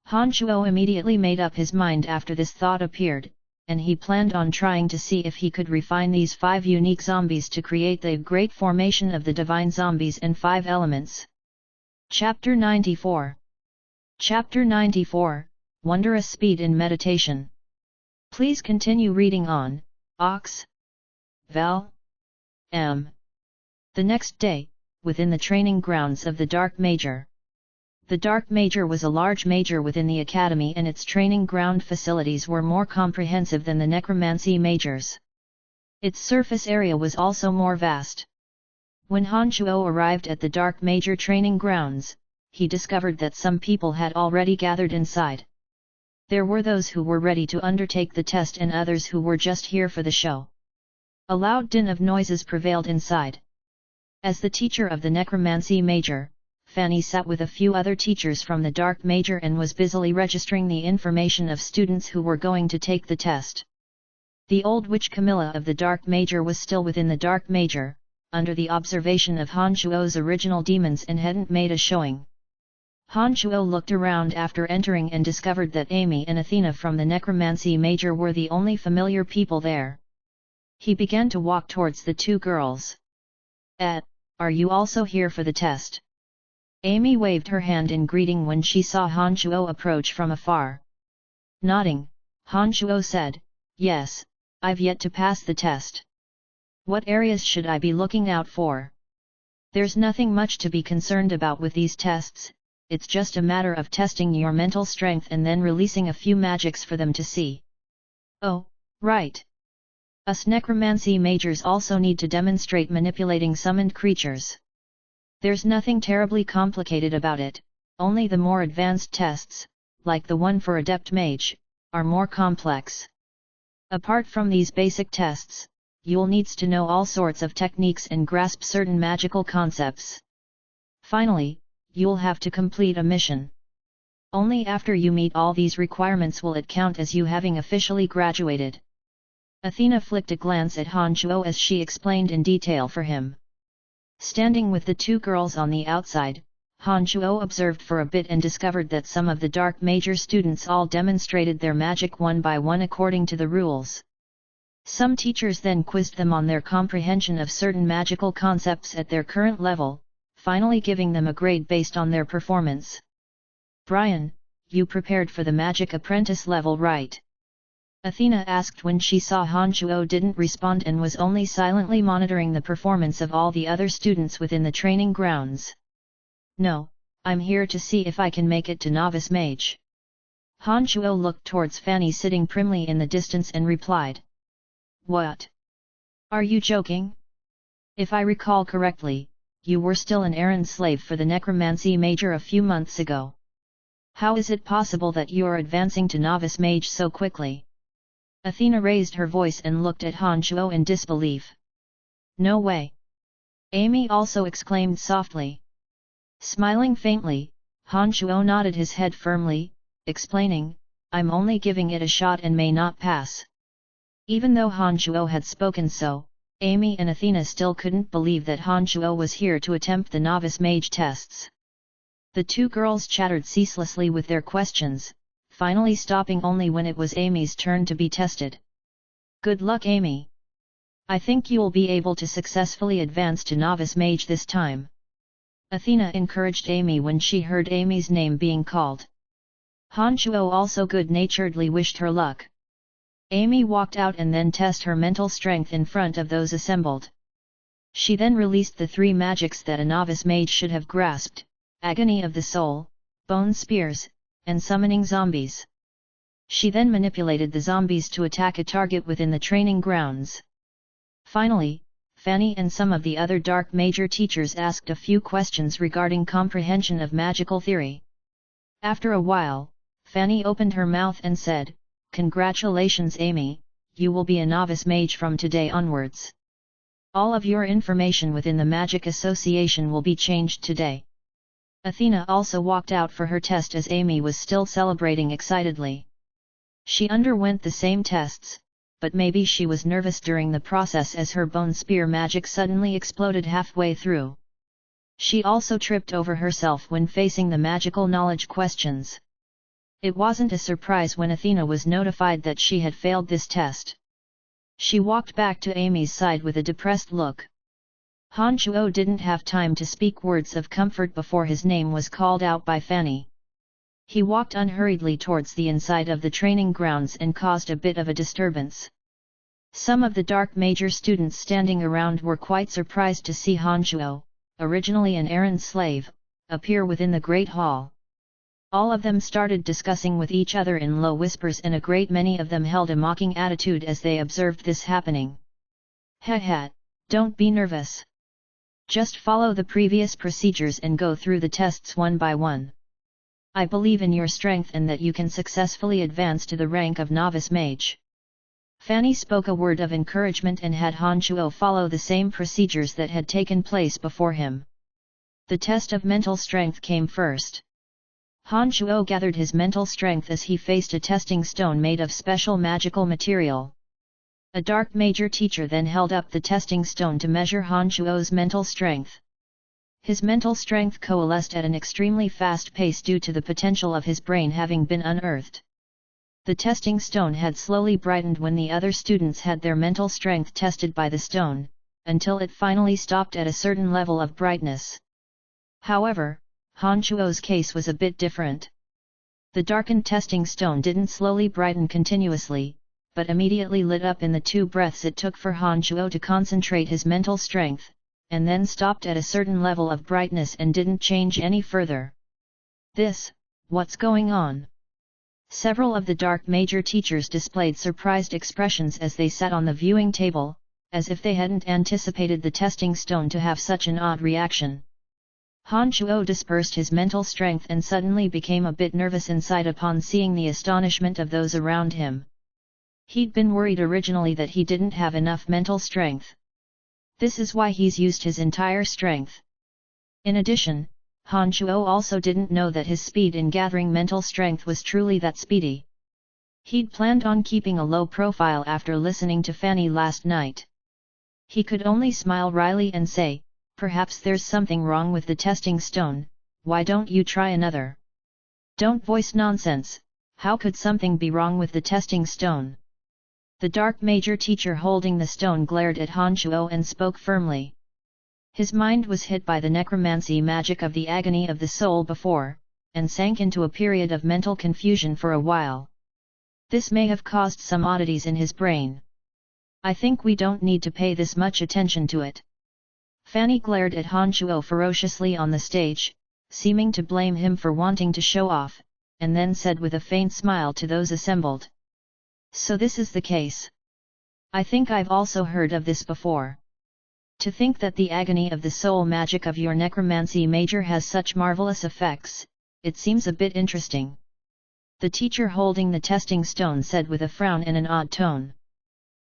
Han Chuo immediately made up his mind after this thought appeared, and he planned on trying to see if he could refine these 5 unique zombies to create the great formation of the divine zombies and 5 elements. Chapter 94. Chapter 94, Wondrous Speed in Meditation. Please continue reading on. Ox. Val. M. The next day, within the training grounds of the Dark Major. The Dark Major was a large major within the academy, and its training ground facilities were more comprehensive than the necromancy majors. Its surface area was also more vast. When Han Chuo arrived at the Dark Major training grounds, he discovered that some people had already gathered inside. There were those who were ready to undertake the test and others who were just here for the show. A loud din of noises prevailed inside. As the teacher of the necromancy major, Fanny sat with a few other teachers from the Dark Major and was busily registering the information of students who were going to take the test. The old witch Camilla of the Dark Major was still within the Dark Major, under the observation of Han Chuo's original demons, and hadn't made a showing. Han Chuo looked around after entering and discovered that Amy and Athena from the necromancy major were the only familiar people there. He began to walk towards the 2 girls. Are you also here for the test? Amy waved her hand in greeting when she saw Han Chuo approach from afar. Nodding, Han Chuo said, "Yes, I've yet to pass the test. What areas should I be looking out for?" "There's nothing much to be concerned about with these tests. It's just a matter of testing your mental strength and then releasing a few magics for them to see." "Oh, right. Us necromancy majors also need to demonstrate manipulating summoned creatures. There's nothing terribly complicated about it, only the more advanced tests, like the one for Adept Mage, are more complex. Apart from these basic tests, you'll needs to know all sorts of techniques and grasp certain magical concepts. Finally, you'll have to complete a mission. Only after you meet all these requirements will it count as you having officially graduated. Athena flicked a glance at Han Chuo as she explained in detail for him. Standing with the two girls on the outside, Han Chuo observed for a bit and discovered that some of the dark major students all demonstrated their magic one by one according to the rules. Some teachers then quizzed them on their comprehension of certain magical concepts at their current level, finally giving them a grade based on their performance. Brian, you prepared for the magic apprentice level, right? Athena asked when she saw Han Chuo didn't respond and was only silently monitoring the performance of all the other students within the training grounds. No, I'm here to see if I can make it to novice mage. Han Chuo looked towards Fanny sitting primly in the distance and replied. What? Are you joking? If I recall correctly, you were still an errand slave for the necromancy major a few months ago. How is it possible that you are advancing to novice mage so quickly? Athena raised her voice and looked at Han Chuo in disbelief. No way! Amy also exclaimed softly. Smiling faintly, Han Chuo nodded his head firmly, explaining, I'm only giving it a shot and may not pass. Even though Han Chuo had spoken so, Amy and Athena still couldn't believe that Han Chuo was here to attempt the novice mage tests. The two girls chattered ceaselessly with their questions, finally stopping only when it was Amy's turn to be tested. Good luck, Amy. I think you'll be able to successfully advance to novice mage this time. Athena encouraged Amy when she heard Amy's name being called. Han Chuo also good-naturedly wished her luck. Amy walked out and then tested her mental strength in front of those assembled. She then released the three magics that a novice mage should have grasped: Agony of the Soul, Bone Spears, and Summoning Zombies. She then manipulated the zombies to attack a target within the training grounds. Finally, Fanny and some of the other dark major teachers asked a few questions regarding comprehension of magical theory. After a while, Fanny opened her mouth and said, Congratulations, Amy, you will be a novice mage from today onwards. All of your information within the Magic Association will be changed today. Athena also walked out for her test as Amy was still celebrating excitedly. She underwent the same tests, but maybe she was nervous during the process as her bone spear magic suddenly exploded halfway through. She also tripped over herself when facing the magical knowledge questions. It wasn't a surprise when Athena was notified that she had failed this test. She walked back to Amy's side with a depressed look. Han Chuo didn't have time to speak words of comfort before his name was called out by Fanny. He walked unhurriedly towards the inside of the training grounds and caused a bit of a disturbance. Some of the dark major students standing around were quite surprised to see Han Chuo, originally an errand slave, appear within the Great Hall. All of them started discussing with each other in low whispers, and a great many of them held a mocking attitude as they observed this happening. Heh, don't be nervous. Just follow the previous procedures and go through the tests one by one. I believe in your strength and that you can successfully advance to the rank of novice mage. Fanny spoke a word of encouragement and had Han Chuo follow the same procedures that had taken place before him. The test of mental strength came first. Han Chuo gathered his mental strength as he faced a testing stone made of special magical material. A dark major teacher then held up the testing stone to measure Han Chuo's mental strength. His mental strength coalesced at an extremely fast pace due to the potential of his brain having been unearthed. The testing stone had slowly brightened when the other students had their mental strength tested by the stone, until it finally stopped at a certain level of brightness. However, Han Chuo's case was a bit different. The darkened testing stone didn't slowly brighten continuously, but immediately lit up in the 2 breaths it took for Han Chuo to concentrate his mental strength, and then stopped at a certain level of brightness and didn't change any further. What's going on? Several of the dark major teachers displayed surprised expressions as they sat on the viewing table, as if they hadn't anticipated the testing stone to have such an odd reaction. Han Chuo dispersed his mental strength and suddenly became a bit nervous inside upon seeing the astonishment of those around him. He'd been worried originally that he didn't have enough mental strength. This is why he's used his entire strength. In addition, Han Shuo also didn't know that his speed in gathering mental strength was truly that speedy. He'd planned on keeping a low profile after listening to Fanny last night. He could only smile wryly and say, "Perhaps there's something wrong with the testing stone, why don't you try another?" "Don't voice nonsense, how could something be wrong with the testing stone?" The dark major teacher holding the stone glared at Han Shuo and spoke firmly. His mind was hit by the necromancy magic of the agony of the soul before, and sank into a period of mental confusion for a while. This may have caused some oddities in his brain. "I think we don't need to pay this much attention to it." Fanny glared at Han Shuo ferociously on the stage, seeming to blame him for wanting to show off, and then said with a faint smile to those assembled, "So this is the case. I think I've also heard of this before. To think that the agony of the soul magic of your necromancy major has such marvelous effects, it seems a bit interesting." The teacher holding the testing stone said with a frown and an odd tone.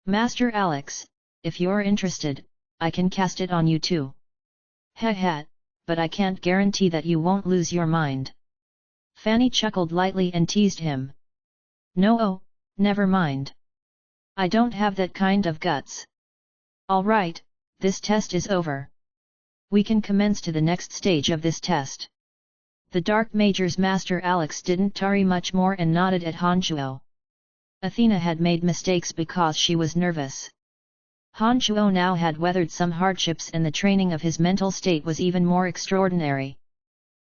"Master Alex, if you're interested, I can cast it on you too." "Heh, but I can't guarantee that you won't lose your mind." Fanny chuckled lightly and teased him. "No, never mind. I don't have that kind of guts. All right, this test is over. We can commence to the next stage of this test." The Dark Major's Master Alex didn't tarry much more and nodded at Han Shuo. Athena had made mistakes because she was nervous. Han Shuo now had weathered some hardships and the training of his mental state was even more extraordinary.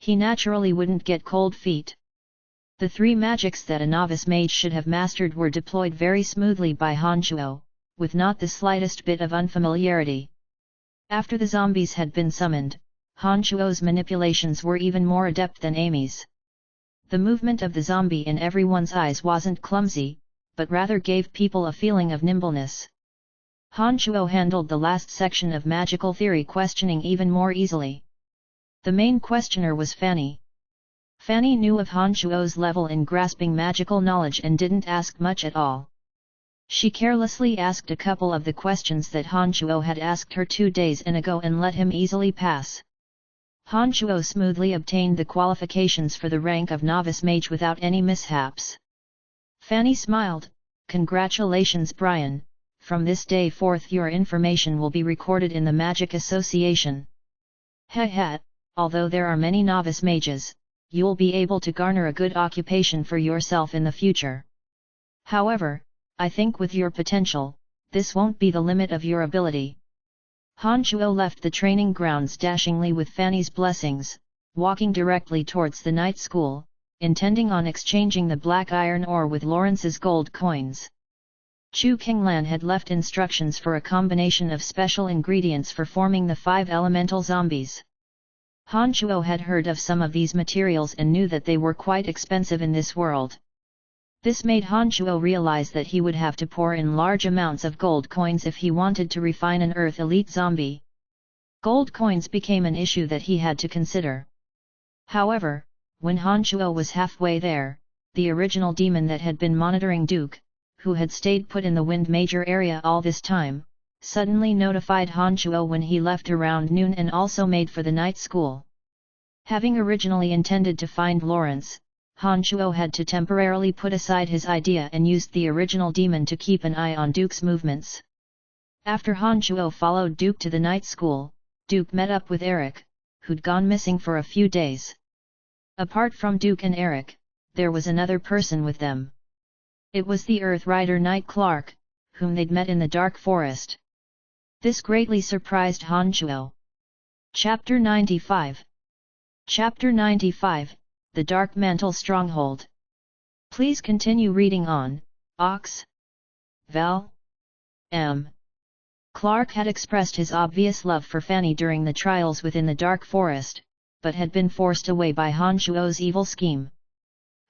He naturally wouldn't get cold feet. The three magics that a novice mage should have mastered were deployed very smoothly by Han Shuo, with not the slightest bit of unfamiliarity. After the zombies had been summoned, Han Shuo's manipulations were even more adept than Amy's. The movement of the zombie in everyone's eyes wasn't clumsy, but rather gave people a feeling of nimbleness. Han Shuo handled the last section of magical theory questioning even more easily. The main questioner was Fanny. Fanny knew of Han Shuo's level in grasping magical knowledge and didn't ask much at all. She carelessly asked a couple of the questions that Han Shuo had asked her 2 days ago and let him easily pass. Han Shuo smoothly obtained the qualifications for the rank of novice mage without any mishaps. Fanny smiled, "Congratulations Brian, from this day forth your information will be recorded in the Magic Association. Heh, although there are many novice mages, you'll be able to garner a good occupation for yourself in the future. However, I think with your potential, this won't be the limit of your ability." Han Shuo left the training grounds dashingly with Fanny's blessings, walking directly towards the night school, intending on exchanging the black iron ore with Lawrence's gold coins. Chu Kinglan had left instructions for a combination of special ingredients for forming the 5 elemental zombies. Han Shuo had heard of some of these materials and knew that they were quite expensive in this world. This made Han Shuo realize that he would have to pour in large amounts of gold coins if he wanted to refine an Earth elite zombie. Gold coins became an issue that he had to consider. However, when Han Shuo was halfway there, the original demon that had been monitoring Duke, who had stayed put in the Wind Major area all this time, suddenly notified Han Shuo when he left around noon and also made for the night school. Having originally intended to find Lawrence, Han Shuo had to temporarily put aside his idea and used the original demon to keep an eye on Duke's movements. After Han Shuo followed Duke to the night school, Duke met up with Eric, who'd gone missing for a few days. Apart from Duke and Eric, there was another person with them. It was the Earth Rider Knight Clark, whom they'd met in the dark forest. This greatly surprised Han Shuo. Chapter 95. Chapter 95, The Dark Mantle Stronghold. Please continue reading on, Ox. Val. M. Clark had expressed his obvious love for Fanny during the trials within the dark forest, but had been forced away by Han Shuo's evil scheme.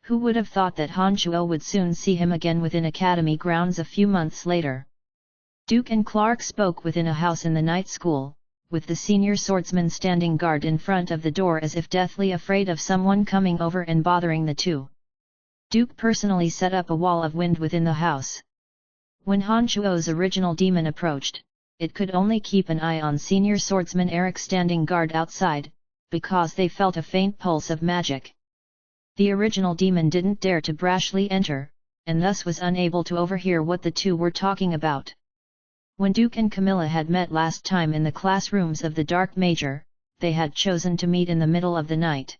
Who would have thought that Han Shuo would soon see him again within academy grounds a few months later? Duke and Clark spoke within a house in the night school, with the senior swordsman standing guard in front of the door as if deathly afraid of someone coming over and bothering the two. Duke personally set up a wall of wind within the house. When Han Shuo's original demon approached, it could only keep an eye on senior swordsman Eric standing guard outside, because they felt a faint pulse of magic. The original demon didn't dare to brashly enter, and thus was unable to overhear what the two were talking about. When Duke and Camilla had met last time in the classrooms of the Dark Major, they had chosen to meet in the middle of the night.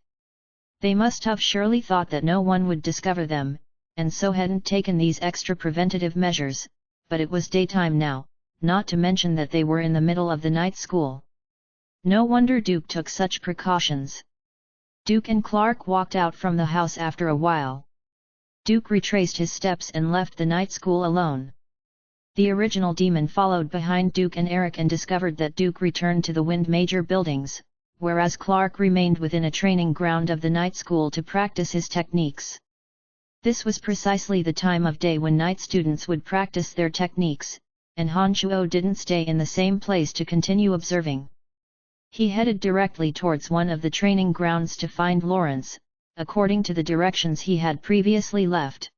They must have surely thought that no one would discover them, and so hadn't taken these extra preventative measures, but it was daytime now, not to mention that they were in the middle of the night school. No wonder Duke took such precautions. Duke and Clark walked out from the house after a while. Duke retraced his steps and left the night school alone. The original demon followed behind Duke and Eric and discovered that Duke returned to the Wind Major buildings, whereas Clark remained within a training ground of the night school to practice his techniques. This was precisely the time of day when night students would practice their techniques, and Han Chuo didn't stay in the same place to continue observing. He headed directly towards one of the training grounds to find Lawrence, according to the directions he had previously left.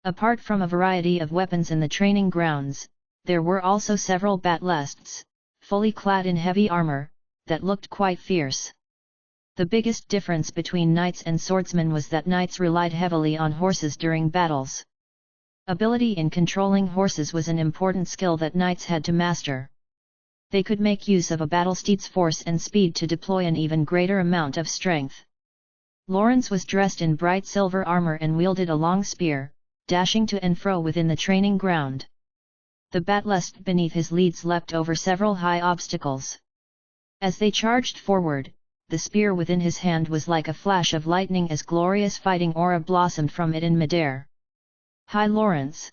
Apart from a variety of weapons in the training grounds, there were also several batlests, fully clad in heavy armor, that looked quite fierce. The biggest difference between knights and swordsmen was that knights relied heavily on horses during battles. Ability in controlling horses was an important skill that knights had to master. They could make use of a battlesteed's force and speed to deploy an even greater amount of strength. Lawrence was dressed in bright silver armor and wielded a long spear, dashing to and fro within the training ground. The batlest beneath his leads leapt over several high obstacles. As they charged forward, the spear within his hand was like a flash of lightning as glorious fighting aura blossomed from it in midair. "Hi Lawrence!"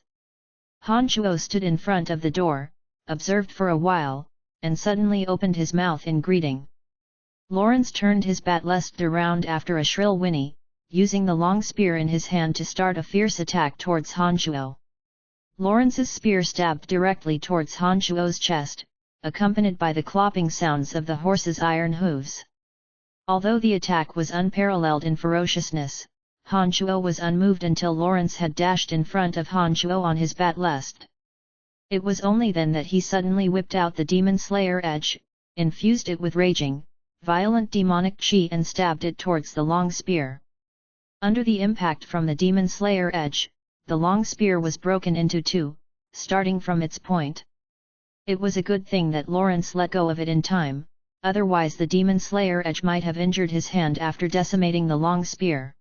Han Chuo stood in front of the door, observed for a while, and suddenly opened his mouth in greeting. Lawrence turned his batlest around after a shrill whinny, using the long spear in his hand to start a fierce attack towards Han Chuo. Lawrence's spear stabbed directly towards Han Chuo's chest, accompanied by the clopping sounds of the horse's iron hooves. Although the attack was unparalleled in ferociousness, Han Chuo was unmoved until Lawrence had dashed in front of Han Chuo on his batlest. It was only then that he suddenly whipped out the Demon Slayer edge, infused it with raging, violent demonic chi and stabbed it towards the long spear. Under the impact from the Demon Slayer edge, the long spear was broken into two, starting from its point. It was a good thing that Lawrence let go of it in time, otherwise the Demon Slayer edge might have injured his hand after decimating the long spear.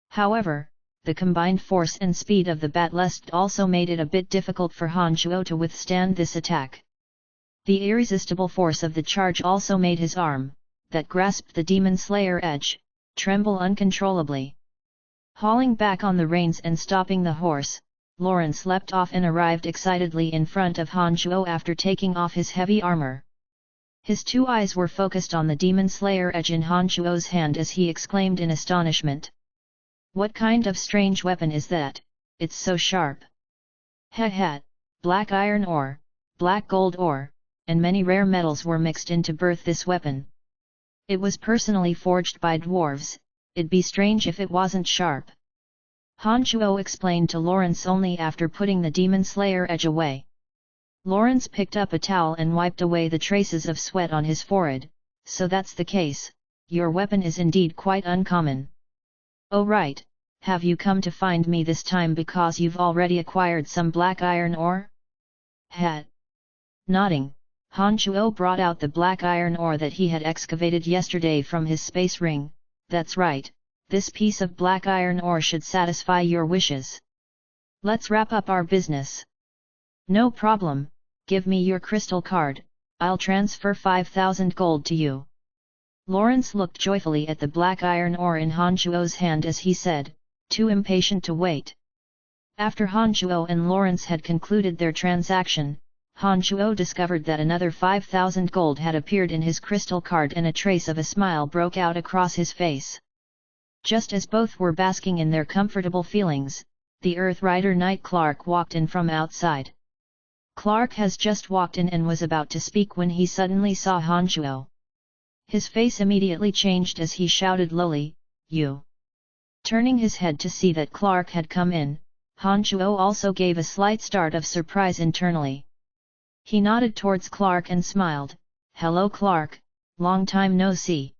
However, the combined force and speed of the batlest also made it a bit difficult for Han Chuo to withstand this attack. The irresistible force of the charge also made his arm, that grasped the Demon Slayer edge, tremble uncontrollably. Hauling back on the reins and stopping the horse, Lawrence leapt off and arrived excitedly in front of Han Chuo after taking off his heavy armor. His two eyes were focused on the Demon Slayer edge in Han Chuo's hand as he exclaimed in astonishment. "What kind of strange weapon is that? It's so sharp." "Heh, black iron ore, black gold ore, and many rare metals were mixed in to birth this weapon. It was personally forged by dwarves, it'd be strange if it wasn't sharp." Han Chuo explained to Lawrence only after putting the Demon Slayer edge away. Lawrence picked up a towel and wiped away the traces of sweat on his forehead. "So that's the case, your weapon is indeed quite uncommon. Oh right, have you come to find me this time because you've already acquired some black iron ore?" Nodding, Han Chuo brought out the black iron ore that he had excavated yesterday from his space ring. "That's right, this piece of black iron ore should satisfy your wishes. Let's wrap up our business." "No problem, give me your crystal card, I'll transfer 5,000 gold to you." Lawrence looked joyfully at the black iron ore in Han Chuo's hand as he said, too impatient to wait. After Han Chuo and Lawrence had concluded their transaction, Han Chuo discovered that another 5,000 gold had appeared in his crystal card and a trace of a smile broke out across his face. Just as both were basking in their comfortable feelings, the Earth Rider Knight Clark walked in from outside. Clark has just walked in and was about to speak when he suddenly saw Han Chuo. His face immediately changed as he shouted lowly, "You!" Turning his head to see that Clark had come in, Han Chuo also gave a slight start of surprise internally. He nodded towards Clark and smiled, "Hello Clark, long time no see."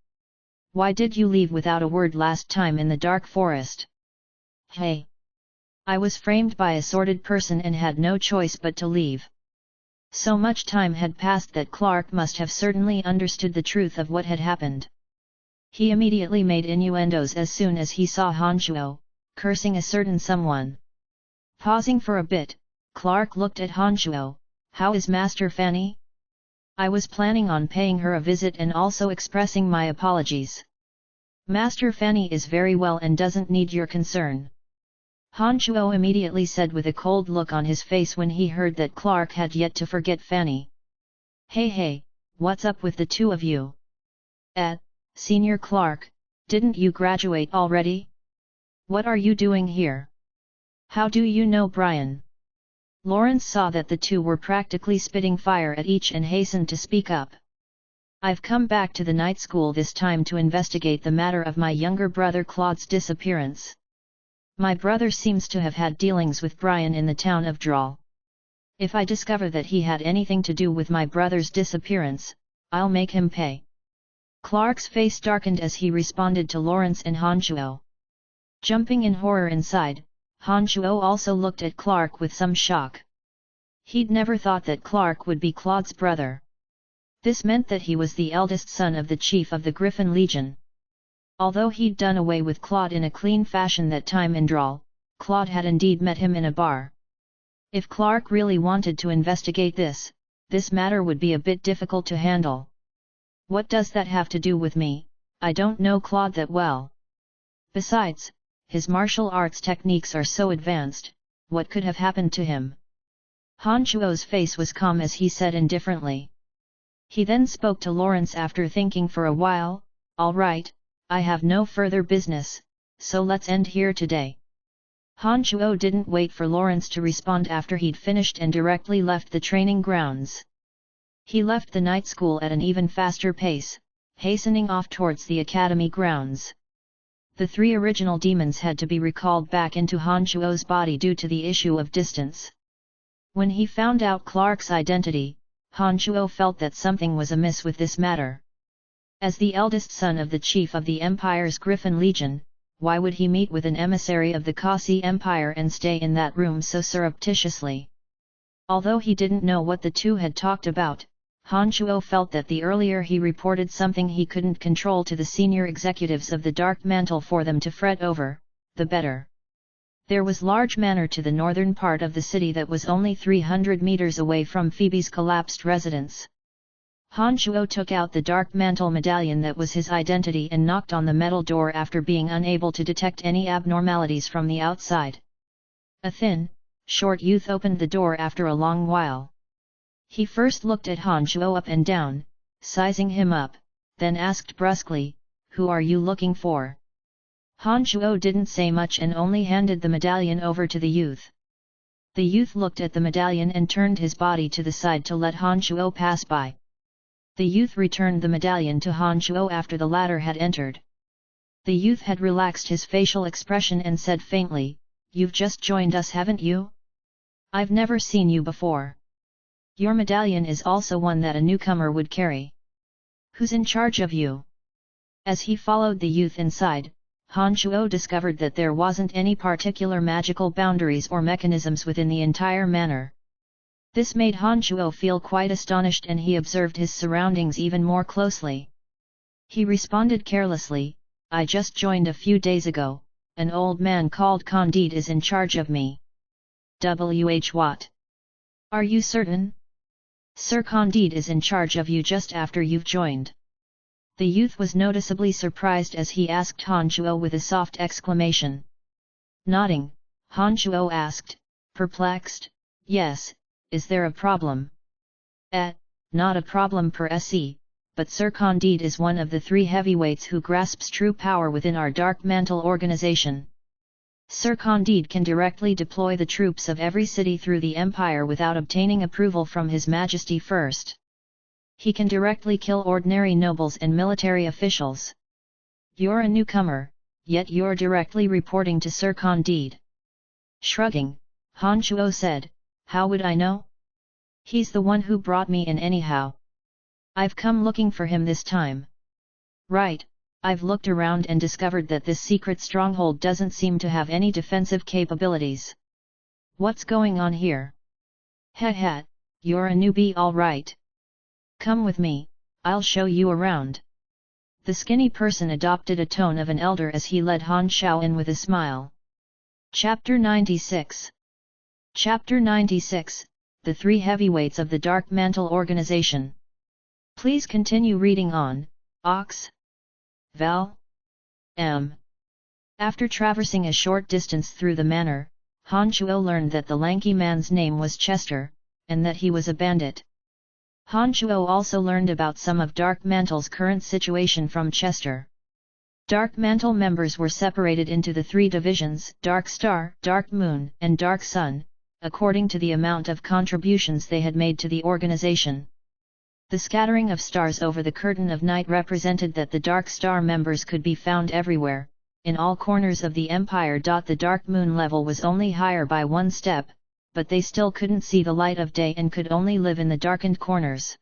Why did you leave without a word last time in the dark forest? Hey! I was framed by a sordid person and had no choice but to leave. So much time had passed that Clark must have certainly understood the truth of what had happened. He immediately made innuendos as soon as he saw Honshuo, cursing a certain someone. Pausing for a bit, Clark looked at Honshuo. How is Master Fanny? I was planning on paying her a visit and also expressing my apologies. Master Fanny is very well and doesn't need your concern. Honshuo immediately said with a cold look on his face when he heard that Clark had yet to forget Fanny. Hey, what's up with the two of you? Senior Clark, didn't you graduate already? What are you doing here? How do you know Brian? Lawrence saw that the two were practically spitting fire at each and hastened to speak up. I've come back to the night school this time to investigate the matter of my younger brother Claude's disappearance. My brother seems to have had dealings with Brian in the town of Drawl. If I discover that he had anything to do with my brother's disappearance, I'll make him pay. Clark's face darkened as he responded to Lawrence and Honshuo. Jumping in horror inside, Honshuo also looked at Clark with some shock. He'd never thought that Clark would be Claude's brother. This meant that he was the eldest son of the chief of the Griffin Legion. Although he'd done away with Claude in a clean fashion that time in Drawl, Claude had indeed met him in a bar. If Clark really wanted to investigate this matter would be a bit difficult to handle. What does that have to do with me? I don't know Claude that well. Besides, his martial arts techniques are so advanced, what could have happened to him? Honshuo's face was calm as he said indifferently. He then spoke to Lawrence after thinking for a while. All right, I have no further business, so let's end here today. Honshuo didn't wait for Lawrence to respond after he'd finished and directly left the training grounds. He left the night school at an even faster pace, hastening off towards the academy grounds. The three original demons had to be recalled back into Honshuo's body due to the issue of distance. When he found out Clark's identity, Honshuo felt that something was amiss with this matter. As the eldest son of the chief of the Empire's Griffin Legion, why would he meet with an emissary of the Kasi Empire and stay in that room so surreptitiously? Although he didn't know what the two had talked about, Honshuo felt that the earlier he reported something he couldn't control to the senior executives of the Dark Mantle for them to fret over, the better. There was large manor to the northern part of the city that was only 300 meters away from Phoebe's collapsed residence. Honshuo took out the Dark Mantle medallion that was his identity and knocked on the metal door after being unable to detect any abnormalities from the outside. A thin, short youth opened the door after a long while. He first looked at Honshuo up and down, sizing him up, then asked brusquely, "Who are you looking for?" Honshuo didn't say much and only handed the medallion over to the youth. The youth looked at the medallion and turned his body to the side to let Honshuo pass by. The youth returned the medallion to Honshuo after the latter had entered. The youth had relaxed his facial expression and said faintly, "You've just joined us, haven't you? I've never seen you before. Your medallion is also one that a newcomer would carry. Who's in charge of you?" As he followed the youth inside, Honshuo discovered that there wasn't any particular magical boundaries or mechanisms within the entire manor. This made Honshuo feel quite astonished and he observed his surroundings even more closely. He responded carelessly, "I just joined a few days ago, an old man called Candide is in charge of me." What? Are you certain? Sir Candide is in charge of you just after you've joined. The youth was noticeably surprised as he asked Honshuo with a soft exclamation. Nodding, Honshuo asked, perplexed, "Yes, is there a problem?" Not a problem per se, but Sir Candide is one of the three heavyweights who grasps true power within our Dark Mantle organization. Sir Candide can directly deploy the troops of every city through the Empire without obtaining approval from His Majesty first. He can directly kill ordinary nobles and military officials. You're a newcomer, yet you're directly reporting to Sir Candide. Shrugging, Honshuo said, "How would I know? He's the one who brought me in anyhow. I've come looking for him this time." "Right, I've looked around and discovered that this secret stronghold doesn't seem to have any defensive capabilities. What's going on here? Heh, you're a newbie all right. Come with me, I'll show you around. The skinny person adopted a tone of an elder as he led Han Xiao in with a smile. Chapter 96. Chapter 96, The Three Heavyweights of the Dark Mantle Organization. Please continue reading on, Ox. Val. M. After traversing a short distance through the manor, Han Chuo learned that the lanky man's name was Chester, and that he was a bandit. Han Chuo also learned about some of Dark Mantle's current situation from Chester. Dark Mantle members were separated into the three divisions, Dark Star, Dark Moon, and Dark Sun, according to the amount of contributions they had made to the organization. The scattering of stars over the curtain of night represented that the Dark Star members could be found everywhere, in all corners of the empire. The Dark Moon level was only higher by one step, but they still couldn't see the light of day and could only live in the darkened corners.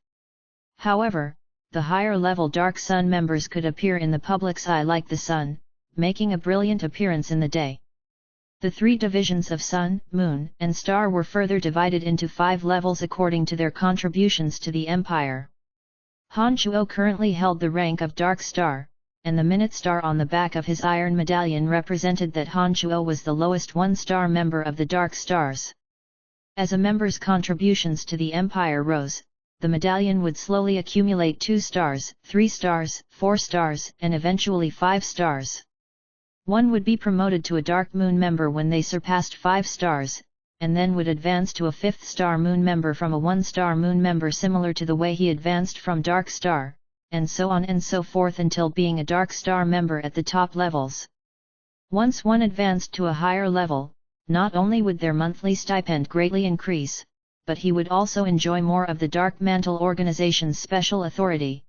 However, the higher level Dark Sun members could appear in the public's eye like the sun, making a brilliant appearance in the day. The three divisions of Sun, Moon, and Star were further divided into 5 levels according to their contributions to the empire. Han Chuo currently held the rank of Dark Star, and the minute star on the back of his iron medallion represented that Han Chuo was the lowest 1-star member of the Dark Stars. As a member's contributions to the empire rose, the medallion would slowly accumulate 2 stars, 3 stars, 4 stars, and eventually 5 stars. One would be promoted to a Dark Moon member when they surpassed 5 stars, and then would advance to a 5th star Moon member from a 1-star Moon member, similar to the way he advanced from Dark Star, and so on and so forth until being a Dark Star member at the top levels. Once one advanced to a higher level, not only would their monthly stipend greatly increase, but he would also enjoy more of the Dark Mantle organization's special authority.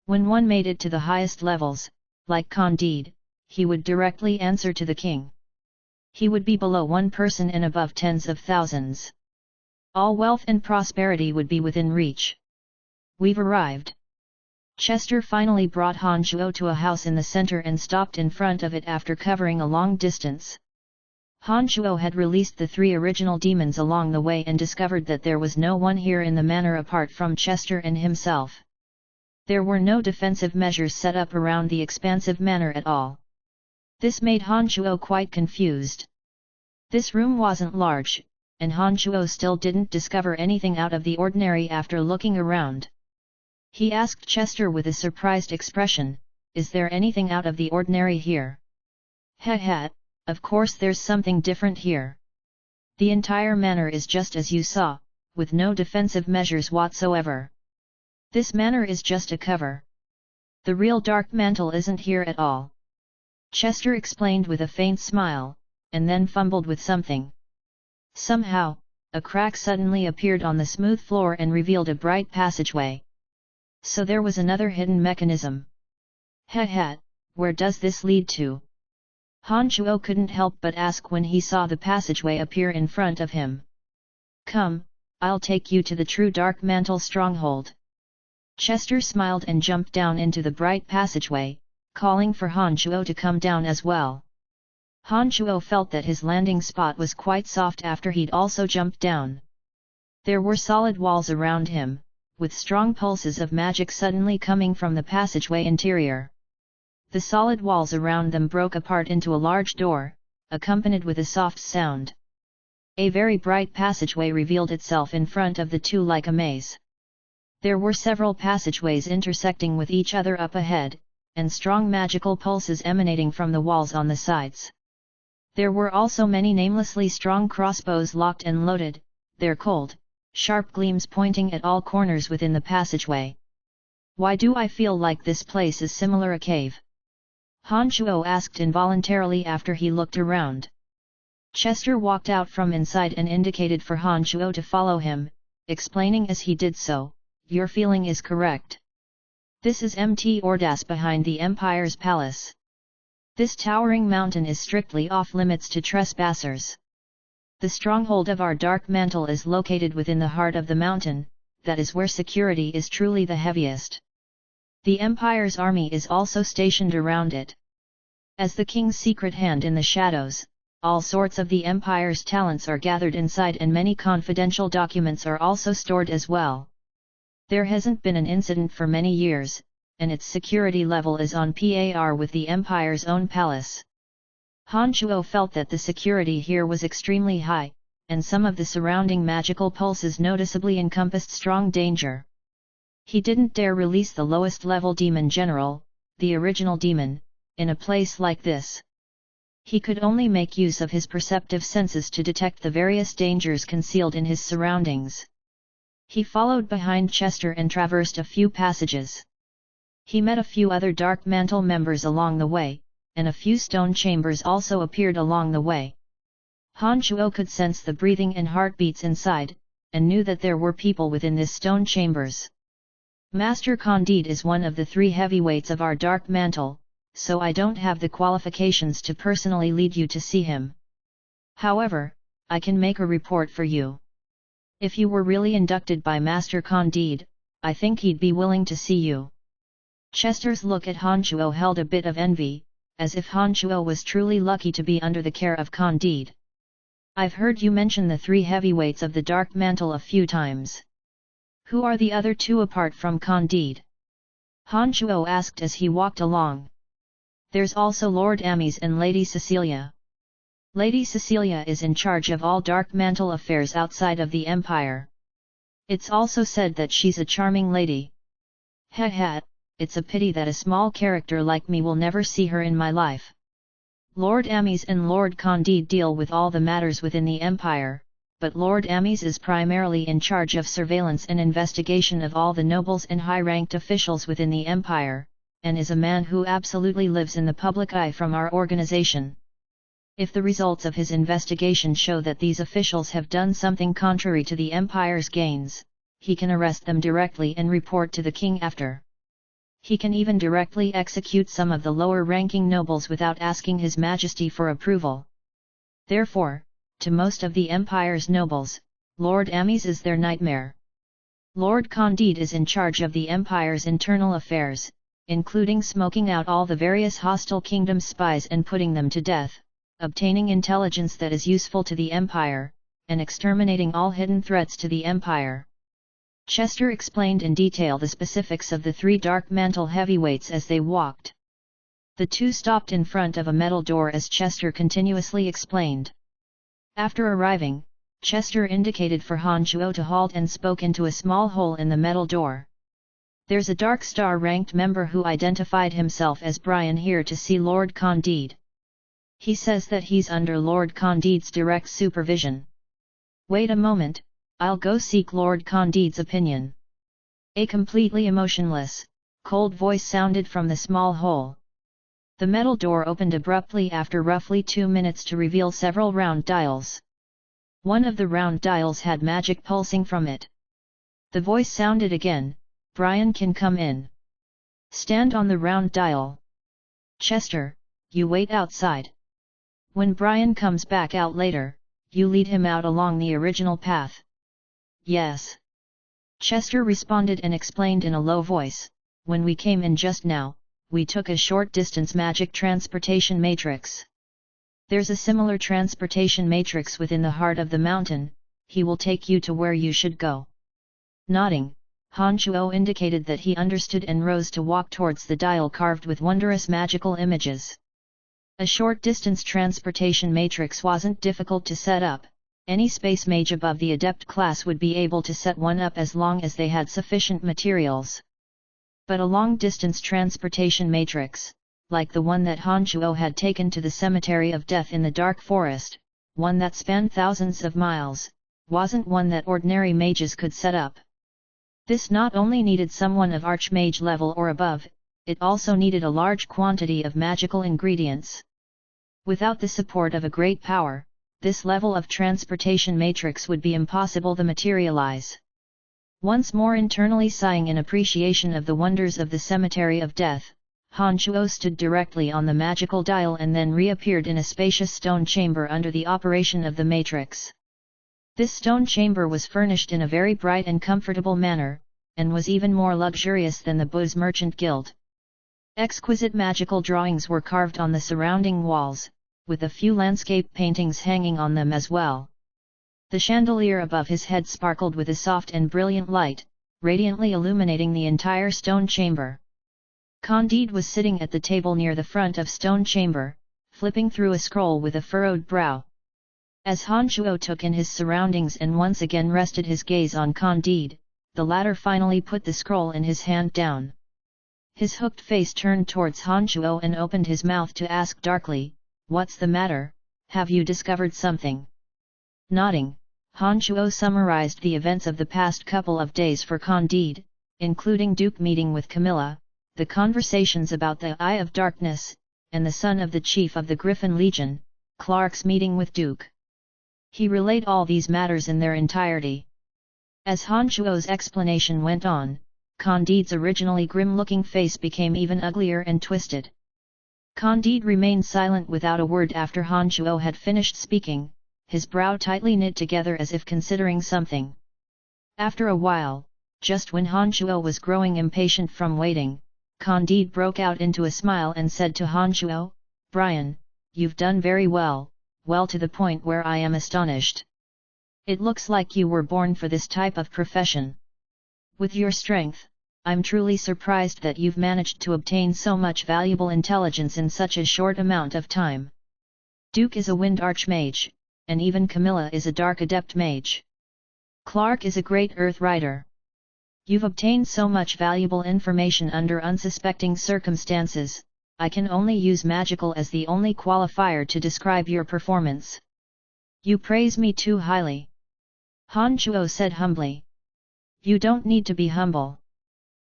When one made it to the highest levels, like Candide, he would directly answer to the king. He would be below one person and above tens of thousands. All wealth and prosperity would be within reach. We've arrived. Chester finally brought Han Chuo to a house in the center and stopped in front of it after covering a long distance. Han Chuo had released the 3 original demons along the way and discovered that there was no one here in the manor apart from Chester and himself. There were no defensive measures set up around the expansive manor at all. This made Han Chuo quite confused. This room wasn't large, and Han Chuo still didn't discover anything out of the ordinary after looking around. He asked Chester with a surprised expression, "Is there anything out of the ordinary here?" "Heh, of course there's something different here. The entire manor is just as you saw, with no defensive measures whatsoever. This manor is just a cover. The real Dark Mantle isn't here at all," Chester explained with a faint smile, and then fumbled with something. Somehow, a crack suddenly appeared on the smooth floor and revealed a bright passageway. So there was another hidden mechanism. Heh, where does this lead to? Han Chuo couldn't help but ask when he saw the passageway appear in front of him. "Come, I'll take you to the true Dark Mantle stronghold." Chester smiled and jumped down into the bright passageway, calling for Han Chuo to come down as well. Han Chuo felt that his landing spot was quite soft after he'd also jumped down. There were solid walls around him, with strong pulses of magic suddenly coming from the passageway interior. The solid walls around them broke apart into a large door, accompanied with a soft sound. A very bright passageway revealed itself in front of the two like a maze. There were several passageways intersecting with each other up ahead, and strong magical pulses emanating from the walls on the sides. There were also many namelessly strong crossbows locked and loaded, their cold, sharp gleams pointing at all corners within the passageway. "Why do I feel like this place is similar a cave?" Han Chuo asked involuntarily after he looked around. Chester walked out from inside and indicated for Han Chuo to follow him, explaining as he did so, "Your feeling is correct. This is Mt Ordas behind the Empire's palace. This towering mountain is strictly off-limits to trespassers. The stronghold of our Dark Mantle is located within the heart of the mountain, that is where security is truly the heaviest. The Empire's army is also stationed around it. As the king's secret hand in the shadows, all sorts of the Empire's talents are gathered inside, and many confidential documents are also stored as well. There hasn't been an incident for many years, and its security level is on par with the Empire's own palace. Han Shuo felt that the security here was extremely high, and some of the surrounding magical pulses noticeably encompassed strong danger. He didn't dare release the lowest level demon general, the original demon, in a place like this. He could only make use of his perceptive senses to detect the various dangers concealed in his surroundings. He followed behind Chester and traversed a few passages. He met a few other Dark Mantle members along the way, and a few stone chambers also appeared along the way. Han Shuo could sense the breathing and heartbeats inside, and knew that there were people within this stone chambers. Master Candide is one of the 3 heavyweights of our Dark Mantle, so I don't have the qualifications to personally lead you to see him. However, I can make a report for you. If you were really inducted by Master Candide, I think he'd be willing to see you. Chester's look at Han Shuo held a bit of envy, as if Han Shuo was truly lucky to be under the care of Candide. I've heard you mention the 3 heavyweights of the Dark Mantle a few times. Who are the other 2 apart from Candide? Han Shuo asked as he walked along. There's also Lord Amies and Lady Cecilia. Lady Cecilia is in charge of all Dark Mantle affairs outside of the Empire. It's also said that she's a charming lady. Ha, it's a pity that a small character like me will never see her in my life. Lord Amies and Lord Candide deal with all the matters within the Empire, but Lord Amies is primarily in charge of surveillance and investigation of all the nobles and high-ranked officials within the Empire, and is a man who absolutely lives in the public eye from our organization. If the results of his investigation show that these officials have done something contrary to the Empire's gains, he can arrest them directly and report to the king after. He can even directly execute some of the lower-ranking nobles without asking His Majesty for approval. Therefore, to most of the Empire's nobles, Lord Amies is their nightmare. Lord Candide is in charge of the Empire's internal affairs, including smoking out all the various hostile kingdom spies and putting them to death, obtaining intelligence that is useful to the Empire, and exterminating all hidden threats to the Empire. Chester explained in detail the specifics of the 3 Dark Mantle heavyweights as they walked. The 2 stopped in front of a metal door as Chester continuously explained. After arriving, Chester indicated for Han Shuo to halt and spoke into a small hole in the metal door. There's a Dark Star ranked member who identified himself as Brian here to see Lord Candide. He says that he's under Lord Candide's direct supervision. Wait a moment, I'll go seek Lord Candide's opinion. A completely emotionless, cold voice sounded from the small hole. The metal door opened abruptly after roughly 2 minutes to reveal several round dials. One of the round dials had magic pulsing from it. The voice sounded again, Brian can come in. Stand on the round dial. Chester, you wait outside. When Brian comes back out later, you lead him out along the original path. Yes. Chester responded and explained in a low voice, when we came in just now, we took a short-distance magic transportation matrix. There's a similar transportation matrix within the heart of the mountain, he will take you to where you should go. Nodding, Han Shuo indicated that he understood and rose to walk towards the dial carved with wondrous magical images. A short-distance transportation matrix wasn't difficult to set up, any space mage above the adept class would be able to set one up as long as they had sufficient materials. But a long-distance transportation matrix, like the one that Han Shuo had taken to the Cemetery of Death in the Dark Forest, one that spanned thousands of miles, wasn't one that ordinary mages could set up. This not only needed someone of Archmage level or above, it also needed a large quantity of magical ingredients. Without the support of a great power, this level of transportation matrix would be impossible to materialize. Once more internally sighing in appreciation of the wonders of the Cemetery of Death, Han Shuo stood directly on the magical dial and then reappeared in a spacious stone chamber under the operation of the matrix. This stone chamber was furnished in a very bright and comfortable manner, and was even more luxurious than the Booze Merchant Guild. Exquisite magical drawings were carved on the surrounding walls, with a few landscape paintings hanging on them as well. The chandelier above his head sparkled with a soft and brilliant light, radiantly illuminating the entire stone chamber. Candide was sitting at the table near the front of stone chamber, flipping through a scroll with a furrowed brow. As Han Shuo took in his surroundings and once again rested his gaze on Candide, the latter finally put the scroll in his hand down. His hooked face turned towards Han Shuo and opened his mouth to ask darkly, "What's the matter? Have you discovered something?" Nodding, Han Shuo summarized the events of the past couple of days for Candide, including Duke meeting with Camilla, the conversations about the Eye of Darkness, and the son of the chief of the Griffin Legion, Clark's meeting with Duke. He relayed all these matters in their entirety. As Han Shuo's explanation went on, Candide's originally grim-looking face became even uglier and twisted. Candide remained silent without a word after Han Shuo had finished speaking, his brow tightly knit together as if considering something. After a while, just when Han Shuo was growing impatient from waiting, Candide broke out into a smile and said to Han Shuo, "Brian, you've done very well, well to the point where I am astonished. It looks like you were born for this type of profession. With your strength, I'm truly surprised that you've managed to obtain so much valuable intelligence in such a short amount of time. Duke is a wind archmage, and even Camilla is a dark adept mage. Clark is a great earth rider. You've obtained so much valuable information under unsuspecting circumstances, I can only use magical as the only qualifier to describe your performance. You praise me too highly." Han Shuo said humbly. "You don't need to be humble.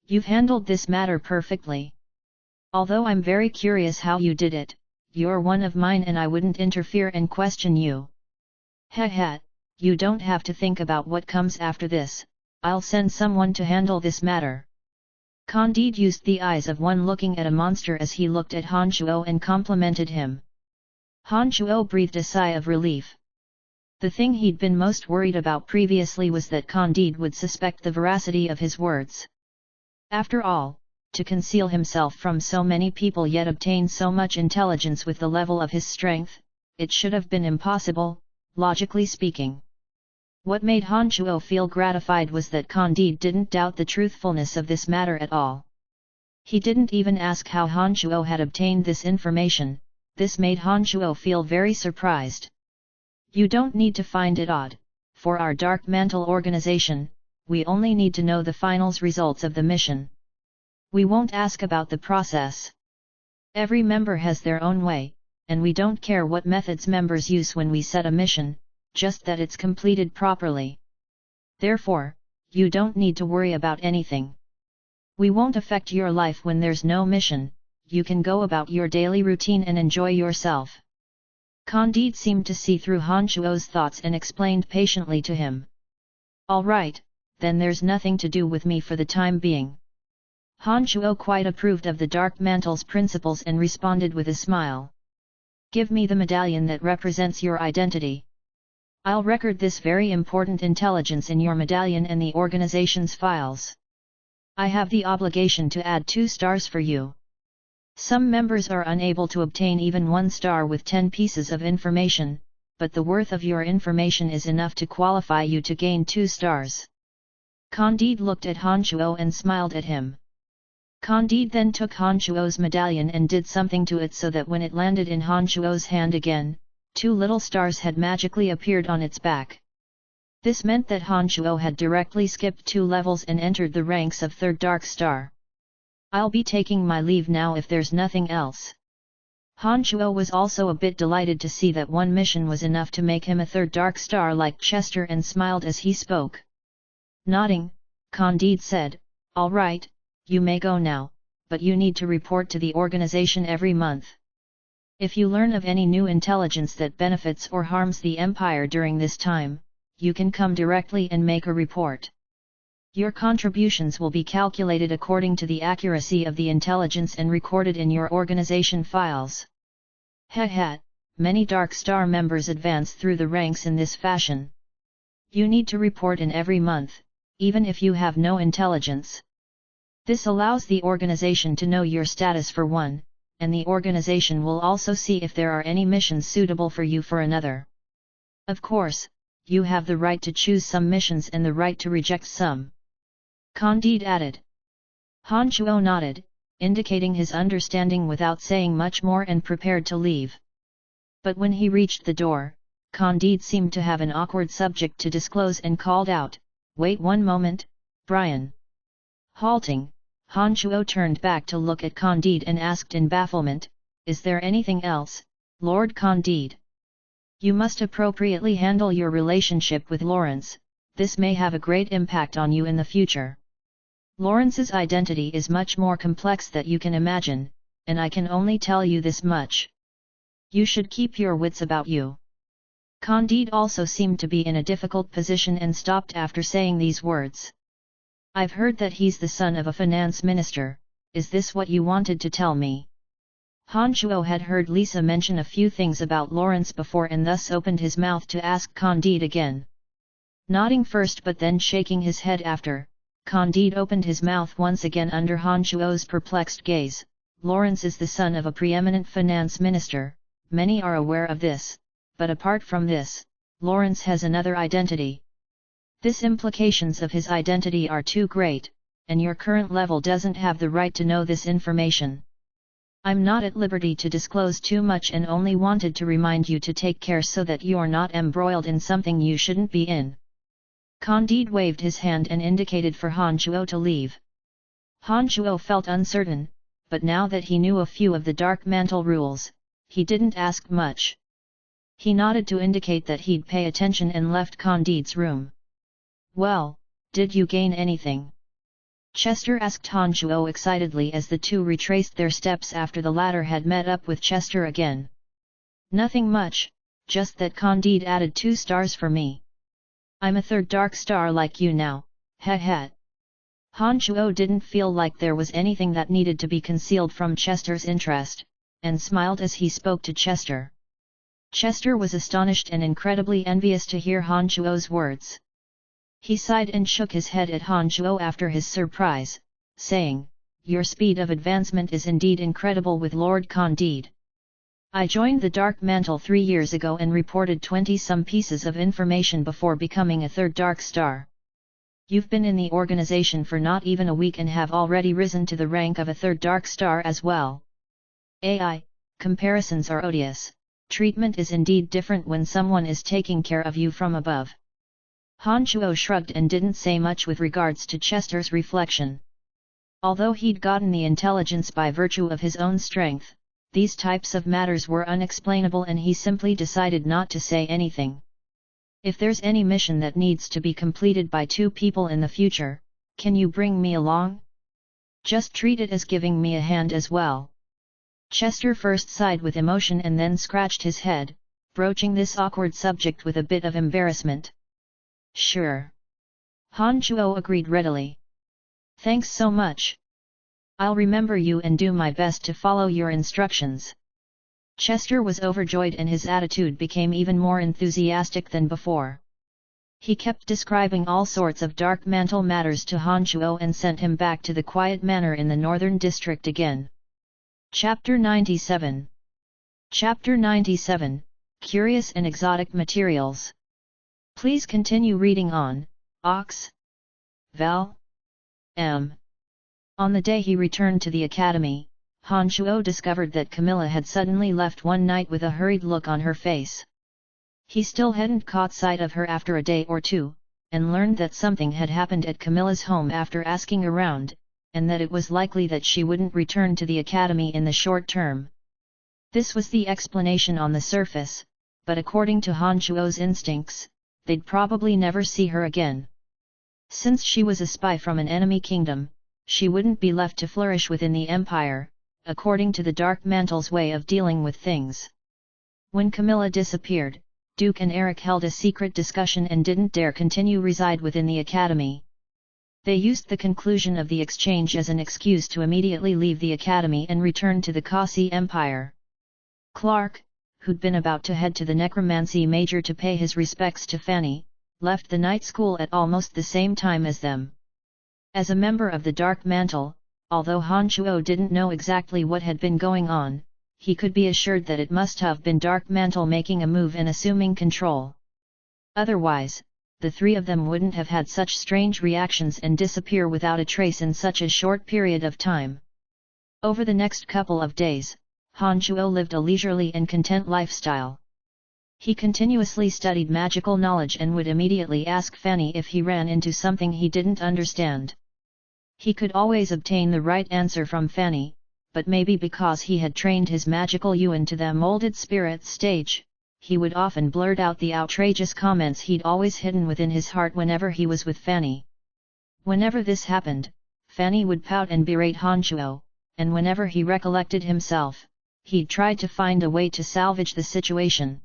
You've handled this matter perfectly. Although I'm very curious how you did it, you're one of mine and I wouldn't interfere and question you. Heh, you don't have to think about what comes after this. I'll send someone to handle this matter." Candide used the eyes of one looking at a monster as he looked at Han Shuo and complimented him. Han Shuo breathed a sigh of relief. The thing he'd been most worried about previously was that Candide would suspect the veracity of his words. After all, to conceal himself from so many people yet obtain so much intelligence with the level of his strength, it should have been impossible, logically speaking. What made Han Shuo feel gratified was that Candide didn't doubt the truthfulness of this matter at all. He didn't even ask how Han Shuo had obtained this information. This made Han Shuo feel very surprised. "You don't need to find it odd. For our Dark Mantle organization, we only need to know the finals results of the mission. We won't ask about the process. Every member has their own way, and we don't care what methods members use when we set a mission, just that it's completed properly. Therefore, you don't need to worry about anything. We won't affect your life when there's no mission, you can go about your daily routine and enjoy yourself." Candide seemed to see through Han Shuo's thoughts and explained patiently to him. "All right, then there's nothing to do with me for the time being." Han Shuo quite approved of the Dark Mantle's principles and responded with a smile. "Give me the medallion that represents your identity. I'll record this very important intelligence in your medallion and the organization's files. I have the obligation to add 2 stars for you. Some members are unable to obtain even 1 star with 10 pieces of information, but the worth of your information is enough to qualify you to gain 2 stars. Candide looked at Han Shuo and smiled at him. Candide then took Han Shuo's medallion and did something to it so that when it landed in Han Shuo's hand again, 2 little stars had magically appeared on its back. This meant that Han Shuo had directly skipped 2 levels and entered the ranks of 3rd Dark Star. "I'll be taking my leave now if there's nothing else." Han Shuo was also a bit delighted to see that one mission was enough to make him a 3rd Dark Star like Chester and smiled as he spoke. Nodding, Candide said, "All right, you may go now, but you need to report to the organization every month. If you learn of any new intelligence that benefits or harms the Empire during this time, you can come directly and make a report. Your contributions will be calculated according to the accuracy of the intelligence and recorded in your organization files." Many Dark Star members advance through the ranks in this fashion. You need to report in every month, even if you have no intelligence. This allows the organization to know your status for one, and the organization will also see if there are any missions suitable for you for another. Of course, you have the right to choose some missions and the right to reject some. Candide added. Han Chuo nodded, indicating his understanding without saying much more and prepared to leave. But when he reached the door, Candide seemed to have an awkward subject to disclose and called out, "Wait one moment, Brian." Halting, Han Chuo turned back to look at Candide and asked in bafflement, "Is there anything else, Lord Candide? You must appropriately handle your relationship with Lawrence, this may have a great impact on you in the future. Lawrence's identity is much more complex than you can imagine, and I can only tell you this much. You should keep your wits about you." Candide also seemed to be in a difficult position and stopped after saying these words. "I've heard that he's the son of a finance minister, is this what you wanted to tell me?" Han Chuo had heard Lisa mention a few things about Lawrence before and thus opened his mouth to ask Candide again. Nodding first but then shaking his head after, Candide opened his mouth once again under Han Chuo's perplexed gaze. "Lawrence is the son of a preeminent finance minister, many are aware of this, but apart from this, Lawrence has another identity. This implications of his identity are too great, and your current level doesn't have the right to know this information. I'm not at liberty to disclose too much and only wanted to remind you to take care so that you're not embroiled in something you shouldn't be in." Candide waved his hand and indicated for Han Chuo to leave. Han Chuo felt uncertain, but now that he knew a few of the dark mantle rules, he didn't ask much. He nodded to indicate that he'd pay attention and left Candide's room. "Well, did you gain anything?" Chester asked Han Chuo excitedly as the two retraced their steps after the latter had met up with Chester again. "Nothing much, just that Candide added 2 stars for me. I'm a 3rd dark star like you now, heh heh." Han Chuo didn't feel like there was anything that needed to be concealed from Chester's interest, and smiled as he spoke to Chester. Chester was astonished and incredibly envious to hear Han Chuo's words. He sighed and shook his head at Han Chuo after his surprise, saying, "Your speed of advancement is indeed incredible with Lord Candide. I joined the Dark Mantle 3 years ago and reported 20-some pieces of information before becoming a 3rd Dark Star. You've been in the organization for not even a week and have already risen to the rank of a 3rd Dark Star as well. AI, comparisons are odious, treatment is indeed different when someone is taking care of you from above." Han Chuo shrugged and didn't say much with regards to Chester's reflection. Although he'd gotten the intelligence by virtue of his own strength, these types of matters were unexplainable and he simply decided not to say anything. "If there's any mission that needs to be completed by 2 people in the future, can you bring me along? Just treat it as giving me a hand as well." Chester first sighed with emotion and then scratched his head, broaching this awkward subject with a bit of embarrassment. "Sure." Han Chuo agreed readily. "Thanks so much. I'll remember you and do my best to follow your instructions." Chester was overjoyed and his attitude became even more enthusiastic than before. He kept describing all sorts of dark mantle matters to Han Chuo and sent him back to the quiet manor in the northern district again. Chapter 97. Chapter 97, Curious and Exotic Materials. Please continue reading on, Ox. Val. M. On the day he returned to the academy, Han Chuo discovered that Camilla had suddenly left one night with a hurried look on her face. He still hadn't caught sight of her after a day or two, and learned that something had happened at Camilla's home after asking around, and that it was likely that she wouldn't return to the academy in the short term. This was the explanation on the surface, but according to Han Chuo's instincts, they'd probably never see her again. Since she was a spy from an enemy kingdom, she wouldn't be left to flourish within the empire, according to the Dark Mantle's way of dealing with things. When Camilla disappeared, Duke and Eric held a secret discussion and didn't dare continue reside within the academy. They used the conclusion of the exchange as an excuse to immediately leave the academy and return to the Kasi Empire. Clark, who'd been about to head to the necromancy major to pay his respects to Fanny, left the night school at almost the same time as them. As a member of the Dark Mantle, although Han Chuo didn't know exactly what had been going on, he could be assured that it must have been Dark Mantle making a move and assuming control. Otherwise, the three of them wouldn't have had such strange reactions and disappear without a trace in such a short period of time. Over the next couple of days, Han Chuo lived a leisurely and content lifestyle. He continuously studied magical knowledge and would immediately ask Fanny if he ran into something he didn't understand. He could always obtain the right answer from Fanny, but maybe because he had trained his magical yuan to the molded spirit stage, he would often blurt out the outrageous comments he'd always hidden within his heart whenever he was with Fanny. Whenever this happened, Fanny would pout and berate Han Chuo, and whenever he recollected himself, he'd try to find a way to salvage the situation.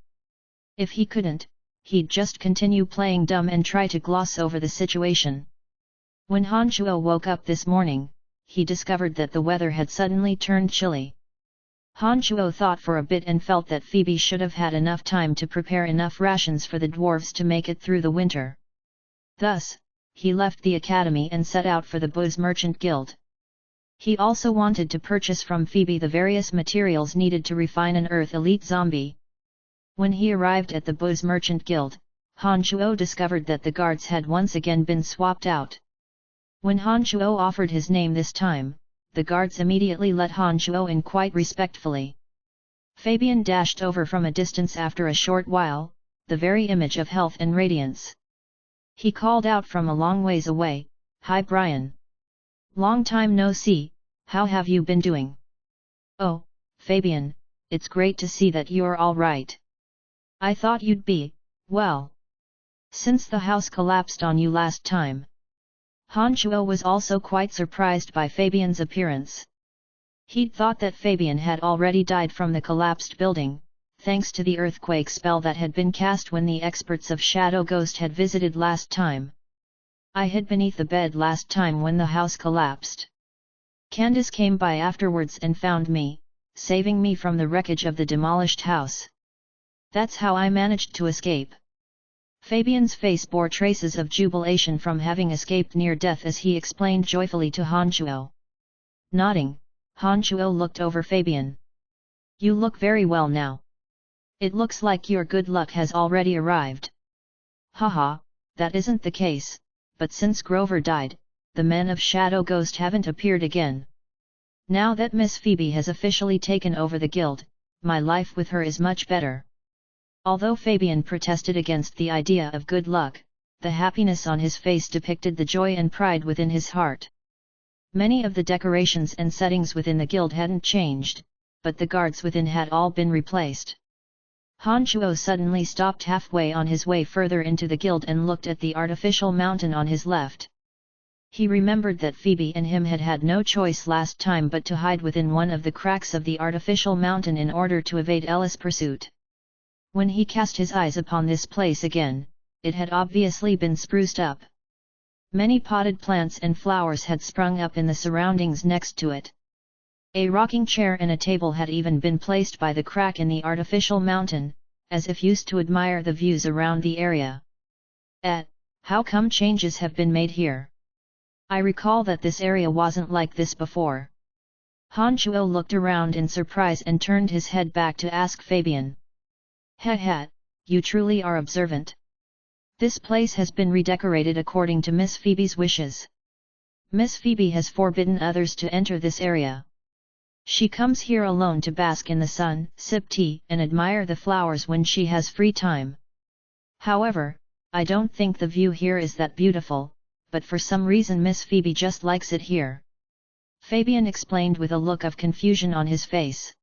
If he couldn't, he'd just continue playing dumb and try to gloss over the situation. When Han Chuo woke up this morning, he discovered that the weather had suddenly turned chilly. Han Chuo thought for a bit and felt that Phoebe should have had enough time to prepare enough rations for the dwarves to make it through the winter. Thus, he left the academy and set out for the Booze Merchant Guild. He also wanted to purchase from Phoebe the various materials needed to refine an Earth Elite zombie. When he arrived at the Booze Merchant Guild, Han Chuo discovered that the guards had once again been swapped out. When Han Chuo offered his name this time, the guards immediately let Han Chuo in quite respectfully. Fabian dashed over from a distance after a short while, the very image of health and radiance. He called out from a long ways away, "Hi Brian! Long time no see, how have you been doing?" "Oh, Fabian, it's great to see that you're all right. I thought you'd be, well, since the house collapsed on you last time." Han Chuo was also quite surprised by Fabian's appearance. He'd thought that Fabian had already died from the collapsed building, thanks to the earthquake spell that had been cast when the experts of Shadow Ghost had visited last time. "I hid beneath the bed last time when the house collapsed. Candace came by afterwards and found me, saving me from the wreckage of the demolished house. That's how I managed to escape." Fabian's face bore traces of jubilation from having escaped near death as he explained joyfully to Han Chuo. Nodding, Han Chuo looked over Fabian. "You look very well now. It looks like your good luck has already arrived." "Haha, that isn't the case, but since Grover died, the men of Shadow Ghost haven't appeared again. Now that Miss Phoebe has officially taken over the guild, my life with her is much better." Although Fabian protested against the idea of good luck, the happiness on his face depicted the joy and pride within his heart. Many of the decorations and settings within the guild hadn't changed, but the guards within had all been replaced. Han Chuo suddenly stopped halfway on his way further into the guild and looked at the artificial mountain on his left. He remembered that Phoebe and him had had no choice last time but to hide within one of the cracks of the artificial mountain in order to evade Ella's pursuit. When he cast his eyes upon this place again, it had obviously been spruced up. Many potted plants and flowers had sprung up in the surroundings next to it. A rocking chair and a table had even been placed by the crack in the artificial mountain, as if used to admire the views around the area. How come changes have been made here? I recall that this area wasn't like this before." Han Chuo looked around in surprise and turned his head back to ask Fabian. "Heh, you truly are observant. This place has been redecorated according to Miss Phoebe's wishes. Miss Phoebe has forbidden others to enter this area. She comes here alone to bask in the sun, sip tea and admire the flowers when she has free time. However, I don't think the view here is that beautiful, but for some reason Miss Phoebe just likes it here." Fabian explained with a look of confusion on his face.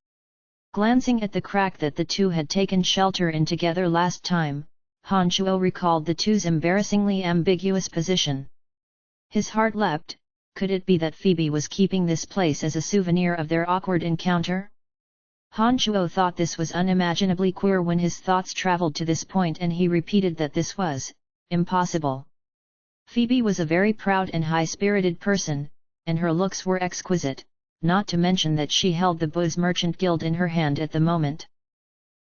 Glancing at the crack that the two had taken shelter in together last time, Han Chuo recalled the two's embarrassingly ambiguous position. His heart leapt. Could it be that Phoebe was keeping this place as a souvenir of their awkward encounter? Han Chuo thought this was unimaginably queer when his thoughts travelled to this point, and he repeated that this was impossible. Phoebe was a very proud and high-spirited person, and her looks were exquisite, not to mention that she held the Booze Merchant Guild in her hand at the moment.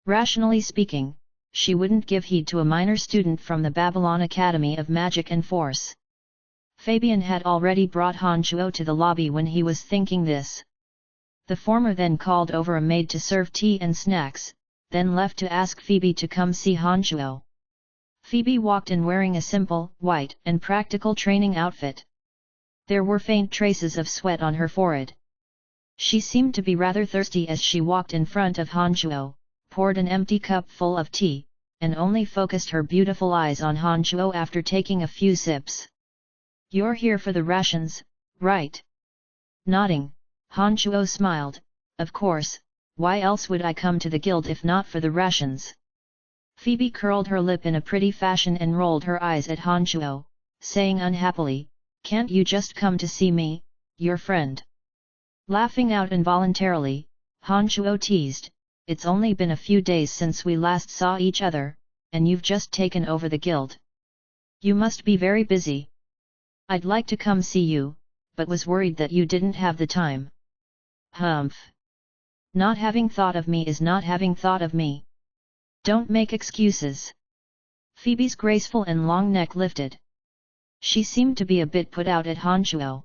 Rationally speaking, she wouldn't give heed to a minor student from the Babylon Academy of Magic and Force. Fabian had already brought Han Chuo to the lobby when he was thinking this. The former then called over a maid to serve tea and snacks, then left to ask Phoebe to come see Han Chuo. Phoebe walked in wearing a simple, white and practical training outfit. There were faint traces of sweat on her forehead. She seemed to be rather thirsty as she walked in front of Han Chuo, poured an empty cup full of tea, and only focused her beautiful eyes on Han Chuo after taking a few sips. "You're here for the rations, right?" Nodding, Han Chuo smiled. "Of course, why else would I come to the guild if not for the rations?" Phoebe curled her lip in a pretty fashion and rolled her eyes at Han Chuo, saying unhappily, "Can't you just come to see me, your friend?" Laughing out involuntarily, Han Chuo teased, "It's only been a few days since we last saw each other, and you've just taken over the guild. You must be very busy. I'd like to come see you, but was worried that you didn't have the time." "Humph! Not having thought of me is not having thought of me. Don't make excuses." Phoebe's graceful and long neck lifted. She seemed to be a bit put out at Han Chuo.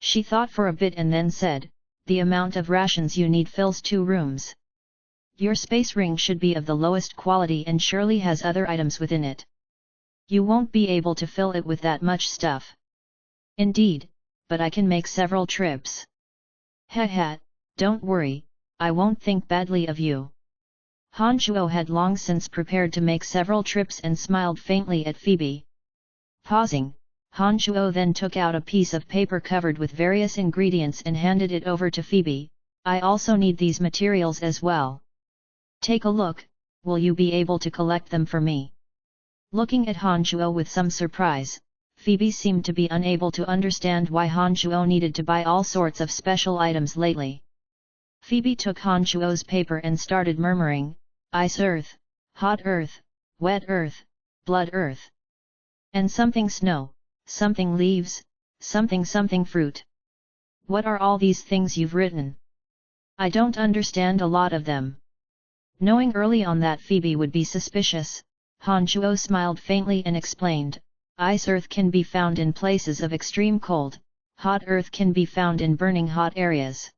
She thought for a bit and then said, "The amount of rations you need fills 2 rooms. Your space ring should be of the lowest quality and surely has other items within it. You won't be able to fill it with that much stuff." "Indeed, but I can make several trips." "Heh, don't worry, I won't think badly of you." Han Chuo had long since prepared to make several trips and smiled faintly at Phoebe. Pausing, Han Chuo then took out a piece of paper covered with various ingredients and handed it over to Phoebe. "I also need these materials as well. Take a look, will you be able to collect them for me?" Looking at Han Chuo with some surprise, Phoebe seemed to be unable to understand why Han Chuo needed to buy all sorts of special items lately. Phoebe took Han Chuo's paper and started murmuring, "Ice earth, hot earth, wet earth, blood earth. And something snow, something leaves, something fruit. What are all these things you've written? I don't understand a lot of them." Knowing early on that Phoebe would be suspicious, Han Chuo smiled faintly and explained, "Ice earth can be found in places of extreme cold, hot earth can be found in burning hot areas.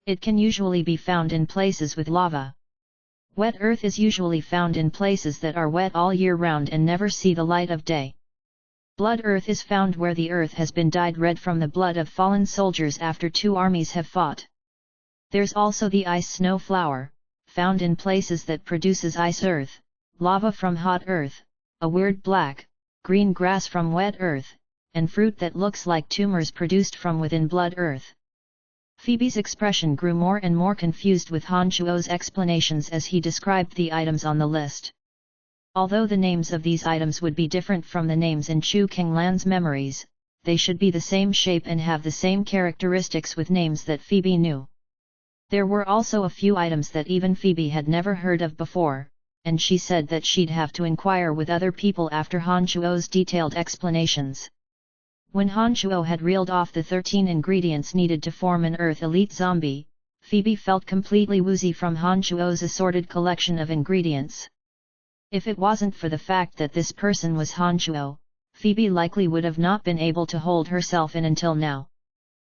It can usually be found in places with lava. Wet earth is usually found in places that are wet all year round and never see the light of day. Blood earth is found where the earth has been dyed red from the blood of fallen soldiers after 2 armies have fought. There's also the ice snow flower, found in places that produces ice earth, lava from hot earth, a weird black, green grass from wet earth, and fruit that looks like tumors produced from within blood earth." Phoebe's expression grew more and more confused with Han Chuo's explanations as he described the items on the list. Although the names of these items would be different from the names in Chu Kinglan's memories, they should be the same shape and have the same characteristics with names that Phoebe knew. There were also a few items that even Phoebe had never heard of before, and she said that she'd have to inquire with other people after Han Chuo's detailed explanations. When Han Chuo had reeled off the 13 ingredients needed to form an Earth Elite zombie, Phoebe felt completely woozy from Han Chuo's assorted collection of ingredients. If it wasn't for the fact that this person was Han Chuo, Phoebe likely would have not been able to hold herself in until now.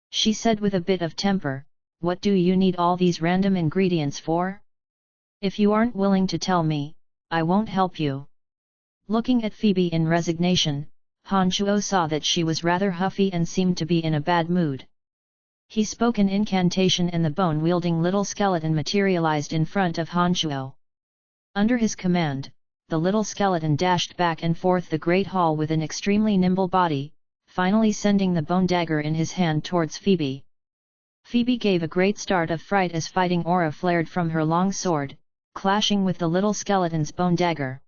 She said with a bit of temper, "What do you need all these random ingredients for? If you aren't willing to tell me, I won't help you." Looking at Phoebe in resignation, Han Chuo saw that she was rather huffy and seemed to be in a bad mood. He spoke an incantation and the bone-wielding little skeleton materialized in front of Han Chuo. Under his command, the little skeleton dashed back and forth the great hall with an extremely nimble body, finally sending the bone dagger in his hand towards Phoebe. Phoebe gave a great start of fright as fighting aura flared from her long sword, clashing with the little skeleton's bone dagger.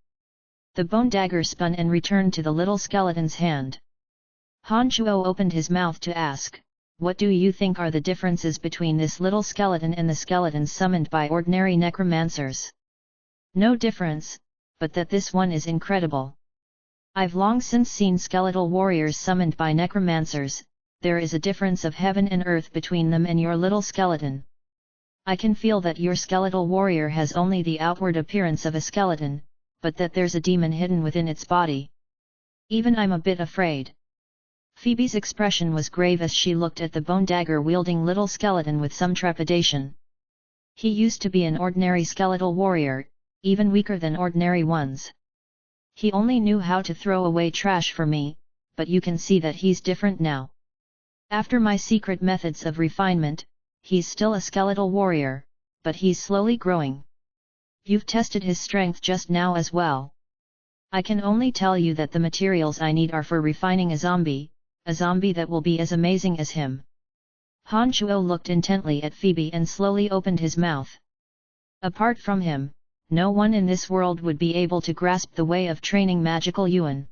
The bone dagger spun and returned to the little skeleton's hand. Han Chuo opened his mouth to ask, "What do you think are the differences between this little skeleton and the skeletons summoned by ordinary necromancers?" "No difference, but that this one is incredible. I've long since seen skeletal warriors summoned by necromancers. There is a difference of heaven and earth between them and your little skeleton. I can feel that your skeletal warrior has only the outward appearance of a skeleton, but that there's a demon hidden within its body. Even I'm a bit afraid. Phoebe's expression was grave as she looked at the bone dagger-wielding little skeleton with some trepidation. He used to be an ordinary skeletal warrior, even weaker than ordinary ones. He only knew how to throw away trash for me, but you can see that he's different now. After my secret methods of refinement, he's still a skeletal warrior, but he's slowly growing. You've tested his strength just now as well. I can only tell you that the materials I need are for refining a zombie that will be as amazing as him. Han Chuo looked intently at Phoebe and slowly opened his mouth. Apart from him, no one in this world would be able to grasp the way of training magical Yuan.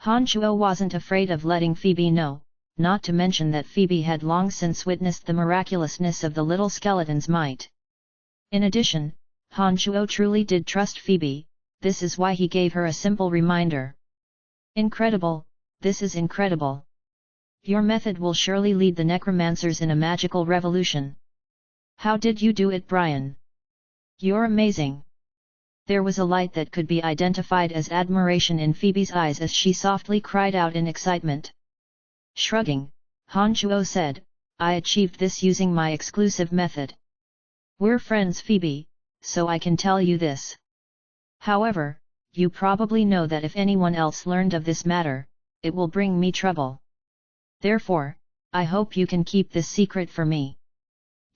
Han Chuo wasn't afraid of letting Phoebe know, not to mention that Phoebe had long since witnessed the miraculousness of the little skeleton's might. In addition, Han Chuo truly did trust Phoebe, this is why he gave her a simple reminder. Incredible, this is incredible. Your method will surely lead the necromancers in a magical revolution. How did you do it, Brian? You're amazing. There was a light that could be identified as admiration in Phoebe's eyes as she softly cried out in excitement. Shrugging, Han Chuo said, I achieved this using my exclusive method. We're friends, Phoebe, so I can tell you this. However, you probably know that if anyone else learned of this matter, it will bring me trouble. Therefore, I hope you can keep this secret for me.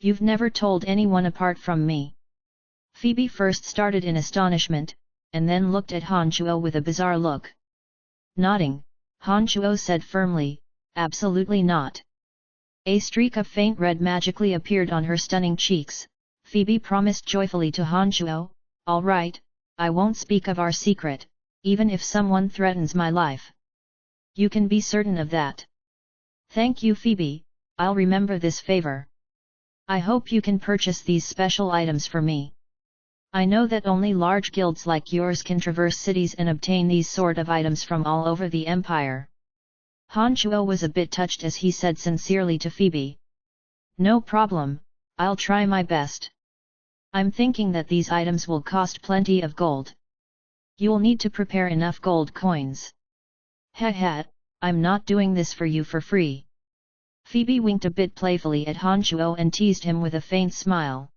You've never told anyone apart from me. Phoebe first started in astonishment, and then looked at Han Chuo with a bizarre look. Nodding, Han Chuo said firmly, absolutely not. A streak of faint red magically appeared on her stunning cheeks. Phoebe promised joyfully to Han Chuo, all right, I won't speak of our secret, even if someone threatens my life. You can be certain of that. Thank you, Phoebe, I'll remember this favor. I hope you can purchase these special items for me. I know that only large guilds like yours can traverse cities and obtain these sort of items from all over the empire. Han Chuo was a bit touched as he said sincerely to Phoebe. No problem, I'll try my best. I'm thinking that these items will cost plenty of gold. You'll need to prepare enough gold coins. Heh, I'm not doing this for you for free. Phoebe winked a bit playfully at Han Chuo and teased him with a faint smile.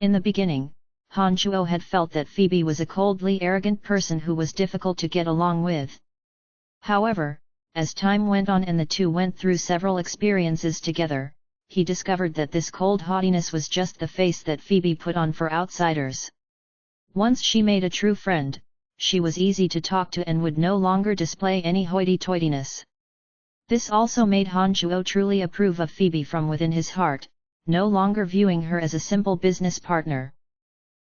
In the beginning, Han Chuo had felt that Phoebe was a coldly arrogant person who was difficult to get along with. However, as time went on and the two went through several experiences together, he discovered that this cold haughtiness was just the face that Phoebe put on for outsiders. Once she made a true friend, she was easy to talk to and would no longer display any hoity-toityness. This also made Han Chuo truly approve of Phoebe from within his heart, no longer viewing her as a simple business partner.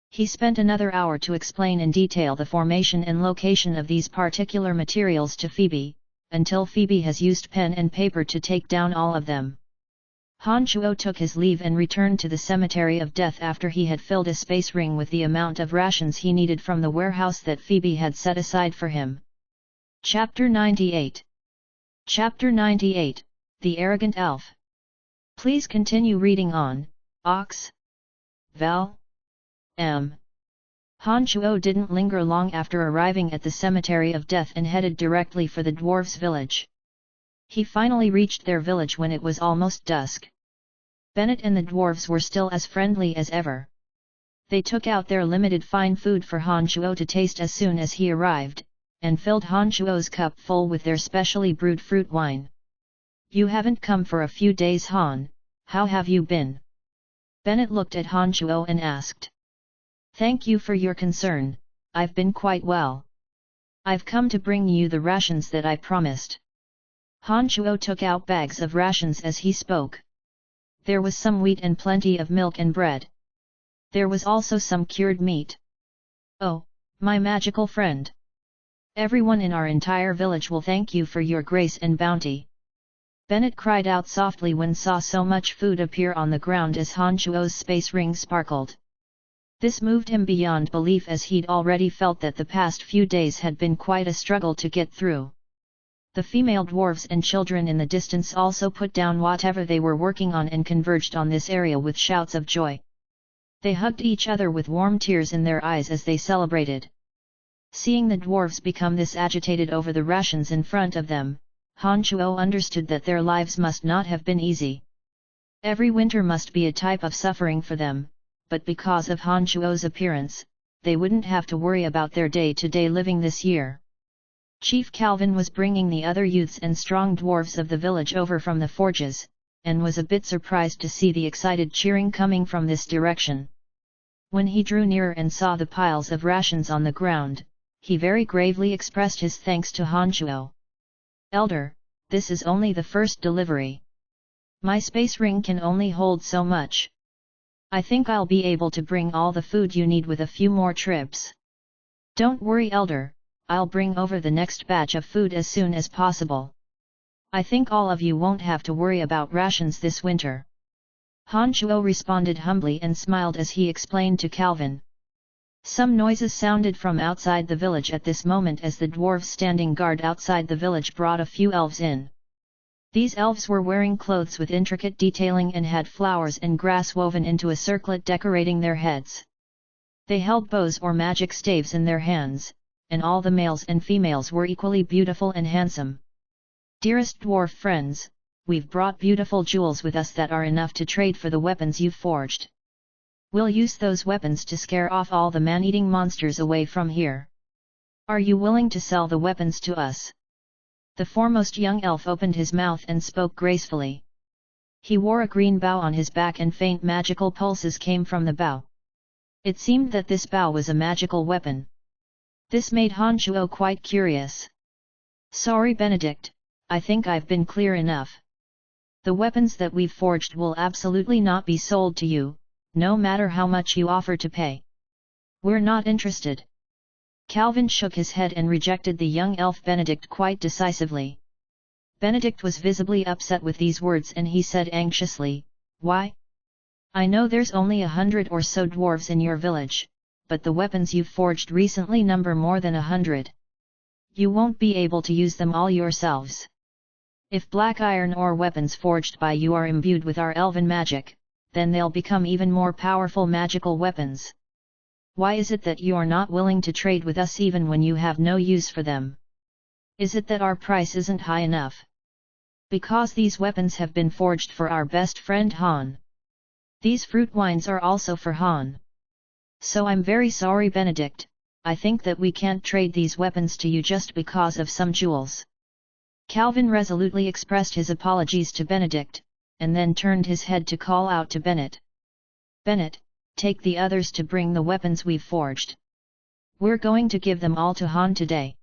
He spent another hour to explain in detail the formation and location of these particular materials to Phoebe, until Phoebe has used pen and paper to take down all of them. Han Chuo took his leave and returned to the Cemetery of Death after he had filled a space ring with the amount of rations he needed from the warehouse that Phoebe had set aside for him. Chapter 98. Chapter 98, The Arrogant Elf. Please continue reading on, Ox. Val. M. Han Chuo didn't linger long after arriving at the Cemetery of Death and headed directly for the dwarves' village. He finally reached their village when it was almost dusk. Bennett and the dwarves were still as friendly as ever. They took out their limited fine food for Han Chuo to taste as soon as he arrived, and filled Han Chuo's cup full with their specially brewed fruit wine. You haven't come for a few days, Han, how have you been? Bennett looked at Han Chuo and asked. Thank you for your concern, I've been quite well. I've come to bring you the rations that I promised. Han Chuo took out bags of rations as he spoke. There was some wheat and plenty of milk and bread. There was also some cured meat. Oh, my magical friend! Everyone in our entire village will thank you for your grace and bounty. Bennett cried out softly when saw so much food appear on the ground as Han Chuo's space ring sparkled. This moved him beyond belief as he'd already felt that the past few days had been quite a struggle to get through. The female dwarves and children in the distance also put down whatever they were working on and converged on this area with shouts of joy. They hugged each other with warm tears in their eyes as they celebrated. Seeing the dwarves become this agitated over the rations in front of them, Han Chuo understood that their lives must not have been easy. Every winter must be a type of suffering for them, but because of Han Chuo's appearance, they wouldn't have to worry about their day-to-day living this year. Chief Calvin was bringing the other youths and strong dwarves of the village over from the forges, and was a bit surprised to see the excited cheering coming from this direction. When he drew nearer and saw the piles of rations on the ground, he very gravely expressed his thanks to Han Chuo. "Elder, this is only the first delivery. My space ring can only hold so much. I think I'll be able to bring all the food you need with a few more trips." "Don't worry, Elder, I'll bring over the next batch of food as soon as possible. I think all of you won't have to worry about rations this winter." Han Chuo responded humbly and smiled as he explained to Calvin. Some noises sounded from outside the village at this moment as the dwarves standing guard outside the village brought a few elves in. These elves were wearing clothes with intricate detailing and had flowers and grass woven into a circlet decorating their heads. They held bows or magic staves in their hands, and all the males and females were equally beautiful and handsome. "Dearest dwarf friends, we've brought beautiful jewels with us that are enough to trade for the weapons you've forged. We'll use those weapons to scare off all the man-eating monsters away from here. Are you willing to sell the weapons to us?" The foremost young elf opened his mouth and spoke gracefully. He wore a green bow on his back and faint magical pulses came from the bow. It seemed that this bow was a magical weapon. This made Han Chuo quite curious. "Sorry Benedict, I think I've been clear enough. The weapons that we've forged will absolutely not be sold to you, no matter how much you offer to pay. We're not interested." Calvin shook his head and rejected the young elf Benedict quite decisively. Benedict was visibly upset with these words and he said anxiously, "Why? I know there's only 100 or so dwarves in your village, but the weapons you've forged recently number more than 100. You won't be able to use them all yourselves. If black iron ore weapons forged by you are imbued with our elven magic, then they'll become even more powerful magical weapons. Why is it that you are not willing to trade with us even when you have no use for them? Is it that our price isn't high enough? Because these weapons have been forged for our best friend Han. These fruit wines are also for Han. So I'm very sorry Benedict, I think that we can't trade these weapons to you just because of some jewels." Calvin resolutely expressed his apologies to Benedict, and then turned his head to call out to Bennett. "Bennett, take the others to bring the weapons we've forged. We're going to give them all to Han today."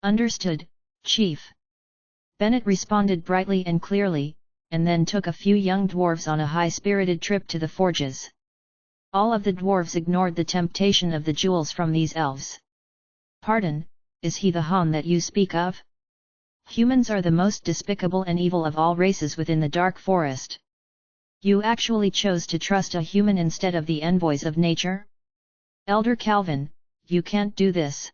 "Understood, Chief." Bennett responded brightly and clearly, and then took a few young dwarves on a high-spirited trip to the forges. All of the dwarves ignored the temptation of the jewels from these elves. "Pardon, is he the Han that you speak of? Humans are the most despicable and evil of all races within the dark forest. You actually chose to trust a human instead of the envoys of nature? Elder Calvin, you can't do this."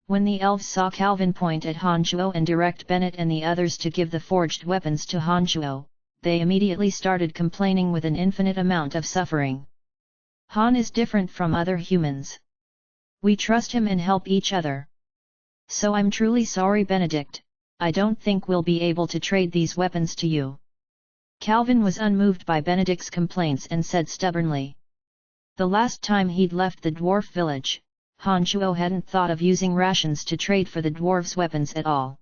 When the elves saw Calvin point at Han Chuo and direct Bennett and the others to give the forged weapons to Han Chuo, they immediately started complaining with an infinite amount of suffering. "Han is different from other humans. We trust him and help each other. So I'm truly sorry Benedict, I don't think we'll be able to trade these weapons to you." Calvin was unmoved by Benedict's complaints and said stubbornly. The last time he'd left the dwarf village, Han Chuo hadn't thought of using rations to trade for the dwarves' weapons at all.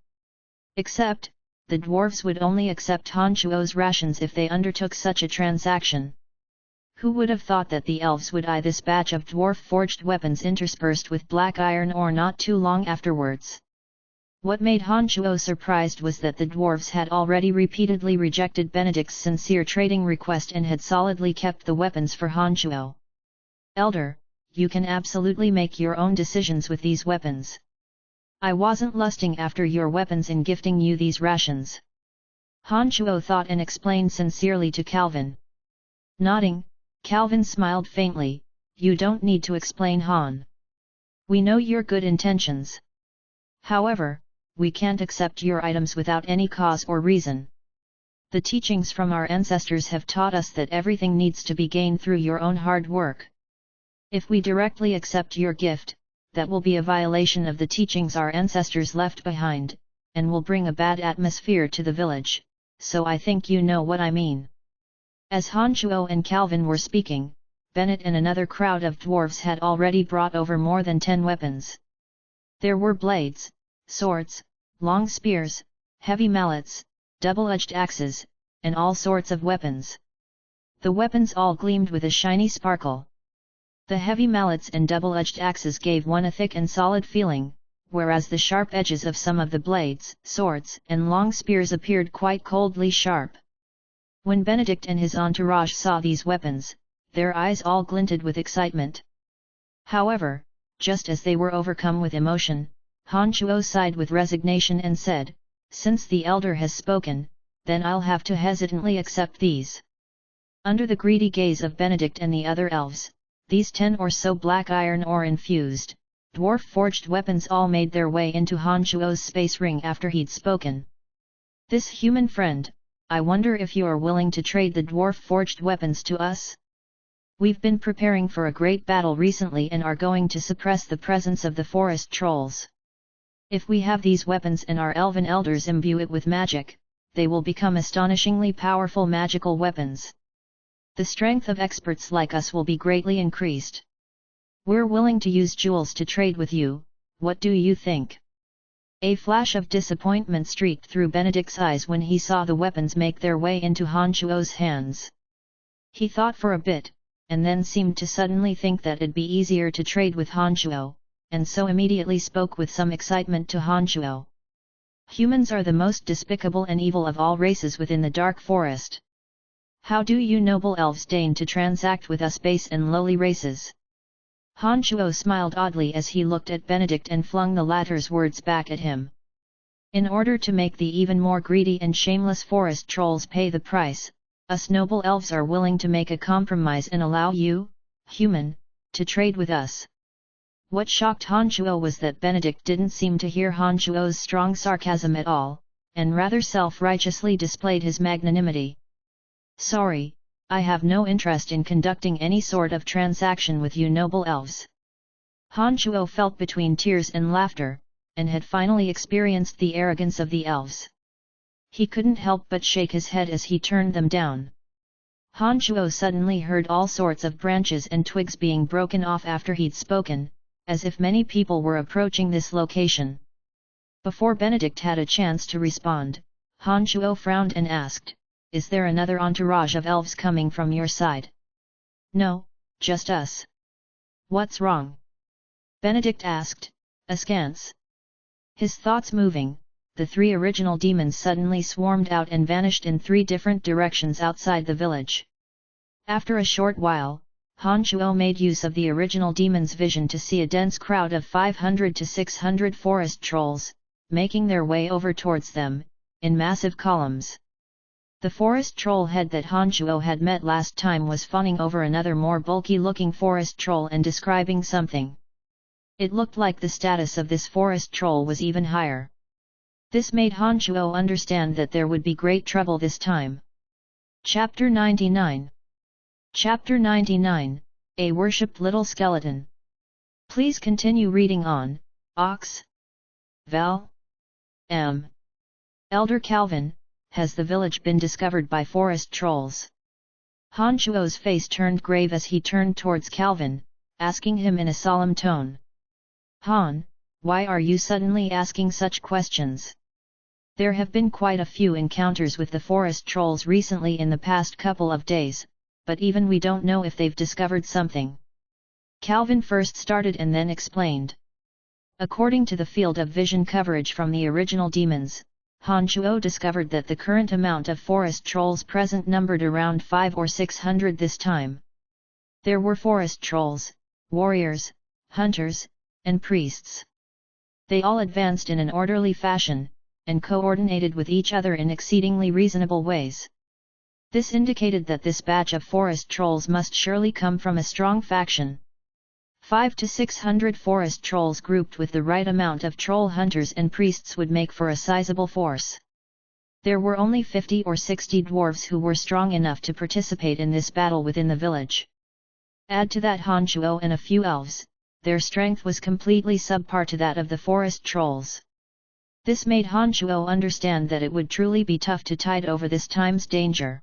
Except, the dwarves would only accept Han Chuo's rations if they undertook such a transaction. Who would have thought that the elves would eye this batch of dwarf-forged weapons interspersed with black iron ore not too long afterwards? What made Han Chuo surprised was that the dwarves had already repeatedly rejected Benedict's sincere trading request and had solidly kept the weapons for Han Chuo. "Elder, you can absolutely make your own decisions with these weapons. I wasn't lusting after your weapons in gifting you these rations." Han Chuo thought and explained sincerely to Calvin. Nodding, Calvin smiled faintly, "You don't need to explain Han. We know your good intentions. However, we can't accept your items without any cause or reason. The teachings from our ancestors have taught us that everything needs to be gained through your own hard work. If we directly accept your gift, that will be a violation of the teachings our ancestors left behind, and will bring a bad atmosphere to the village, so I think you know what I mean." As Han Shuo and Calvin were speaking, Bennett and another crowd of dwarves had already brought over more than 10 weapons. There were blades, swords, long spears, heavy mallets, double-edged axes, and all sorts of weapons. The weapons all gleamed with a shiny sparkle. The heavy mallets and double-edged axes gave one a thick and solid feeling, whereas the sharp edges of some of the blades, swords, and long spears appeared quite coldly sharp. When Benedict and his entourage saw these weapons, their eyes all glinted with excitement. However, just as they were overcome with emotion, Han Shuo sighed with resignation and said, "Since the elder has spoken, then I'll have to hesitantly accept these." Under the greedy gaze of Benedict and the other elves, these 10 or so black iron ore infused, dwarf-forged weapons all made their way into Han Shuo's space ring after he'd spoken. "This human friend, I wonder if you are willing to trade the dwarf-forged weapons to us? We've been preparing for a great battle recently and are going to suppress the presence of the forest trolls. If we have these weapons and our elven elders imbue it with magic, they will become astonishingly powerful magical weapons. The strength of experts like us will be greatly increased. We're willing to use jewels to trade with you, what do you think?" A flash of disappointment streaked through Benedict's eyes when he saw the weapons make their way into Han Shuo's hands. He thought for a bit, and then seemed to suddenly think that it'd be easier to trade with Han Shuo, and so immediately spoke with some excitement to Han Shuo. "Humans are the most despicable and evil of all races within the dark forest. How do you noble elves deign to transact with us base and lowly races?" Han Shuo smiled oddly as he looked at Benedict and flung the latter's words back at him. "In order to make the even more greedy and shameless forest trolls pay the price, us noble elves are willing to make a compromise and allow you, human, to trade with us." What shocked Han Shuo was that Benedict didn't seem to hear Han Shuo's strong sarcasm at all, and rather self-righteously displayed his magnanimity. "Sorry, I have no interest in conducting any sort of transaction with you noble elves." Han Shuo felt between tears and laughter, and had finally experienced the arrogance of the elves. He couldn't help but shake his head as he turned them down. Han Shuo suddenly heard all sorts of branches and twigs being broken off after he'd spoken, as if many people were approaching this location. Before Benedict had a chance to respond, Han Shuo frowned and asked, "Is there another entourage of elves coming from your side?" "No, just us." "What's wrong?" Benedict asked, askance. His thoughts moving, the 3 original demons suddenly swarmed out and vanished in 3 different directions outside the village. After a short while, Han Shuo made use of the original demon's vision to see a dense crowd of 500 to 600 forest trolls, making their way over towards them, in massive columns. The forest troll head that Han Shuo had met last time was fawning over another more bulky-looking forest troll and describing something. It looked like the status of this forest troll was even higher. This made Han Shuo understand that there would be great trouble this time. Chapter 99. Chapter 99, A Worshipped Little Skeleton. Please continue reading on, Ox. Val. M. Elder Calvin, has the village been discovered by forest trolls? Han Shuo's face turned grave as he turned towards Calvin, asking him in a solemn tone. "Han, why are you suddenly asking such questions? There have been quite a few encounters with the forest trolls recently in the past couple of days, but even we don't know if they've discovered something." Calvin first started and then explained. According to the field of vision coverage from the original demons, Han Shuo discovered that the current amount of forest trolls present numbered around 500 or 600 this time. There were forest trolls, warriors, hunters, and priests. They all advanced in an orderly fashion, and coordinated with each other in exceedingly reasonable ways. This indicated that this batch of forest trolls must surely come from a strong faction. 500 to 600 forest trolls grouped with the right amount of troll hunters and priests would make for a sizable force. There were only 50 or 60 dwarves who were strong enough to participate in this battle within the village. Add to that Han Shuo and a few elves, their strength was completely subpar to that of the forest trolls. This made Han Shuo understand that it would truly be tough to tide over this time's danger.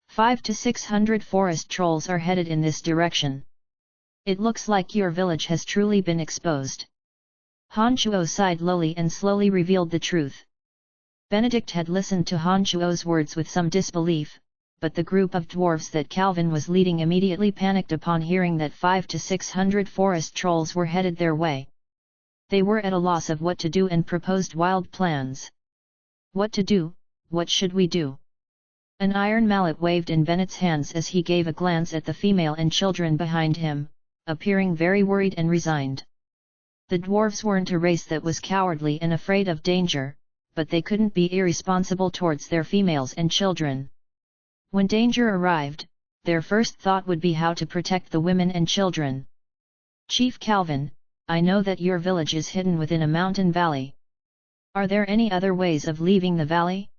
500 to 600 forest trolls are headed in this direction. It looks like your village has truly been exposed. Han Shuo sighed lowly and slowly revealed the truth. Benedict had listened to Han Shuo's words with some disbelief, but the group of dwarves that Calvin was leading immediately panicked upon hearing that 500 to 600 forest trolls were headed their way. They were at a loss of what to do and proposed wild plans. What to do? What should we do? An iron mallet waved in Bennett's hands as he gave a glance at the female and children behind him, appearing very worried and resigned. The dwarves weren't a race that was cowardly and afraid of danger, but they couldn't be irresponsible towards their females and children. When danger arrived, their first thought would be how to protect the women and children. Chief Calvin, I know that your village is hidden within a mountain valley. Are there any other ways of leaving the valley?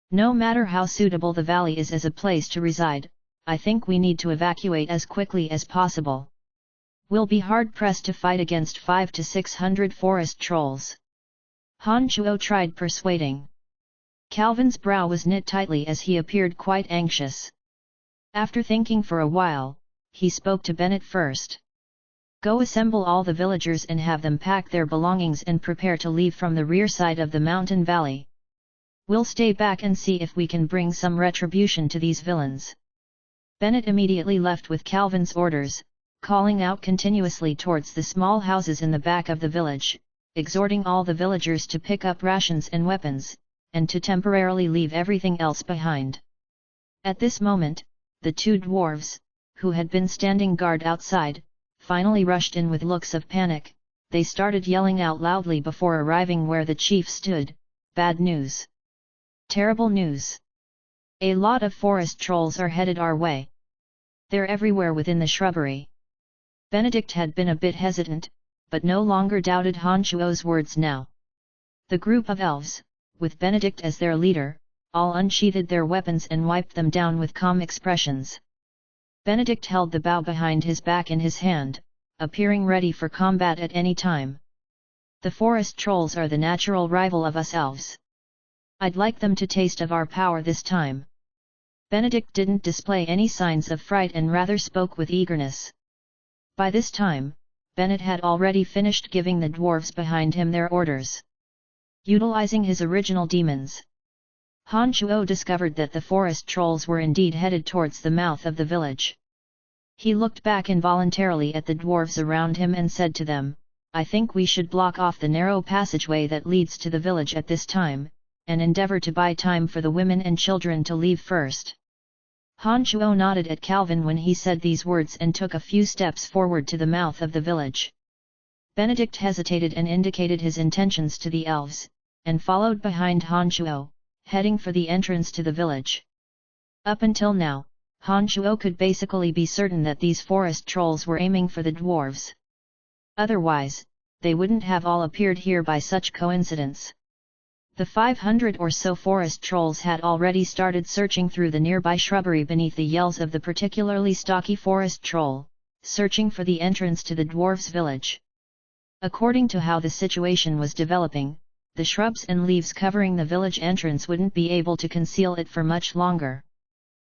No matter how suitable the valley is as a place to reside, I think we need to evacuate as quickly as possible. We'll be hard-pressed to fight against 500 to 600 forest trolls. Han Shuo tried persuading. Calvin's brow was knit tightly as he appeared quite anxious. After thinking for a while, he spoke to Bennett first. Go assemble all the villagers and have them pack their belongings and prepare to leave from the rear side of the mountain valley. We'll stay back and see if we can bring some retribution to these villains. Bennett immediately left with Calvin's orders, calling out continuously towards the small houses in the back of the village, exhorting all the villagers to pick up rations and weapons, and to temporarily leave everything else behind. At this moment, the two dwarves, who had been standing guard outside, finally rushed in with looks of panic. They started yelling out loudly before arriving where the chief stood, "Bad news! Terrible news! A lot of forest trolls are headed our way. They're everywhere within the shrubbery." Benedict had been a bit hesitant, but no longer doubted Han Shuo's words now. The group of elves, with Benedict as their leader, all unsheathed their weapons and wiped them down with calm expressions. Benedict held the bow behind his back in his hand, appearing ready for combat at any time. The forest trolls are the natural rival of us elves. I'd like them to taste of our power this time. Benedict didn't display any signs of fright and rather spoke with eagerness. By this time, Bennett had already finished giving the dwarves behind him their orders. Utilizing his original demons, Han Shuo discovered that the forest trolls were indeed headed towards the mouth of the village. He looked back involuntarily at the dwarves around him and said to them, "I think we should block off the narrow passageway that leads to the village at this time, and endeavor to buy time for the women and children to leave first." Han Shuo nodded at Calvin when he said these words and took a few steps forward to the mouth of the village. Benedict hesitated and indicated his intentions to the elves, and followed behind Han Shuo, heading for the entrance to the village. Up until now, Han Shuo could basically be certain that these forest trolls were aiming for the dwarves. Otherwise, they wouldn't have all appeared here by such coincidence. The 500 or so forest trolls had already started searching through the nearby shrubbery beneath the yells of the particularly stocky forest troll, searching for the entrance to the dwarves' village. According to how the situation was developing, the shrubs and leaves covering the village entrance wouldn't be able to conceal it for much longer.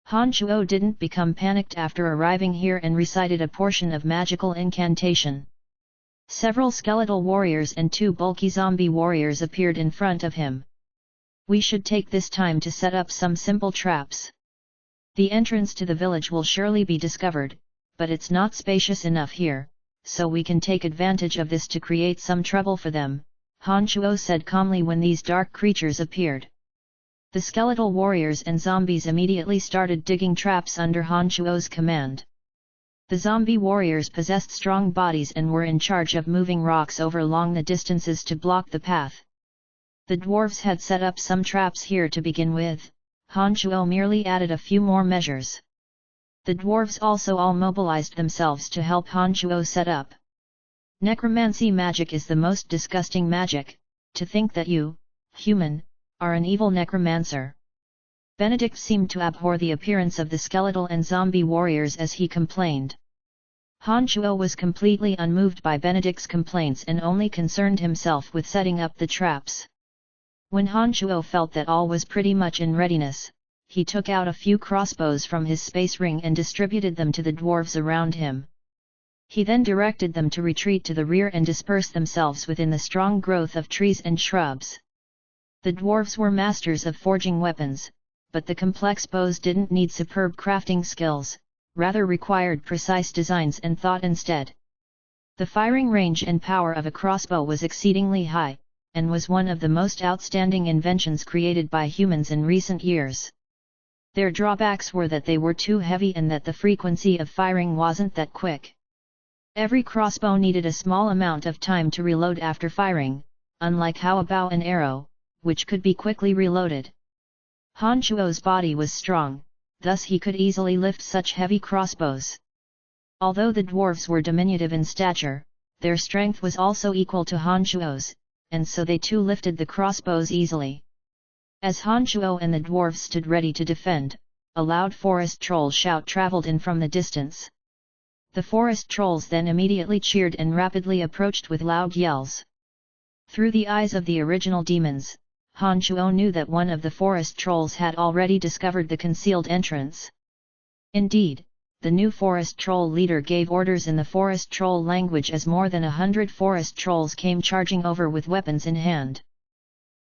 Han Shuo didn't become panicked after arriving here and recited a portion of magical incantation. Several skeletal warriors and two bulky zombie warriors appeared in front of him. "We should take this time to set up some simple traps. The entrance to the village will surely be discovered, but it's not spacious enough here, so we can take advantage of this to create some trouble for them," Han Shuo said calmly when these dark creatures appeared. The skeletal warriors and zombies immediately started digging traps under Han Shuo's command. The zombie warriors possessed strong bodies and were in charge of moving rocks over long the distances to block the path. The dwarves had set up some traps here to begin with, Han Shuo merely added a few more measures. The dwarves also all mobilized themselves to help Han Shuo set up. Necromancy magic is the most disgusting magic. To think that you, human, are an evil necromancer. Benedict seemed to abhor the appearance of the skeletal and zombie warriors as he complained. Han Shuo was completely unmoved by Benedict's complaints and only concerned himself with setting up the traps. When Han Shuo felt that all was pretty much in readiness, he took out a few crossbows from his space ring and distributed them to the dwarves around him. He then directed them to retreat to the rear and disperse themselves within the strong growth of trees and shrubs. The dwarves were masters of forging weapons, but the complex bows didn't need superb crafting skills, rather required precise designs and thought instead. The firing range and power of a crossbow was exceedingly high, and was one of the most outstanding inventions created by humans in recent years. Their drawbacks were that they were too heavy and that the frequency of firing wasn't that quick. Every crossbow needed a small amount of time to reload after firing, unlike how a bow and arrow, which could be quickly reloaded. Han Shuo's body was strong, thus he could easily lift such heavy crossbows. Although the dwarves were diminutive in stature, their strength was also equal to Han Shuo's, and so they too lifted the crossbows easily. As Han Shuo and the dwarves stood ready to defend, a loud forest troll shout traveled in from the distance. The forest trolls then immediately cheered and rapidly approached with loud yells. Through the eyes of the original demons, Han Shuo knew that one of the forest trolls had already discovered the concealed entrance. Indeed, the new forest troll leader gave orders in the forest troll language as more than 100 forest trolls came charging over with weapons in hand.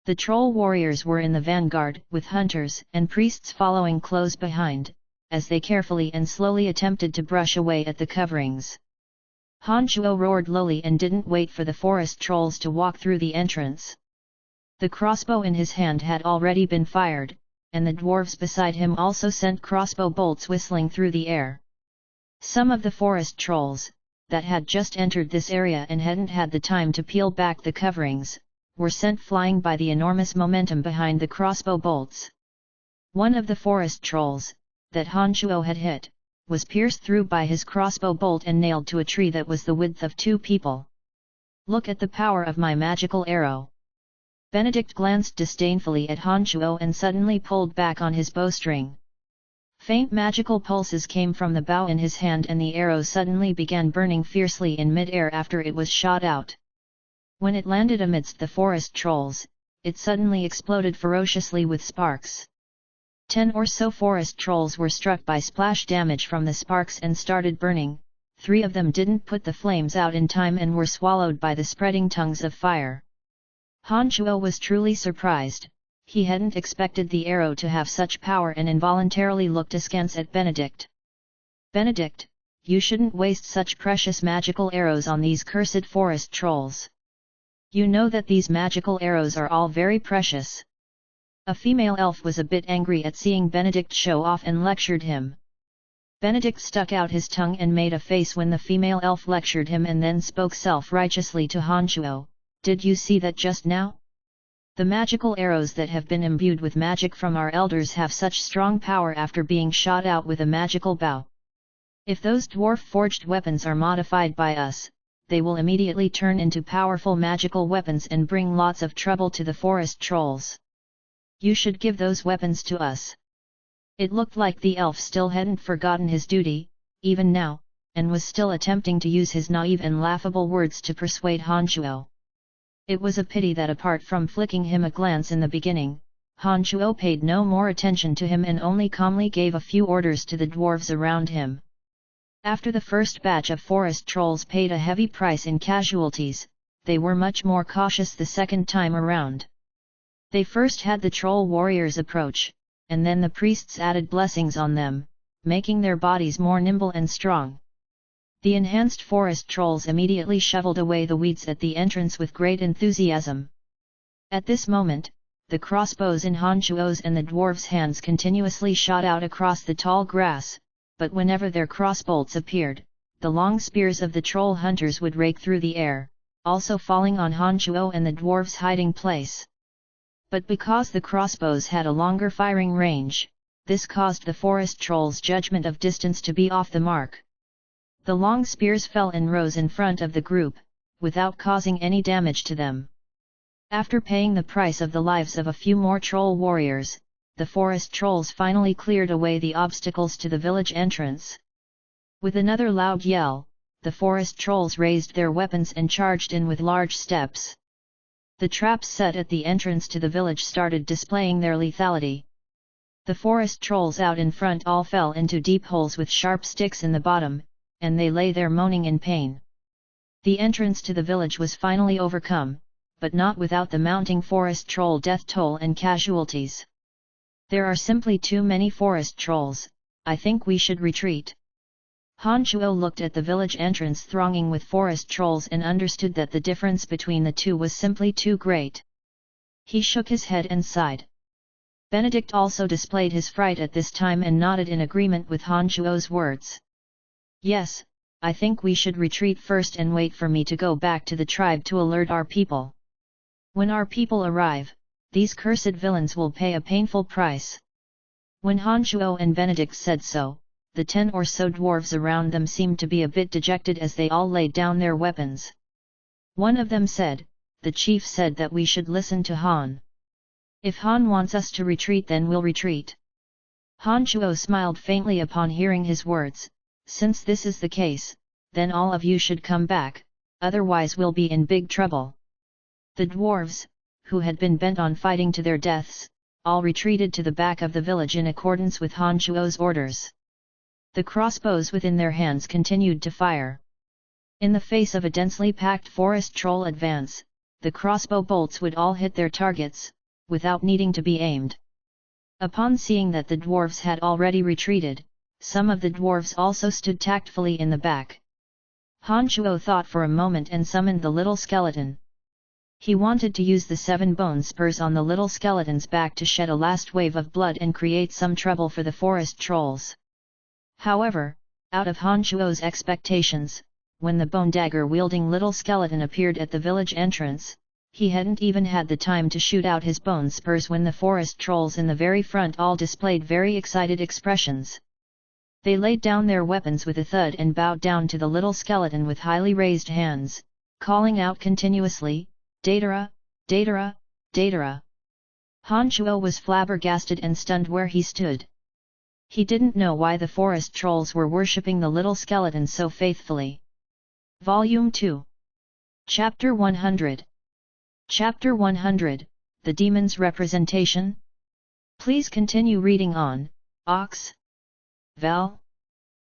The troll warriors were in the vanguard, with hunters and priests following close behind, as they carefully and slowly attempted to brush away at the coverings. Han Shuo roared lowly and didn't wait for the forest trolls to walk through the entrance. The crossbow in his hand had already been fired, and the dwarves beside him also sent crossbow bolts whistling through the air. Some of the forest trolls, that had just entered this area and hadn't had the time to peel back the coverings, were sent flying by the enormous momentum behind the crossbow bolts. One of the forest trolls, that Han Shuo had hit, was pierced through by his crossbow bolt and nailed to a tree that was the width of 2 people. "Look at the power of my magical arrow." Benedict glanced disdainfully at Han Shuo and suddenly pulled back on his bowstring. Faint magical pulses came from the bow in his hand and the arrow suddenly began burning fiercely in mid-air after it was shot out. When it landed amidst the forest trolls, it suddenly exploded ferociously with sparks. 10 or so forest trolls were struck by splash damage from the sparks and started burning. 3 of them didn't put the flames out in time and were swallowed by the spreading tongues of fire. Han Shuo was truly surprised. He hadn't expected the arrow to have such power and involuntarily looked askance at Benedict. "Benedict, you shouldn't waste such precious magical arrows on these cursed forest trolls. You know that these magical arrows are all very precious." A female elf was a bit angry at seeing Benedict show off and lectured him. Benedict stuck out his tongue and made a face when the female elf lectured him and then spoke self-righteously to Han Shuo. "Did you see that just now? The magical arrows that have been imbued with magic from our elders have such strong power after being shot out with a magical bow. If those dwarf-forged weapons are modified by us, they will immediately turn into powerful magical weapons and bring lots of trouble to the forest trolls. You should give those weapons to us." It looked like the elf still hadn't forgotten his duty, even now, and was still attempting to use his naive and laughable words to persuade Han Shuo. It was a pity that apart from flicking him a glance in the beginning, Han Shuo paid no more attention to him and only calmly gave a few orders to the dwarves around him. After the first batch of forest trolls paid a heavy price in casualties, they were much more cautious the second time around. They first had the troll warriors approach, and then the priests added blessings on them, making their bodies more nimble and strong. The enhanced forest trolls immediately shoveled away the weeds at the entrance with great enthusiasm. At this moment, the crossbows in Han Shuo's and the dwarves' hands continuously shot out across the tall grass, but whenever their crossbolts appeared, the long spears of the troll hunters would rake through the air, also falling on Han Shuo and the dwarves' hiding place. But because the crossbows had a longer firing range, this caused the forest trolls' judgment of distance to be off the mark. The long spears fell in rows in front of the group, without causing any damage to them. After paying the price of the lives of a few more troll warriors, the forest trolls finally cleared away the obstacles to the village entrance. With another loud yell, the forest trolls raised their weapons and charged in with large steps. The traps set at the entrance to the village started displaying their lethality. The forest trolls out in front all fell into deep holes with sharp sticks in the bottom, and they lay there moaning in pain. The entrance to the village was finally overcome, but not without the mounting forest troll death toll and casualties. There are simply too many forest trolls, I think we should retreat. Han Chuo looked at the village entrance thronging with forest trolls and understood that the difference between the two was simply too great. He shook his head and sighed. Benedict also displayed his fright at this time and nodded in agreement with Han Chuo's words. Yes, I think we should retreat first and wait for me to go back to the tribe to alert our people. When our people arrive, these cursed villains will pay a painful price. When Han Chuo and Benedict said so, the 10 or so dwarves around them seemed to be a bit dejected as they all laid down their weapons. One of them said, "The chief said that we should listen to Han. If Han wants us to retreat, then we'll retreat." Han Chuo smiled faintly upon hearing his words. "Since this is the case, then all of you should come back, otherwise we'll be in big trouble." The dwarves, who had been bent on fighting to their deaths, all retreated to the back of the village in accordance with Han Chuo's orders. The crossbows within their hands continued to fire. In the face of a densely packed forest troll advance, the crossbow bolts would all hit their targets, without needing to be aimed. Upon seeing that the dwarves had already retreated, some of the dwarves also stood tactfully in the back. Han Chuo thought for a moment and summoned the little skeleton. He wanted to use the 7 bone spurs on the little skeleton's back to shed a last wave of blood and create some trouble for the forest trolls. However, out of Han Chuo's expectations, when the bone dagger-wielding little skeleton appeared at the village entrance, he hadn't even had the time to shoot out his bone spurs when the forest trolls in the very front all displayed very excited expressions. They laid down their weapons with a thud and bowed down to the little skeleton with highly raised hands, calling out continuously, "Datara, Datara, Datara." Han Chuo was flabbergasted and stunned where he stood. He didn't know why the forest trolls were worshipping the little skeleton so faithfully. Volume 2. Chapter 100. Chapter 100, The Demon's Representation? Please continue reading on. Ox. Val.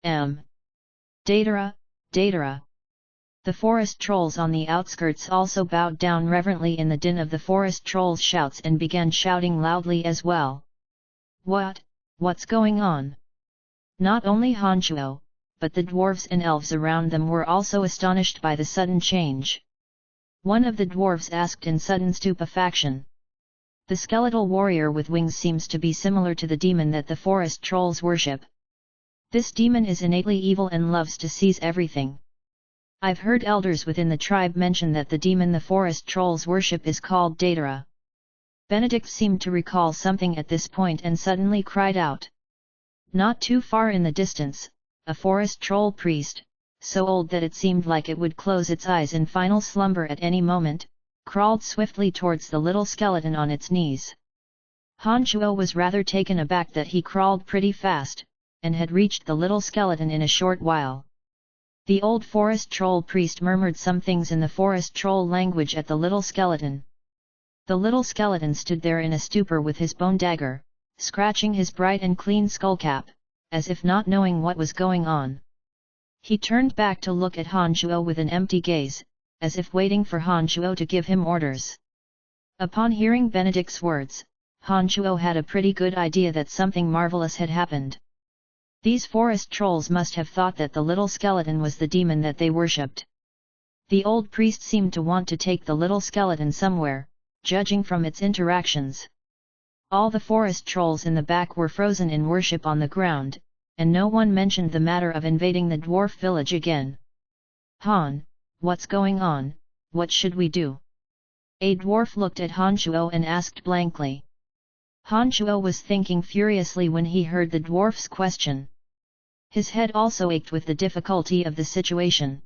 M. Datara, Datara. The forest trolls on the outskirts also bowed down reverently in the din of the forest trolls' shouts and began shouting loudly as well. What's going on? Not only Han Chuo, but the dwarves and elves around them were also astonished by the sudden change. One of the dwarves asked in sudden stupefaction. The skeletal warrior with wings seems to be similar to the demon that the forest trolls worship. This demon is innately evil and loves to seize everything. I've heard elders within the tribe mention that the demon the forest trolls worship is called Datara. Benedict seemed to recall something at this point and suddenly cried out. Not too far in the distance, a forest troll priest, so old that it seemed like it would close its eyes in final slumber at any moment, crawled swiftly towards the little skeleton on its knees. Han Chuo was rather taken aback that he crawled pretty fast, and had reached the little skeleton in a short while. The old forest troll priest murmured some things in the forest troll language at the little skeleton. The little skeleton stood there in a stupor with his bone dagger, scratching his bright and clean skullcap, as if not knowing what was going on. He turned back to look at Han Chuo with an empty gaze, as if waiting for Han Chuo to give him orders. Upon hearing Benedict's words, Han Chuo had a pretty good idea that something marvelous had happened. These forest trolls must have thought that the little skeleton was the demon that they worshipped. The old priest seemed to want to take the little skeleton somewhere, judging from its interactions. All the forest trolls in the back were frozen in worship on the ground, and no one mentioned the matter of invading the dwarf village again. Han, what's going on, what should we do? A dwarf looked at Han Chuo and asked blankly. Han Chuo was thinking furiously when he heard the dwarf's question. His head also ached with the difficulty of the situation.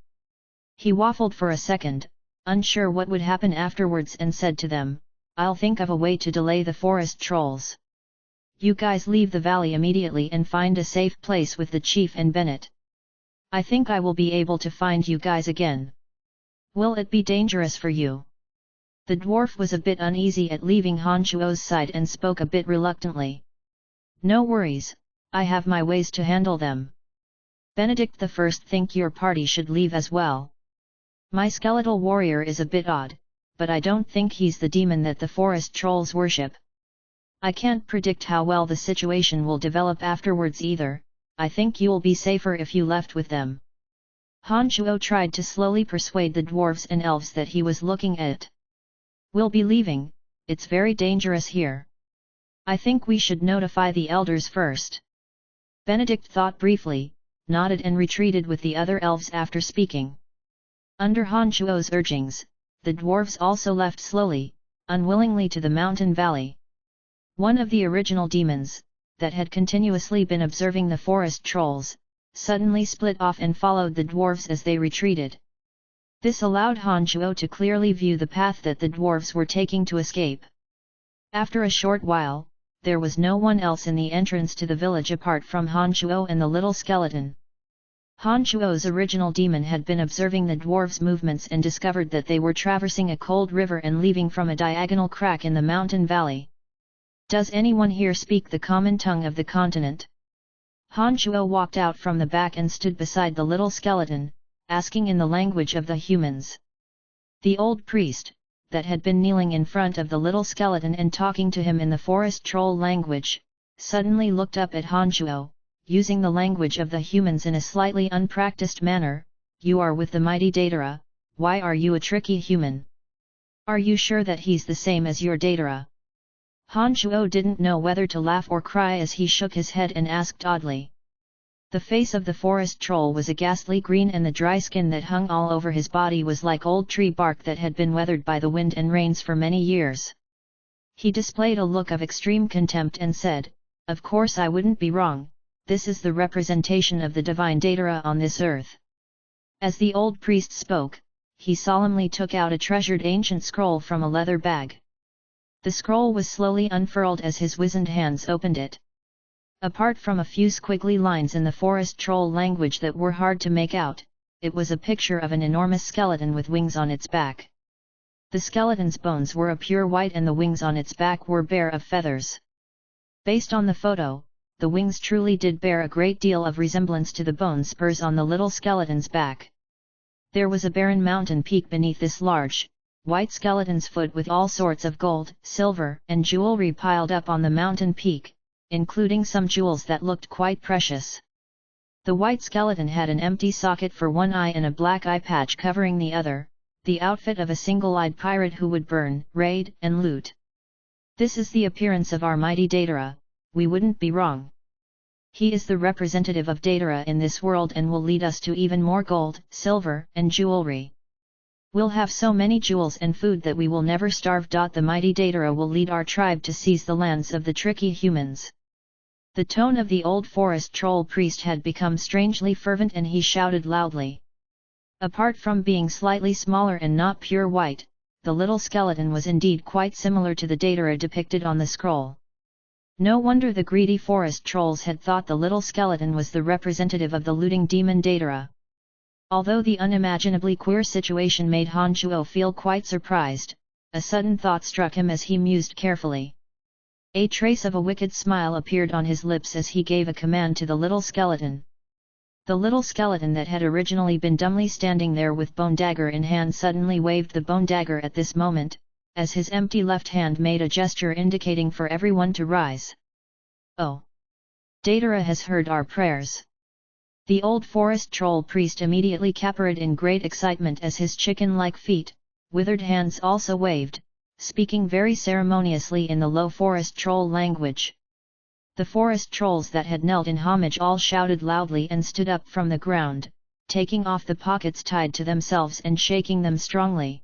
He waffled for a second, unsure what would happen afterwards, and said to them, "I'll think of a way to delay the forest trolls. You guys leave the valley immediately and find a safe place with the chief and Bennett. I think I will be able to find you guys again. Will it be dangerous for you? The dwarf was a bit uneasy at leaving Han Shuo's side and spoke a bit reluctantly. No worries, I have my ways to handle them. Benedict the First think your party should leave as well. My skeletal warrior is a bit odd, but I don't think he's the demon that the forest trolls worship. I can't predict how well the situation will develop afterwards either. I think you'll be safer if you left with them. Han Shuo tried to slowly persuade the dwarves and elves that he was looking at. We'll be leaving, it's very dangerous here. I think we should notify the elders first. Benedict thought briefly, nodded and retreated with the other elves after speaking. Under Han Shuo's urgings, the dwarves also left slowly, unwillingly to the mountain valley. One of the original demons, that had continuously been observing the forest trolls, suddenly split off and followed the dwarves as they retreated. This allowed Han Shuo to clearly view the path that the dwarves were taking to escape. After a short while, there was no one else in the entrance to the village apart from Han Shuo and the little skeleton. Han Shuo's original demon had been observing the dwarves' movements and discovered that they were traversing a cold river and leaving from a diagonal crack in the mountain valley. Does anyone here speak the common tongue of the continent? Han Shuo walked out from the back and stood beside the little skeleton, asking in the language of the humans. The old priest, that had been kneeling in front of the little skeleton and talking to him in the forest troll language, suddenly looked up at Han Shuo, using the language of the humans in a slightly unpracticed manner. You are with the mighty Datara, why are you a tricky human? Are you sure that he's the same as your Datara? Han Shuo didn't know whether to laugh or cry as he shook his head and asked oddly. The face of the forest troll was a ghastly green and the dry skin that hung all over his body was like old tree bark that had been weathered by the wind and rains for many years. He displayed a look of extreme contempt and said, "Of course I wouldn't be wrong. This is the representation of the divine Datara on this earth." As the old priest spoke, he solemnly took out a treasured ancient scroll from a leather bag. The scroll was slowly unfurled as his wizened hands opened it. Apart from a few squiggly lines in the forest troll language that were hard to make out, it was a picture of an enormous skeleton with wings on its back. The skeleton's bones were a pure white and the wings on its back were bare of feathers. Based on the photo, the wings truly did bear a great deal of resemblance to the bone spurs on the little skeleton's back. There was a barren mountain peak beneath this large, white skeleton's foot with all sorts of gold, silver, and jewelry piled up on the mountain peak, including some jewels that looked quite precious. The white skeleton had an empty socket for one eye and a black eye patch covering the other, the outfit of a single-eyed pirate who would burn, raid, and loot. This is the appearance of our mighty Datara, we wouldn't be wrong. He is the representative of Datara in this world and will lead us to even more gold, silver, and jewelry. We'll have so many jewels and food that we will never starve. The mighty Datara will lead our tribe to seize the lands of the tricky humans. The tone of the old forest troll priest had become strangely fervent and he shouted loudly. Apart from being slightly smaller and not pure white, the little skeleton was indeed quite similar to the Datara depicted on the scroll. No wonder the greedy forest trolls had thought the little skeleton was the representative of the looting demon Datara. Although the unimaginably queer situation made Han Shuo feel quite surprised, a sudden thought struck him as he mused carefully. A trace of a wicked smile appeared on his lips as he gave a command to the little skeleton. The little skeleton that had originally been dumbly standing there with bone dagger in hand suddenly waved the bone dagger at this moment, as his empty left hand made a gesture indicating for everyone to rise. Oh! Datara has heard our prayers. The old forest troll priest immediately capered in great excitement as his chicken-like feet, withered hands also waved, speaking very ceremoniously in the low forest troll language. The forest trolls that had knelt in homage all shouted loudly and stood up from the ground, taking off the pockets tied to themselves and shaking them strongly.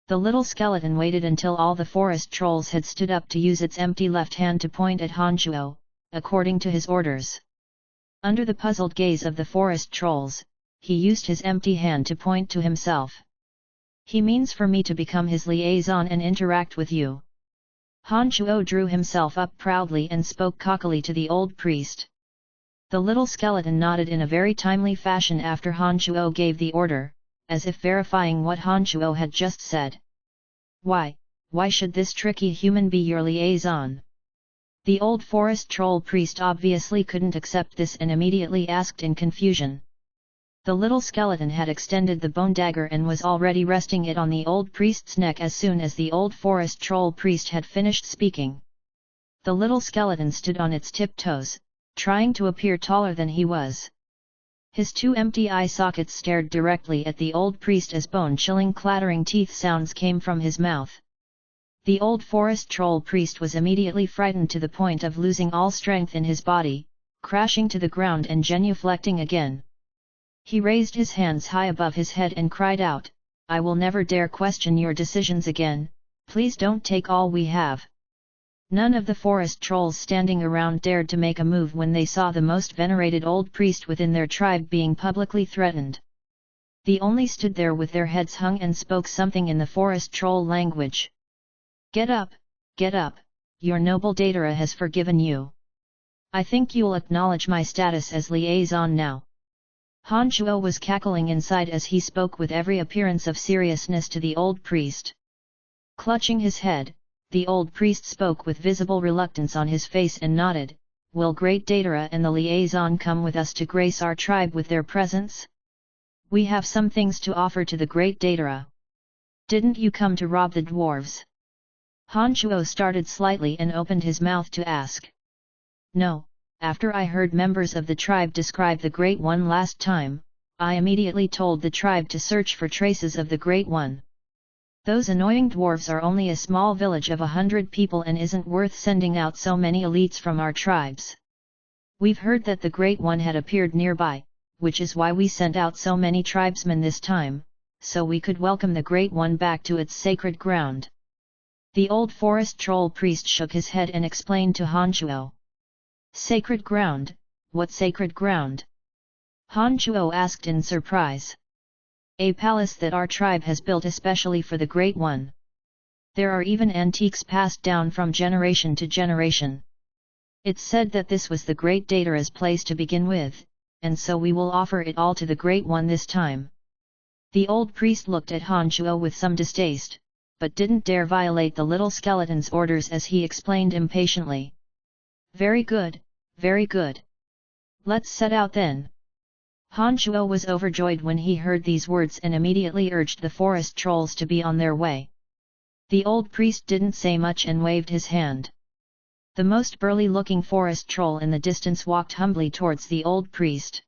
The little skeleton waited until all the forest trolls had stood up to use its empty left hand to point at Han Shuo, according to his orders. Under the puzzled gaze of the forest trolls, he used his empty hand to point to himself. He means for me to become his liaison and interact with you. Han Shuo drew himself up proudly and spoke cockily to the old priest. The little skeleton nodded in a very timely fashion after Han Chuo gave the order, as if verifying what Han Chuo had just said. Why should this tricky human be your liaison? The old forest troll priest obviously couldn't accept this and immediately asked in confusion. The little skeleton had extended the bone dagger and was already resting it on the old priest's neck as soon as the old forest troll priest had finished speaking. The little skeleton stood on its tiptoes, trying to appear taller than he was. His two empty eye sockets stared directly at the old priest as bone-chilling clattering teeth sounds came from his mouth. The old forest troll priest was immediately frightened to the point of losing all strength in his body, crashing to the ground and genuflecting again. He raised his hands high above his head and cried out, "I will never dare question your decisions again, please don't take all we have." None of the forest trolls standing around dared to make a move when they saw the most venerated old priest within their tribe being publicly threatened. They only stood there with their heads hung and spoke something in the forest troll language. Get up, your noble Datara has forgiven you. I think you'll acknowledge my status as liaison now." Han Chuo was cackling inside as he spoke with every appearance of seriousness to the old priest. Clutching his head, the old priest spoke with visible reluctance on his face and nodded, "Will great Datara and the liaison come with us to grace our tribe with their presence? We have some things to offer to the great Datara. Didn't you come to rob the dwarves?" Han Chuo started slightly and opened his mouth to ask. "No, after I heard members of the tribe describe the Great One last time, I immediately told the tribe to search for traces of the Great One. Those annoying dwarves are only a small village of 100 people and isn't worth sending out so many elites from our tribes. We've heard that the Great One had appeared nearby, which is why we sent out so many tribesmen this time, so we could welcome the Great One back to its sacred ground." The old forest troll priest shook his head and explained to Han Chuo. "Sacred ground? What sacred ground?" Han Chuo asked in surprise. "A palace that our tribe has built especially for the Great One. There are even antiques passed down from generation to generation. It's said that this was the Great Datara's place to begin with, and so we will offer it all to the Great One this time." The old priest looked at Han Chuo with some distaste, but didn't dare violate the little skeleton's orders as he explained impatiently. Very good. Let's set out then." Han Chuo was overjoyed when he heard these words and immediately urged the forest trolls to be on their way. The old priest didn't say much and waved his hand. The most burly-looking forest troll in the distance walked humbly towards the old priest.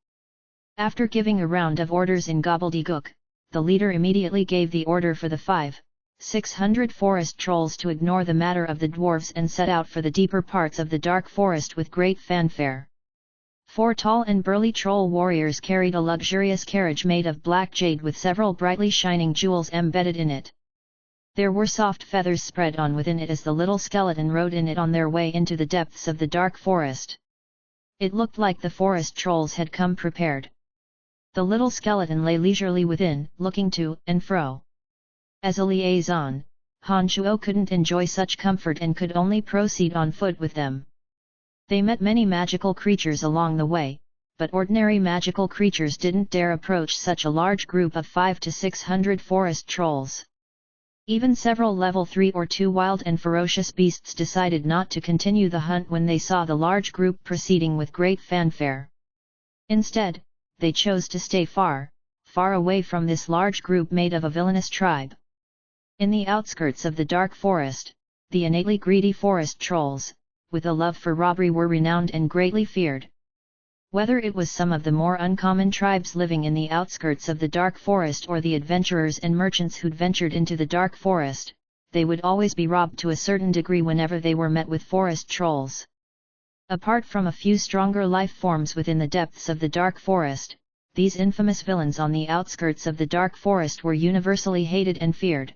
After giving a round of orders in gobbledygook, the leader immediately gave the order for the 500-600 forest trolls to ignore the matter of the dwarves and set out for the deeper parts of the dark forest with great fanfare. 4 tall and burly troll warriors carried a luxurious carriage made of black jade with several brightly shining jewels embedded in it. There were soft feathers spread on within it as the little skeleton rode in it on their way into the depths of the dark forest. It looked like the forest trolls had come prepared. The little skeleton lay leisurely within, looking to and fro. As a liaison, Han Chuo couldn't enjoy such comfort and could only proceed on foot with them. They met many magical creatures along the way, but ordinary magical creatures didn't dare approach such a large group of 500 to 600 forest trolls. Even several level 3 or 2 wild and ferocious beasts decided not to continue the hunt when they saw the large group proceeding with great fanfare. Instead, they chose to stay far away from this large group made of a villainous tribe. In the outskirts of the dark forest, the innately greedy forest trolls, with a love for robbery, were renowned and greatly feared. Whether it was some of the more uncommon tribes living in the outskirts of the dark forest or the adventurers and merchants who'd ventured into the dark forest, they would always be robbed to a certain degree whenever they were met with forest trolls. Apart from a few stronger life forms within the depths of the dark forest, these infamous villains on the outskirts of the dark forest were universally hated and feared.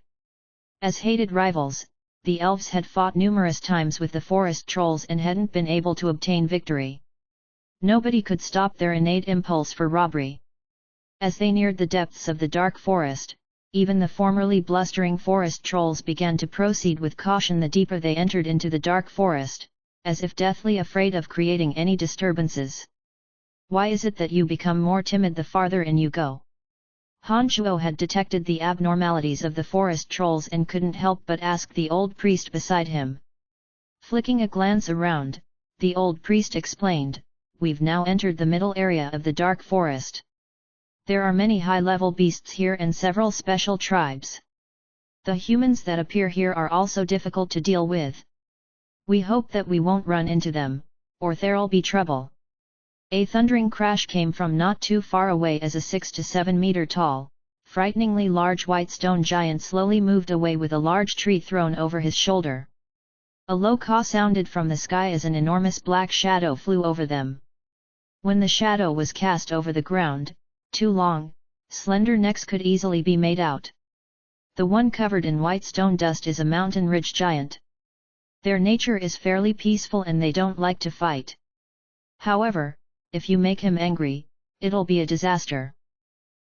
As hated rivals, the elves had fought numerous times with the forest trolls and hadn't been able to obtain victory. Nobody could stop their innate impulse for robbery. As they neared the depths of the dark forest, even the formerly blustering forest trolls began to proceed with caution the deeper they entered into the dark forest, as if deathly afraid of creating any disturbances. Why is it that you become more timid the farther in you go? Han Shuo had detected the abnormalities of the forest trolls and couldn't help but ask the old priest beside him. Flicking a glance around, the old priest explained, "We've now entered the middle area of the dark forest. There are many high-level beasts here and several special tribes. The humans that appear here are also difficult to deal with. We hope that we won't run into them, or there'll be trouble." A thundering crash came from not too far away as a 6 to 7 meter tall, frighteningly large white stone giant slowly moved away with a large tree thrown over his shoulder. A low caw sounded from the sky as an enormous black shadow flew over them. When the shadow was cast over the ground, two long, slender necks could easily be made out. The one covered in white stone dust is a mountain ridge giant. Their nature is fairly peaceful and they don't like to fight. However, if you make him angry, it'll be a disaster.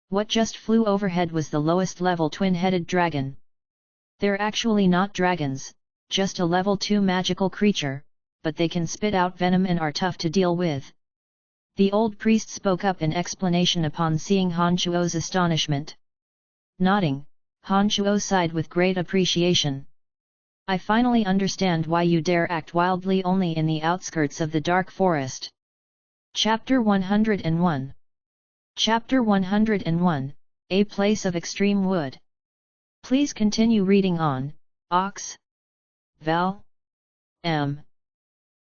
What just flew overhead was the lowest level twin-headed dragon. They're actually not dragons, just a level 2 magical creature, but they can spit out venom and are tough to deal with. The old priest spoke up in explanation upon seeing Han Shuo's astonishment. Nodding, Han Shuo sighed with great appreciation. "I finally understand why you dare act wildly only in the outskirts of the dark forest." Chapter 101. Chapter 101, A Place of Extreme Wood. Please continue reading on, Ox. Val. M.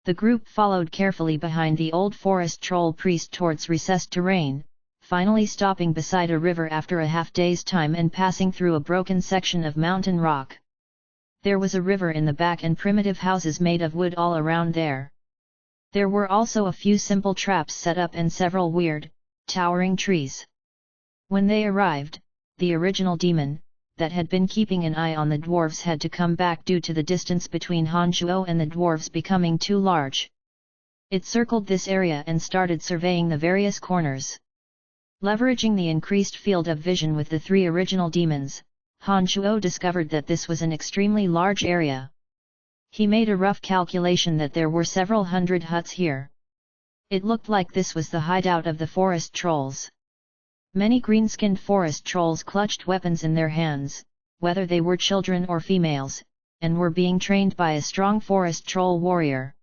The group followed carefully behind the old forest troll priest towards recessed terrain, finally stopping beside a river after a half-day's time and passing through a broken section of mountain rock. There was a river in the back and primitive houses made of wood all around there. There were also a few simple traps set up and several weird, towering trees. When they arrived, the original demon, that had been keeping an eye on the dwarves, had to come back due to the distance between Han Shuo and the dwarves becoming too large. It circled this area and started surveying the various corners. Leveraging the increased field of vision with the three original demons, Han Shuo discovered that this was an extremely large area. He made a rough calculation that there were several hundred huts here. It looked like this was the hideout of the forest trolls. Many green-skinned forest trolls clutched weapons in their hands, whether they were children or females, and were being trained by a strong forest troll warrior.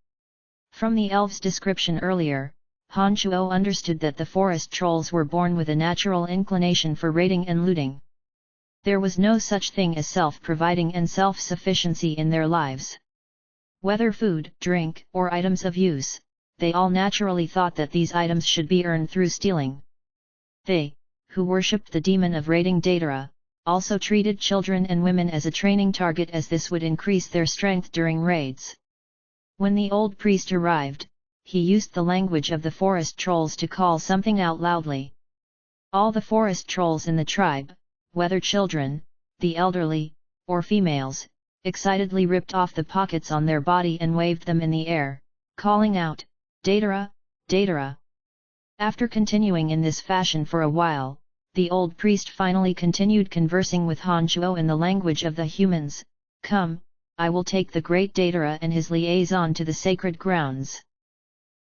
From the elf's description earlier, Han Shuo understood that the forest trolls were born with a natural inclination for raiding and looting. There was no such thing as self-providing and self-sufficiency in their lives. Whether food, drink, or items of use, they all naturally thought that these items should be earned through stealing. They, who worshipped the demon of raiding Datara, also treated children and women as a training target, as this would increase their strength during raids. When the old priest arrived, he used the language of the forest trolls to call something out loudly. All the forest trolls in the tribe, whether children, the elderly, or females, excitedly ripped off the pockets on their body and waved them in the air, calling out, "Datara, Datara." After continuing in this fashion for a while, the old priest finally continued conversing with Han Shuo in the language of the humans. "Come, I will take the great Datara and his liaison to the sacred grounds.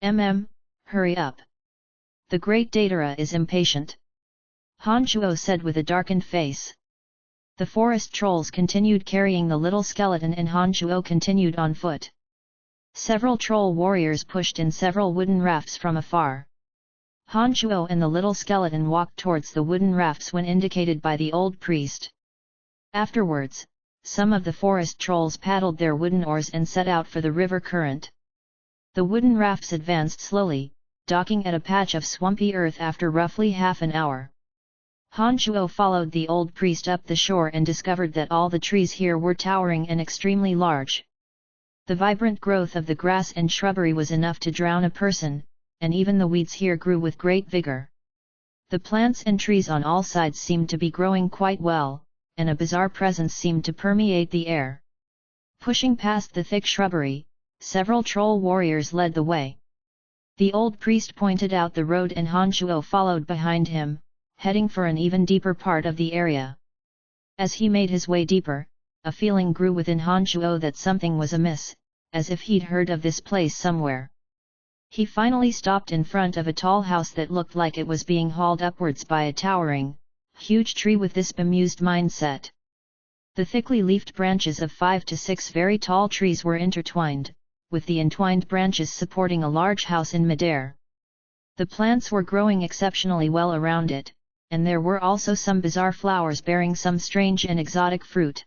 Hurry up. The great Datara is impatient," Han Shuo said with a darkened face. The forest trolls continued carrying the little skeleton and Han Shuo continued on foot. Several troll warriors pushed in several wooden rafts from afar. Han Shuo and the little skeleton walked towards the wooden rafts when indicated by the old priest. Afterwards, some of the forest trolls paddled their wooden oars and set out for the river current. The wooden rafts advanced slowly, docking at a patch of swampy earth after roughly half an hour. Han Shuo followed the old priest up the shore and discovered that all the trees here were towering and extremely large. The vibrant growth of the grass and shrubbery was enough to drown a person, and even the weeds here grew with great vigor. The plants and trees on all sides seemed to be growing quite well, and a bizarre presence seemed to permeate the air. Pushing past the thick shrubbery, several troll warriors led the way. The old priest pointed out the road and Han Shuo followed behind him, heading for an even deeper part of the area. As he made his way deeper, a feeling grew within Han Shuo that something was amiss, as if he'd heard of this place somewhere. He finally stopped in front of a tall house that looked like it was being hauled upwards by a towering, huge tree with this bemused mindset. The thickly leafed branches of 5 to 6 very tall trees were intertwined, with the entwined branches supporting a large house in midair. The plants were growing exceptionally well around it, and there were also some bizarre flowers bearing some strange and exotic fruit.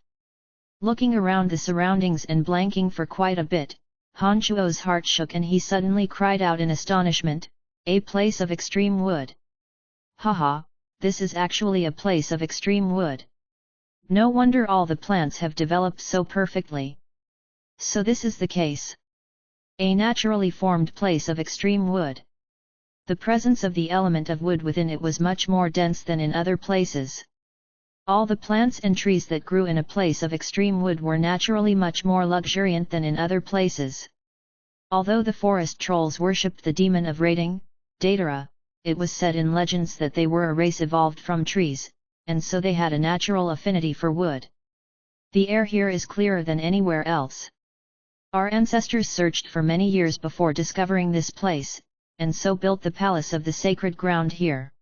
Looking around the surroundings and blanking for quite a bit, Han Chuo's heart shook and he suddenly cried out in astonishment, "A place of extreme wood! Haha, this is actually a place of extreme wood! No wonder all the plants have developed so perfectly. So this is the case. A naturally formed place of extreme wood." The presence of the element of wood within it was much more dense than in other places. All the plants and trees that grew in a place of extreme wood were naturally much more luxuriant than in other places. Although the forest trolls worshipped the demon of raiding, Datara, it was said in legends that they were a race evolved from trees, and so they had a natural affinity for wood. The air here is clearer than anywhere else. Our ancestors searched for many years before discovering this place, and so built the palace of the sacred ground here.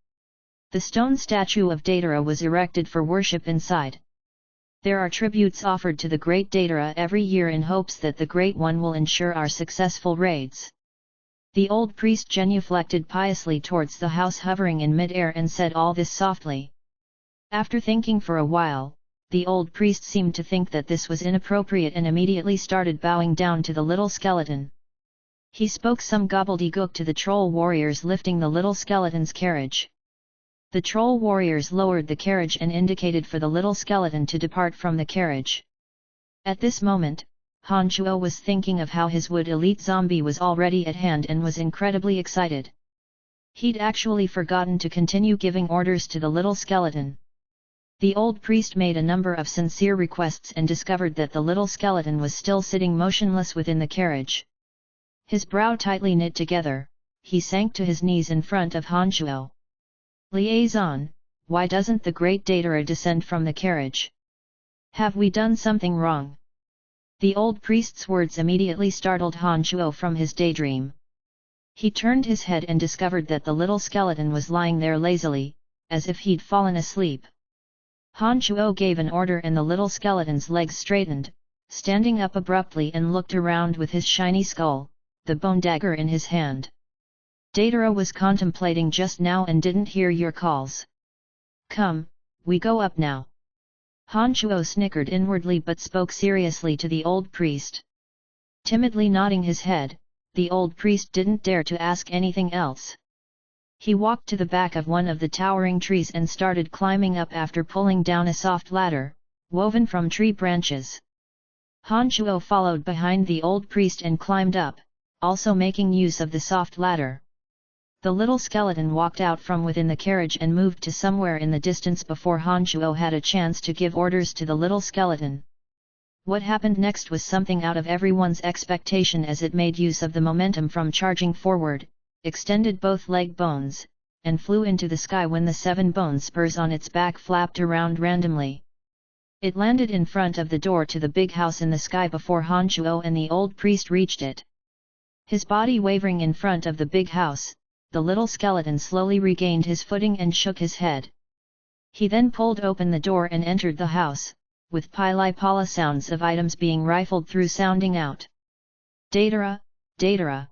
The stone statue of Datara was erected for worship inside. There are tributes offered to the great Datara every year in hopes that the Great One will ensure our successful raids. The old priest genuflected piously towards the house hovering in mid-air and said all this softly. After thinking for a while, the old priest seemed to think that this was inappropriate and immediately started bowing down to the little skeleton. He spoke some gobbledygook to the troll warriors lifting the little skeleton's carriage. The troll warriors lowered the carriage and indicated for the little skeleton to depart from the carriage. At this moment, Han Chuo was thinking of how his wood elite zombie was already at hand and was incredibly excited. He'd actually forgotten to continue giving orders to the little skeleton. The old priest made a number of sincere requests and discovered that the little skeleton was still sitting motionless within the carriage. His brow tightly knit together, he sank to his knees in front of Han Chuo. "Liaison, why doesn't the great Datara descend from the carriage? Have we done something wrong?" The old priest's words immediately startled Han Chuo from his daydream. He turned his head and discovered that the little skeleton was lying there lazily, as if he'd fallen asleep. Han Chuo gave an order and the little skeleton's legs straightened, standing up abruptly and looked around with his shiny skull, the bone dagger in his hand. "Datara was contemplating just now and didn't hear your calls. Come, we go up now." Han Chuo snickered inwardly but spoke seriously to the old priest. Timidly nodding his head, the old priest didn't dare to ask anything else. He walked to the back of one of the towering trees and started climbing up after pulling down a soft ladder, woven from tree branches. Han Chuo followed behind the old priest and climbed up, also making use of the soft ladder. The little skeleton walked out from within the carriage and moved to somewhere in the distance before Han Chuo had a chance to give orders to the little skeleton. What happened next was something out of everyone's expectation as it made use of the momentum from charging forward, extended both leg bones, and flew into the sky when the 7 bone spurs on its back flapped around randomly. It landed in front of the door to the big house in the sky before Han Chuo and the old priest reached it. His body wavering in front of the big house, the little skeleton slowly regained his footing and shook his head. He then pulled open the door and entered the house, with pili-pala sounds of items being rifled through sounding out. "Datara, Datara!"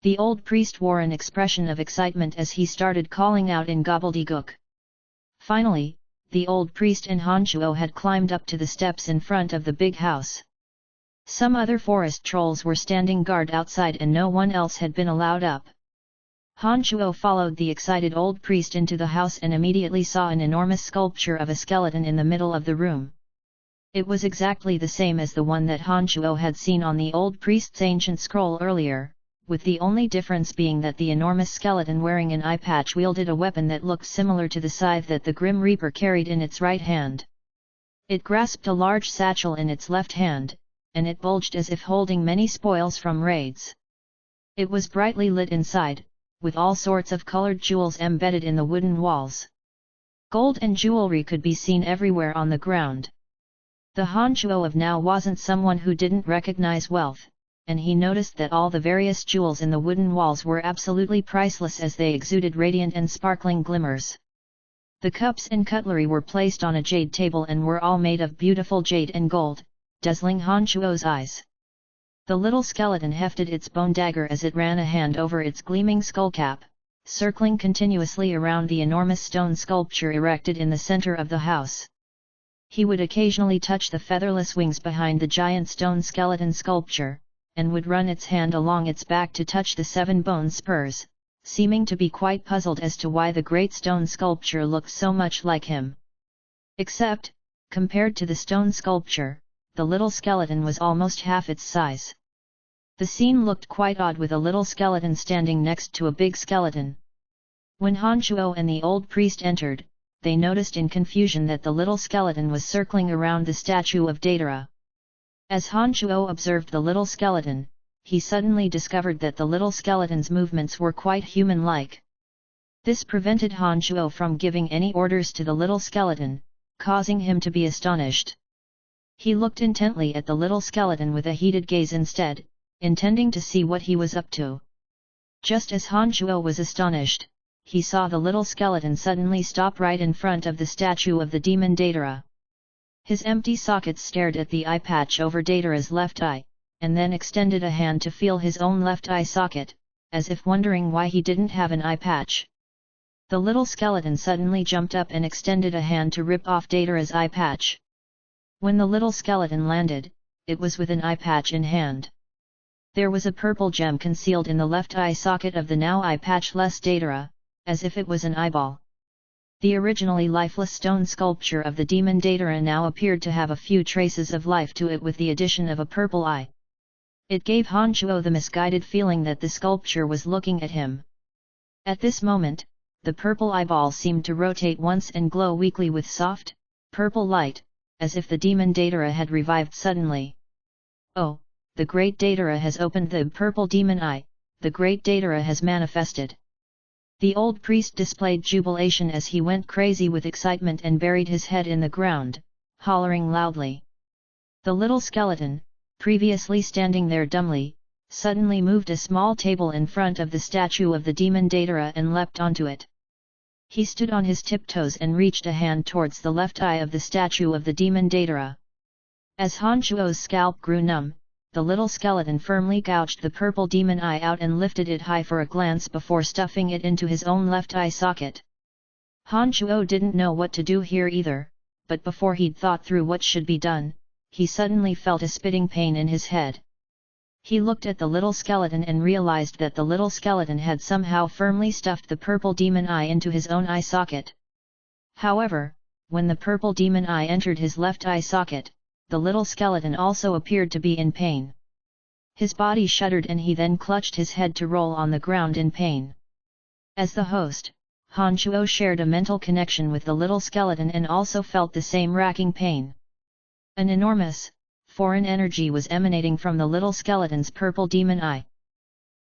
The old priest wore an expression of excitement as he started calling out in gobbledygook. Finally, the old priest and Han Chuo had climbed up to the steps in front of the big house. Some other forest trolls were standing guard outside and no one else had been allowed up. Han Chuo followed the excited old priest into the house and immediately saw an enormous sculpture of a skeleton in the middle of the room. It was exactly the same as the one that Han Chuo had seen on the old priest's ancient scroll earlier, with the only difference being that the enormous skeleton wearing an eye patch wielded a weapon that looked similar to the scythe that the Grim Reaper carried in its right hand. It grasped a large satchel in its left hand, and it bulged as if holding many spoils from raids. It was brightly lit inside, with all sorts of colored jewels embedded in the wooden walls. Gold and jewelry could be seen everywhere on the ground. The Han Chuo of now wasn't someone who didn't recognize wealth, and he noticed that all the various jewels in the wooden walls were absolutely priceless as they exuded radiant and sparkling glimmers. The cups and cutlery were placed on a jade table and were all made of beautiful jade and gold, dazzling Han Shuo's eyes. The little skeleton hefted its bone dagger as it ran a hand over its gleaming skullcap, circling continuously around the enormous stone sculpture erected in the center of the house. He would occasionally touch the featherless wings behind the giant stone skeleton sculpture, and would run its hand along its back to touch the 7 bone spurs, seeming to be quite puzzled as to why the great stone sculpture looked so much like him. Except, compared to the stone sculpture, the little skeleton was almost half its size. The scene looked quite odd with a little skeleton standing next to a big skeleton. When Han Shuo and the old priest entered, they noticed in confusion that the little skeleton was circling around the statue of Datara. As Han Shuo observed the little skeleton, he suddenly discovered that the little skeleton's movements were quite human-like. This prevented Han Shuo from giving any orders to the little skeleton, causing him to be astonished. He looked intently at the little skeleton with a heated gaze instead, intending to see what he was up to. Just as Han Shuo was astonished, he saw the little skeleton suddenly stop right in front of the statue of the demon Datara. His empty sockets stared at the eye patch over Datara's left eye, and then extended a hand to feel his own left eye socket, as if wondering why he didn't have an eye patch. The little skeleton suddenly jumped up and extended a hand to rip off Datara's eye patch. When the little skeleton landed, it was with an eye patch in hand. There was a purple gem concealed in the left eye socket of the now eye patchless Datara, as if it was an eyeball. The originally lifeless stone sculpture of the demon Datara now appeared to have a few traces of life to it with the addition of a purple eye. It gave Han Shuo the misguided feeling that the sculpture was looking at him. At this moment, the purple eyeball seemed to rotate once and glow weakly with soft, purple light, as if the demon Datara had revived suddenly. Oh, the great Datara has opened the purple demon eye, the great Datara has manifested. The old priest displayed jubilation as he went crazy with excitement and buried his head in the ground, hollering loudly. The little skeleton, previously standing there dumbly, suddenly moved a small table in front of the statue of the demon Datara and leapt onto it. He stood on his tiptoes and reached a hand towards the left eye of the statue of the demon Datara. As Han Shuo's scalp grew numb, the little skeleton firmly gouged the purple demon eye out and lifted it high for a glance before stuffing it into his own left eye socket. Han Shuo didn't know what to do here either, but before he'd thought through what should be done, he suddenly felt a spitting pain in his head. He looked at the little skeleton and realized that the little skeleton had somehow firmly stuffed the purple demon eye into his own eye socket. However, when the purple demon eye entered his left eye socket, the little skeleton also appeared to be in pain. His body shuddered and he then clutched his head to roll on the ground in pain. As the host, Han Shuo shared a mental connection with the little skeleton and also felt the same racking pain. An enormous, foreign energy was emanating from the little skeleton's purple demon eye.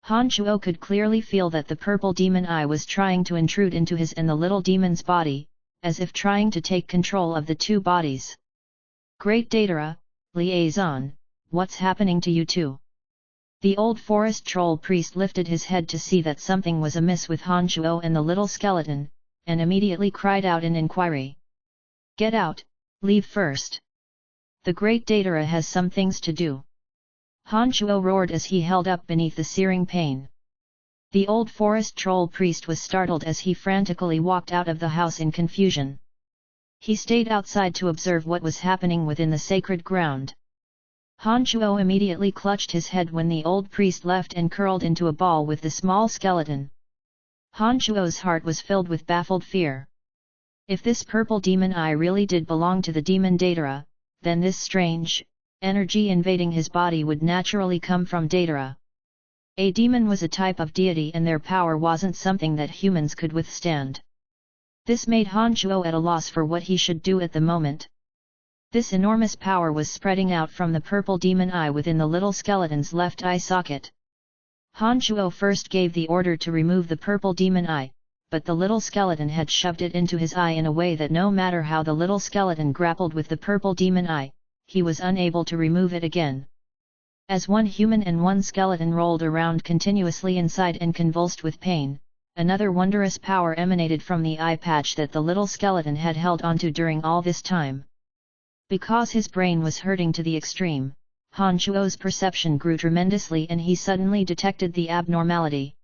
Han Shuo could clearly feel that the purple demon eye was trying to intrude into his and the little demon's body, as if trying to take control of the two bodies. Great Datara, liaison, what's happening to you two? The old forest troll priest lifted his head to see that something was amiss with Han Shuo and the little skeleton, and immediately cried out in inquiry. Get out, leave first. The great Datara has some things to do. Han Shuo roared as he held up beneath the searing pain. The old forest troll priest was startled as he frantically walked out of the house in confusion. He stayed outside to observe what was happening within the sacred ground. Han Shuo immediately clutched his head when the old priest left and curled into a ball with the small skeleton. Han Shuo's heart was filled with baffled fear. If this purple demon eye really did belong to the demon Datara, then this strange energy invading his body would naturally come from Datara. A demon was a type of deity and their power wasn't something that humans could withstand. This made Han Shuo at a loss for what he should do at the moment. This enormous power was spreading out from the purple demon eye within the little skeleton's left eye socket. Han Shuo first gave the order to remove the purple demon eye, but the little skeleton had shoved it into his eye in a way that no matter how the little skeleton grappled with the purple demon eye, he was unable to remove it again. As one human and one skeleton rolled around continuously inside and convulsed with pain, another wondrous power emanated from the eye patch that the little skeleton had held onto during all this time. Because his brain was hurting to the extreme, Han Chuo's perception grew tremendously and he suddenly detected the abnormality.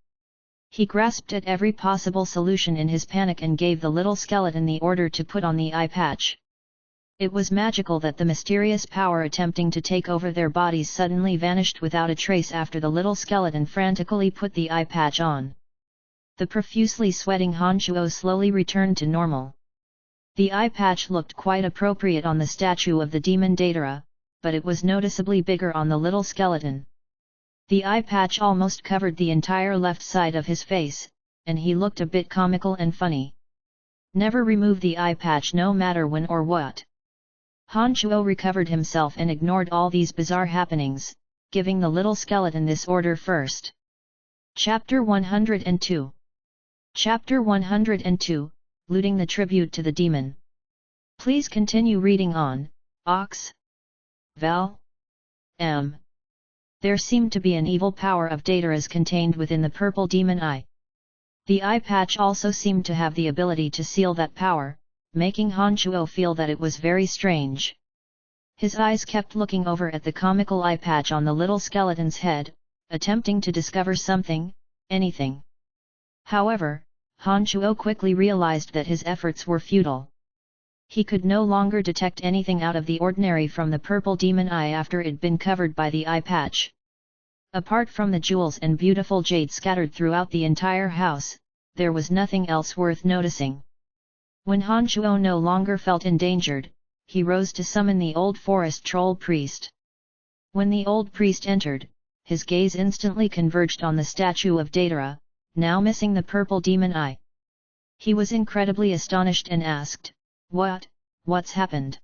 He grasped at every possible solution in his panic and gave the little skeleton the order to put on the eye patch. It was magical that the mysterious power attempting to take over their bodies suddenly vanished without a trace after the little skeleton frantically put the eye patch on. The profusely sweating Han Chuo slowly returned to normal. The eye patch looked quite appropriate on the statue of the demon Datara, but it was noticeably bigger on the little skeleton. The eye patch almost covered the entire left side of his face, and he looked a bit comical and funny. Never remove the eye patch no matter when or what. Han Chuo recovered himself and ignored all these bizarre happenings, giving the little skeleton this order first. Chapter 102. Chapter 102, Looting the Tribute to the Demon. Please continue reading on, Ox. Val. M. There seemed to be an evil power of Dataras contained within the purple demon eye. The eye patch also seemed to have the ability to seal that power, making Han Chuo feel that it was very strange. His eyes kept looking over at the comical eye patch on the little skeleton's head, attempting to discover something, anything. However, Han Chuo quickly realized that his efforts were futile. He could no longer detect anything out of the ordinary from the purple demon eye after it'd been covered by the eye patch. Apart from the jewels and beautiful jade scattered throughout the entire house, there was nothing else worth noticing. When Han Chuo no longer felt endangered, he rose to summon the old forest troll priest. When the old priest entered, his gaze instantly converged on the statue of Datara, now missing the purple demon eye. He was incredibly astonished and asked, What's happened?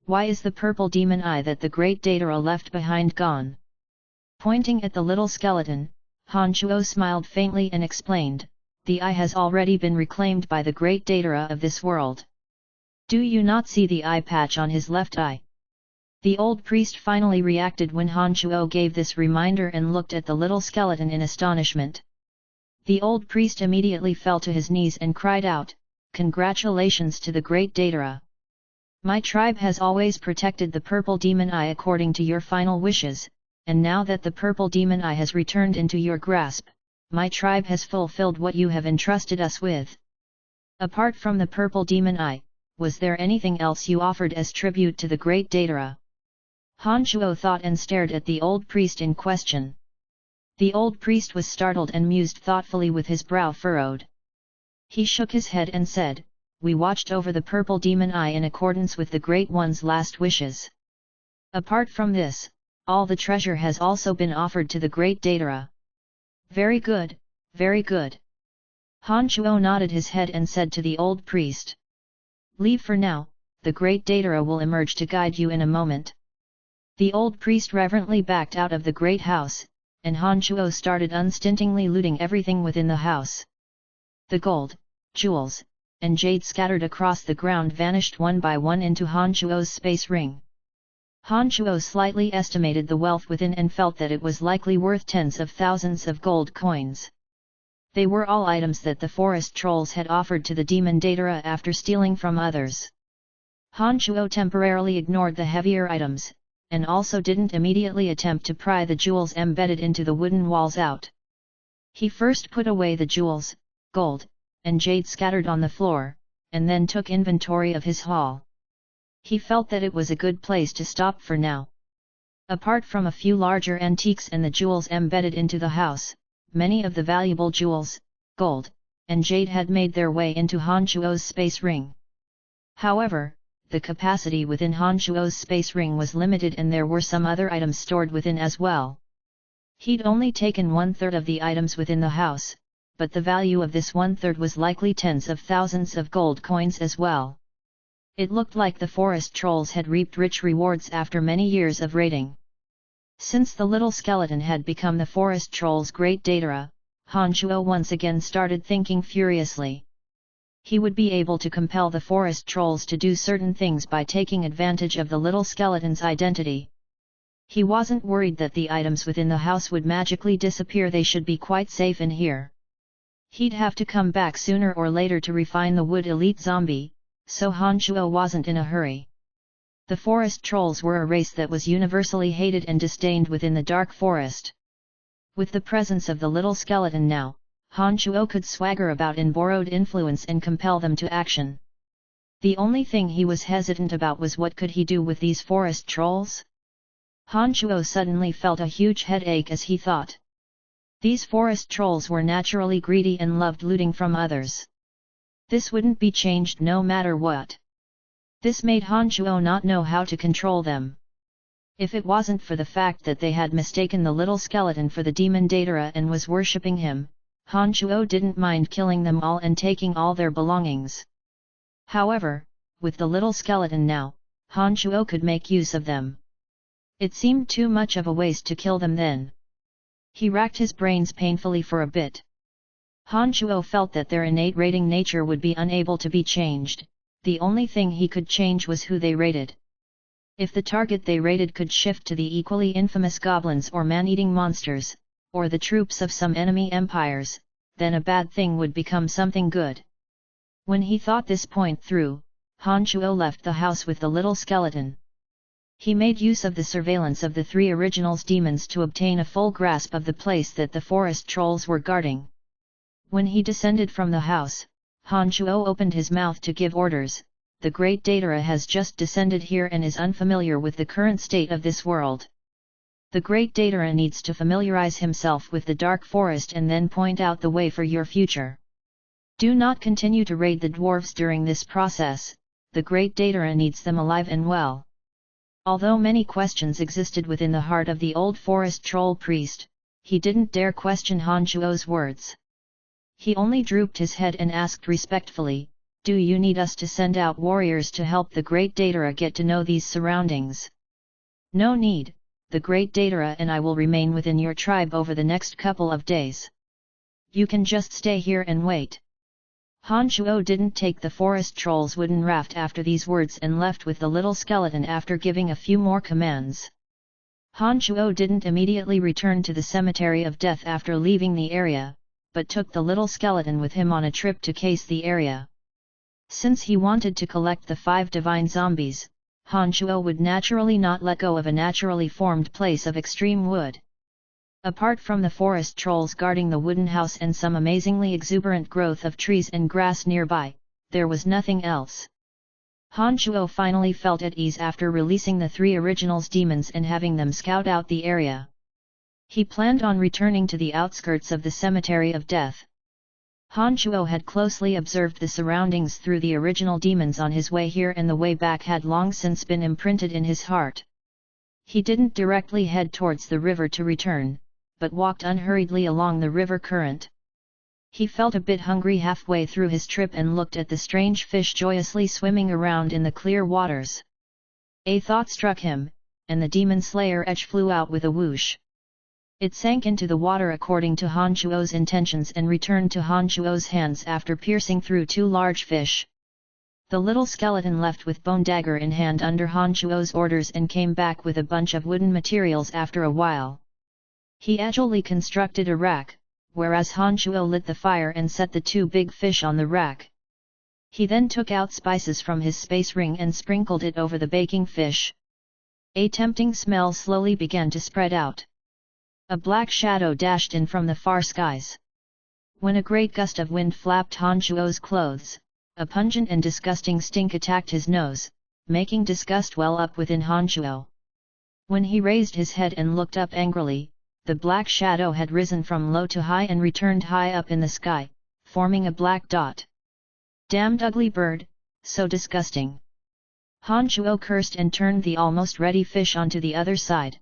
Why is the purple demon eye that the great Datara left behind gone? Pointing at the little skeleton, Han Chuo smiled faintly and explained, the eye has already been reclaimed by the great Datara of this world. Do you not see the eye patch on his left eye? The old priest finally reacted when Han Chuo gave this reminder and looked at the little skeleton in astonishment. The old priest immediately fell to his knees and cried out, Congratulations to the great Datara. My tribe has always protected the purple demon eye according to your final wishes, and now that the purple demon eye has returned into your grasp, my tribe has fulfilled what you have entrusted us with. Apart from the purple demon eye, was there anything else you offered as tribute to the great Datara? Han Chuo thought and stared at the old priest in question. The old priest was startled and mused thoughtfully with his brow furrowed. He shook his head and said, We watched over the purple demon eye in accordance with the Great One's last wishes. Apart from this, all the treasure has also been offered to the great Datara. Very good, very good. Han Chuo nodded his head and said to the old priest. Leave for now, the great Datara will emerge to guide you in a moment. The old priest reverently backed out of the great house, and Han Chuo started unstintingly looting everything within the house. The gold, jewels, and jade scattered across the ground vanished one by one into Han Chuo's space ring. Han Chuo slightly estimated the wealth within and felt that it was likely worth tens of thousands of gold coins. They were all items that the forest trolls had offered to the demon Datara after stealing from others. Han Chuo temporarily ignored the heavier items, and also didn't immediately attempt to pry the jewels embedded into the wooden walls out. He first put away the jewels, gold, and jade scattered on the floor, and then took inventory of his haul. He felt that it was a good place to stop for now. Apart from a few larger antiques and the jewels embedded into the house, many of the valuable jewels, gold, and jade had made their way into Han Chuo's space ring. However, the capacity within Han Chuo's space ring was limited and there were some other items stored within as well. He'd only taken 1/3 of the items within the house, but the value of this 1/3 was likely tens of thousands of gold coins as well. It looked like the forest trolls had reaped rich rewards after many years of raiding. Since the little skeleton had become the forest troll's great Datara, Han Chuo once again started thinking furiously. He would be able to compel the forest trolls to do certain things by taking advantage of the little skeleton's identity. He wasn't worried that the items within the house would magically disappear, they should be quite safe in here. He'd have to come back sooner or later to refine the wood elite zombie, so Han Shuo wasn't in a hurry. The forest trolls were a race that was universally hated and disdained within the dark forest. With the presence of the little skeleton now, Han Shuo could swagger about in borrowed influence and compel them to action. The only thing he was hesitant about was what could he do with these forest trolls? Han Shuo suddenly felt a huge headache as he thought. These forest trolls were naturally greedy and loved looting from others. This wouldn't be changed no matter what. This made Han Shuo not know how to control them. If it wasn't for the fact that they had mistaken the little skeleton for the demon Datara and was worshipping him, Han Shuo didn't mind killing them all and taking all their belongings. However, with the little skeleton now, Han Shuo could make use of them. It seemed too much of a waste to kill them then. He racked his brains painfully for a bit. Han Shuo felt that their innate raiding nature would be unable to be changed, the only thing he could change was who they raided. If the target they raided could shift to the equally infamous goblins or man-eating monsters, or the troops of some enemy empires, then a bad thing would become something good. When he thought this point through, Han Shuo left the house with the little skeleton. He made use of the surveillance of the three originals demons to obtain a full grasp of the place that the forest trolls were guarding. When he descended from the house, Han Shuo opened his mouth to give orders. The great Datara has just descended here and is unfamiliar with the current state of this world. The great Datara needs to familiarize himself with the dark forest and then point out the way for your future. Do not continue to raid the dwarves during this process, the great Datara needs them alive and well. Although many questions existed within the heart of the old forest troll priest, he didn't dare question Han Shuo's words. He only drooped his head and asked respectfully, "Do you need us to send out warriors to help the great Datara get to know these surroundings?" "No need, the great Datara and I will remain within your tribe over the next couple of days. You can just stay here and wait." Han Shuo didn't take the forest troll's wooden raft after these words and left with the little skeleton after giving a few more commands. Han Shuo didn't immediately return to the cemetery of death after leaving the area, but took the little skeleton with him on a trip to case the area. Since he wanted to collect the 5 divine zombies, Han Shuo would naturally not let go of a naturally formed place of extreme wood. Apart from the forest trolls guarding the wooden house and some amazingly exuberant growth of trees and grass nearby, there was nothing else. Han Shuo finally felt at ease after releasing the 3 originals demons and having them scout out the area. He planned on returning to the outskirts of the cemetery of death. Han Shuo had closely observed the surroundings through the original demons on his way here, and the way back had long since been imprinted in his heart. He didn't directly head towards the river to return, but walked unhurriedly along the river current. He felt a bit hungry halfway through his trip and looked at the strange fish joyously swimming around in the clear waters. A thought struck him, and the demon slayer edge flew out with a whoosh. It sank into the water according to Han Shuo's intentions and returned to Han Shuo's hands after piercing through 2 large fish. The little skeleton left with bone dagger in hand under Han Shuo's orders and came back with a bunch of wooden materials after a while. He agilely constructed a rack, whereas Han Shuo lit the fire and set the 2 big fish on the rack. He then took out spices from his space ring and sprinkled it over the baking fish. A tempting smell slowly began to spread out. A black shadow dashed in from the far skies. When a great gust of wind flapped Han Shuo's clothes, a pungent and disgusting stink attacked his nose, making disgust well up within Han Shuo. When he raised his head and looked up angrily, the black shadow had risen from low to high and returned high up in the sky, forming a black dot. "Damned ugly bird, so disgusting!" Han Shuo cursed and turned the almost ready fish onto the other side.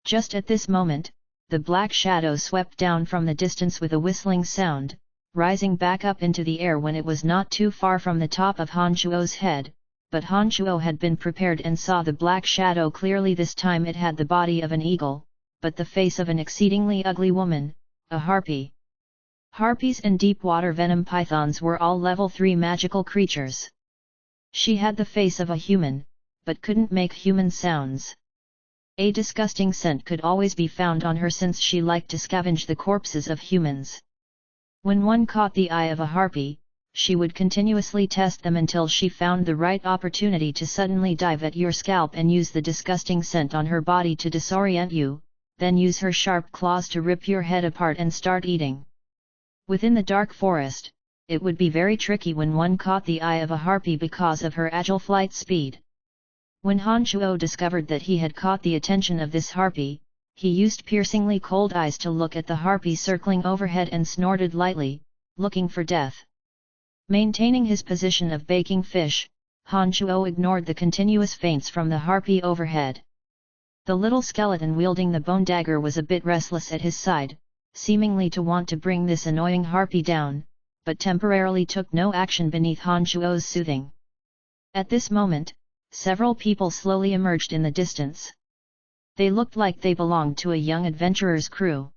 Just at this moment, the black shadow swept down from the distance with a whistling sound, rising back up into the air when it was not too far from the top of Han Shuo's head, but Han Shuo had been prepared and saw the black shadow clearly. This time it had the body of an eagle, but the face of an exceedingly ugly woman, a harpy. Harpies and deep-water venom pythons were all level 3 magical creatures. She had the face of a human, but couldn't make human sounds. A disgusting scent could always be found on her since she liked to scavenge the corpses of humans. When one caught the eye of a harpy, she would continuously test them until she found the right opportunity to suddenly dive at your scalp and use the disgusting scent on her body to disorient you, then use her sharp claws to rip your head apart and start eating. Within the dark forest, it would be very tricky when one caught the eye of a harpy because of her agile flight speed. When Han Shuo discovered that he had caught the attention of this harpy, he used piercingly cold eyes to look at the harpy circling overhead and snorted lightly, looking for death. Maintaining his position of baking fish, Han Shuo ignored the continuous feints from the harpy overhead. The little skeleton wielding the bone dagger was a bit restless at his side, seemingly to want to bring this annoying harpy down, but temporarily took no action beneath Han Shuo's soothing. At this moment, several people slowly emerged in the distance. They looked like they belonged to a young adventurer's crew.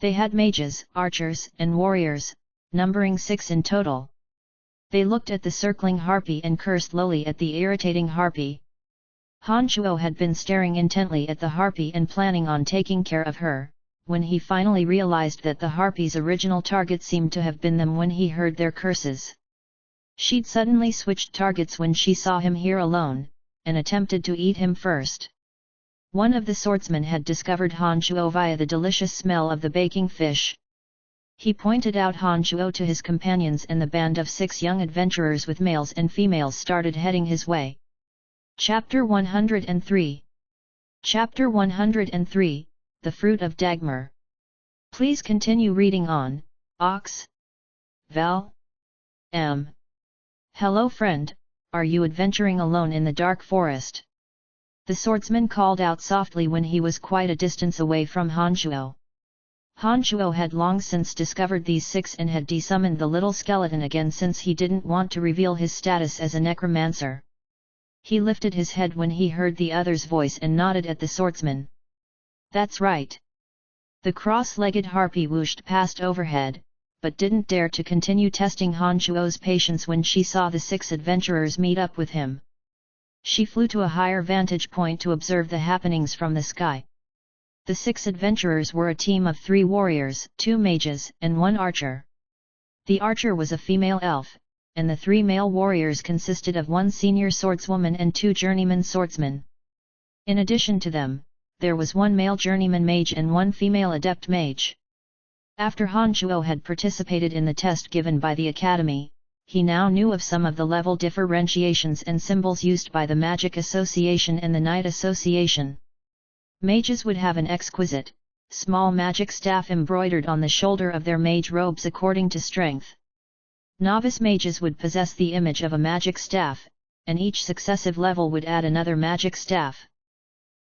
They had mages, archers, and warriors, numbering 6 in total. They looked at the circling harpy and cursed lowly at the irritating harpy. Han Shuo had been staring intently at the harpy and planning on taking care of her, when he finally realized that the harpy's original target seemed to have been them when he heard their curses. She'd suddenly switched targets when she saw him here alone, and attempted to eat him first. One of the swordsmen had discovered Han Shuo via the delicious smell of the baking fish. He pointed out Han Shuo to his companions and the band of 6 young adventurers with males and females started heading his way. Chapter 103 Chapter 103, The Fruit of Dagmar. Please continue reading on, Ox. Val. M. Hello friend, are you adventuring alone in the dark forest? The swordsman called out softly when he was quite a distance away from Han Shuo. Han Shuo had long since discovered these 6 and had desummoned the little skeleton again since he didn't want to reveal his status as a necromancer. He lifted his head when he heard the other's voice and nodded at the swordsman. That's right. The cross-legged harpy whooshed past overhead, but didn't dare to continue testing Han Shuo's patience when she saw the 6 adventurers meet up with him. She flew to a higher vantage point to observe the happenings from the sky. The 6 adventurers were a team of 3 warriors, 2 mages, and 1 archer. The archer was a female elf, and the 3 male warriors consisted of 1 senior swordswoman and 2 journeyman swordsmen. In addition to them, there was 1 male journeyman mage and 1 female adept mage. After Han Shuo had participated in the test given by the academy, he now knew of some of the level differentiations and symbols used by the Magic Association and the Knight Association. Mages would have an exquisite, small magic staff embroidered on the shoulder of their mage robes according to strength. Novice mages would possess the image of a magic staff, and each successive level would add another magic staff.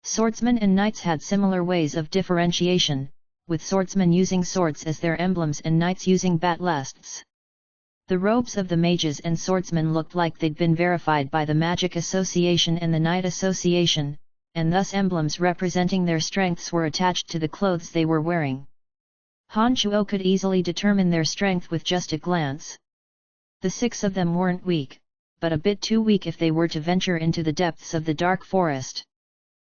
Swordsmen and knights had similar ways of differentiation, with swordsmen using swords as their emblems and knights using bat'lests. The robes of the mages and swordsmen looked like they'd been verified by the Magic Association and the Knight Association, and thus emblems representing their strengths were attached to the clothes they were wearing. Han Shuo could easily determine their strength with just a glance. The 6 of them weren't weak, but a bit too weak if they were to venture into the depths of the dark forest.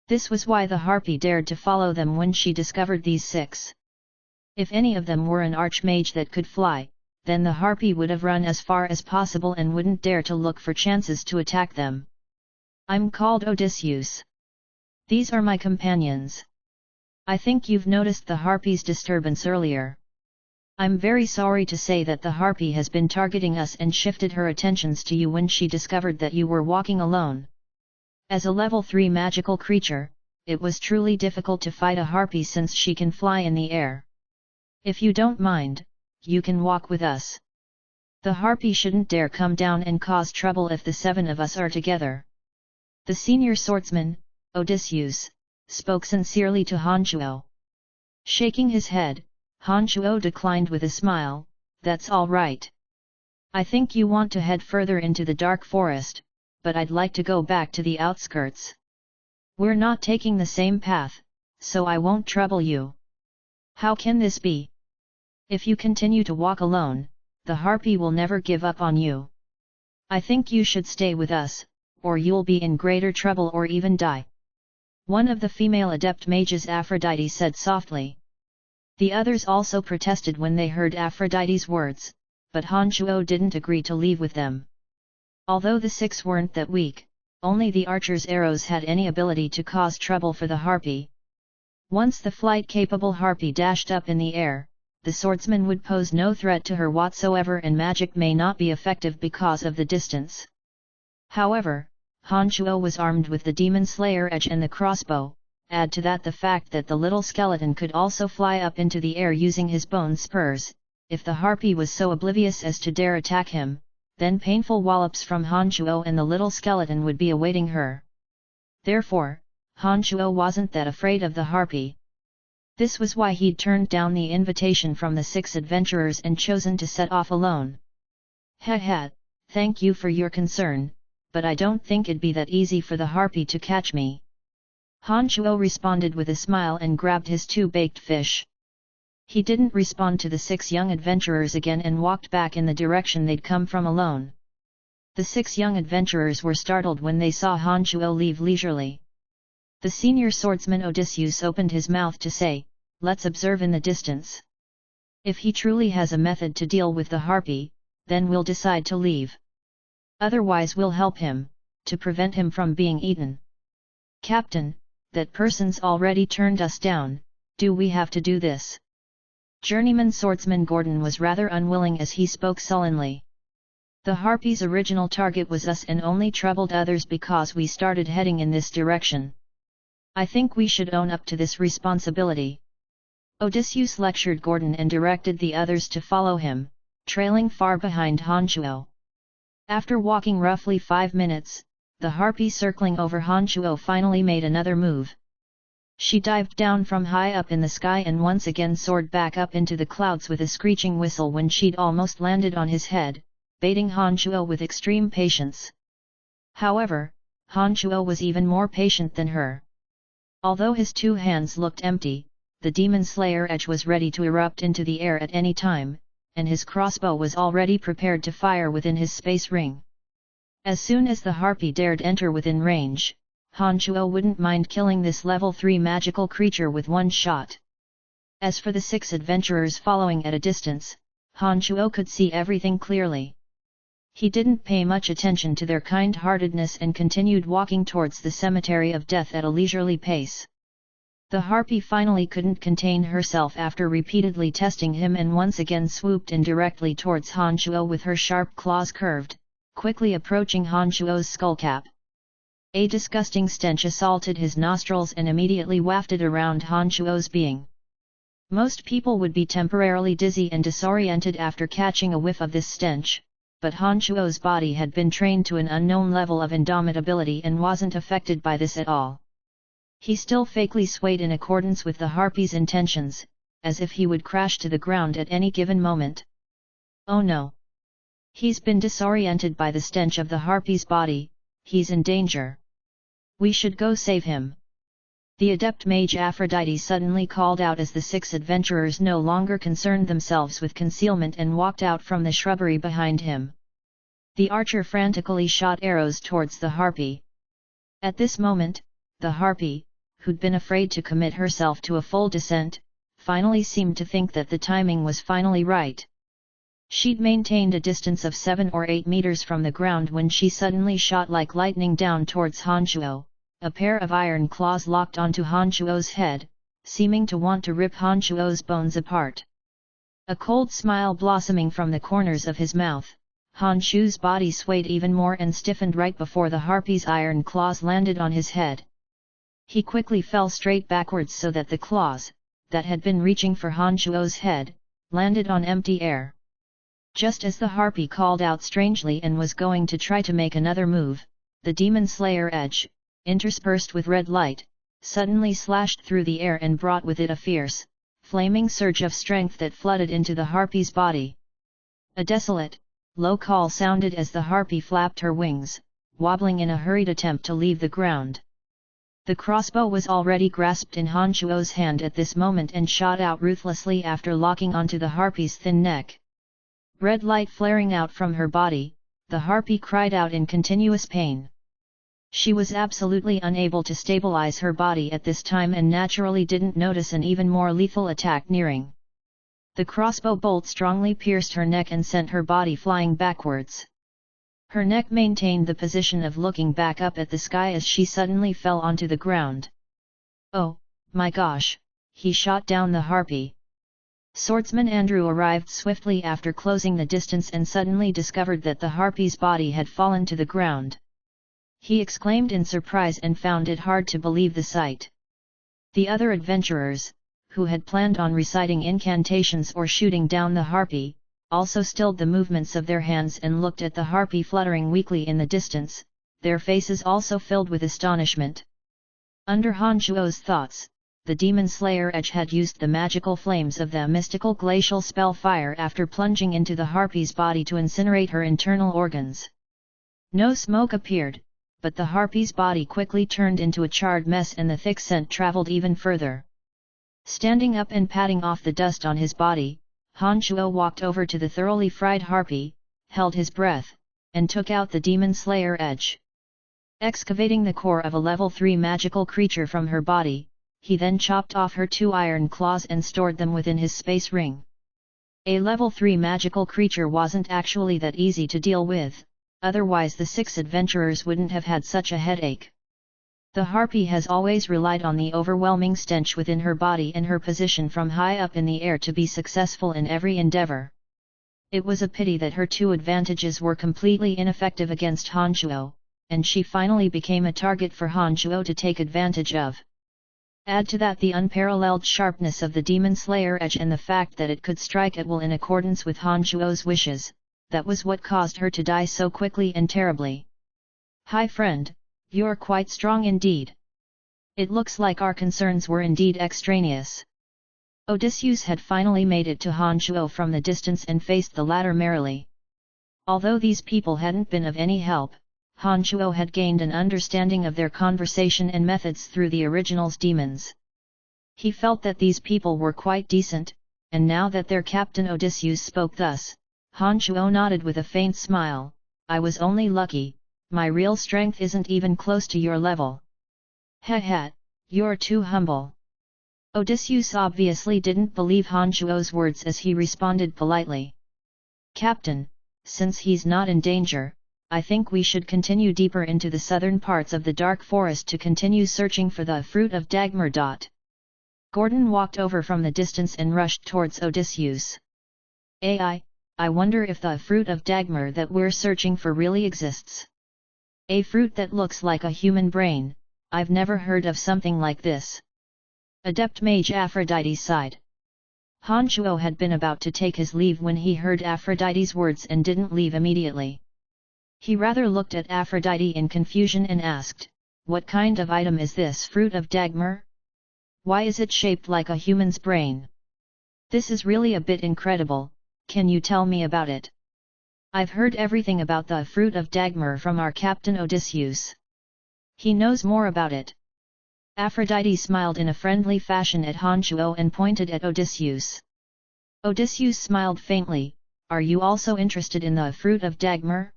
This was why the harpy dared to follow them when she discovered these 6. If any of them were an archmage that could fly, then the harpy would have run as far as possible and wouldn't dare to look for chances to attack them. I'm called Odysseus. These are my companions. I think you've noticed the harpy's disturbance earlier. I'm very sorry to say that the harpy has been targeting us and shifted her attentions to you when she discovered that you were walking alone. As a level 3 magical creature, it was truly difficult to fight a harpy since she can fly in the air. If you don't mind, you can walk with us. The harpy shouldn't dare come down and cause trouble if the 7 of us are together. The senior swordsman, Odysseus, spoke sincerely to Han Shuo. Shaking his head, Han Shuo declined with a smile, that's all right. I think you want to head further into the dark forest, but I'd like to go back to the outskirts. We're not taking the same path, so I won't trouble you. How can this be? If you continue to walk alone, the harpy will never give up on you. I think you should stay with us, or you'll be in greater trouble or even die. One of the female adept mages, Aphrodite, said softly. The others also protested when they heard Aphrodite's words, but Han Shuo didn't agree to leave with them. Although the 6 weren't that weak, only the archer's arrows had any ability to cause trouble for the harpy. Once the flight-capable harpy dashed up in the air, the swordsman would pose no threat to her whatsoever, and magic may not be effective because of the distance. However, Han Shuo was armed with the Demon Slayer edge and the crossbow. Add to that the fact that the little skeleton could also fly up into the air using his bone spurs. If the harpy was so oblivious as to dare attack him, then painful wallops from Han Shuo and the little skeleton would be awaiting her. Therefore, Han Shuo wasn't that afraid of the harpy. This was why he'd turned down the invitation from the 6 adventurers and chosen to set off alone. Heh, thank you for your concern, but I don't think it'd be that easy for the harpy to catch me. Han Shuo responded with a smile and grabbed his 2 baked fish. He didn't respond to the 6 young adventurers again and walked back in the direction they'd come from alone. The 6 young adventurers were startled when they saw Han Shuo leave leisurely. The senior swordsman Odysseus opened his mouth to say, "Let's observe in the distance. If he truly has a method to deal with the harpy, then we'll decide to leave. Otherwise we'll help him, to prevent him from being eaten." "Captain, that person's already turned us down, do we have to do this?" Journeyman swordsman Gordon was rather unwilling as he spoke sullenly. "The harpy's original target was us and only troubled others because we started heading in this direction. I think we should own up to this responsibility." Odysseus lectured Gordon and directed the others to follow him, trailing far behind Han Shuo. After walking roughly 5 minutes, the harpy circling over Han Shuo finally made another move. She dived down from high up in the sky and once again soared back up into the clouds with a screeching whistle when she'd almost landed on his head, baiting Han Shuo with extreme patience. However, Han Shuo was even more patient than her. Although his 2 hands looked empty, the Demon Slayer edge was ready to erupt into the air at any time, and his crossbow was already prepared to fire within his space ring. As soon as the harpy dared enter within range, Han Shuo wouldn't mind killing this level 3 magical creature with 1 shot. As for the 6 adventurers following at a distance, Han Shuo could see everything clearly. He didn't pay much attention to their kind-heartedness and continued walking towards the cemetery of death at a leisurely pace. The harpy finally couldn't contain herself after repeatedly testing him and once again swooped in directly towards Han Shuo with her sharp claws curved, quickly approaching Han Shuo's skullcap. A disgusting stench assaulted his nostrils and immediately wafted around Han Shuo's being. Most people would be temporarily dizzy and disoriented after catching a whiff of this stench, but Han Shuo's body had been trained to an unknown level of indomitability and wasn't affected by this at all. He still fakely swayed in accordance with the harpy's intentions, as if he would crash to the ground at any given moment. "Oh no! He's been disoriented by the stench of the harpy's body, he's in danger. We should go save him." The adept mage Aphrodite suddenly called out as the 6 adventurers no longer concerned themselves with concealment and walked out from the shrubbery behind him. The archer frantically shot arrows towards the harpy. At this moment, the harpy, who'd been afraid to commit herself to a full descent, finally seemed to think that the timing was finally right. She'd maintained a distance of 7 or 8 meters from the ground when she suddenly shot like lightning down towards Han Shuo. A pair of iron claws locked onto Han Shuo's head, seeming to want to rip Han Shuo's bones apart. A cold smile blossoming from the corners of his mouth, Han Shuo's body swayed even more and stiffened right before the harpy's iron claws landed on his head. He quickly fell straight backwards so that the claws, that had been reaching for Han Shuo's head, landed on empty air. Just as the harpy called out strangely and was going to try to make another move, the Demon Slayer edge, interspersed with red light, suddenly slashed through the air and brought with it a fierce, flaming surge of strength that flooded into the harpy's body. A desolate, low call sounded as the harpy flapped her wings, wobbling in a hurried attempt to leave the ground. The crossbow was already grasped in Han Shuo's hand at this moment and shot out ruthlessly after locking onto the harpy's thin neck. Red light flaring out from her body, the harpy cried out in continuous pain. She was absolutely unable to stabilize her body at this time and naturally didn't notice an even more lethal attack nearing. The crossbow bolt strongly pierced her neck and sent her body flying backwards. Her neck maintained the position of looking back up at the sky as she suddenly fell onto the ground. Oh, my gosh, he shot down the harpy. Swordsman Andrew arrived swiftly after closing the distance and suddenly discovered that the harpy's body had fallen to the ground. He exclaimed in surprise and found it hard to believe the sight. The other adventurers, who had planned on reciting incantations or shooting down the harpy, also stilled the movements of their hands and looked at the harpy fluttering weakly in the distance, their faces also filled with astonishment. Under Han Shuo's thoughts, the demon slayer Edge had used the magical flames of the mystical glacial spell fire after plunging into the harpy's body to incinerate her internal organs. No smoke appeared, but the harpy's body quickly turned into a charred mess and the thick scent traveled even further. Standing up and patting off the dust on his body, Han Shuo walked over to the thoroughly fried harpy, held his breath, and took out the demon slayer Edge. Excavating the core of a level 3 magical creature from her body, he then chopped off her 2 iron claws and stored them within his space ring. A level 3 magical creature wasn't actually that easy to deal with, otherwise the 6 adventurers wouldn't have had such a headache. The harpy has always relied on the overwhelming stench within her body and her position from high up in the air to be successful in every endeavor. It was a pity that her 2 advantages were completely ineffective against Han Shuo, and she finally became a target for Han Shuo to take advantage of. Add to that the unparalleled sharpness of the demon slayer Edge and the fact that it could strike at will in accordance with Han Shuo's wishes, that was what caused her to die so quickly and terribly. "Hi friend, you're quite strong indeed. It looks like our concerns were indeed extraneous." Odysseus had finally made it to Han Shuo from the distance and faced the latter merrily. Although these people hadn't been of any help, Han Shuo had gained an understanding of their conversation and methods through the original's demons. He felt that these people were quite decent, and now that their captain Odysseus spoke thus, Han Shuo nodded with a faint smile. "I was only lucky, my real strength isn't even close to your level." "Heh, you're too humble." Odysseus obviously didn't believe Han Shuo's words as he responded politely. "Captain, since he's not in danger, I think we should continue deeper into the southern parts of the dark forest to continue searching for the fruit of Dagmar. Gordon walked over from the distance and rushed towards Odysseus. I wonder if the fruit of Dagmar that we're searching for really exists. A fruit that looks like a human brain, I've never heard of something like this." Adept Mage Aphrodite sighed. Han Shuo had been about to take his leave when he heard Aphrodite's words and didn't leave immediately. He rather looked at Aphrodite in confusion and asked, "What kind of item is this fruit of Dagmar? Why is it shaped like a human's brain? This is really a bit incredible, can you tell me about it? I've heard everything about the fruit of Dagmar from our captain Odysseus. He knows more about it." Aphrodite smiled in a friendly fashion at Han Shuo and pointed at Odysseus. Odysseus smiled faintly. "Are you also interested in the fruit of Dagmar?"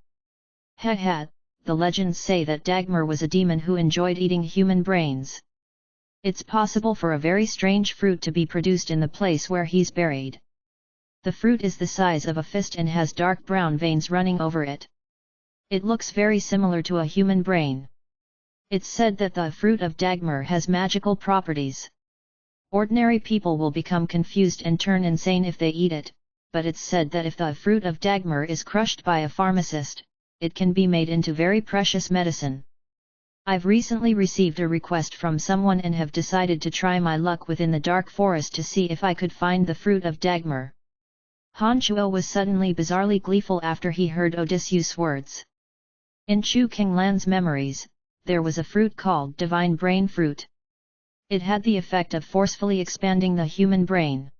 "Heh, the legends say that Dagmar was a demon who enjoyed eating human brains. It's possible for a very strange fruit to be produced in the place where he's buried. The fruit is the size of a fist and has dark brown veins running over it. It looks very similar to a human brain. It's said that the fruit of Dagmar has magical properties. Ordinary people will become confused and turn insane if they eat it, but it's said that if the fruit of Dagmar is crushed by a pharmacist, it can be made into very precious medicine. I've recently received a request from someone and have decided to try my luck within the dark forest to see if I could find the fruit of Dagmar." Han Shuo was suddenly bizarrely gleeful after he heard Odysseus' words. In Chu Kinglan's memories, there was a fruit called Divine Brain Fruit. It had the effect of forcefully expanding the human brain.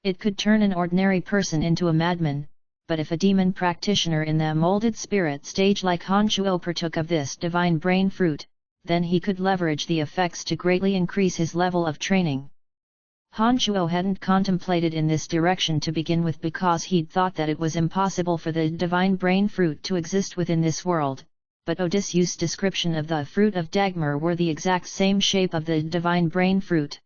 It could turn an ordinary person into a madman, but if a demon practitioner in the molded spirit stage like Han Shuo partook of this divine brain fruit, then he could leverage the effects to greatly increase his level of training. Han Shuo hadn't contemplated in this direction to begin with because he'd thought that it was impossible for the divine brain fruit to exist within this world, but Odysseus' description of the fruit of Dagmar were the exact same shape of the divine brain fruit.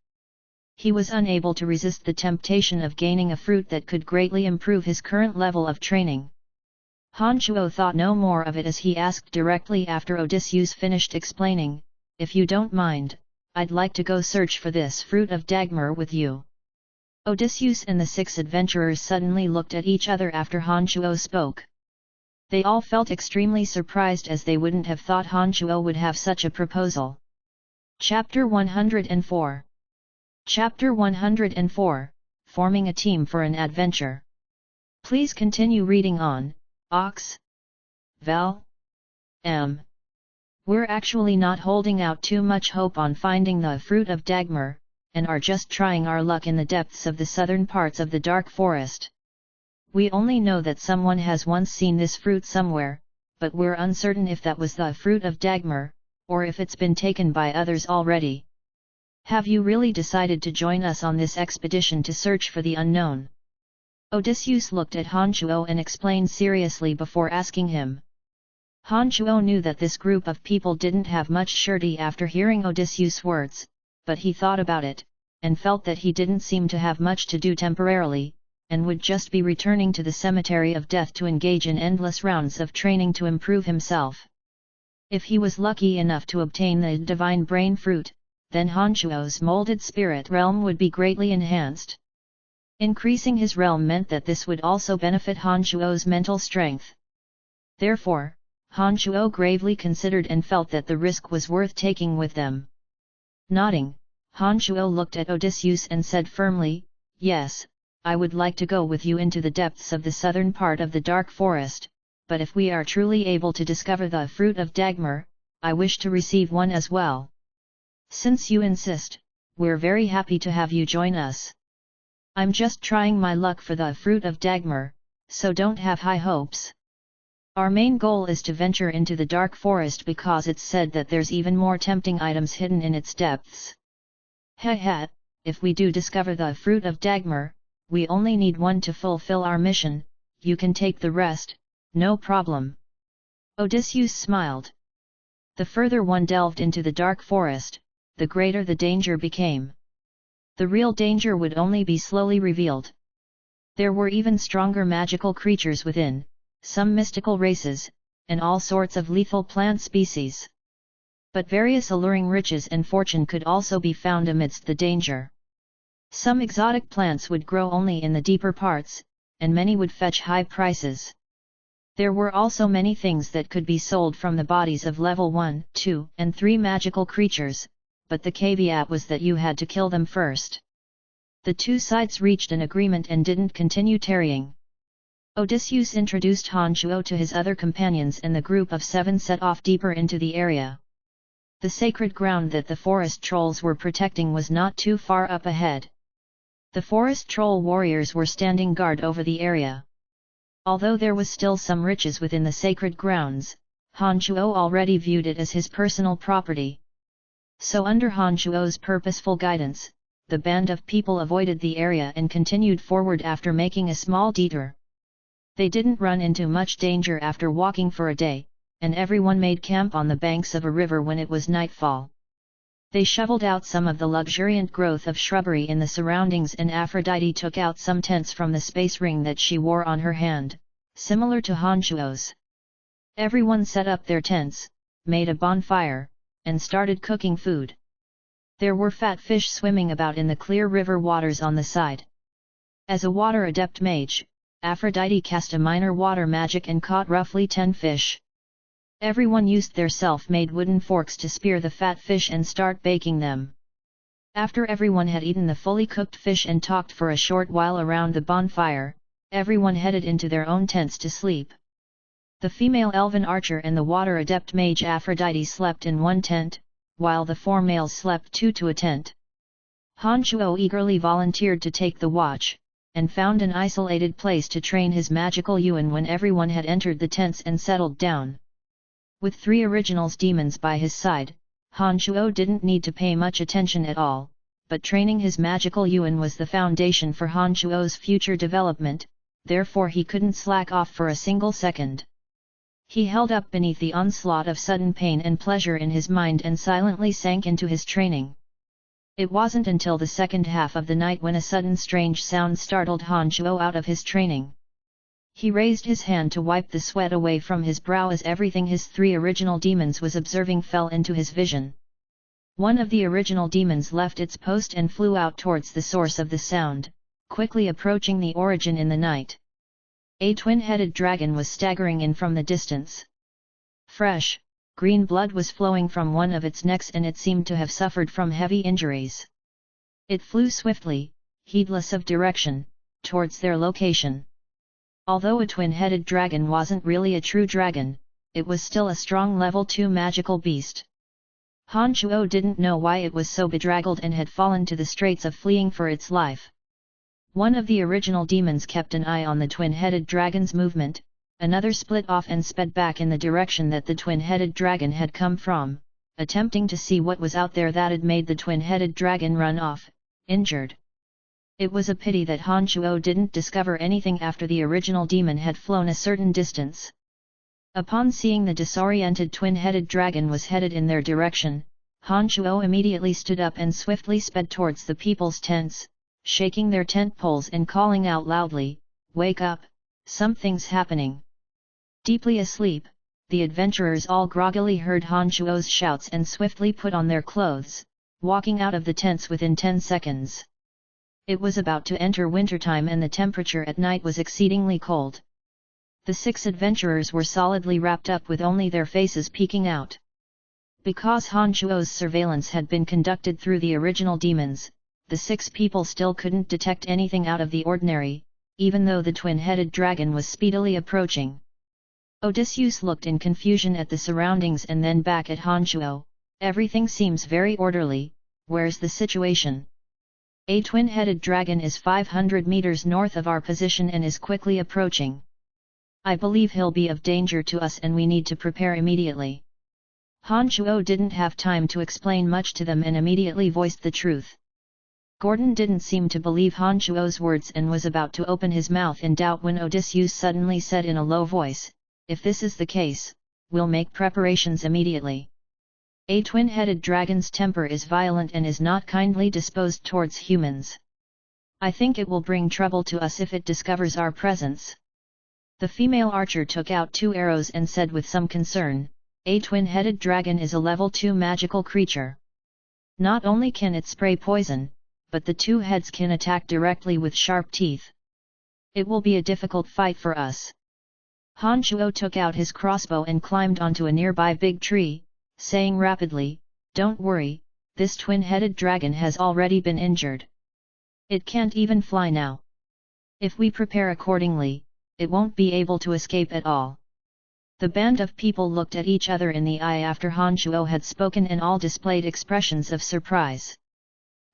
He was unable to resist the temptation of gaining a fruit that could greatly improve his current level of training. Han Chuo thought no more of it as he asked directly after Odysseus finished explaining, "If you don't mind, I'd like to go search for this fruit of Dagmar with you." Odysseus and the 6 adventurers suddenly looked at each other after Han Chuo spoke. They all felt extremely surprised as they wouldn't have thought Han Chuo would have such a proposal. Chapter 104. Chapter 104, Forming a Team for an Adventure. Please continue reading on, Ox. Vel. M. We're actually not holding out too much hope on finding the fruit of Dagmar, and are just trying our luck in the depths of the southern parts of the dark forest. We only know that someone has once seen this fruit somewhere, but we're uncertain if that was the fruit of Dagmar, or if it's been taken by others already. Have you really decided to join us on this expedition to search for the unknown? Odysseus looked at Han Chuo and explained seriously before asking him. Han Chuo knew that this group of people didn't have much surety after hearing Odysseus' words, but he thought about it, and felt that he didn't seem to have much to do temporarily, and would just be returning to the cemetery of death to engage in endless rounds of training to improve himself. If he was lucky enough to obtain the divine brain fruit, then Han Chuo's molded spirit realm would be greatly enhanced. Increasing his realm meant that this would also benefit Han Chuo's mental strength. Therefore, Han Chuo gravely considered and felt that the risk was worth taking with them. Nodding, Han Chuo looked at Odysseus and said firmly, "Yes, I would like to go with you into the depths of the southern part of the dark forest, but if we are truly able to discover the fruit of Dagmar, I wish to receive one as well. Since you insist, we're very happy to have you join us. I'm just trying my luck for the fruit of Dagmar, so don't have high hopes. Our main goal is to venture into the dark forest because it's said that there's even more tempting items hidden in its depths. Heh, if we do discover the fruit of Dagmar, we only need one to fulfill our mission, you can take the rest, no problem." Odysseus smiled. The further one delved into the dark forest, the greater the danger became. The real danger would only be slowly revealed. There were even stronger magical creatures within, some mystical races, and all sorts of lethal plant species. But various alluring riches and fortune could also be found amidst the danger. Some exotic plants would grow only in the deeper parts, and many would fetch high prices. There were also many things that could be sold from the bodies of level 1, 2, and 3 magical creatures, but the caveat was that you had to kill them first. The two sides reached an agreement and didn't continue tarrying. Odysseus introduced Han Chuo to his other companions and the group of 7 set off deeper into the area. The sacred ground that the forest trolls were protecting was not too far up ahead. The forest troll warriors were standing guard over the area. Although there was still some riches within the sacred grounds, Han Chuo already viewed it as his personal property. So under Han Chuo's purposeful guidance, the band of people avoided the area and continued forward after making a small detour. They didn't run into much danger after walking for a day, and everyone made camp on the banks of a river when it was nightfall. They shoveled out some of the luxuriant growth of shrubbery in the surroundings, and Aphrodite took out some tents from the space ring that she wore on her hand, similar to Han Chuo's. Everyone set up their tents, made a bonfire, and started cooking food. There were fat fish swimming about in the clear river waters on the side. As a water adept mage, Aphrodite cast a minor water magic and caught roughly 10 fish. Everyone used their self-made wooden forks to spear the fat fish and start baking them. After everyone had eaten the fully cooked fish and talked for a short while around the bonfire, everyone headed into their own tents to sleep. The female elven archer and the water adept mage Aphrodite slept in one tent, while the 4 males slept 2 to a tent. Han Chuo eagerly volunteered to take the watch, and found an isolated place to train his magical yuan when everyone had entered the tents and settled down. With 3 originals demons by his side, Han Chuo didn't need to pay much attention at all, but training his magical yuan was the foundation for Han Chuo's future development, therefore he couldn't slack off for a single second. He held up beneath the onslaught of sudden pain and pleasure in his mind and silently sank into his training. It wasn't until the second half of the night when a sudden strange sound startled Han Shuo out of his training. He raised his hand to wipe the sweat away from his brow as everything his three original demons was observing fell into his vision. One of the original demons left its post and flew out towards the source of the sound, quickly approaching the origin in the night. A twin-headed dragon was staggering in from the distance. Fresh, green blood was flowing from one of its necks and it seemed to have suffered from heavy injuries. It flew swiftly, heedless of direction, towards their location. Although a twin-headed dragon wasn't really a true dragon, it was still a strong level 2 magical beast. Han Shuo didn't know why it was so bedraggled and had fallen to the straits of fleeing for its life. One of the original demons kept an eye on the twin-headed dragon's movement, another split off and sped back in the direction that the twin-headed dragon had come from, attempting to see what was out there that had made the twin-headed dragon run off, injured. It was a pity that Han Shuo didn't discover anything after the original demon had flown a certain distance. Upon seeing the disoriented twin-headed dragon was headed in their direction, Han Shuo immediately stood up and swiftly sped towards the people's tents, shaking their tent poles and calling out loudly, "Wake up, something's happening!" Deeply asleep, the adventurers all groggily heard Han Shuo's shouts and swiftly put on their clothes, walking out of the tents within 10 seconds. It was about to enter wintertime and the temperature at night was exceedingly cold. The 6 adventurers were solidly wrapped up with only their faces peeking out. Because Han Shuo's surveillance had been conducted through the original demons, the 6 people still couldn't detect anything out of the ordinary, even though the twin-headed dragon was speedily approaching. Odysseus looked in confusion at the surroundings and then back at Han Shuo. "Everything seems very orderly, where's the situation?" "A twin-headed dragon is 500 meters north of our position and is quickly approaching. I believe he'll be of danger to us and we need to prepare immediately." Han Shuo didn't have time to explain much to them and immediately voiced the truth. Gordon didn't seem to believe Han Shuo's words and was about to open his mouth in doubt when Odysseus suddenly said in a low voice, "If this is the case, we'll make preparations immediately. A twin-headed dragon's temper is violent and is not kindly disposed towards humans. I think it will bring trouble to us if it discovers our presence." The female archer took out 2 arrows and said with some concern, "A twin-headed dragon is a level 2 magical creature. Not only can it spray poison, but the 2 heads can attack directly with sharp teeth. It will be a difficult fight for us." Han Shuo took out his crossbow and climbed onto a nearby big tree, saying rapidly, "Don't worry, this twin-headed dragon has already been injured. It can't even fly now. If we prepare accordingly, it won't be able to escape at all." The band of people looked at each other in the eye after Han Shuo had spoken and all displayed expressions of surprise.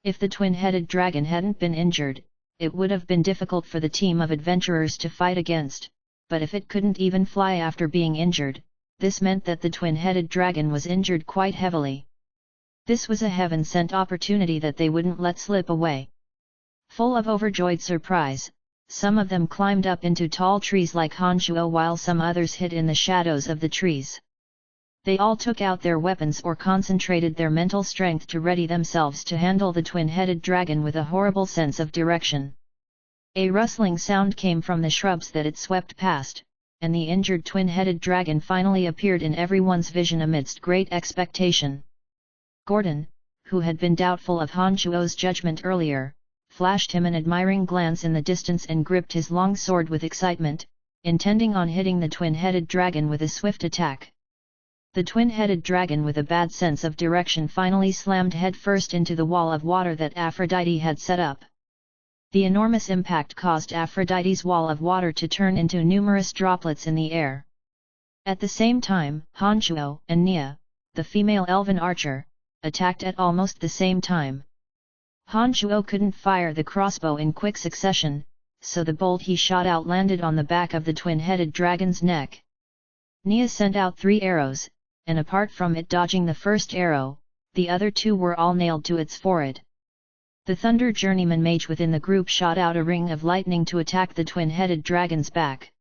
If the twin-headed dragon hadn't been injured, it would have been difficult for the team of adventurers to fight against, but if it couldn't even fly after being injured, this meant that the twin-headed dragon was injured quite heavily. This was a heaven-sent opportunity that they wouldn't let slip away. Full of overjoyed surprise, some of them climbed up into tall trees like Han Shuo while some others hid in the shadows of the trees. They all took out their weapons or concentrated their mental strength to ready themselves to handle the twin-headed dragon with a horrible sense of direction. A rustling sound came from the shrubs that it swept past, and the injured twin-headed dragon finally appeared in everyone's vision amidst great expectation. Gordon, who had been doubtful of Han Shuo's judgment earlier, flashed him an admiring glance in the distance and gripped his long sword with excitement, intending on hitting the twin-headed dragon with a swift attack. The twin-headed dragon with a bad sense of direction finally slammed headfirst into the wall of water that Aphrodite had set up. The enormous impact caused Aphrodite's wall of water to turn into numerous droplets in the air. At the same time, Han Shuo and Nia, the female elven archer, attacked at almost the same time. Han Shuo couldn't fire the crossbow in quick succession, so the bolt he shot out landed on the back of the twin-headed dragon's neck. Nia sent out 3 arrows, and apart from it dodging the first arrow, the other 2 were all nailed to its forehead. The Thunder Journeyman mage within the group shot out a ring of lightning to attack the twin-headed dragon's back.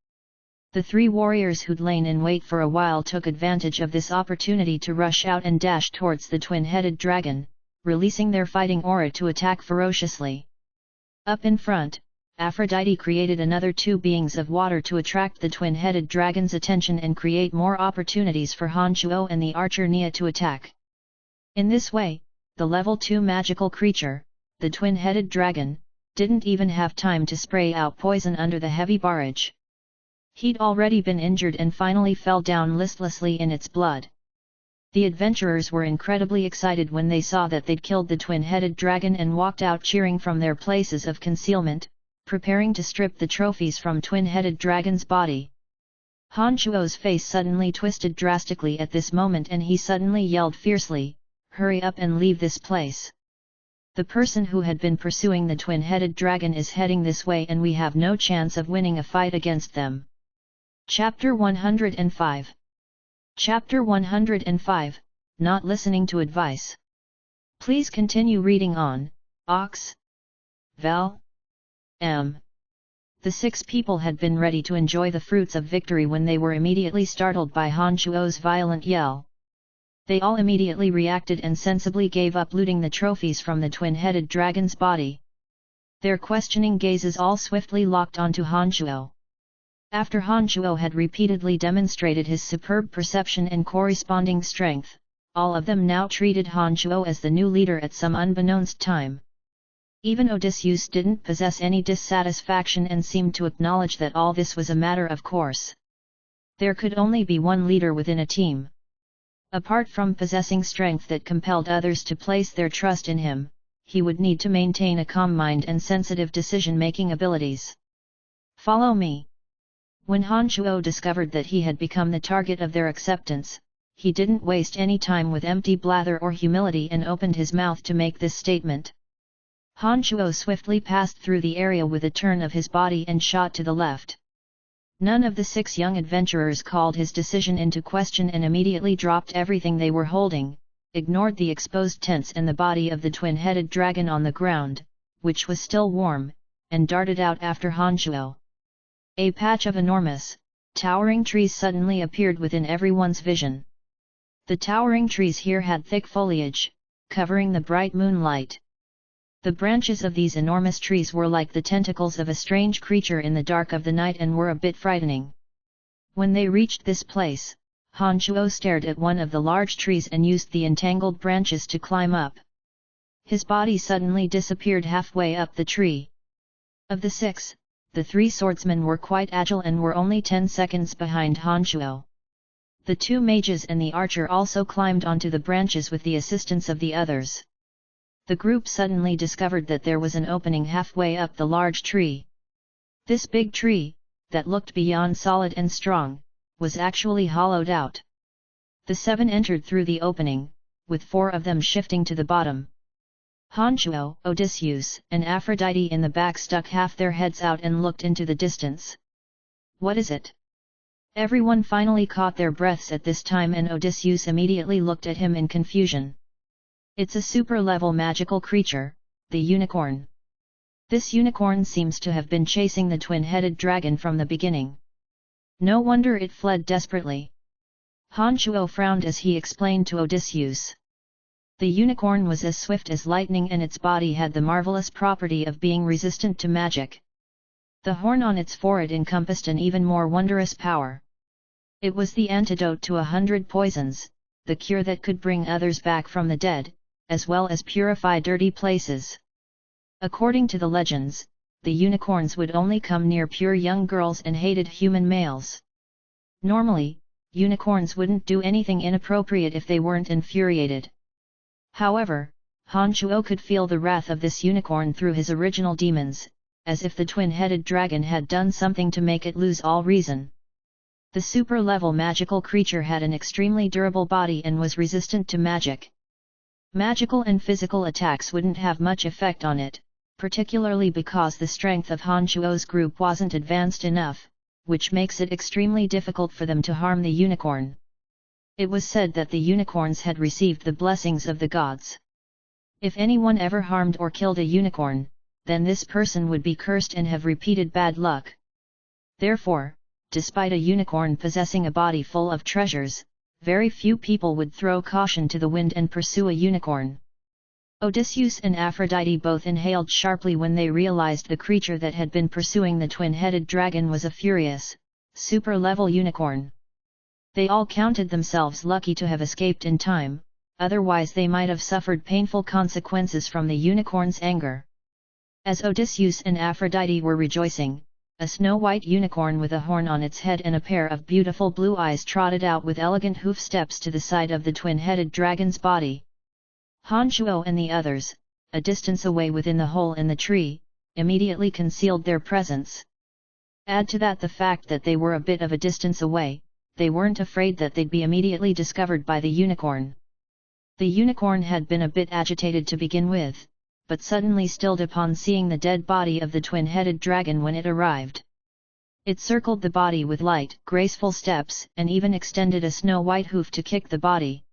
The three warriors who'd lain in wait for a while took advantage of this opportunity to rush out and dash towards the twin-headed dragon, releasing their fighting aura to attack ferociously. Up in front, Aphrodite created another two beings of water to attract the twin-headed dragon's attention and create more opportunities for Hanchuo and the archer Nia to attack. In this way, the level 2 magical creature, the twin-headed dragon, didn't even have time to spray out poison under the heavy barrage. He'd already been injured and finally fell down listlessly in its blood. The adventurers were incredibly excited when they saw that they'd killed the twin-headed dragon and walked out cheering from their places of concealment, preparing to strip the trophies from twin-headed dragon's body. Hanchuo's face suddenly twisted drastically at this moment and he suddenly yelled fiercely, "Hurry up and leave this place! The person who had been pursuing the twin-headed dragon is heading this way and we have no chance of winning a fight against them." Chapter 105. Chapter 105, Not Listening to Advice. Please continue reading on, Ox. Vel. M. The 6 people had been ready to enjoy the fruits of victory when they were immediately startled by Hanchuo's violent yell. They all immediately reacted and sensibly gave up looting the trophies from the twin-headed dragon's body. Their questioning gazes all swiftly locked onto Hanchuo. After Hanchuo had repeatedly demonstrated his superb perception and corresponding strength, all of them now treated Hanchuo as the new leader at some unbeknownst time. Even Odysseus didn't possess any dissatisfaction and seemed to acknowledge that all this was a matter of course. There could only be one leader within a team. Apart from possessing strength that compelled others to place their trust in him, he would need to maintain a calm mind and sensitive decision-making abilities. Follow me. When Hanchuo discovered that he had become the target of their acceptance, he didn't waste any time with empty blather or humility and opened his mouth to make this statement. Hanchuo swiftly passed through the area with a turn of his body and shot to the left. None of the 6 young adventurers called his decision into question and immediately dropped everything they were holding, ignored the exposed tents and the body of the twin-headed dragon on the ground, which was still warm, and darted out after Hanchuo. A patch of enormous, towering trees suddenly appeared within everyone's vision. The towering trees here had thick foliage, covering the bright moonlight. The branches of these enormous trees were like the tentacles of a strange creature in the dark of the night and were a bit frightening. When they reached this place, Hanchuo stared at one of the large trees and used the entangled branches to climb up. His body suddenly disappeared halfway up the tree. Of the 6, the 3 swordsmen were quite agile and were only 10 seconds behind Hanchuo. The 2 mages and the archer also climbed onto the branches with the assistance of the others. The group suddenly discovered that there was an opening halfway up the large tree. This big tree, that looked beyond solid and strong, was actually hollowed out. The 7 entered through the opening, with 4 of them shifting to the bottom. Hanchuo, Odysseus, and Aphrodite in the back stuck half their heads out and looked into the distance. What is it? Everyone finally caught their breaths at this time and Odysseus immediately looked at him in confusion. It's a super-level magical creature, the unicorn. This unicorn seems to have been chasing the twin-headed dragon from the beginning. No wonder it fled desperately. Hanchuo frowned as he explained to Odysseus. The unicorn was as swift as lightning and its body had the marvelous property of being resistant to magic. The horn on its forehead encompassed an even more wondrous power. It was the antidote to 100 poisons, the cure that could bring others back from the dead, as well as purify dirty places. According to the legends, the unicorns would only come near pure young girls and hated human males. Normally, unicorns wouldn't do anything inappropriate if they weren't infuriated. However, Hanchuo could feel the wrath of this unicorn through his original demons, as if the twin-headed dragon had done something to make it lose all reason. The super-level magical creature had an extremely durable body and was resistant to magic. Magical and physical attacks wouldn't have much effect on it, particularly because the strength of Hanchuo's group wasn't advanced enough, which makes it extremely difficult for them to harm the unicorn. It was said that the unicorns had received the blessings of the gods. If anyone ever harmed or killed a unicorn, then this person would be cursed and have repeated bad luck. Therefore, despite a unicorn possessing a body full of treasures, very few people would throw caution to the wind and pursue a unicorn. Odysseus and Aphrodite both inhaled sharply when they realized the creature that had been pursuing the twin-headed dragon was a furious, super-level unicorn. They all counted themselves lucky to have escaped in time, otherwise they might have suffered painful consequences from the unicorn's anger. As Odysseus and Aphrodite were rejoicing, a snow-white unicorn with a horn on its head and a pair of beautiful blue eyes trotted out with elegant hoof steps to the side of the twin-headed dragon's body. Honshuo and the others, a distance away within the hole in the tree, immediately concealed their presence. Add to that the fact that they were a bit of a distance away, they weren't afraid that they'd be immediately discovered by the unicorn. The unicorn had been a bit agitated to begin with, but suddenly stilled upon seeing the dead body of the twin-headed dragon when it arrived. It circled the body with light, graceful steps and even extended a snow-white hoof to kick the body.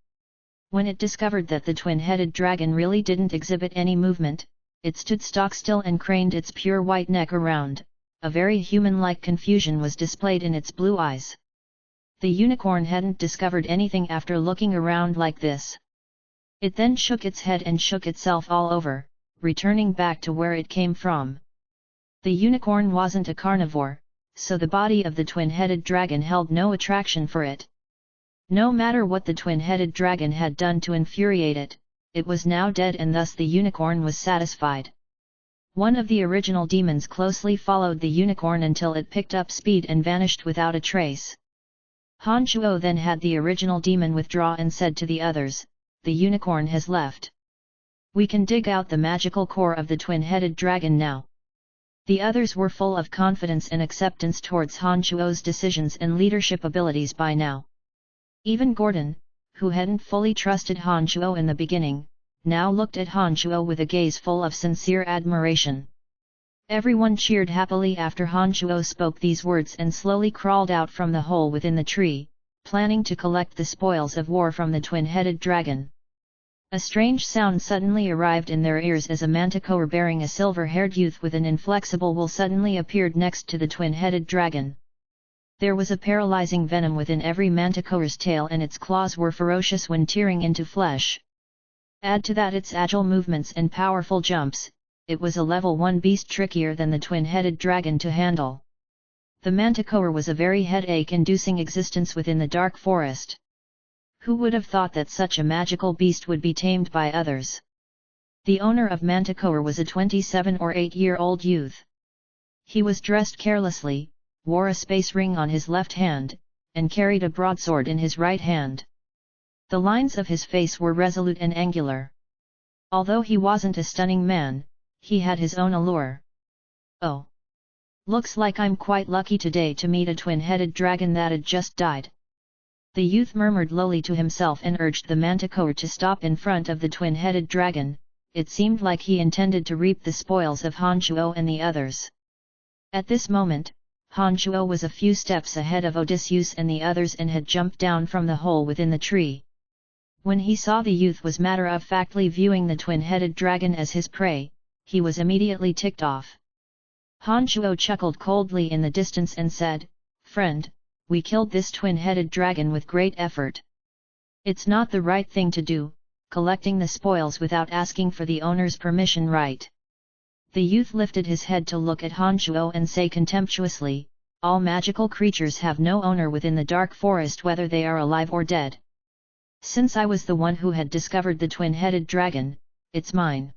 When it discovered that the twin-headed dragon really didn't exhibit any movement, it stood stock still and craned its pure white neck around. A very human-like confusion was displayed in its blue eyes. The unicorn hadn't discovered anything after looking around like this. It then shook its head and shook itself all over, returning back to where it came from. The unicorn wasn't a carnivore, so the body of the twin-headed dragon held no attraction for it. No matter what the twin-headed dragon had done to infuriate it, it was now dead and thus the unicorn was satisfied. One of the original demons closely followed the unicorn until it picked up speed and vanished without a trace. Honshuo then had the original demon withdraw and said to the others, "The unicorn has left. We can dig out the magical core of the twin-headed dragon now." The others were full of confidence and acceptance towards Honshuo's decisions and leadership abilities by now. Even Gordon, who hadn't fully trusted Honshuo in the beginning, now looked at Honshuo with a gaze full of sincere admiration. Everyone cheered happily after Honshuo spoke these words and slowly crawled out from the hole within the tree, planning to collect the spoils of war from the twin-headed dragon. A strange sound suddenly arrived in their ears as a manticore bearing a silver-haired youth with an inflexible wool suddenly appeared next to the twin-headed dragon. There was a paralyzing venom within every manticore's tail and its claws were ferocious when tearing into flesh. Add to that its agile movements and powerful jumps, it was a level 1 beast trickier than the twin-headed dragon to handle. The manticore was a very headache-inducing existence within the dark forest. Who would have thought that such a magical beast would be tamed by others? The owner of Manticore was a 27 or 8-year-old youth. He was dressed carelessly, wore a space ring on his left hand, and carried a broadsword in his right hand. The lines of his face were resolute and angular. Although he wasn't a stunning man, he had his own allure. "Oh! Looks like I'm quite lucky today to meet a twin-headed dragon that had just died." The youth murmured lowly to himself and urged the manticore to stop in front of the twin-headed dragon. It seemed like he intended to reap the spoils of Honshuo and the others. At this moment, Honshuo was a few steps ahead of Odysseus and the others and had jumped down from the hole within the tree. When he saw the youth was matter-of-factly viewing the twin-headed dragon as his prey, he was immediately ticked off. Honshuo chuckled coldly in the distance and said, "Friend, we killed this twin-headed dragon with great effort. It's not the right thing to do, collecting the spoils without asking for the owner's permission, right?" The youth lifted his head to look at Honshuo and say contemptuously, "All magical creatures have no owner within the dark forest whether they are alive or dead. Since I was the one who had discovered the twin-headed dragon, it's mine."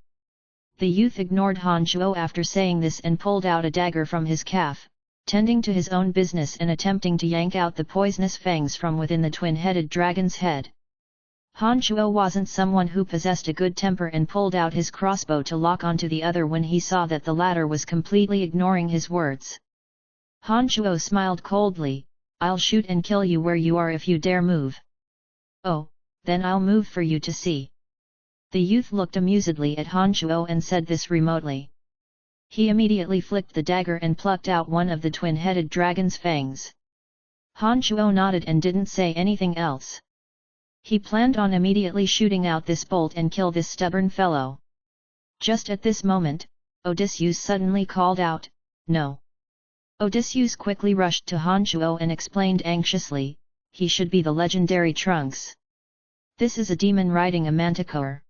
The youth ignored Honshuo after saying this and pulled out a dagger from his calf, tending to his own business and attempting to yank out the poisonous fangs from within the twin-headed dragon's head. Honshuo wasn't someone who possessed a good temper and pulled out his crossbow to lock onto the other when he saw that the latter was completely ignoring his words. Honshuo smiled coldly, "I'll shoot and kill you where you are if you dare move." "Oh, then I'll move for you to see." The youth looked amusedly at Honshuo and said this remotely. He immediately flicked the dagger and plucked out one of the twin-headed dragon's fangs. Honshuo nodded and didn't say anything else. He planned on immediately shooting out this bolt and kill this stubborn fellow. Just at this moment, Odysseus suddenly called out, "No! Odysseus quickly rushed to Honshuo and explained anxiously, he should be the legendary Trunks. This is a demon riding a manticore.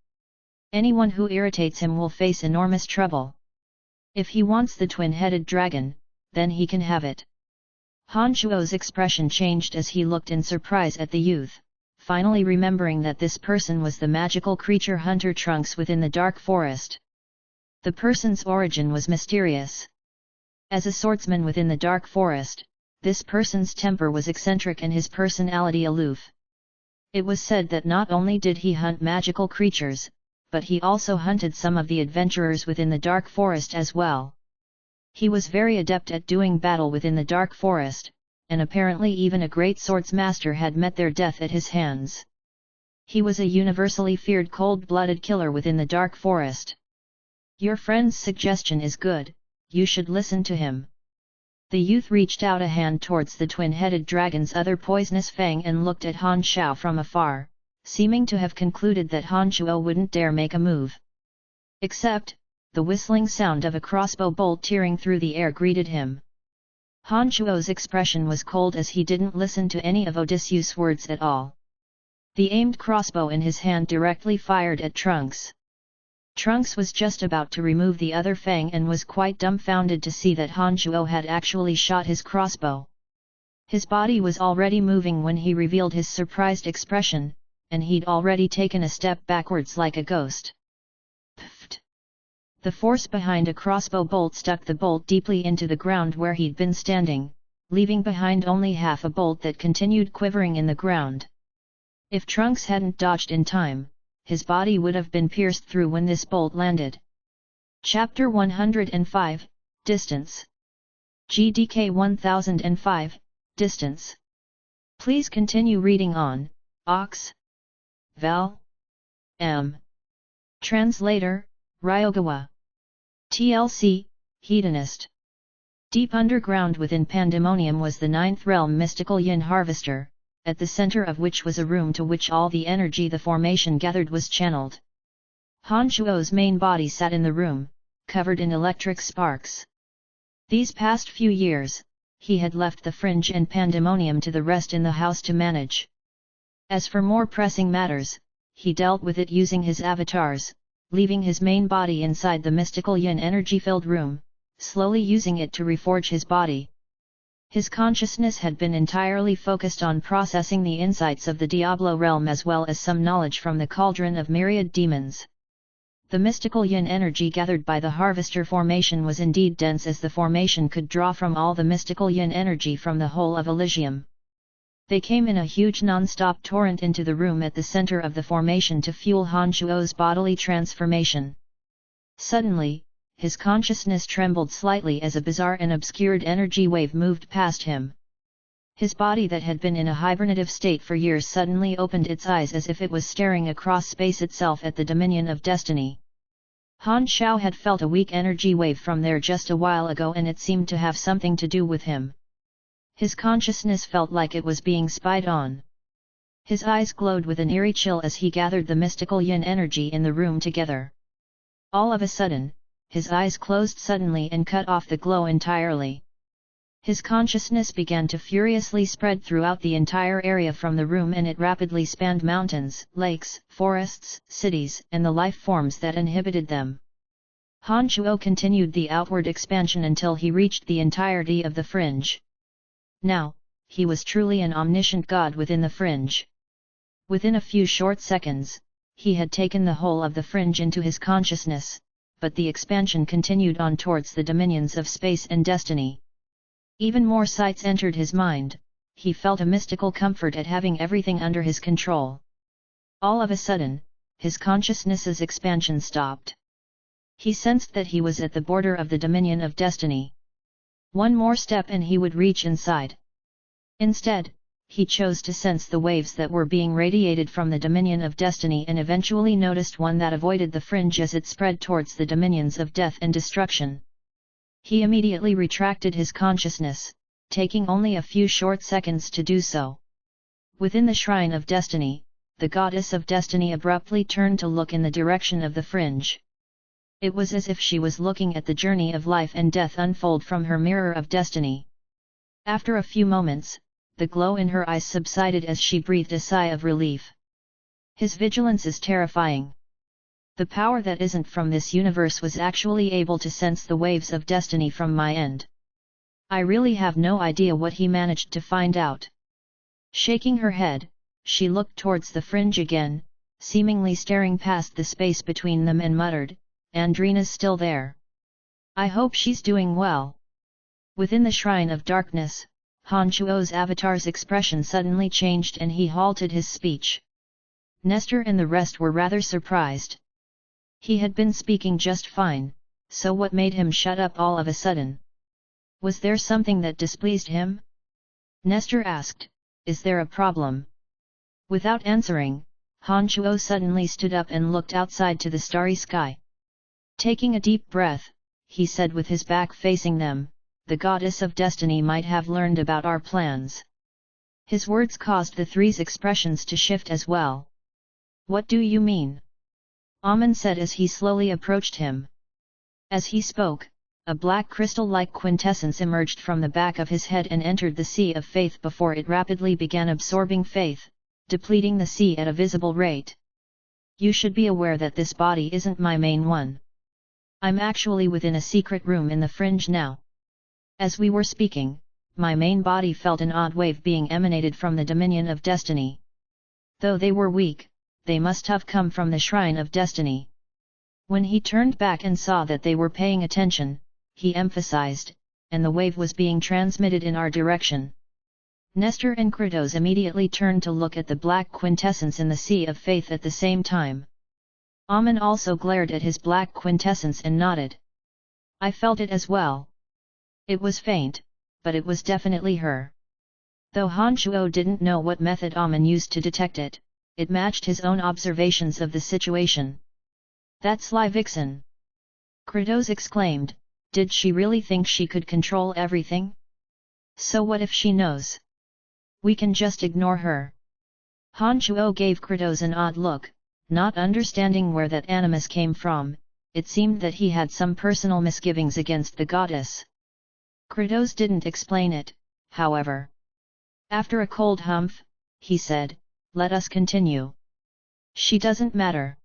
Anyone who irritates him will face enormous trouble. If he wants the twin-headed dragon, then he can have it. Honshuo's expression changed as he looked in surprise at the youth, finally remembering that this person was the magical creature hunter Trunks within the dark forest. The person's origin was mysterious. As a swordsman within the dark forest, this person's temper was eccentric and his personality aloof. It was said that not only did he hunt magical creatures, but he also hunted some of the adventurers within the dark forest as well. He was very adept at doing battle within the dark forest, and apparently even a great swordsmaster had met their death at his hands. He was a universally feared cold-blooded killer within the dark forest. Your friend's suggestion is good, you should listen to him. The youth reached out a hand towards the twin-headed dragon's other poisonous fang and looked at Han Shao from afar, seeming to have concluded that Honshuo wouldn't dare make a move. Except, the whistling sound of a crossbow bolt tearing through the air greeted him. Honshuo's expression was cold as he didn't listen to any of Odysseus' words at all. The aimed crossbow in his hand directly fired at Trunks. Trunks was just about to remove the other fang and was quite dumbfounded to see that Honshuo had actually shot his crossbow. His body was already moving when he revealed his surprised expression, and he'd already taken a step backwards like a ghost. Pfft! The force behind a crossbow bolt stuck the bolt deeply into the ground where he'd been standing, leaving behind only half a bolt that continued quivering in the ground. If Trunks hadn't dodged in time, his body would have been pierced through when this bolt landed. Chapter 105, Distance. GDK 1005, Distance. Please continue reading on, Ox. Val. M. Translator, Ryogawa. TLC, Hedonist. Deep underground within Pandemonium was the ninth realm mystical yin harvester, at the center of which was a room to which all the energy the formation gathered was channeled. Honshuo's main body sat in the room, covered in electric sparks. These past few years, he had left the fringe and Pandemonium to the rest in the house to manage. As for more pressing matters, he dealt with it using his avatars, leaving his main body inside the mystical yin energy-filled room, slowly using it to reforge his body. His consciousness had been entirely focused on processing the insights of the Diablo realm as well as some knowledge from the cauldron of myriad demons. The mystical yin energy gathered by the harvester formation was indeed dense, as the formation could draw from all the mystical yin energy from the whole of Elysium. They came in a huge non-stop torrent into the room at the center of the formation to fuel Honshuo's bodily transformation. Suddenly, his consciousness trembled slightly as a bizarre and obscured energy wave moved past him. His body that had been in a hibernative state for years suddenly opened its eyes as if it was staring across space itself at the dominion of destiny. Han Shao had felt a weak energy wave from there just a while ago, and it seemed to have something to do with him. His consciousness felt like it was being spied on. His eyes glowed with an eerie chill as he gathered the mystical yin energy in the room together. All of a sudden, his eyes closed suddenly and cut off the glow entirely. His consciousness began to furiously spread throughout the entire area from the room, and it rapidly spanned mountains, lakes, forests, cities, and the life forms that inhabited them. Honshuo continued the outward expansion until he reached the entirety of the fringe. Now, he was truly an omniscient god within the fringe. Within a few short seconds, he had taken the whole of the fringe into his consciousness, but the expansion continued on towards the dominions of space and destiny. Even more sights entered his mind. He felt a mystical comfort at having everything under his control. All of a sudden, his consciousness's expansion stopped. He sensed that he was at the border of the dominion of destiny. One more step and he would reach inside. Instead, he chose to sense the waves that were being radiated from the dominion of destiny, and eventually noticed one that avoided the fringe as it spread towards the dominions of death and destruction. He immediately retracted his consciousness, taking only a few short seconds to do so. Within the shrine of destiny, the goddess of destiny abruptly turned to look in the direction of the fringe. It was as if she was looking at the journey of life and death unfold from her mirror of destiny. After a few moments, the glow in her eyes subsided as she breathed a sigh of relief. His vigilance is terrifying. The power that isn't from this universe was actually able to sense the waves of destiny from my end. I really have no idea what he managed to find out. Shaking her head, she looked towards the fringe again, seemingly staring past the space between them, and muttered, "Andrina's still there. I hope she's doing well." Within the Shrine of Darkness, Han Chuo's avatar's expression suddenly changed and he halted his speech. Nestor and the rest were rather surprised. He had been speaking just fine, so what made him shut up all of a sudden? Was there something that displeased him? Nestor asked, "Is there a problem?" Without answering, Han Chuo suddenly stood up and looked outside to the starry sky. Taking a deep breath, he said with his back facing them, "The goddess of destiny might have learned about our plans." His words caused the three's expressions to shift as well. "What do you mean?" Amen said as he slowly approached him. As he spoke, a black crystal-like quintessence emerged from the back of his head and entered the sea of faith before it rapidly began absorbing faith, depleting the sea at a visible rate. "You should be aware that this body isn't my main one. I'm actually within a secret room in the fringe now." As we were speaking, my main body felt an odd wave being emanated from the dominion of destiny. Though they were weak, they must have come from the Shrine of Destiny. When he turned back and saw that they were paying attention, he emphasized, "And the wave was being transmitted in our direction." Nestor and Kratos immediately turned to look at the black quintessence in the sea of faith at the same time. Amen also glared at his black quintessence and nodded. "I felt it as well. It was faint, but it was definitely her." Though Han Chuo didn't know what method Amen used to detect it, it matched his own observations of the situation. "That sly vixen!" Kratos exclaimed, "Did she really think she could control everything? So what if she knows? We can just ignore her." Han Chuo gave Kratos an odd look, not understanding where that animus came from. It seemed that he had some personal misgivings against the goddess. Kratos didn't explain it, however. After a cold humph, he said, "Let us continue." "She doesn't matter."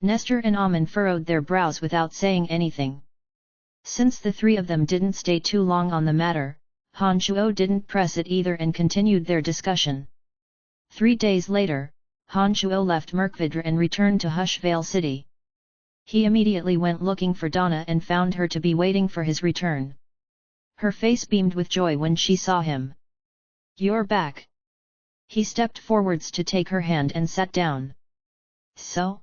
Nestor and Amen furrowed their brows without saying anything. Since the three of them didn't stay too long on the matter, Han Chuo didn't press it either and continued their discussion. 3 days later, Han Chuo left Merkvidra and returned to Hushvale City. He immediately went looking for Donna and found her to be waiting for his return. Her face beamed with joy when she saw him. "You're back." He stepped forwards to take her hand and sat down. "So?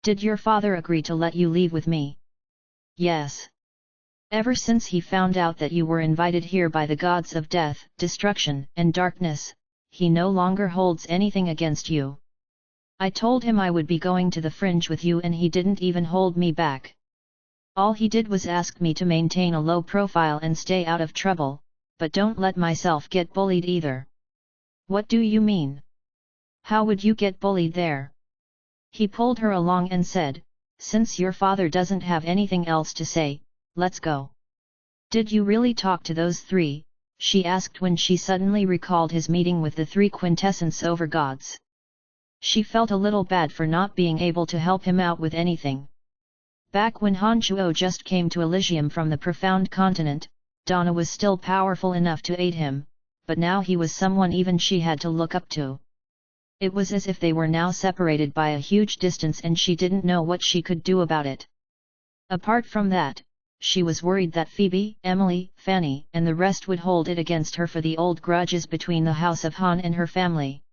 Did your father agree to let you leave with me?" "Yes. Ever since he found out that you were invited here by the gods of death, destruction, and darkness, he no longer holds anything against you. I told him I would be going to the fringe with you and he didn't even hold me back. All he did was ask me to maintain a low profile and stay out of trouble, but don't let myself get bullied either." "What do you mean? How would you get bullied there?" He pulled her along and said, "Since your father doesn't have anything else to say, let's go." "Did you really talk to those three?" she asked when she suddenly recalled his meeting with the three quintessence over gods. She felt a little bad for not being able to help him out with anything. Back when Han Chuo just came to Elysium from the Profound Continent, Donna was still powerful enough to aid him, but now he was someone even she had to look up to. It was as if they were now separated by a huge distance and she didn't know what she could do about it. Apart from that, she was worried that Phoebe, Emily, Fanny, and the rest would hold it against her for the old grudges between the House of Han and her family.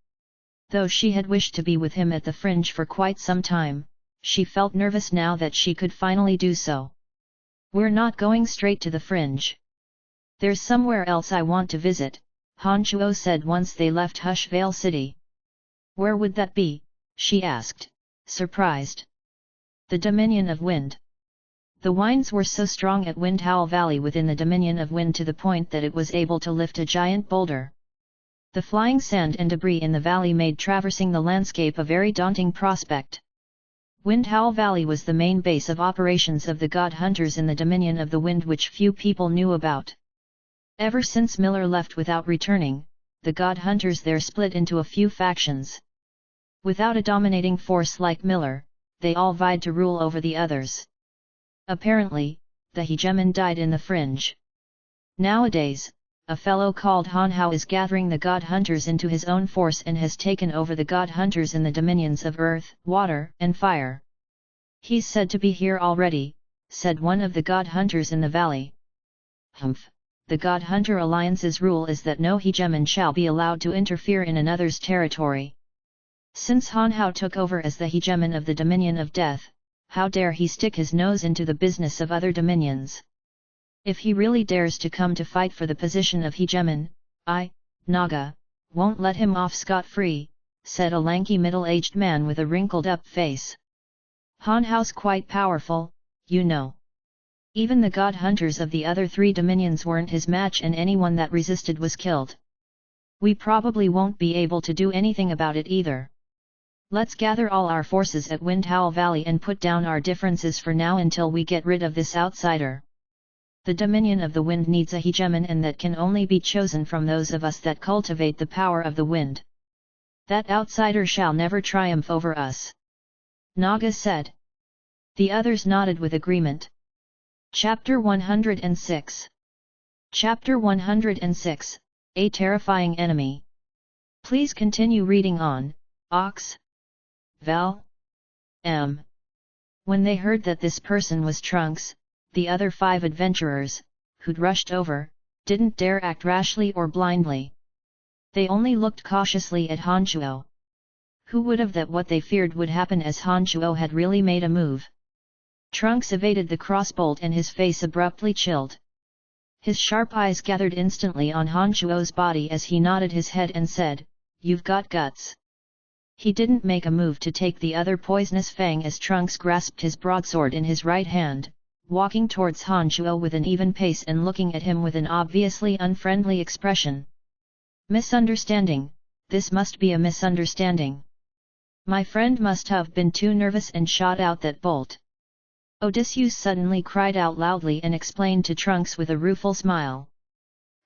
Though she had wished to be with him at the fringe for quite some time, she felt nervous now that she could finally do so. "We're not going straight to the fringe. There's somewhere else I want to visit," Han Chuo said once they left Hushvale City. "Where would that be?" she asked, surprised. "The Dominion of Wind." The winds were so strong at Windhowl Valley within the Dominion of Wind to the point that it was able to lift a giant boulder. The flying sand and debris in the valley made traversing the landscape a very daunting prospect. Windhowl Valley was the main base of operations of the god hunters in the Dominion of the Wind, which few people knew about. Ever since Miller left without returning, the god hunters there split into a few factions. Without a dominating force like Miller, they all vied to rule over the others. Apparently, the hegemon died in the fringe. Nowadays, a fellow called Hanhao is gathering the god hunters into his own force and has taken over the god hunters in the dominions of earth, water, and fire. He's said to be here already, said one of the god hunters in the valley. Humph, the god hunter alliance's rule is that no hegemon shall be allowed to interfere in another's territory. Since Hanhao took over as the hegemon of the Dominion of Death, how dare he stick his nose into the business of other dominions? If he really dares to come to fight for the position of hegemon, I, Naga, won't let him off scot-free, said a lanky middle-aged man with a wrinkled-up face. Hanhao's quite powerful, you know. Even the god hunters of the other three dominions weren't his match, and anyone that resisted was killed. We probably won't be able to do anything about it either. Let's gather all our forces at Windhowl Valley and put down our differences for now until we get rid of this outsider. The Dominion of the Wind needs a hegemon, and that can only be chosen from those of us that cultivate the power of the wind. That outsider shall never triumph over us. Naga said. The others nodded with agreement. Chapter 106. Chapter 106, A Terrifying Enemy. Please continue reading on, Ox. Val. M. When they heard that this person was Trunks, the other 5 adventurers, who'd rushed over, didn't dare act rashly or blindly. They only looked cautiously at Hanchuo. Who would have thought what they feared would happen, as Hanchuo had really made a move? Trunks evaded the crossbolt and his face abruptly chilled. His sharp eyes gathered instantly on Hanchuo's body as he nodded his head and said, "You've got guts." He didn't make a move to take the other poisonous fang as Trunks grasped his broadsword in his right hand, walking towards Hanchuo with an even pace and looking at him with an obviously unfriendly expression. Misunderstanding, this must be a misunderstanding. My friend must have been too nervous and shot out that bolt. Odysseus suddenly cried out loudly and explained to Trunks with a rueful smile.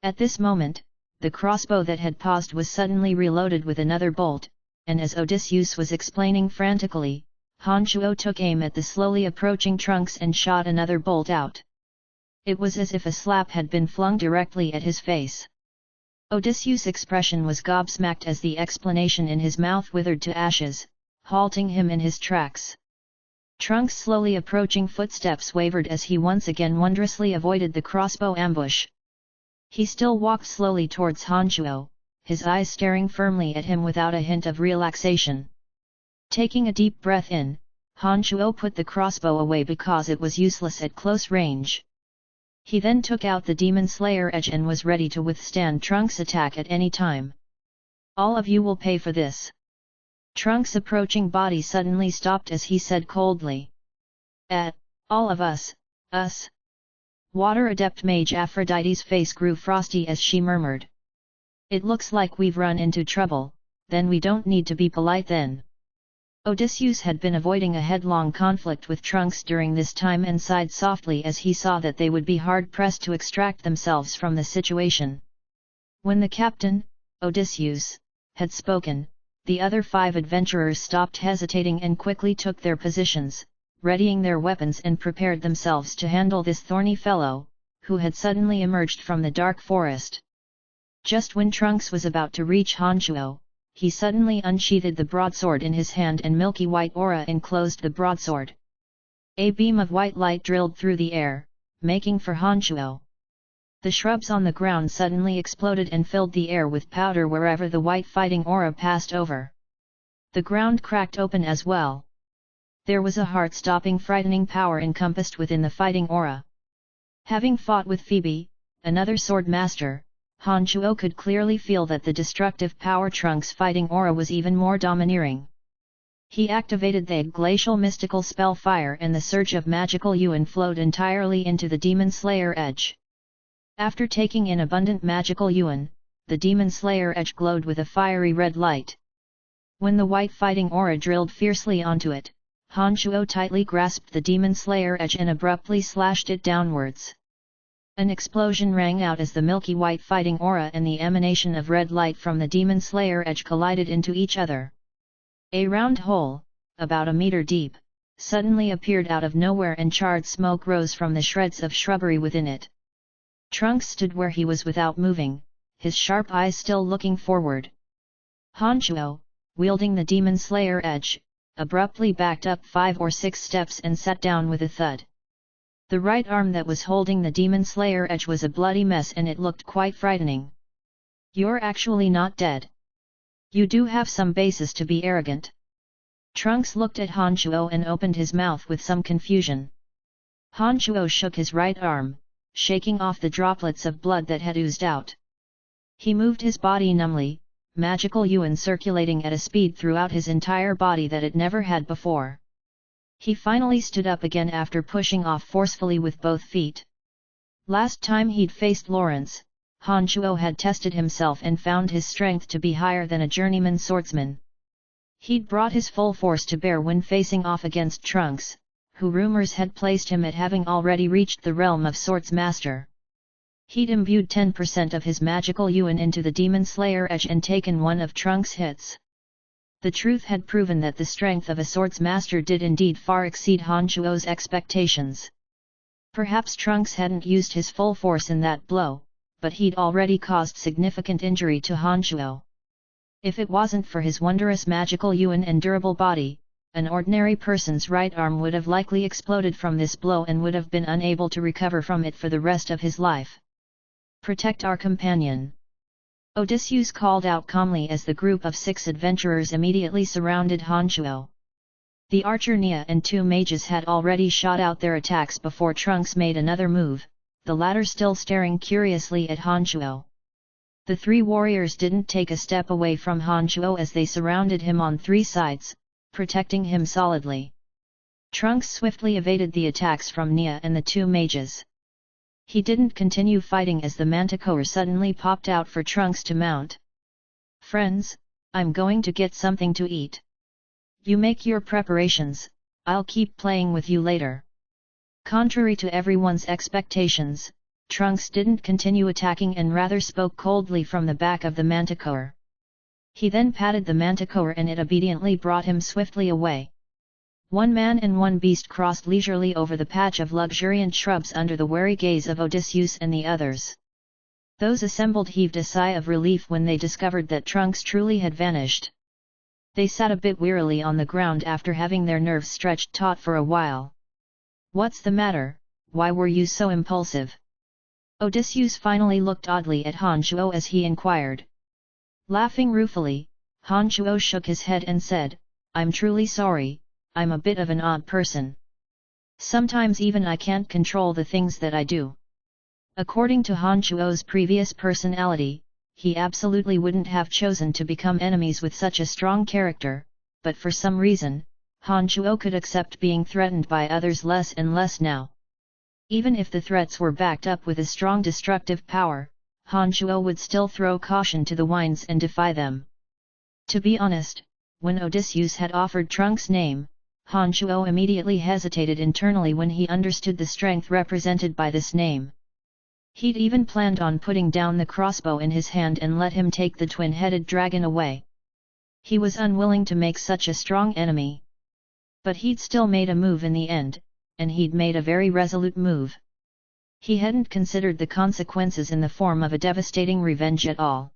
At this moment, the crossbow that had paused was suddenly reloaded with another bolt, and as Odysseus was explaining frantically, Hanchuo took aim at the slowly approaching Trunks and shot another bolt out. It was as if a slap had been flung directly at his face. Odysseus' expression was gobsmacked as the explanation in his mouth withered to ashes, halting him in his tracks. Trunks' slowly approaching footsteps wavered as he once again wondrously avoided the crossbow ambush. He still walked slowly towards Hanchuo, his eyes staring firmly at him without a hint of relaxation. Taking a deep breath in, Hanchuo put the crossbow away because it was useless at close range. He then took out the Demon Slayer edge and was ready to withstand Trunks' attack at any time. All of you will pay for this. Trunks' approaching body suddenly stopped as he said coldly. All of us, us. Water Adept Mage Aphrodite's face grew frosty as she murmured. It looks like we've run into trouble, then we don't need to be polite then. Odysseus had been avoiding a headlong conflict with Trunks during this time and sighed softly as he saw that they would be hard-pressed to extract themselves from the situation. When the captain, Odysseus, had spoken, the other 5 adventurers stopped hesitating and quickly took their positions, readying their weapons and prepared themselves to handle this thorny fellow, who had suddenly emerged from the dark forest. Just when Trunks was about to reach Hanchuo, he suddenly unsheathed the broadsword in his hand and milky white aura enclosed the broadsword. A beam of white light drilled through the air, making for Hanchuo. The shrubs on the ground suddenly exploded and filled the air with powder wherever the white fighting aura passed over. The ground cracked open as well. There was a heart-stopping frightening power encompassed within the fighting aura. Having fought with Phoebe, another sword master, Hanchuo could clearly feel that the destructive power Trunks' fighting aura was even more domineering. He activated the glacial mystical spell Fire and the surge of magical yuan flowed entirely into the Demon Slayer edge. After taking in abundant magical yuan, the Demon Slayer edge glowed with a fiery red light. When the white fighting aura drilled fiercely onto it, Han Shuo tightly grasped the demon slayer edge and abruptly slashed it downwards. An explosion rang out as the milky white fighting aura and the emanation of red light from the demon slayer edge collided into each other. A round hole, about a meter deep, suddenly appeared out of nowhere and charred smoke rose from the shreds of shrubbery within it. Trunks stood where he was without moving, his sharp eyes still looking forward. Han Shuo, wielding the demon slayer edge, abruptly backed up 5 or 6 steps and sat down with a thud. The right arm that was holding the demon slayer edge was a bloody mess and it looked quite frightening. "You're actually not dead. You do have some basis to be arrogant." Trunks looked at Han Shuo and opened his mouth with some confusion. Han Shuo shook his right arm, shaking off the droplets of blood that had oozed out. He moved his body numbly, magical yuan circulating at a speed throughout his entire body that it never had before. He finally stood up again after pushing off forcefully with both feet. Last time he'd faced Lawrence, Han Shuo had tested himself and found his strength to be higher than a journeyman swordsman. He'd brought his full force to bear when facing off against Trunks, who rumors had placed him at having already reached the realm of Swords Master. He'd imbued 10% of his magical yuan into the Demon Slayer edge and taken one of Trunks' hits. The truth had proven that the strength of a Swords Master did indeed far exceed Han Shuo's expectations. Perhaps Trunks hadn't used his full force in that blow, but he'd already caused significant injury to Han Shuo. If it wasn't for his wondrous magical yuan and durable body, an ordinary person's right arm would have likely exploded from this blow and would have been unable to recover from it for the rest of his life. "Protect our companion," Odysseus called out calmly as the group of 6 adventurers immediately surrounded Han Shuo. The archer Nia and 2 mages had already shot out their attacks before Trunks made another move, the latter still staring curiously at Han Shuo. The 3 warriors didn't take a step away from Han Shuo as they surrounded him on 3 sides, protecting him solidly. Trunks swiftly evaded the attacks from Nia and the 2 mages. He didn't continue fighting as the manticore suddenly popped out for Trunks to mount. "Friends, I'm going to get something to eat. You make your preparations, I'll keep playing with you later." Contrary to everyone's expectations, Trunks didn't continue attacking and rather spoke coldly from the back of the manticore. He then patted the manticore and it obediently brought him swiftly away. 1 man and 1 beast crossed leisurely over the patch of luxuriant shrubs under the wary gaze of Odysseus and the others. Those assembled heaved a sigh of relief when they discovered that Trunks truly had vanished. They sat a bit wearily on the ground after having their nerves stretched taut for a while. "What's the matter? Why were you so impulsive?" Odysseus finally looked oddly at Han Shuo as he inquired. Laughing ruefully, Han Shuo shook his head and said, "I'm truly sorry, I'm a bit of an odd person. Sometimes even I can't control the things that I do." According to Han Shuo's previous personality, he absolutely wouldn't have chosen to become enemies with such a strong character, but for some reason, Han Shuo could accept being threatened by others less and less now. Even if the threats were backed up with a strong destructive power, Han Shuo would still throw caution to the winds and defy them. To be honest, when Odysseus had offered Trunks' name, Han Shuo immediately hesitated internally when he understood the strength represented by this name. He'd even planned on putting down the crossbow in his hand and let him take the twin-headed dragon away. He was unwilling to make such a strong enemy. But he'd still made a move in the end, and he'd made a very resolute move. He hadn't considered the consequences in the form of a devastating revenge at all.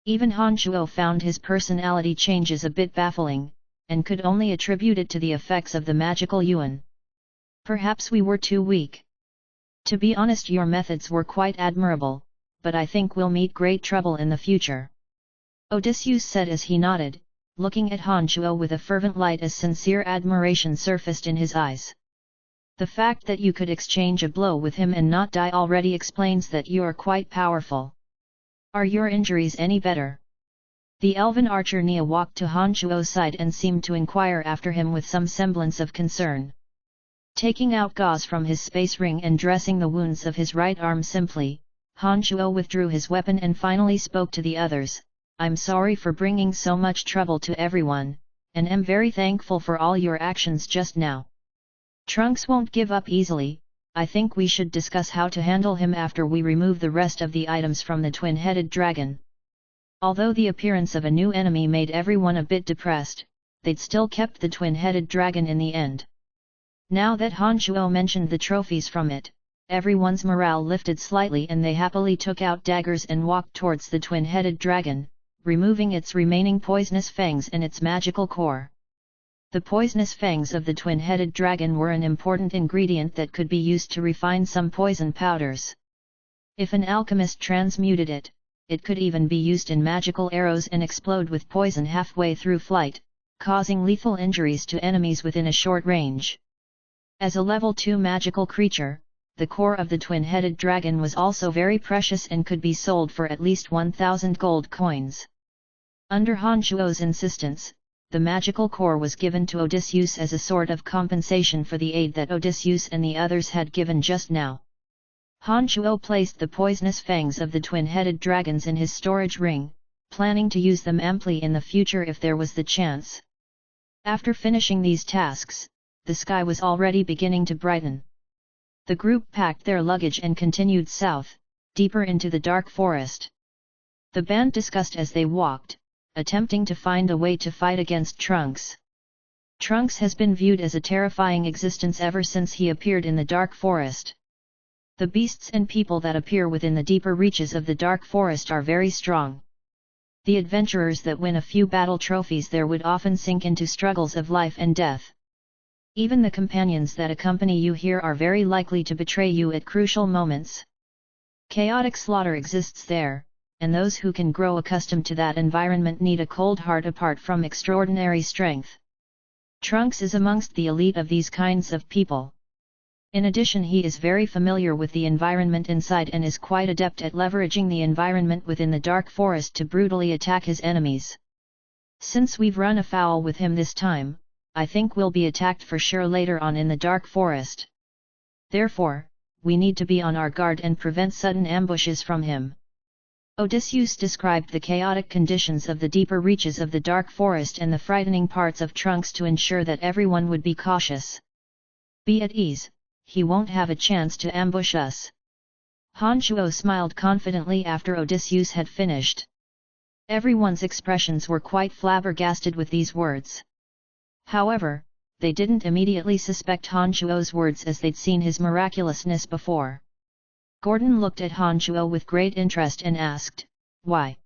Even Han Shuo found his personality changes a bit baffling, and could only attribute it to the effects of the magical yuan. "Perhaps we were too weak. To be honest, your methods were quite admirable, but I think we'll meet great trouble in the future," Odysseus said as he nodded, looking at Han Shuo with a fervent light as sincere admiration surfaced in his eyes. "The fact that you could exchange a blow with him and not die already explains that you are quite powerful. Are your injuries any better?" The elven archer Nia walked to Han Shuo's side and seemed to inquire after him with some semblance of concern. Taking out gauze from his space ring and dressing the wounds of his right arm simply, Han Shuo withdrew his weapon and finally spoke to the others. "I'm sorry for bringing so much trouble to everyone, and am very thankful for all your actions just now. Trunks won't give up easily. I think we should discuss how to handle him after we remove the rest of the items from the twin-headed dragon." Although the appearance of a new enemy made everyone a bit depressed, they'd still kept the twin-headed dragon in the end. Now that Han Shuo mentioned the trophies from it, everyone's morale lifted slightly and they happily took out daggers and walked towards the twin-headed dragon, removing its remaining poisonous fangs and its magical core. The poisonous fangs of the twin-headed dragon were an important ingredient that could be used to refine some poison powders. If an alchemist transmuted it, it could even be used in magical arrows and explode with poison halfway through flight, causing lethal injuries to enemies within a short range. As a level 2 magical creature, the core of the twin-headed dragon was also very precious and could be sold for at least 1,000 gold coins. Under Han Shuo's insistence, the magical core was given to Odysseus as a sort of compensation for the aid that Odysseus and the others had given just now. Han Shuo placed the poisonous fangs of the twin-headed dragons in his storage ring, planning to use them amply in the future if there was the chance. After finishing these tasks, the sky was already beginning to brighten. The group packed their luggage and continued south, deeper into the dark forest. The band discussed as they walked, attempting to find a way to fight against Trunks. Trunks has been viewed as a terrifying existence ever since he appeared in the dark forest. The beasts and people that appear within the deeper reaches of the dark forest are very strong. The adventurers that win a few battle trophies there would often sink into struggles of life and death. Even the companions that accompany you here are very likely to betray you at crucial moments. Chaotic slaughter exists there, and those who can grow accustomed to that environment need a cold heart apart from extraordinary strength. Trunks is amongst the elite of these kinds of people. In addition, he is very familiar with the environment inside and is quite adept at leveraging the environment within the dark forest to brutally attack his enemies. Since we've run afoul with him this time, I think we'll be attacked for sure later on in the dark forest. Therefore, we need to be on our guard and prevent sudden ambushes from him. Odysseus described the chaotic conditions of the deeper reaches of the dark forest and the frightening parts of Trunks to ensure that everyone would be cautious. Be at ease, he won't have a chance to ambush us. Han Shuo smiled confidently after Odysseus had finished. Everyone's expressions were quite flabbergasted with these words. However, they didn't immediately suspect Han Shuo's words as they'd seen his miraculousness before. Gordon looked at Han Shuo with great interest and asked, "Why?"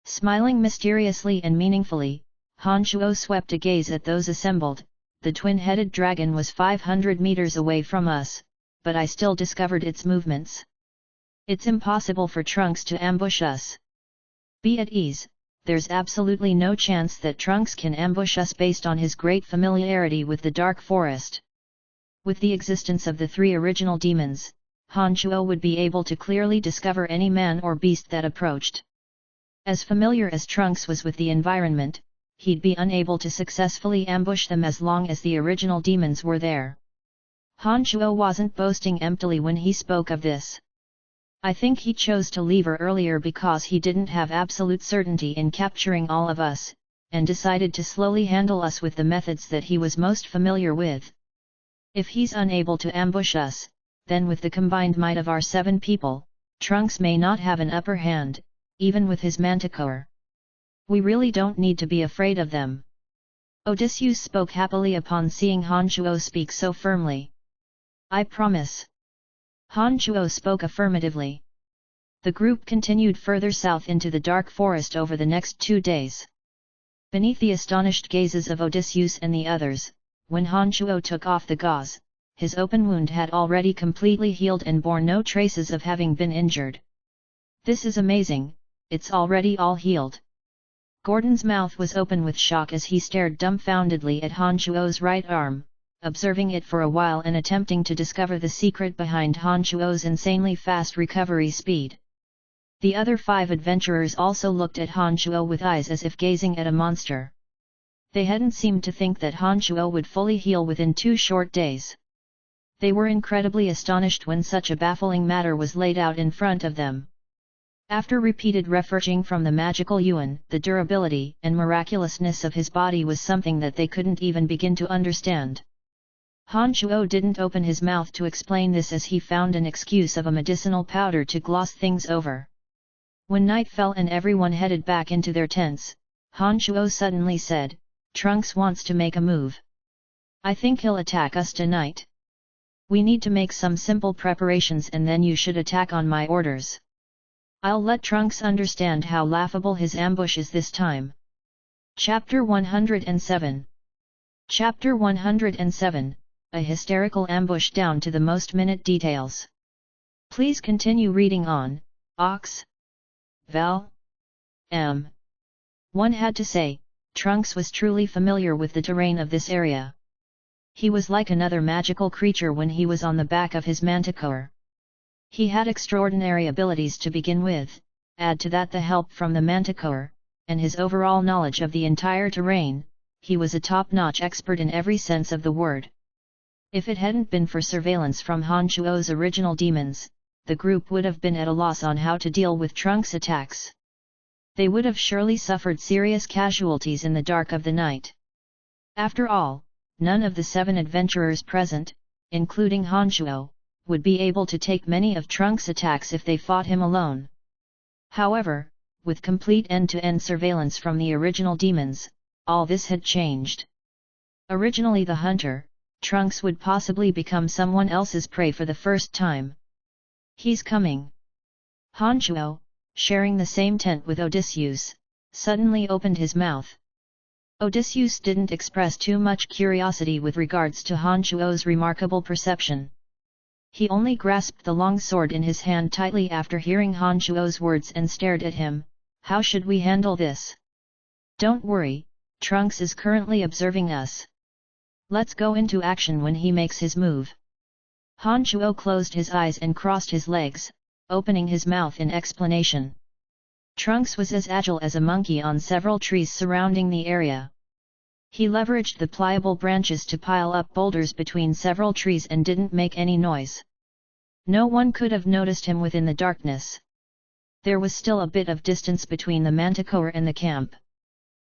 Smiling mysteriously and meaningfully, Han Shuo swept a gaze at those assembled. The twin-headed dragon was 500 meters away from us, but I still discovered its movements. It's impossible for Trunks to ambush us. Be at ease, there's absolutely no chance that Trunks can ambush us based on his great familiarity with the dark forest. With the existence of the 3 original demons, Han Shuo would be able to clearly discover any man or beast that approached. As familiar as Trunks was with the environment, he'd be unable to successfully ambush them as long as the original demons were there. Han Shuo wasn't boasting emptily when he spoke of this. I think he chose to leave earlier because he didn't have absolute certainty in capturing all of us, and decided to slowly handle us with the methods that he was most familiar with. If he's unable to ambush us, then with the combined might of our 7 people, Trunks may not have an upper hand, even with his manticore. We really don't need to be afraid of them. Odysseus spoke happily upon seeing Han Shuo speak so firmly. I promise. Han Shuo spoke affirmatively. The group continued further south into the dark forest over the next 2 days. Beneath the astonished gazes of Odysseus and the others, when Han Shuo took off the gauze, his open wound had already completely healed and bore no traces of having been injured. This is amazing, it's already all healed. Gordon's mouth was open with shock as he stared dumbfoundedly at Han Shuo's right arm, observing it for a while and attempting to discover the secret behind Han Shuo's insanely fast recovery speed. The other 5 adventurers also looked at Han Shuo with eyes as if gazing at a monster. They hadn't seemed to think that Han Shuo would fully heal within 2 short days. They were incredibly astonished when such a baffling matter was laid out in front of them. After repeated refreshing from the magical Yuan, the durability and miraculousness of his body was something that they couldn't even begin to understand. Han Shuo didn't open his mouth to explain this as he found an excuse of a medicinal powder to gloss things over. When night fell and everyone headed back into their tents, Han Shuo suddenly said, "Trunks wants to make a move. I think he'll attack us tonight. We need to make some simple preparations and then you should attack on my orders. I'll let Trunks understand how laughable his ambush is this time." Chapter 107. Chapter 107, a hysterical ambush down to the most minute details. Please continue reading on, Ox. Val. M. One had to say, Trunks was truly familiar with the terrain of this area. He was like another magical creature when he was on the back of his manticore. He had extraordinary abilities to begin with, add to that the help from the manticore, and his overall knowledge of the entire terrain. He was a top-notch expert in every sense of the word. If it hadn't been for surveillance from Han Shuo's original demons, the group would have been at a loss on how to deal with Trunks' attacks. They would have surely suffered serious casualties in the dark of the night. After all, none of the 7 adventurers present, including Han Shuo, would be able to take many of Trunks' attacks if they fought him alone. However, with complete end-to-end surveillance from the original demons, all this had changed. Originally the hunter, Trunks would possibly become someone else's prey for the first time. "He's coming." Han Shuo, sharing the same tent with Odysseus, suddenly opened his mouth. Odysseus didn't express too much curiosity with regards to Han Shuo's remarkable perception. He only grasped the long sword in his hand tightly after hearing Han Shuo's words and stared at him. "How should we handle this?" "Don't worry, Trunks is currently observing us. Let's go into action when he makes his move." Han Shuo closed his eyes and crossed his legs, opening his mouth in explanation. Trunks was as agile as a monkey on several trees surrounding the area. He leveraged the pliable branches to pile up boulders between several trees and didn't make any noise. No one could have noticed him within the darkness. There was still a bit of distance between the manticore and the camp.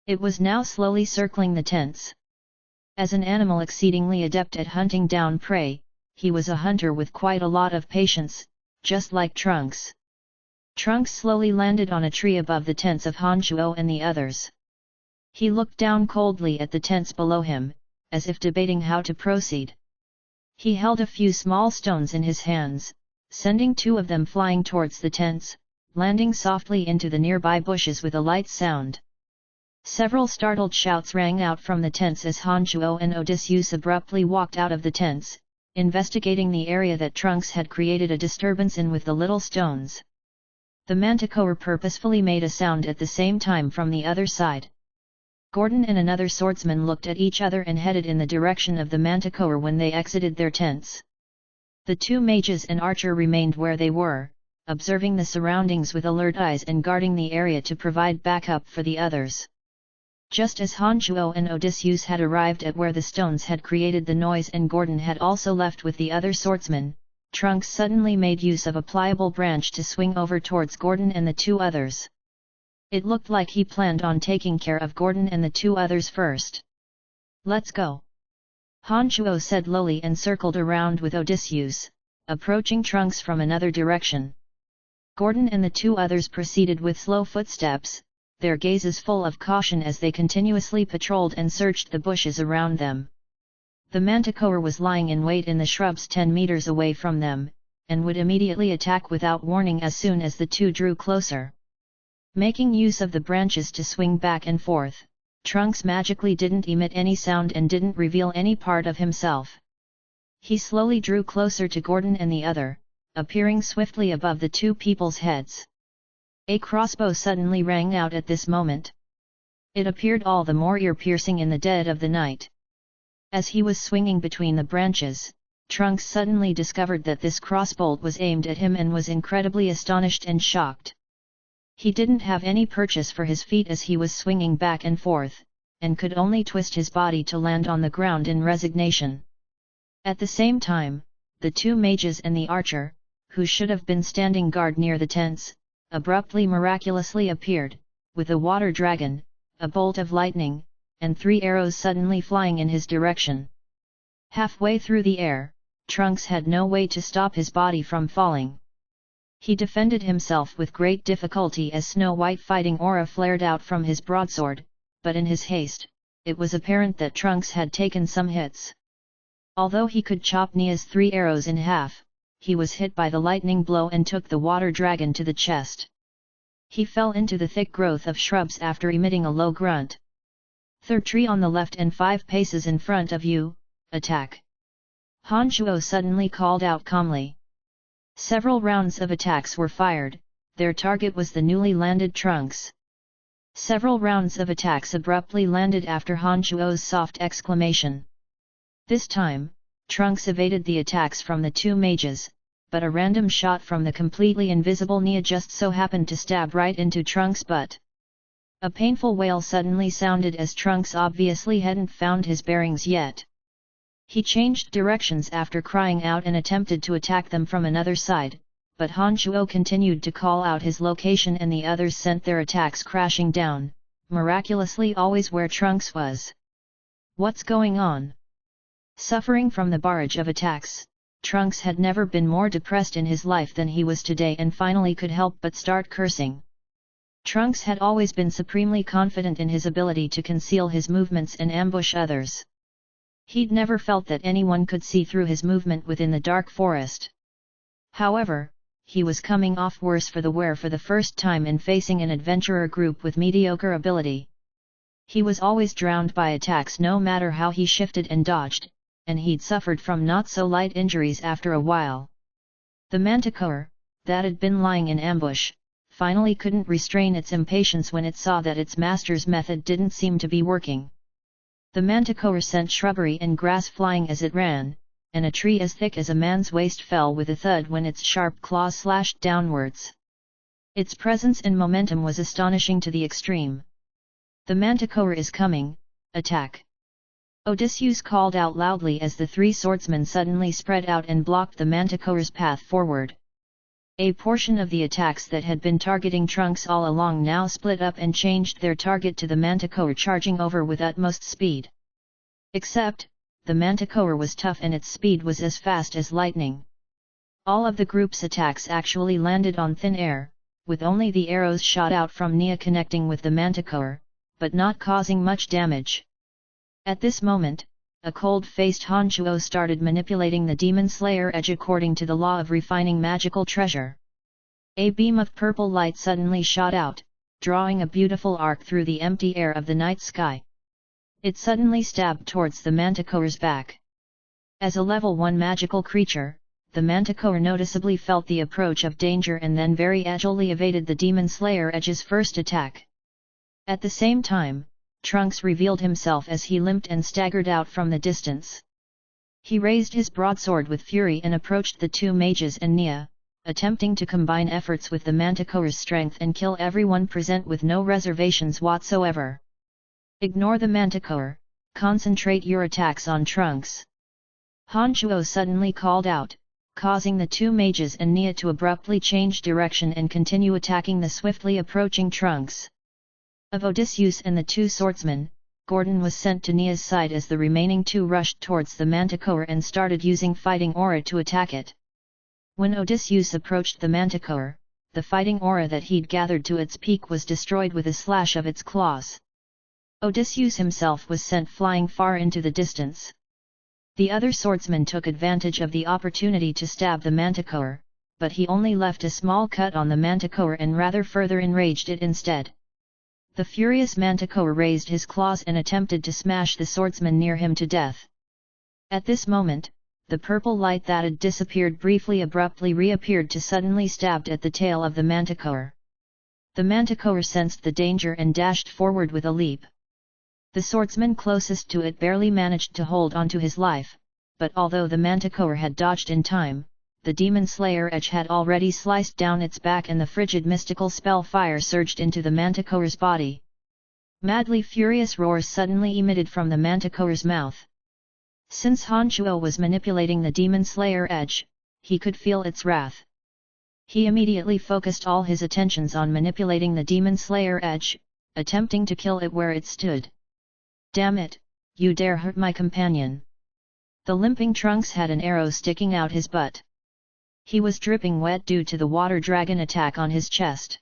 It was now slowly circling the tents. As an animal exceedingly adept at hunting down prey, he was a hunter with quite a lot of patience, just like Trunks. Trunks slowly landed on a tree above the tents of Han Shuo and the others. He looked down coldly at the tents below him, as if debating how to proceed. He held a few small stones in his hands, sending 2 of them flying towards the tents, landing softly into the nearby bushes with a light sound. Several startled shouts rang out from the tents as Han Shuo and Odysseus abruptly walked out of the tents, investigating the area that Trunks had created a disturbance in with the little stones. The manticore purposefully made a sound at the same time from the other side. Gordon and another swordsman looked at each other and headed in the direction of the manticore when they exited their tents. The 2 mages and archer remained where they were, observing the surroundings with alert eyes and guarding the area to provide backup for the others. Just as Han Shuo and Odysseus had arrived at where the stones had created the noise and Gordon had also left with the other swordsman, Trunks suddenly made use of a pliable branch to swing over towards Gordon and the 2 others. It looked like he planned on taking care of Gordon and the 2 others first. "Let's go," Han Shuo said lowly and circled around with Odysseus, approaching Trunks from another direction. Gordon and the 2 others proceeded with slow footsteps, their gazes full of caution as they continuously patrolled and searched the bushes around them. The manticore was lying in wait in the shrubs 10 meters away from them, and would immediately attack without warning as soon as the 2 drew closer. Making use of the branches to swing back and forth, Trunks magically didn't emit any sound and didn't reveal any part of himself. He slowly drew closer to Gordon and the other, appearing swiftly above the 2 people's heads. A crossbow suddenly rang out at this moment. It appeared all the more ear-piercing in the dead of the night. As he was swinging between the branches, Trunks suddenly discovered that this crossbolt was aimed at him and was incredibly astonished and shocked. He didn't have any purchase for his feet as he was swinging back and forth, and could only twist his body to land on the ground in resignation. At the same time, the 2 mages and the archer, who should have been standing guard near the tents, abruptly miraculously appeared, with a water dragon, a bolt of lightning, and 3 arrows suddenly flying in his direction. Halfway through the air, Trunks had no way to stop his body from falling. He defended himself with great difficulty as snow-white fighting aura flared out from his broadsword, but in his haste, it was apparent that Trunks had taken some hits. Although he could chop Nia's 3 arrows in half, he was hit by the lightning blow and took the water dragon to the chest. He fell into the thick growth of shrubs after emitting a low grunt. "Third tree on the left and 5 paces in front of you, attack!" Han Shuo suddenly called out calmly. Several rounds of attacks were fired, their target was the newly landed Trunks. Several rounds of attacks abruptly landed after Han Shuo's soft exclamation. This time, Trunks evaded the attacks from the 2 mages, but a random shot from the completely invisible Nia just so happened to stab right into Trunks' butt. A painful wail suddenly sounded as Trunks obviously hadn't found his bearings yet. He changed directions after crying out and attempted to attack them from another side, but Han Shuo continued to call out his location and the others sent their attacks crashing down, miraculously always where Trunks was. What's going on? Suffering from the barrage of attacks, Trunks had never been more depressed in his life than he was today and finally could help but start cursing. Trunks had always been supremely confident in his ability to conceal his movements and ambush others. He'd never felt that anyone could see through his movement within the dark forest. However, he was coming off worse for the wear for the first time in facing an adventurer group with mediocre ability. He was always drowned by attacks no matter how he shifted and dodged, and he'd suffered from not-so-light injuries after a while. The manticore, that had been lying in ambush, finally couldn't restrain its impatience when it saw that its master's method didn't seem to be working. The manticore sent shrubbery and grass flying as it ran, and a tree as thick as a man's waist fell with a thud when its sharp claws slashed downwards. Its presence and momentum was astonishing to the extreme. "The manticore is coming, attack!" Odysseus called out loudly as the 3 swordsmen suddenly spread out and blocked the manticore's path forward. A portion of the attacks that had been targeting Trunks all along now split up and changed their target to the manticore charging over with utmost speed. Except, the manticore was tough and its speed was as fast as lightning. All of the group's attacks actually landed on thin air, with only the arrows shot out from Nia connecting with the manticore, but not causing much damage. At this moment, a cold-faced Han Shuo started manipulating the Demon Slayer edge according to the law of refining magical treasure. A beam of purple light suddenly shot out, drawing a beautiful arc through the empty air of the night sky. It suddenly stabbed towards the manticore's back. As a level 1 magical creature, the manticore noticeably felt the approach of danger and then very agilely evaded the Demon Slayer edge's first attack. At the same time, Trunks revealed himself as he limped and staggered out from the distance. He raised his broadsword with fury and approached the 2 mages and Nia, attempting to combine efforts with the manticore's strength and kill everyone present with no reservations whatsoever. "Ignore the manticore, concentrate your attacks on Trunks!" Han Shuo suddenly called out, causing the 2 mages and Nia to abruptly change direction and continue attacking the swiftly approaching Trunks. Of Odysseus and the 2 swordsmen, Gordon was sent to Nia's side as the remaining 2 rushed towards the manticore and started using fighting aura to attack it. When Odysseus approached the manticore, the fighting aura that he'd gathered to its peak was destroyed with a slash of its claws. Odysseus himself was sent flying far into the distance. The other swordsman took advantage of the opportunity to stab the manticore, but he only left a small cut on the manticore and rather further enraged it instead. The furious manticore raised his claws and attempted to smash the swordsman near him to death. At this moment, the purple light that had disappeared briefly abruptly reappeared to suddenly stab at the tail of the manticore. The manticore sensed the danger and dashed forward with a leap. The swordsman closest to it barely managed to hold onto his life, but although the manticore had dodged in time, the Demon Slayer edge had already sliced down its back and the frigid mystical spell fire surged into the manticore's body. Madly furious roars suddenly emitted from the manticore's mouth. Since Han Shuo was manipulating the Demon Slayer edge, he could feel its wrath. He immediately focused all his attentions on manipulating the demon slayer edge, attempting to kill it where it stood. "Damn it, you dare hurt my companion!" The limping Trunks had an arrow sticking out his butt. He was dripping wet due to the water dragon attack on his chest.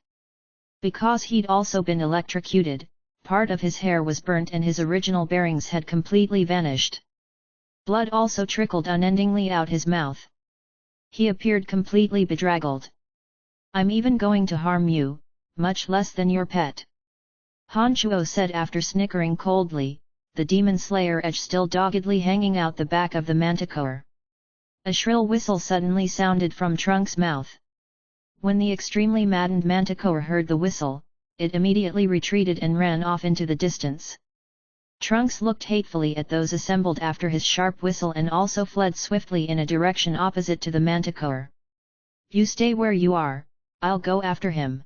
Because he'd also been electrocuted, part of his hair was burnt and his original bearings had completely vanished. Blood also trickled unendingly out his mouth. He appeared completely bedraggled. "I'm even going to harm you, much less than your pet," Han Chuo said after snickering coldly, the demon slayer edge still doggedly hanging out the back of the manticore. A shrill whistle suddenly sounded from Trunks' mouth. When the extremely maddened manticore heard the whistle, it immediately retreated and ran off into the distance. Trunks looked hatefully at those assembled after his sharp whistle and also fled swiftly in a direction opposite to the manticore. "You stay where you are, I'll go after him."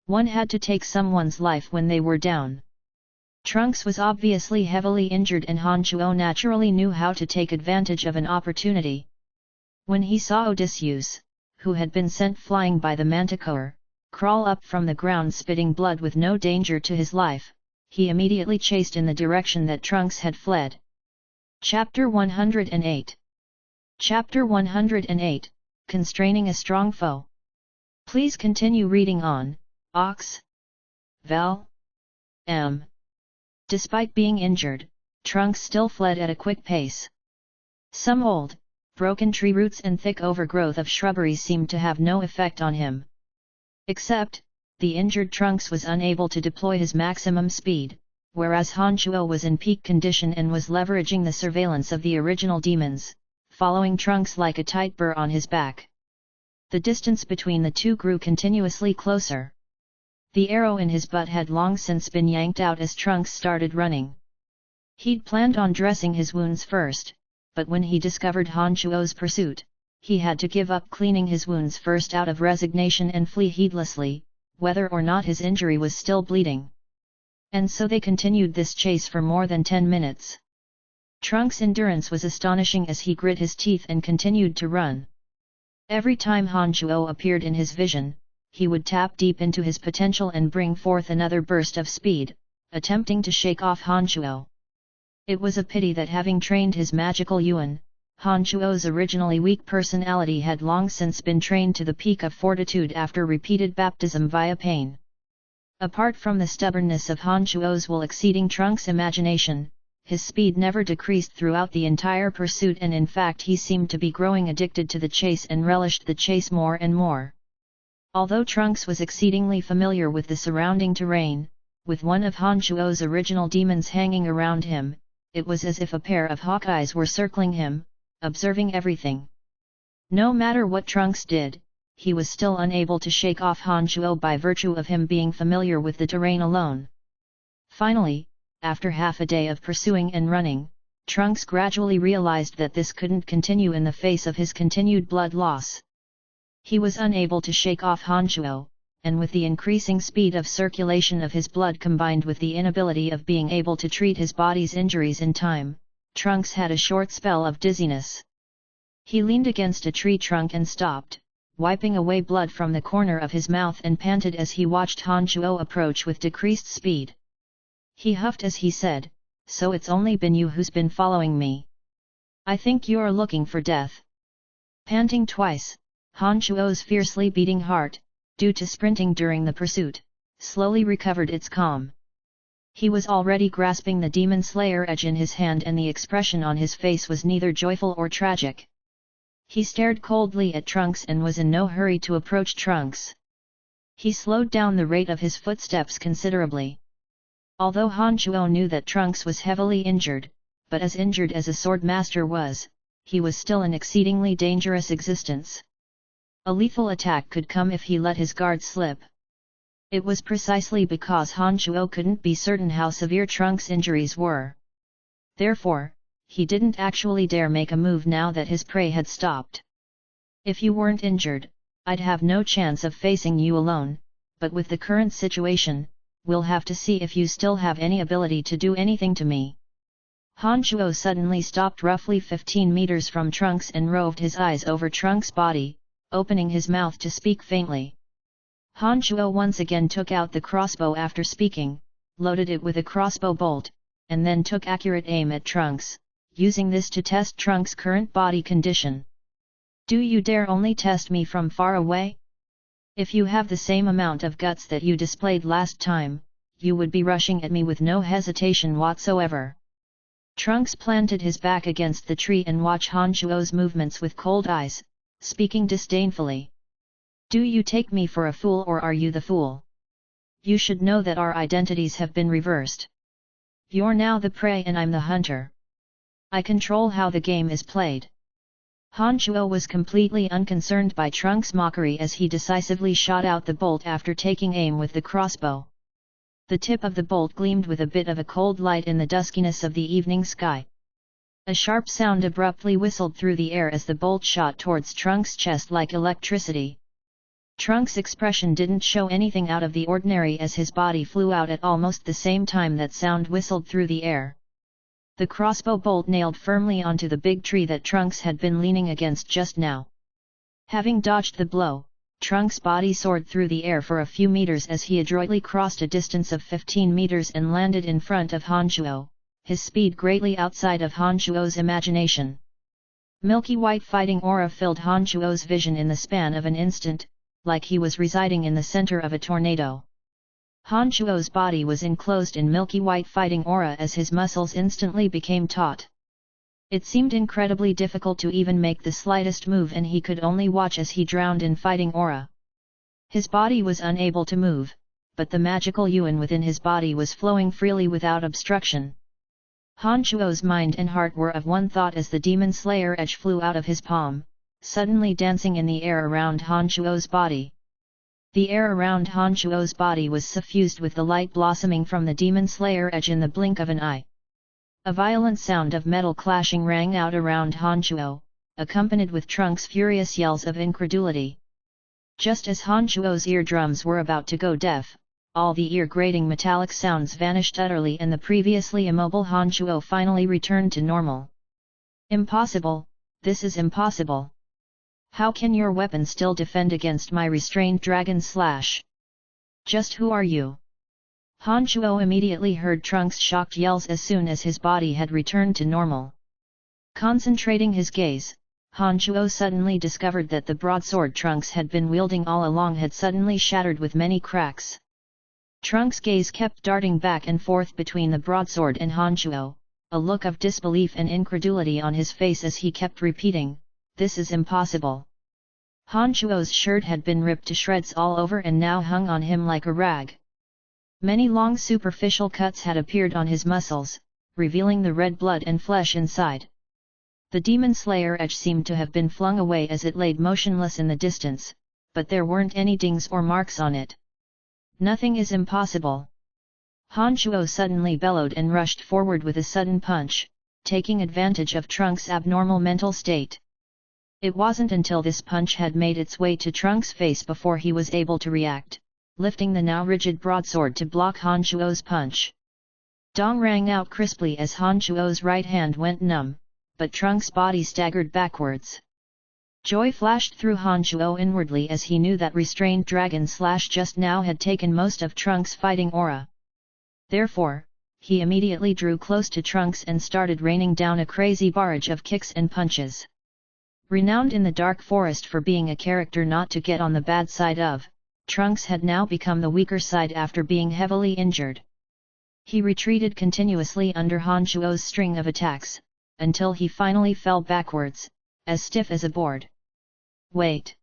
One had to take someone's life when they were down. Trunks was obviously heavily injured and Han Chuo naturally knew how to take advantage of an opportunity. When he saw Odysseus, who had been sent flying by the manticore, crawl up from the ground spitting blood with no danger to his life, he immediately chased in the direction that Trunks had fled. Chapter 108. Chapter 108, Constraining a Strong Foe. Please continue reading on, Ox. Val. M. Despite being injured, Trunks still fled at a quick pace. Some old, broken tree roots and thick overgrowth of shrubbery seemed to have no effect on him. Except, the injured Trunks was unable to deploy his maximum speed, whereas Han Chuo was in peak condition and was leveraging the surveillance of the original demons, following Trunks like a tight burr on his back. The distance between the two grew continuously closer. The arrow in his butt had long since been yanked out as Trunks started running. He'd planned on dressing his wounds first, but when he discovered Han Chuo's pursuit, he had to give up cleaning his wounds first out of resignation and flee heedlessly, whether or not his injury was still bleeding. And so they continued this chase for more than 10 minutes. Trunks' endurance was astonishing as he grit his teeth and continued to run. Every time Han Chuo appeared in his vision, he would tap deep into his potential and bring forth another burst of speed, attempting to shake off Han Chuo. It was a pity that having trained his magical Yuan, Han Chuo's originally weak personality had long since been trained to the peak of fortitude after repeated baptism via pain. Apart from the stubbornness of Han Chuo's will exceeding Trunks' imagination, his speed never decreased throughout the entire pursuit and in fact he seemed to be growing addicted to the chase and relished the chase more and more. Although Trunks was exceedingly familiar with the surrounding terrain, with one of Han Chuo's original demons hanging around him, it was as if a pair of hawk eyes were circling him, observing everything. No matter what Trunks did, he was still unable to shake off Han Chuo by virtue of him being familiar with the terrain alone. Finally, after half a day of pursuing and running, Trunks gradually realized that this couldn't continue in the face of his continued blood loss. He was unable to shake off Han Chuo, and with the increasing speed of circulation of his blood combined with the inability of being able to treat his body's injuries in time, Trunks had a short spell of dizziness. He leaned against a tree trunk and stopped, wiping away blood from the corner of his mouth and panted as he watched Han Chuo approach with decreased speed. He huffed as he said, "So it's only been you who's been following me. I think you're looking for death." Panting twice, Han Chuo's fiercely beating heart, due to sprinting during the pursuit, slowly recovered its calm. He was already grasping the demon slayer edge in his hand and the expression on his face was neither joyful or tragic. He stared coldly at Trunks and was in no hurry to approach Trunks. He slowed down the rate of his footsteps considerably. Although Han Chuo knew that Trunks was heavily injured, but as injured as a sword master was, he was still an exceedingly dangerous existence. A lethal attack could come if he let his guard slip. It was precisely because Han Chuo couldn't be certain how severe Trunks' injuries were. Therefore, he didn't actually dare make a move now that his prey had stopped. "If you weren't injured, I'd have no chance of facing you alone, but with the current situation, we'll have to see if you still have any ability to do anything to me." Han Chuo suddenly stopped roughly 15 meters from Trunks and roved his eyes over Trunks' body, opening his mouth to speak faintly. Han Shuo once again took out the crossbow after speaking, loaded it with a crossbow bolt, and then took accurate aim at Trunks, using this to test Trunks' current body condition. Do you dare only test me from far away? If you have the same amount of guts that you displayed last time, you would be rushing at me with no hesitation whatsoever. Trunks planted his back against the tree and watched Han Shuo's movements with cold eyes, speaking disdainfully. Do you take me for a fool or are you the fool? You should know that our identities have been reversed. You're now the prey and I'm the hunter. I control how the game is played. Han Shuo was completely unconcerned by Trunks' mockery as he decisively shot out the bolt after taking aim with the crossbow. The tip of the bolt gleamed with a bit of a cold light in the duskiness of the evening sky. A sharp sound abruptly whistled through the air as the bolt shot towards Trunks' chest like electricity. Trunks' expression didn't show anything out of the ordinary as his body flew out at almost the same time that sound whistled through the air. The crossbow bolt nailed firmly onto the big tree that Trunks had been leaning against just now. Having dodged the blow, Trunks' body soared through the air for a few meters as he adroitly crossed a distance of 15 meters and landed in front of Han Shuo, his speed greatly outside of Han Shuo's imagination. Milky white fighting aura filled Han Shuo's vision in the span of an instant, like he was residing in the center of a tornado. Han Shuo's body was enclosed in milky white fighting aura as his muscles instantly became taut. It seemed incredibly difficult to even make the slightest move and he could only watch as he drowned in fighting aura. His body was unable to move, but the magical yuan within his body was flowing freely without obstruction. Han Shuo's mind and heart were of one thought as the Demon Slayer edge flew out of his palm, suddenly dancing in the air around Han Shuo's body. The air around Han Shuo's body was suffused with the light blossoming from the Demon Slayer edge in the blink of an eye. A violent sound of metal clashing rang out around Han Shuo, accompanied with Trunks' furious yells of incredulity. Just as Han Shuo's eardrums were about to go deaf, all the ear-grating metallic sounds vanished utterly and the previously immobile Han Shuo finally returned to normal. Impossible, this is impossible. How can your weapon still defend against my restrained dragon slash? Just who are you? Han Shuo immediately heard Trunks' shocked yells as soon as his body had returned to normal. Concentrating his gaze, Han Shuo suddenly discovered that the broadsword Trunks had been wielding all along had suddenly shattered with many cracks. Trunks' gaze kept darting back and forth between the broadsword and Han Shuo, a look of disbelief and incredulity on his face as he kept repeating, "This is impossible." Han Shuo's shirt had been ripped to shreds all over and now hung on him like a rag. Many long superficial cuts had appeared on his muscles, revealing the red blood and flesh inside. The Demon Slayer edge seemed to have been flung away as it laid motionless in the distance, but there weren't any dings or marks on it. Nothing is impossible. Han Shuo suddenly bellowed and rushed forward with a sudden punch, taking advantage of Trunks' abnormal mental state. It wasn't until this punch had made its way to Trunks' face before he was able to react, lifting the now rigid broadsword to block Han Shuo's punch. Dong rang out crisply as Han Shuo's right hand went numb, but Trunks' body staggered backwards. Joy flashed through Han Shuo inwardly as he knew that restrained dragon slash just now had taken most of Trunks' fighting aura. Therefore, he immediately drew close to Trunks and started raining down a crazy barrage of kicks and punches. Renowned in the dark forest for being a character not to get on the bad side of, Trunks had now become the weaker side after being heavily injured. He retreated continuously under Han Shuo's string of attacks, until he finally fell backwards, as stiff as a board. Wait!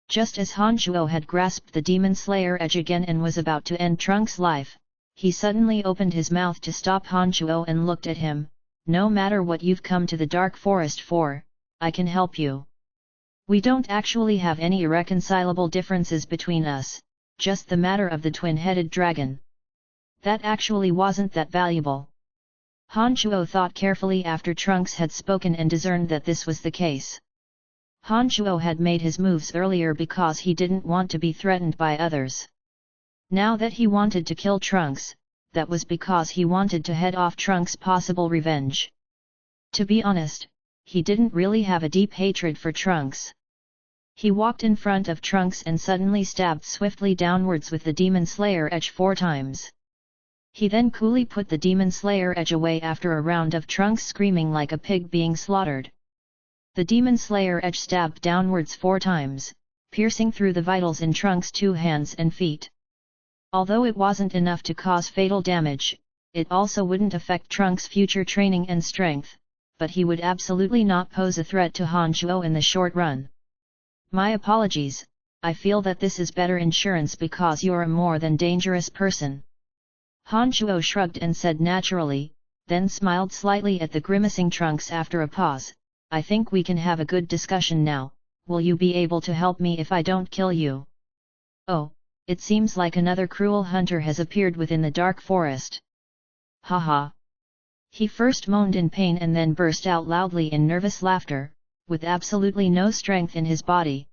Just as Han Shuo had grasped the Demon Slayer edge again and was about to end Trunks' life, he suddenly opened his mouth to stop Han Shuo and looked at him. "No matter what you've come to the dark forest for, I can help you. We don't actually have any irreconcilable differences between us, just the matter of the twin-headed dragon. That actually wasn't that valuable." Han Shuo thought carefully after Trunks had spoken and discerned that this was the case. Han Shuo had made his moves earlier because he didn't want to be threatened by others. Now that he wanted to kill Trunks, that was because he wanted to head off Trunks' possible revenge. To be honest, he didn't really have a deep hatred for Trunks. He walked in front of Trunks and suddenly stabbed swiftly downwards with the Demon Slayer edge 4 times. He then coolly put the Demon Slayer edge away after a round of Trunks screaming like a pig being slaughtered. The Demon Slayer edge stabbed downwards 4 times, piercing through the vitals in Trunks' 2 hands and feet. Although it wasn't enough to cause fatal damage, it also wouldn't affect Trunks' future training and strength, but he would absolutely not pose a threat to Han Shuo in the short run. My apologies, I feel that this is better insurance because you're a more than dangerous person. Han Shuo shrugged and said naturally, then smiled slightly at the grimacing Trunks after a pause. I think we can have a good discussion now. Will you be able to help me if I don't kill you? Oh, it seems like another cruel hunter has appeared within the dark forest. Haha. He first moaned in pain and then burst out loudly in nervous laughter, with absolutely no strength in his body.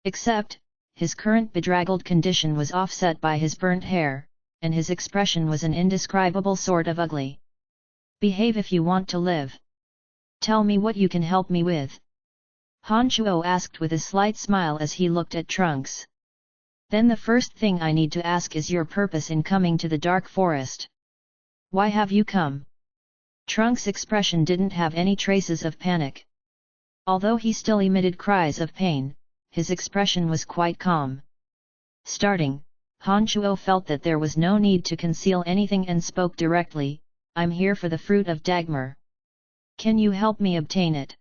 Except, his current bedraggled condition was offset by his burnt hair, and his expression was an indescribable sort of ugly. Behave if you want to live. Tell me what you can help me with. Han Shuo asked with a slight smile as he looked at Trunks. Then the first thing I need to ask is your purpose in coming to the dark forest. Why have you come? Trunks' expression didn't have any traces of panic. Although he still emitted cries of pain, his expression was quite calm. Starting, Han Shuo felt that there was no need to conceal anything and spoke directly, I'm here for the fruit of Dagmar. Can you help me obtain it?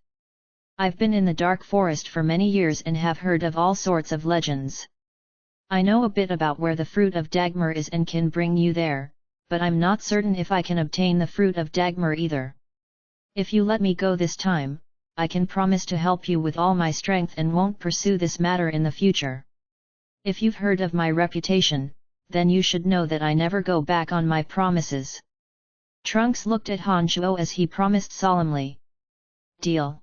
I've been in the dark forest for many years and have heard of all sorts of legends. I know a bit about where the fruit of Dagmar is and can bring you there, but I'm not certain if I can obtain the fruit of Dagmar either. If you let me go this time, I can promise to help you with all my strength and won't pursue this matter in the future. If you've heard of my reputation, then you should know that I never go back on my promises. Trunks looked at Han Shuo as he promised solemnly. Deal.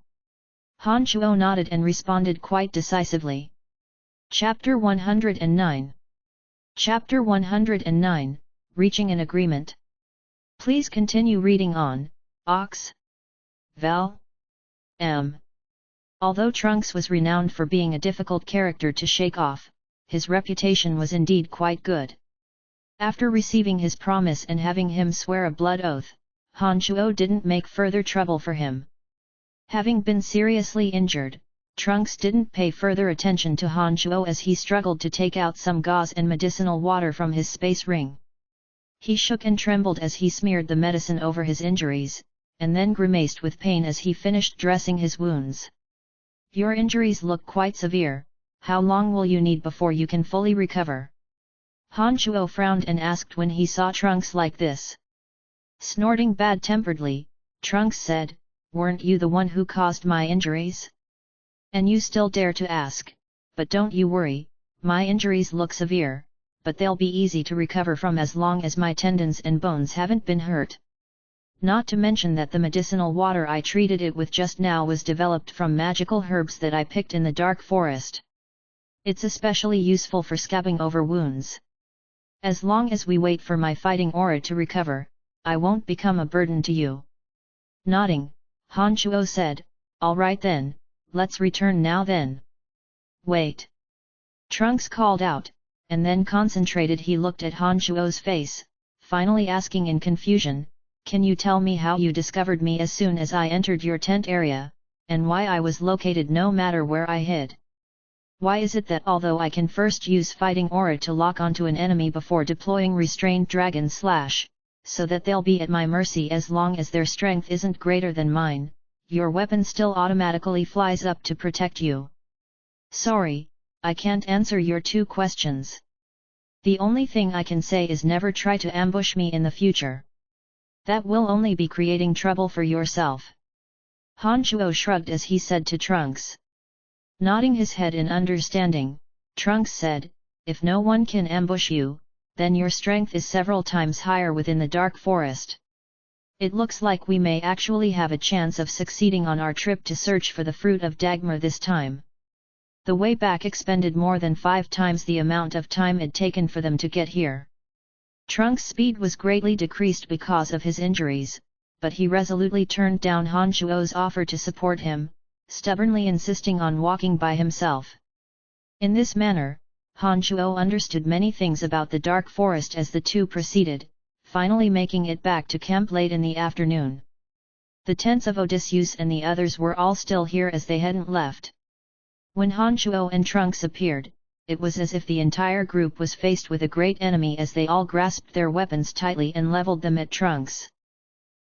Han Shuo nodded and responded quite decisively. Chapter 109. Chapter 109, Reaching an Agreement. Please continue reading on, Ox. Val. M. Although Trunks was renowned for being a difficult character to shake off, his reputation was indeed quite good. After receiving his promise and having him swear a blood oath, Han Shuo didn't make further trouble for him. Having been seriously injured, Trunks didn't pay further attention to Han Shuo as he struggled to take out some gauze and medicinal water from his space ring. He shook and trembled as he smeared the medicine over his injuries, and then grimaced with pain as he finished dressing his wounds. Your injuries look quite severe. How long will you need before you can fully recover? Han Shuo frowned and asked when he saw Trunks like this. Snorting bad-temperedly, Trunks said, weren't you the one who caused my injuries? And you still dare to ask, but don't you worry, my injuries look severe, but they'll be easy to recover from as long as my tendons and bones haven't been hurt. Not to mention that the medicinal water I treated it with just now was developed from magical herbs that I picked in the dark forest. It's especially useful for scabbing over wounds. As long as we wait for my fighting aura to recover, I won't become a burden to you. Nodding, Han Shuo said, all right then, let's return now then. Wait. Trunks called out, and then concentrated he looked at Han Shuo's face, finally asking in confusion, can you tell me how you discovered me as soon as I entered your tent area, and why I was located no matter where I hid? Why is it that although I can first use fighting aura to lock onto an enemy before deploying restrained dragon slash, so that they'll be at my mercy as long as their strength isn't greater than mine, your weapon still automatically flies up to protect you? Sorry, I can't answer your 2 questions. The only thing I can say is never try to ambush me in the future. That will only be creating trouble for yourself. Han Shuo shrugged as he said to Trunks. Nodding his head in understanding, Trunks said, if no one can ambush you, then your strength is several times higher within the dark forest. It looks like we may actually have a chance of succeeding on our trip to search for the fruit of Dagmar this time. The way back expended more than 5 times the amount of time it'd taken for them to get here. Trunks' speed was greatly decreased because of his injuries, but he resolutely turned down Han Shuo's offer to support him, stubbornly insisting on walking by himself. In this manner, Han Chuo understood many things about the dark forest as the two proceeded, finally making it back to camp late in the afternoon. The tents of Odysseus and the others were all still here as they hadn't left. When Han Chuo and Trunks appeared, it was as if the entire group was faced with a great enemy as they all grasped their weapons tightly and leveled them at Trunks.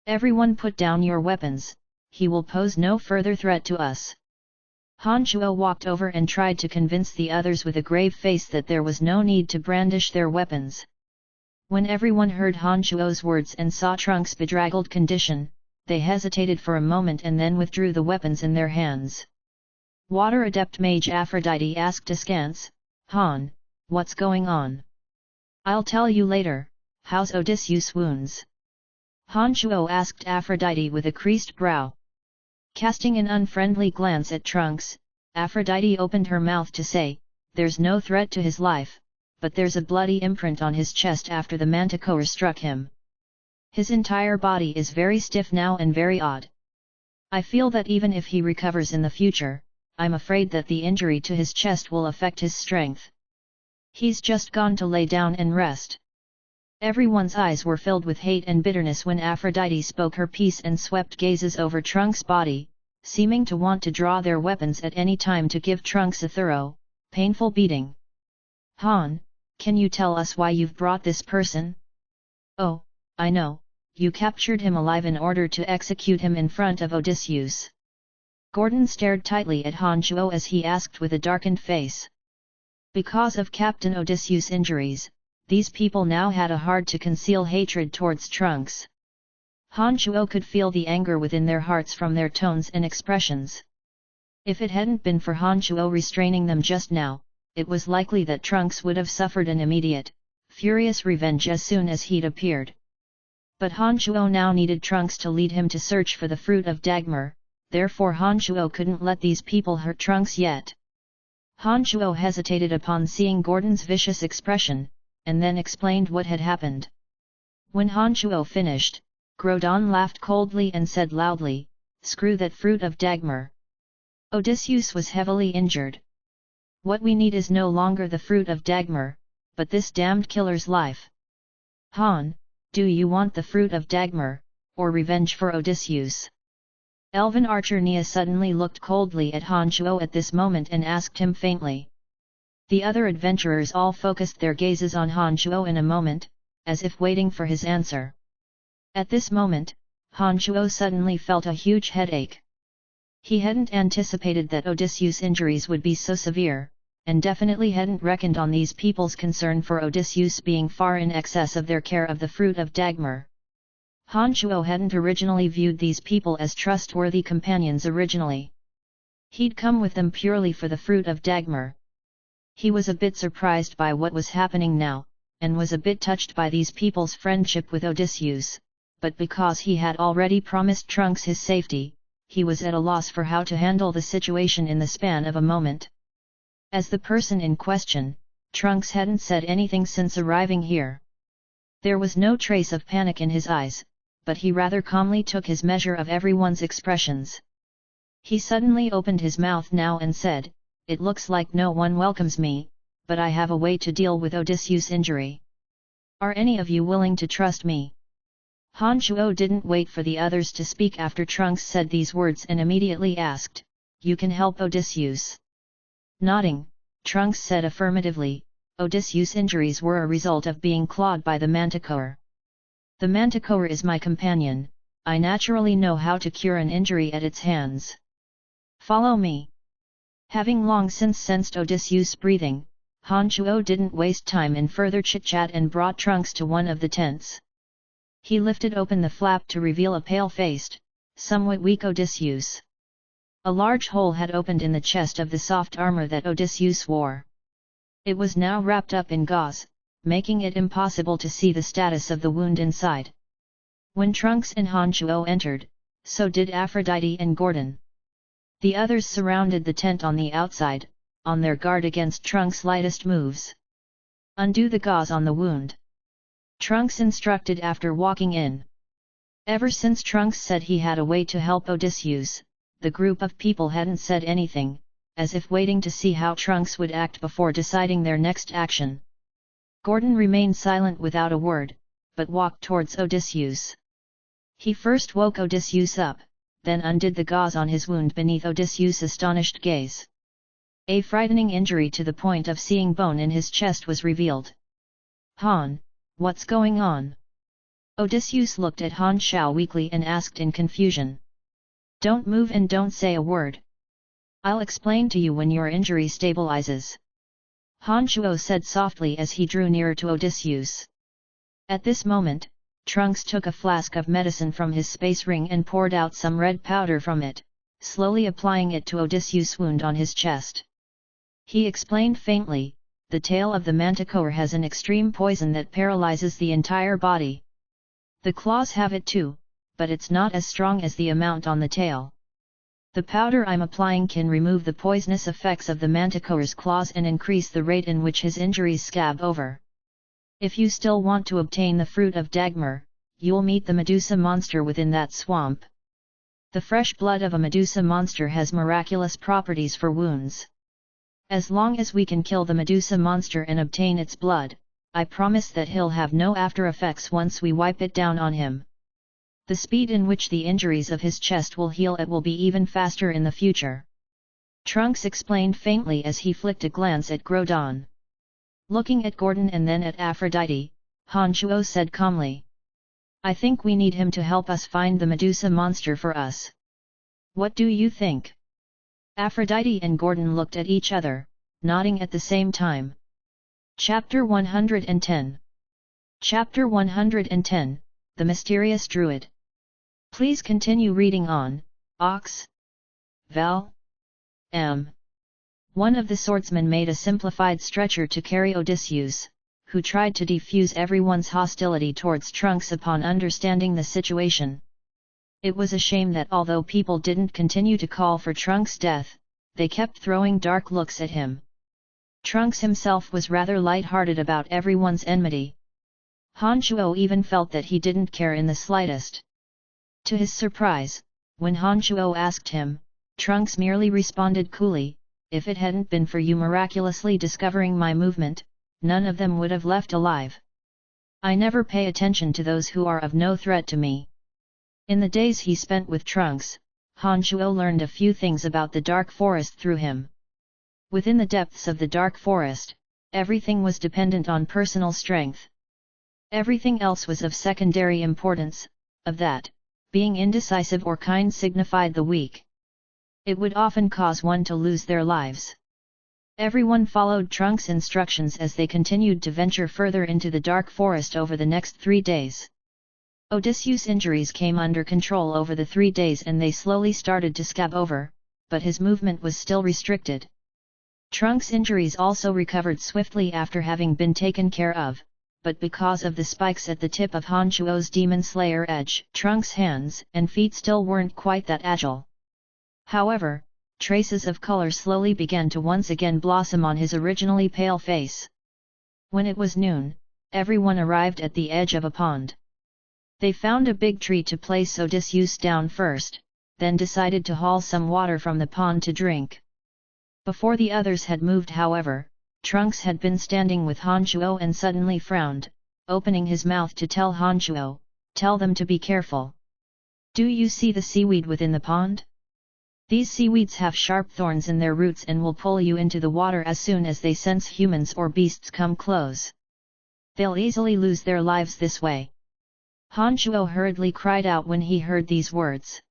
"Everyone put down your weapons, he will pose no further threat to us." Han Chuo walked over and tried to convince the others with a grave face that there was no need to brandish their weapons. When everyone heard Han Chuo's words and saw Trunks' bedraggled condition, they hesitated for a moment and then withdrew the weapons in their hands. Water Adept Mage Aphrodite asked askance, "Han, what's going on?" "I'll tell you later. How's Odysseus' wounds?" Han Chuo asked Aphrodite with a creased brow. Casting an unfriendly glance at Trunks, Aphrodite opened her mouth to say, "There's no threat to his life, but there's a bloody imprint on his chest after the manticore struck him. His entire body is very stiff now and very odd. I feel that even if he recovers in the future, I'm afraid that the injury to his chest will affect his strength. He's just gone to lay down and rest." Everyone's eyes were filled with hate and bitterness when Aphrodite spoke her piece and swept gazes over Trunks' body, seeming to want to draw their weapons at any time to give Trunks a thorough, painful beating. "Han, can you tell us why you've brought this person?" "Oh, I know, you captured him alive in order to execute him in front of Odysseus." Gordon stared tightly at Han Chuo as he asked with a darkened face. Because of Captain Odysseus' injuries, these people now had a hard-to-conceal hatred towards Trunks. Han Chuo could feel the anger within their hearts from their tones and expressions. If it hadn't been for Han Chuo restraining them just now, it was likely that Trunks would have suffered an immediate, furious revenge as soon as he'd appeared. But Han Chuo now needed Trunks to lead him to search for the fruit of Dagmar, therefore Han Chuo couldn't let these people hurt Trunks yet. Han Chuo hesitated upon seeing Gordon's vicious expression, and then explained what had happened. When Han Chuo finished, Grodon laughed coldly and said loudly, "Screw that fruit of Dagmar. Odysseus was heavily injured. What we need is no longer the fruit of Dagmar, but this damned killer's life. Han, do you want the fruit of Dagmar, or revenge for Odysseus?" Elven archer Nia suddenly looked coldly at Han Chuo at this moment and asked him faintly. The other adventurers all focused their gazes on Han Chuo in a moment, as if waiting for his answer. At this moment, Han Chuo suddenly felt a huge headache. He hadn't anticipated that Odysseus' injuries would be so severe, and definitely hadn't reckoned on these people's concern for Odysseus being far in excess of their care of the fruit of Dagmar. Han Chuo hadn't originally viewed these people as trustworthy companions originally. He'd come with them purely for the fruit of Dagmar. He was a bit surprised by what was happening now, and was a bit touched by these people's friendship with Odysseus, but because he had already promised Trunks his safety, he was at a loss for how to handle the situation in the span of a moment. As the person in question, Trunks hadn't said anything since arriving here. There was no trace of panic in his eyes, but he rather calmly took his measure of everyone's expressions. He suddenly opened his mouth now and said, "It looks like no one welcomes me, but I have a way to deal with Odysseus' injury. Are any of you willing to trust me?" Han Chuo didn't wait for the others to speak after Trunks said these words and immediately asked, "You can help Odysseus?" Nodding, Trunks said affirmatively, "Odysseus' injuries were a result of being clawed by the manticore. The manticore is my companion, I naturally know how to cure an injury at its hands. Follow me." Having long since sensed Odysseus' breathing, Han Chuo didn't waste time in further chit-chat and brought Trunks to one of the tents. He lifted open the flap to reveal a pale-faced, somewhat weak Odysseus. A large hole had opened in the chest of the soft armor that Odysseus wore. It was now wrapped up in gauze, making it impossible to see the status of the wound inside. When Trunks and Han Chuo entered, so did Aphrodite and Gordon. The others surrounded the tent on the outside, on their guard against Trunks' lightest moves. "Undo the gauze on the wound," Trunks instructed after walking in. Ever since Trunks said he had a way to help Odysseus, the group of people hadn't said anything, as if waiting to see how Trunks would act before deciding their next action. Gordon remained silent without a word, but walked towards Odysseus. He first woke Odysseus up, then undid the gauze on his wound beneath Odysseus' astonished gaze. A frightening injury to the point of seeing bone in his chest was revealed. "Han, what's going on?" Odysseus looked at Han Shao weakly and asked in confusion. "Don't move and don't say a word. I'll explain to you when your injury stabilizes," Han Shuo said softly as he drew nearer to Odysseus. At this moment, Trunks took a flask of medicine from his space ring and poured out some red powder from it, slowly applying it to Odysseus' wound on his chest. He explained faintly, "The tail of the manticore has an extreme poison that paralyzes the entire body. The claws have it too, but it's not as strong as the amount on the tail. The powder I'm applying can remove the poisonous effects of the manticore's claws and increase the rate in which his injuries scab over. If you still want to obtain the fruit of Dagmar, you'll meet the Medusa monster within that swamp. The fresh blood of a Medusa monster has miraculous properties for wounds. As long as we can kill the Medusa monster and obtain its blood, I promise that he'll have no after effects once we wipe it down on him. The speed in which the injuries of his chest will heal it will be even faster in the future." Trunks explained faintly as he flicked a glance at Groudon. Looking at Gordon and then at Aphrodite, Han Shuo said calmly, "I think we need him to help us find the Medusa monster for us. What do you think?" Aphrodite and Gordon looked at each other, nodding at the same time. Chapter 110. Chapter 110, The Mysterious Druid. Please continue reading on. Ox. Val. M. One of the swordsmen made a simplified stretcher to carry Odysseus, who tried to defuse everyone's hostility towards Trunks upon understanding the situation. It was a shame that although people didn't continue to call for Trunks' death, they kept throwing dark looks at him. Trunks himself was rather light-hearted about everyone's enmity. Han Shuo even felt that he didn't care in the slightest. To his surprise, when Han Shuo asked him, Trunks merely responded coolly, "If it hadn't been for you miraculously discovering my movement, none of them would have left alive. I never pay attention to those who are of no threat to me." In the days he spent with Trunks, Han Shuo learned a few things about the dark forest through him. Within the depths of the dark forest, everything was dependent on personal strength. Everything else was of secondary importance, of that, being indecisive or kind signified the weak. It would often cause one to lose their lives. Everyone followed Trunks' instructions as they continued to venture further into the dark forest over the next 3 days. Odysseus' injuries came under control over the 3 days and they slowly started to scab over, but his movement was still restricted. Trunks' injuries also recovered swiftly after having been taken care of, but because of the spikes at the tip of Han Shuo's Demon Slayer edge, Trunks' hands and feet still weren't quite that agile. However, traces of color slowly began to once again blossom on his originally pale face. When it was noon, everyone arrived at the edge of a pond. They found a big tree to place Odysseus down first, then decided to haul some water from the pond to drink. Before the others had moved, however, Trunks had been standing with Han Shuo and suddenly frowned, opening his mouth to tell Han Shuo, "Tell them to be careful. Do you see the seaweed within the pond? These seaweeds have sharp thorns in their roots and will pull you into the water as soon as they sense humans or beasts come close. They'll easily lose their lives this way." Han Shuo hurriedly cried out when he heard these words.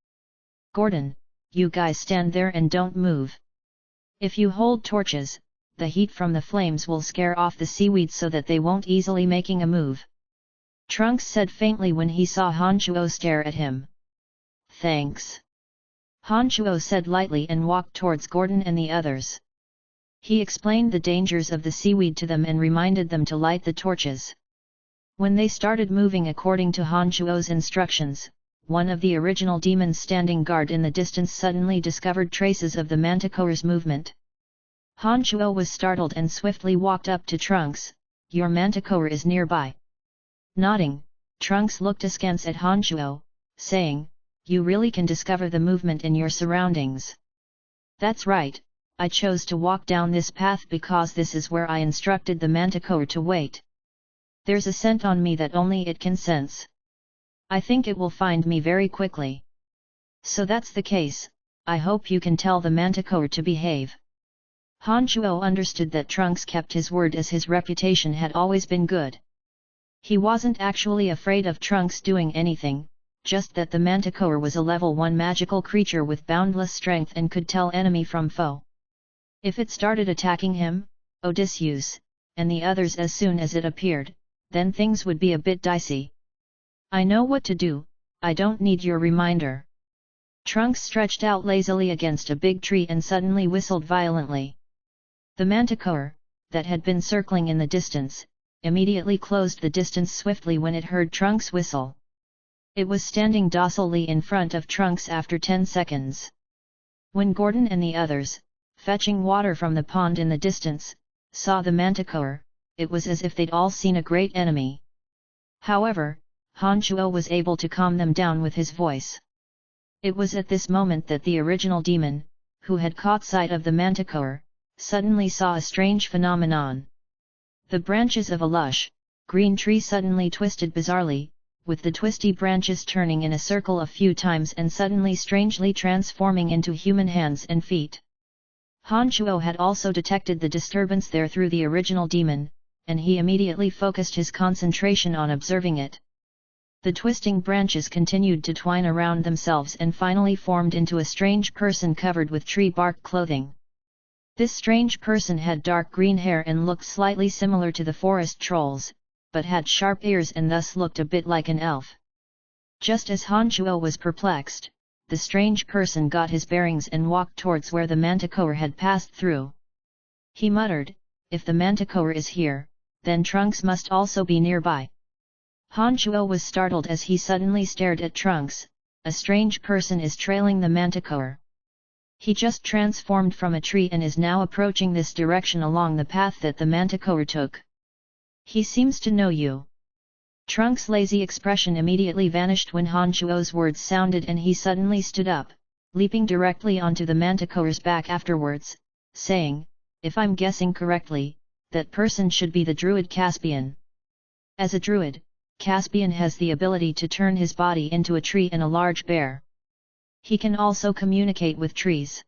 "Gordon, you guys stand there and don't move. If you hold torches, the heat from the flames will scare off the seaweed so that they won't easily making a move." Trunks said faintly when he saw Han Shuo stare at him. "Thanks." Han Shuo said lightly and walked towards Gordon and the others. He explained the dangers of the seaweed to them and reminded them to light the torches. When they started moving according to Han Shuo's instructions, one of the original demons standing guard in the distance suddenly discovered traces of the manticore's movement. Han Shuo was startled and swiftly walked up to Trunks. "Your manticore is nearby." Nodding, Trunks looked askance at Han Shuo, saying, you really can discover the movement in your surroundings. That's right, I chose to walk down this path because this is where I instructed the manticore to wait. There's a scent on me that only it can sense. I think it will find me very quickly. So that's the case, I hope you can tell the manticore to behave. Han Shuo understood that Trunks kept his word as his reputation had always been good. He wasn't actually afraid of Trunks doing anything, just that the manticore was a level 1 magical creature with boundless strength and could tell enemy from foe. If it started attacking him, Odysseus, and the others as soon as it appeared, then things would be a bit dicey. I know what to do, I don't need your reminder. Trunks stretched out lazily against a big tree and suddenly whistled violently. The manticore, that had been circling in the distance, immediately closed the distance swiftly when it heard Trunks whistle. It was standing docilely in front of Trunks after 10 seconds. When Gordon and the others, fetching water from the pond in the distance, saw the manticore, it was as if they'd all seen a great enemy. However, Han Shuo was able to calm them down with his voice. It was at this moment that the original demon, who had caught sight of the manticore, suddenly saw a strange phenomenon. The branches of a lush, green tree suddenly twisted bizarrely, with the twisty branches turning in a circle a few times and suddenly strangely transforming into human hands and feet. Han Shuo had also detected the disturbance there through the original demon, and he immediately focused his concentration on observing it. The twisting branches continued to twine around themselves and finally formed into a strange person covered with tree bark clothing. This strange person had dark green hair and looked slightly similar to the forest trolls, but had sharp ears and thus looked a bit like an elf. Just as Han Shuo was perplexed, the strange person got his bearings and walked towards where the manticore had passed through. He muttered, "If the manticore is here, then Trunks must also be nearby." Han Shuo was startled as he suddenly stared at Trunks. A strange person is trailing the manticore. He just transformed from a tree and is now approaching this direction along the path that the manticore took. He seems to know you. Trunks' lazy expression immediately vanished when Han Shuo's words sounded and he suddenly stood up, leaping directly onto the manticore's back afterwards, saying, "If I'm guessing correctly, that person should be the druid Caspian." As a druid, Caspian has the ability to turn his body into a tree and a large bear. He can also communicate with trees.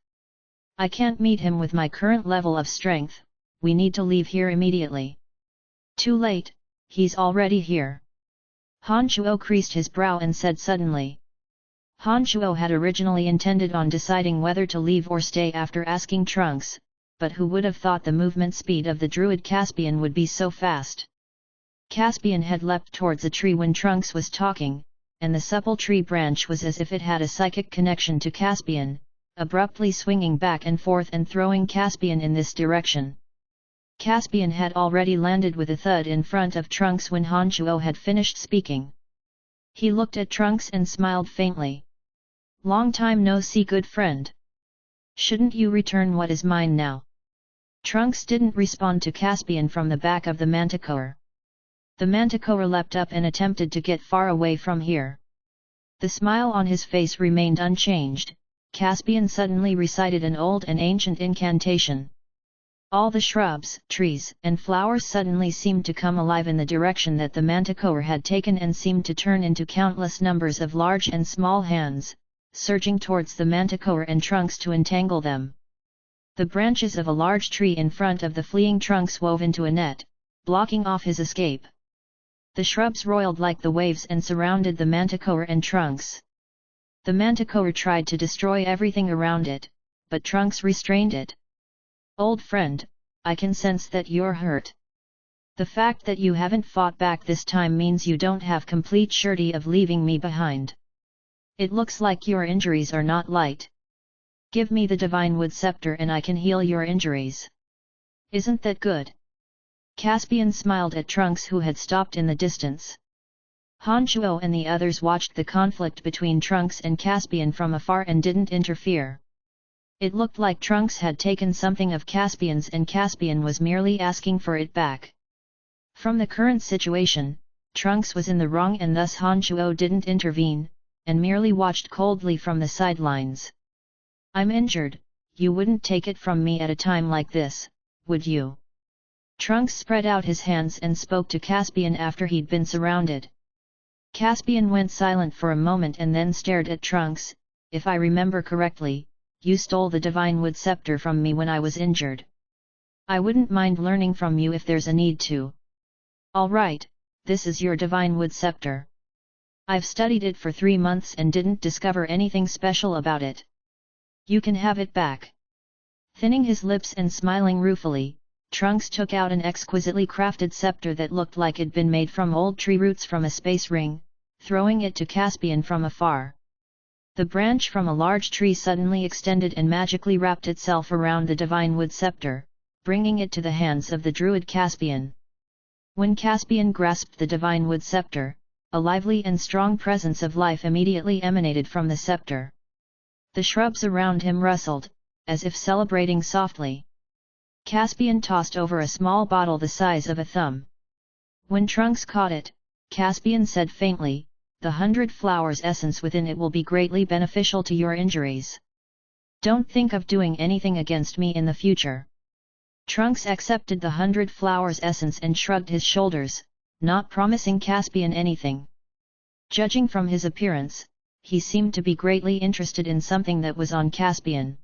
I can't meet him with my current level of strength, we need to leave here immediately. Too late, he's already here. Han Shuo creased his brow and said suddenly. Han Shuo had originally intended on deciding whether to leave or stay after asking Trunks, but who would have thought the movement speed of the druid Caspian would be so fast. Caspian had leapt towards a tree when Trunks was talking, and the supple tree branch was as if it had a psychic connection to Caspian, abruptly swinging back and forth and throwing Caspian in this direction. Caspian had already landed with a thud in front of Trunks when Han Shuo had finished speaking. He looked at Trunks and smiled faintly. "Long time no see, good friend. Shouldn't you return what is mine now?" Trunks didn't respond to Caspian from the back of the manticore. The manticore leapt up and attempted to get far away from here. The smile on his face remained unchanged. Caspian suddenly recited an old and ancient incantation. All the shrubs, trees, and flowers suddenly seemed to come alive in the direction that the manticore had taken and seemed to turn into countless numbers of large and small hands, surging towards the manticore and Trunks to entangle them. The branches of a large tree in front of the fleeing Trunks wove into a net, blocking off his escape. The shrubs roiled like the waves and surrounded the manticore and Trunks. The manticore tried to destroy everything around it, but Trunks restrained it. "Old friend, I can sense that you're hurt. The fact that you haven't fought back this time means you don't have complete surety of leaving me behind. It looks like your injuries are not light. Give me the divine wood scepter and I can heal your injuries. Isn't that good?" Caspian smiled at Trunks, who had stopped in the distance. Han Shuo and the others watched the conflict between Trunks and Caspian from afar and didn't interfere. It looked like Trunks had taken something of Caspian's and Caspian was merely asking for it back. From the current situation, Trunks was in the wrong and thus Han Shuo didn't intervene, and merely watched coldly from the sidelines. "I'm injured, you wouldn't take it from me at a time like this, would you?" Trunks spread out his hands and spoke to Caspian after he'd been surrounded. Caspian went silent for a moment and then stared at Trunks. "If I remember correctly, you stole the Divine Wood Scepter from me when I was injured. I wouldn't mind learning from you if there's a need to." "All right, this is your Divine Wood Scepter. I've studied it for 3 months and didn't discover anything special about it. You can have it back." Thinning his lips and smiling ruefully, Trunks took out an exquisitely crafted scepter that looked like it'd been made from old tree roots from a space ring, throwing it to Caspian from afar. The branch from a large tree suddenly extended and magically wrapped itself around the Divine Wood Scepter, bringing it to the hands of the druid Caspian. When Caspian grasped the Divine Wood Scepter, a lively and strong presence of life immediately emanated from the scepter. The shrubs around him rustled, as if celebrating softly. Caspian tossed over a small bottle the size of a thumb. When Trunks caught it, Caspian said faintly, "The 100 flowers essence within it will be greatly beneficial to your injuries. Don't think of doing anything against me in the future." Trunks accepted the 100 flowers essence and shrugged his shoulders, not promising Caspian anything. Judging from his appearance, he seemed to be greatly interested in something that was on Caspian.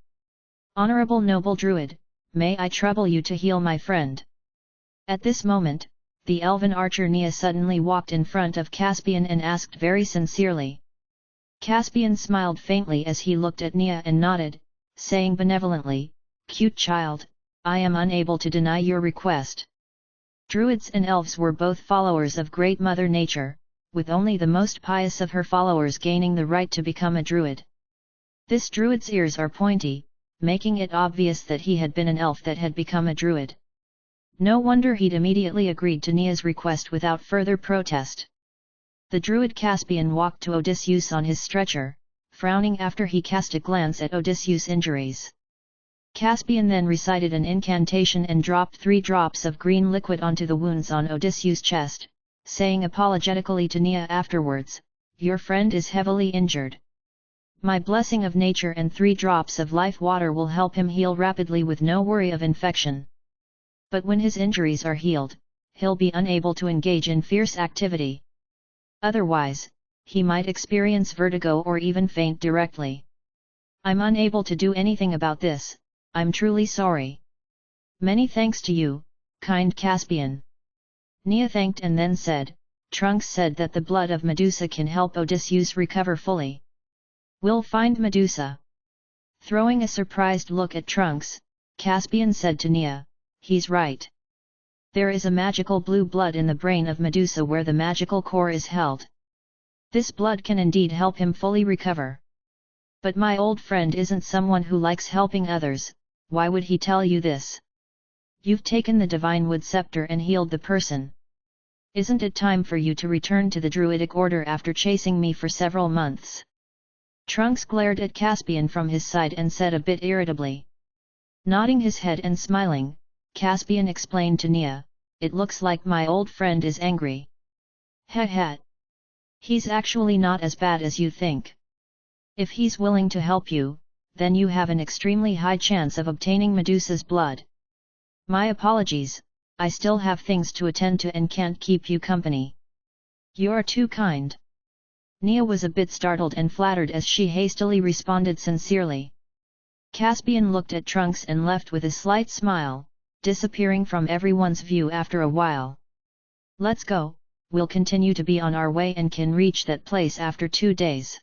"Honorable noble druid, may I trouble you to heal my friend?" At this moment, the elven archer Nia suddenly walked in front of Caspian and asked very sincerely. Caspian smiled faintly as he looked at Nia and nodded, saying benevolently, "Cute child, I am unable to deny your request." Druids and elves were both followers of Great Mother Nature, with only the most pious of her followers gaining the right to become a druid. This druid's ears are pointy, making it obvious that he had been an elf that had become a druid. No wonder he'd immediately agreed to Nia's request without further protest. The druid Caspian walked to Odysseus on his stretcher, frowning after he cast a glance at Odysseus' injuries. Caspian then recited an incantation and dropped 3 drops of green liquid onto the wounds on Odysseus' chest, saying apologetically to Nia afterwards, "Your friend is heavily injured. My blessing of nature and 3 drops of life water will help him heal rapidly with no worry of infection. But when his injuries are healed, he'll be unable to engage in fierce activity. Otherwise, he might experience vertigo or even faint directly. I'm unable to do anything about this, I'm truly sorry." "Many thanks to you, kind Caspian." Nia thanked and then said, "Trunks said that the blood of Medusa can help Odysseus recover fully. We'll find Medusa." Throwing a surprised look at Trunks, Caspian said to Nia, "He's right. There is a magical blue blood in the brain of Medusa where the magical core is held. This blood can indeed help him fully recover. But my old friend isn't someone who likes helping others, why would he tell you this? You've taken the Divine Wood Scepter and healed the person. Isn't it time for you to return to the Druidic Order after chasing me for several months?" Trunks glared at Caspian from his side and said a bit irritably. Nodding his head and smiling, Caspian explained to Nia, "It looks like my old friend is angry. Heh heh. He's actually not as bad as you think. If he's willing to help you, then you have an extremely high chance of obtaining Medusa's blood. My apologies, I still have things to attend to and can't keep you company." "You're too kind." Nia was a bit startled and flattered as she hastily responded sincerely. Caspian looked at Trunks and left with a slight smile, disappearing from everyone's view after a while. "Let's go, we'll continue to be on our way and can reach that place after 2 days."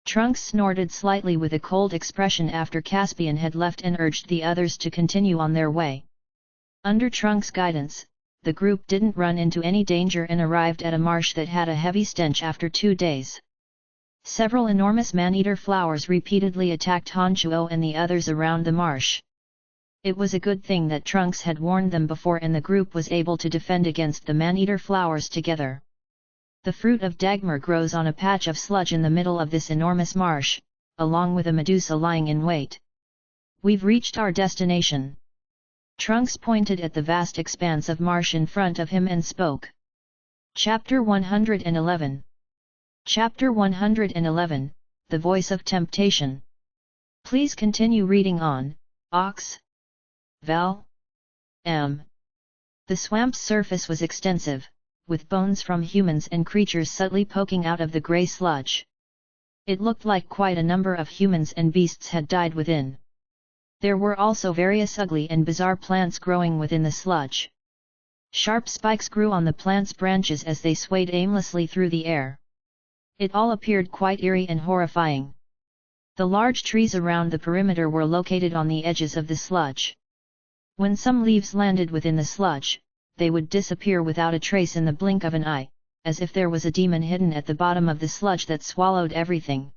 Trunks snorted slightly with a cold expression after Caspian had left and urged the others to continue on their way. Under Trunks' guidance, the group didn't run into any danger and arrived at a marsh that had a heavy stench after 2 days. Several enormous man-eater flowers repeatedly attacked Honchuo and the others around the marsh. It was a good thing that Trunks had warned them before and the group was able to defend against the man-eater flowers together. The fruit of Dagmar grows on a patch of sludge in the middle of this enormous marsh, along with a Medusa lying in wait. "We've reached our destination." Trunks pointed at the vast expanse of marsh in front of him and spoke. Chapter 111 Chapter 111, The Voice of Temptation. Please continue reading on, Ox. Val. M. The swamp's surface was extensive, with bones from humans and creatures subtly poking out of the grey sludge. It looked like quite a number of humans and beasts had died within. There were also various ugly and bizarre plants growing within the sludge. Sharp spikes grew on the plants' branches as they swayed aimlessly through the air. It all appeared quite eerie and horrifying. The large trees around the perimeter were located on the edges of the sludge. When some leaves landed within the sludge, they would disappear without a trace in the blink of an eye, as if there was a demon hidden at the bottom of the sludge that swallowed everything.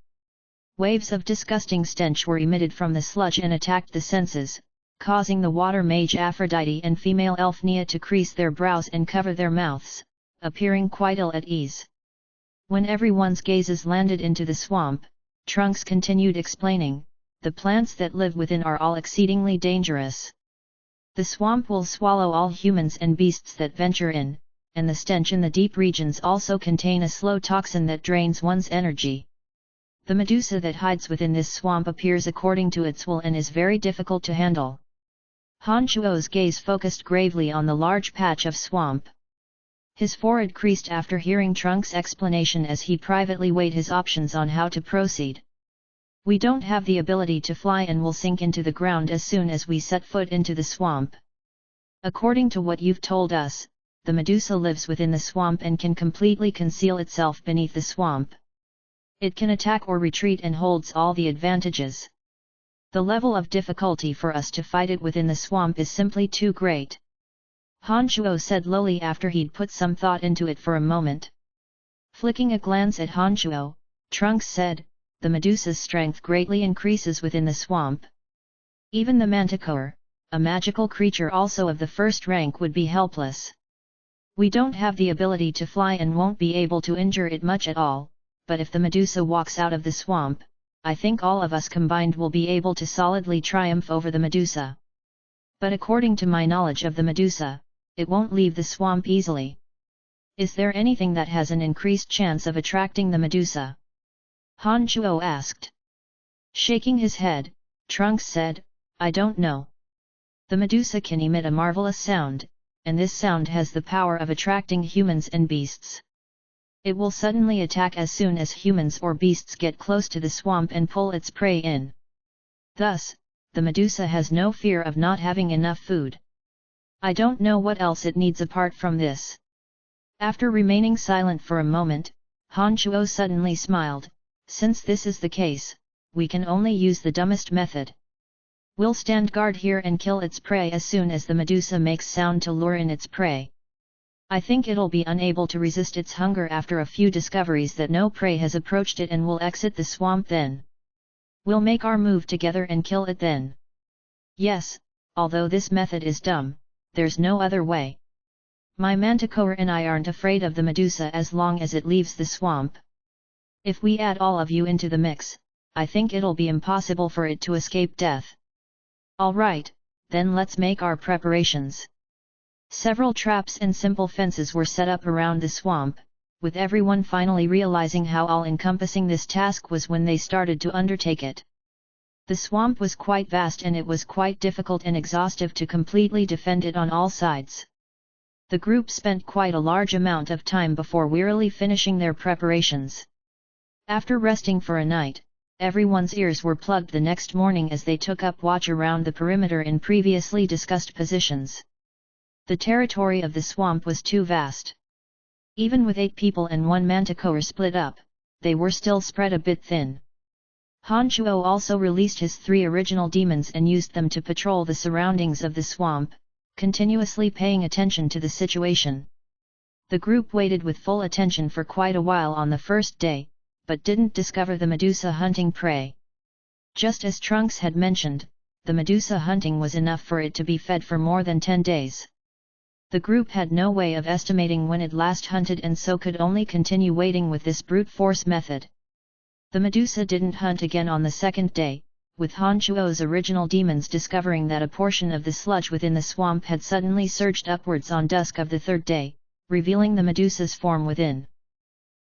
Waves of disgusting stench were emitted from the sludge and attacked the senses, causing the water mage Aphrodite and female elf Nia to crease their brows and cover their mouths, appearing quite ill at ease. When everyone's gazes landed into the swamp, Trunks continued explaining, "The plants that live within are all exceedingly dangerous. The swamp will swallow all humans and beasts that venture in, and the stench in the deep regions also contain a slow toxin that drains one's energy. The Medusa that hides within this swamp appears according to its will and is very difficult to handle." Han Chuo's gaze focused gravely on the large patch of swamp. His forehead creased after hearing Trunks' explanation as he privately weighed his options on how to proceed. "We don't have the ability to fly and will sink into the ground as soon as we set foot into the swamp. According to what you've told us, the Medusa lives within the swamp and can completely conceal itself beneath the swamp. It can attack or retreat and holds all the advantages. The level of difficulty for us to fight it within the swamp is simply too great." Han Chuo said lowly after he'd put some thought into it for a moment. Flicking a glance at Han Chuo, Trunks said, "The Medusa's strength greatly increases within the swamp. Even the Manticore, a magical creature also of the first rank, would be helpless. We don't have the ability to fly and won't be able to injure it much at all, but if the Medusa walks out of the swamp, I think all of us combined will be able to solidly triumph over the Medusa. But according to my knowledge of the Medusa, it won't leave the swamp easily. Is there anything that has an increased chance of attracting the Medusa?" Han Chuo asked. Shaking his head, Trunks said, "I don't know. The Medusa can emit a marvelous sound, and this sound has the power of attracting humans and beasts. It will suddenly attack as soon as humans or beasts get close to the swamp and pull its prey in. Thus, the Medusa has no fear of not having enough food. I don't know what else it needs apart from this." After remaining silent for a moment, Han Chuo suddenly smiled, "Since this is the case, we can only use the dumbest method. We'll stand guard here and kill its prey as soon as the Medusa makes sound to lure in its prey. I think it'll be unable to resist its hunger after a few discoveries that no prey has approached it and will exit the swamp then. We'll make our move together and kill it then. Yes, although this method is dumb, there's no other way. My Manticore and I aren't afraid of the Medusa as long as it leaves the swamp. If we add all of you into the mix, I think it'll be impossible for it to escape death. All right, then let's make our preparations." Several traps and simple fences were set up around the swamp, with everyone finally realizing how all-encompassing this task was when they started to undertake it. The swamp was quite vast and it was quite difficult and exhaustive to completely defend it on all sides. The group spent quite a large amount of time before wearily finishing their preparations. After resting for a night, everyone's ears were plugged the next morning as they took up watch around the perimeter in previously discussed positions. The territory of the swamp was too vast. Even with 8 people and 1 Manticore split up, they were still spread a bit thin. Han Chuo also released his 3 original demons and used them to patrol the surroundings of the swamp, continuously paying attention to the situation. The group waited with full attention for quite a while on the first day, but didn't discover the Medusa hunting prey. Just as Trunks had mentioned, the Medusa hunting was enough for it to be fed for more than 10 days. The group had no way of estimating when it last hunted and so could only continue waiting with this brute force method. The Medusa didn't hunt again on the second day, with Han Chuo's original demons discovering that a portion of the sludge within the swamp had suddenly surged upwards on dusk of the third day, revealing the Medusa's form within.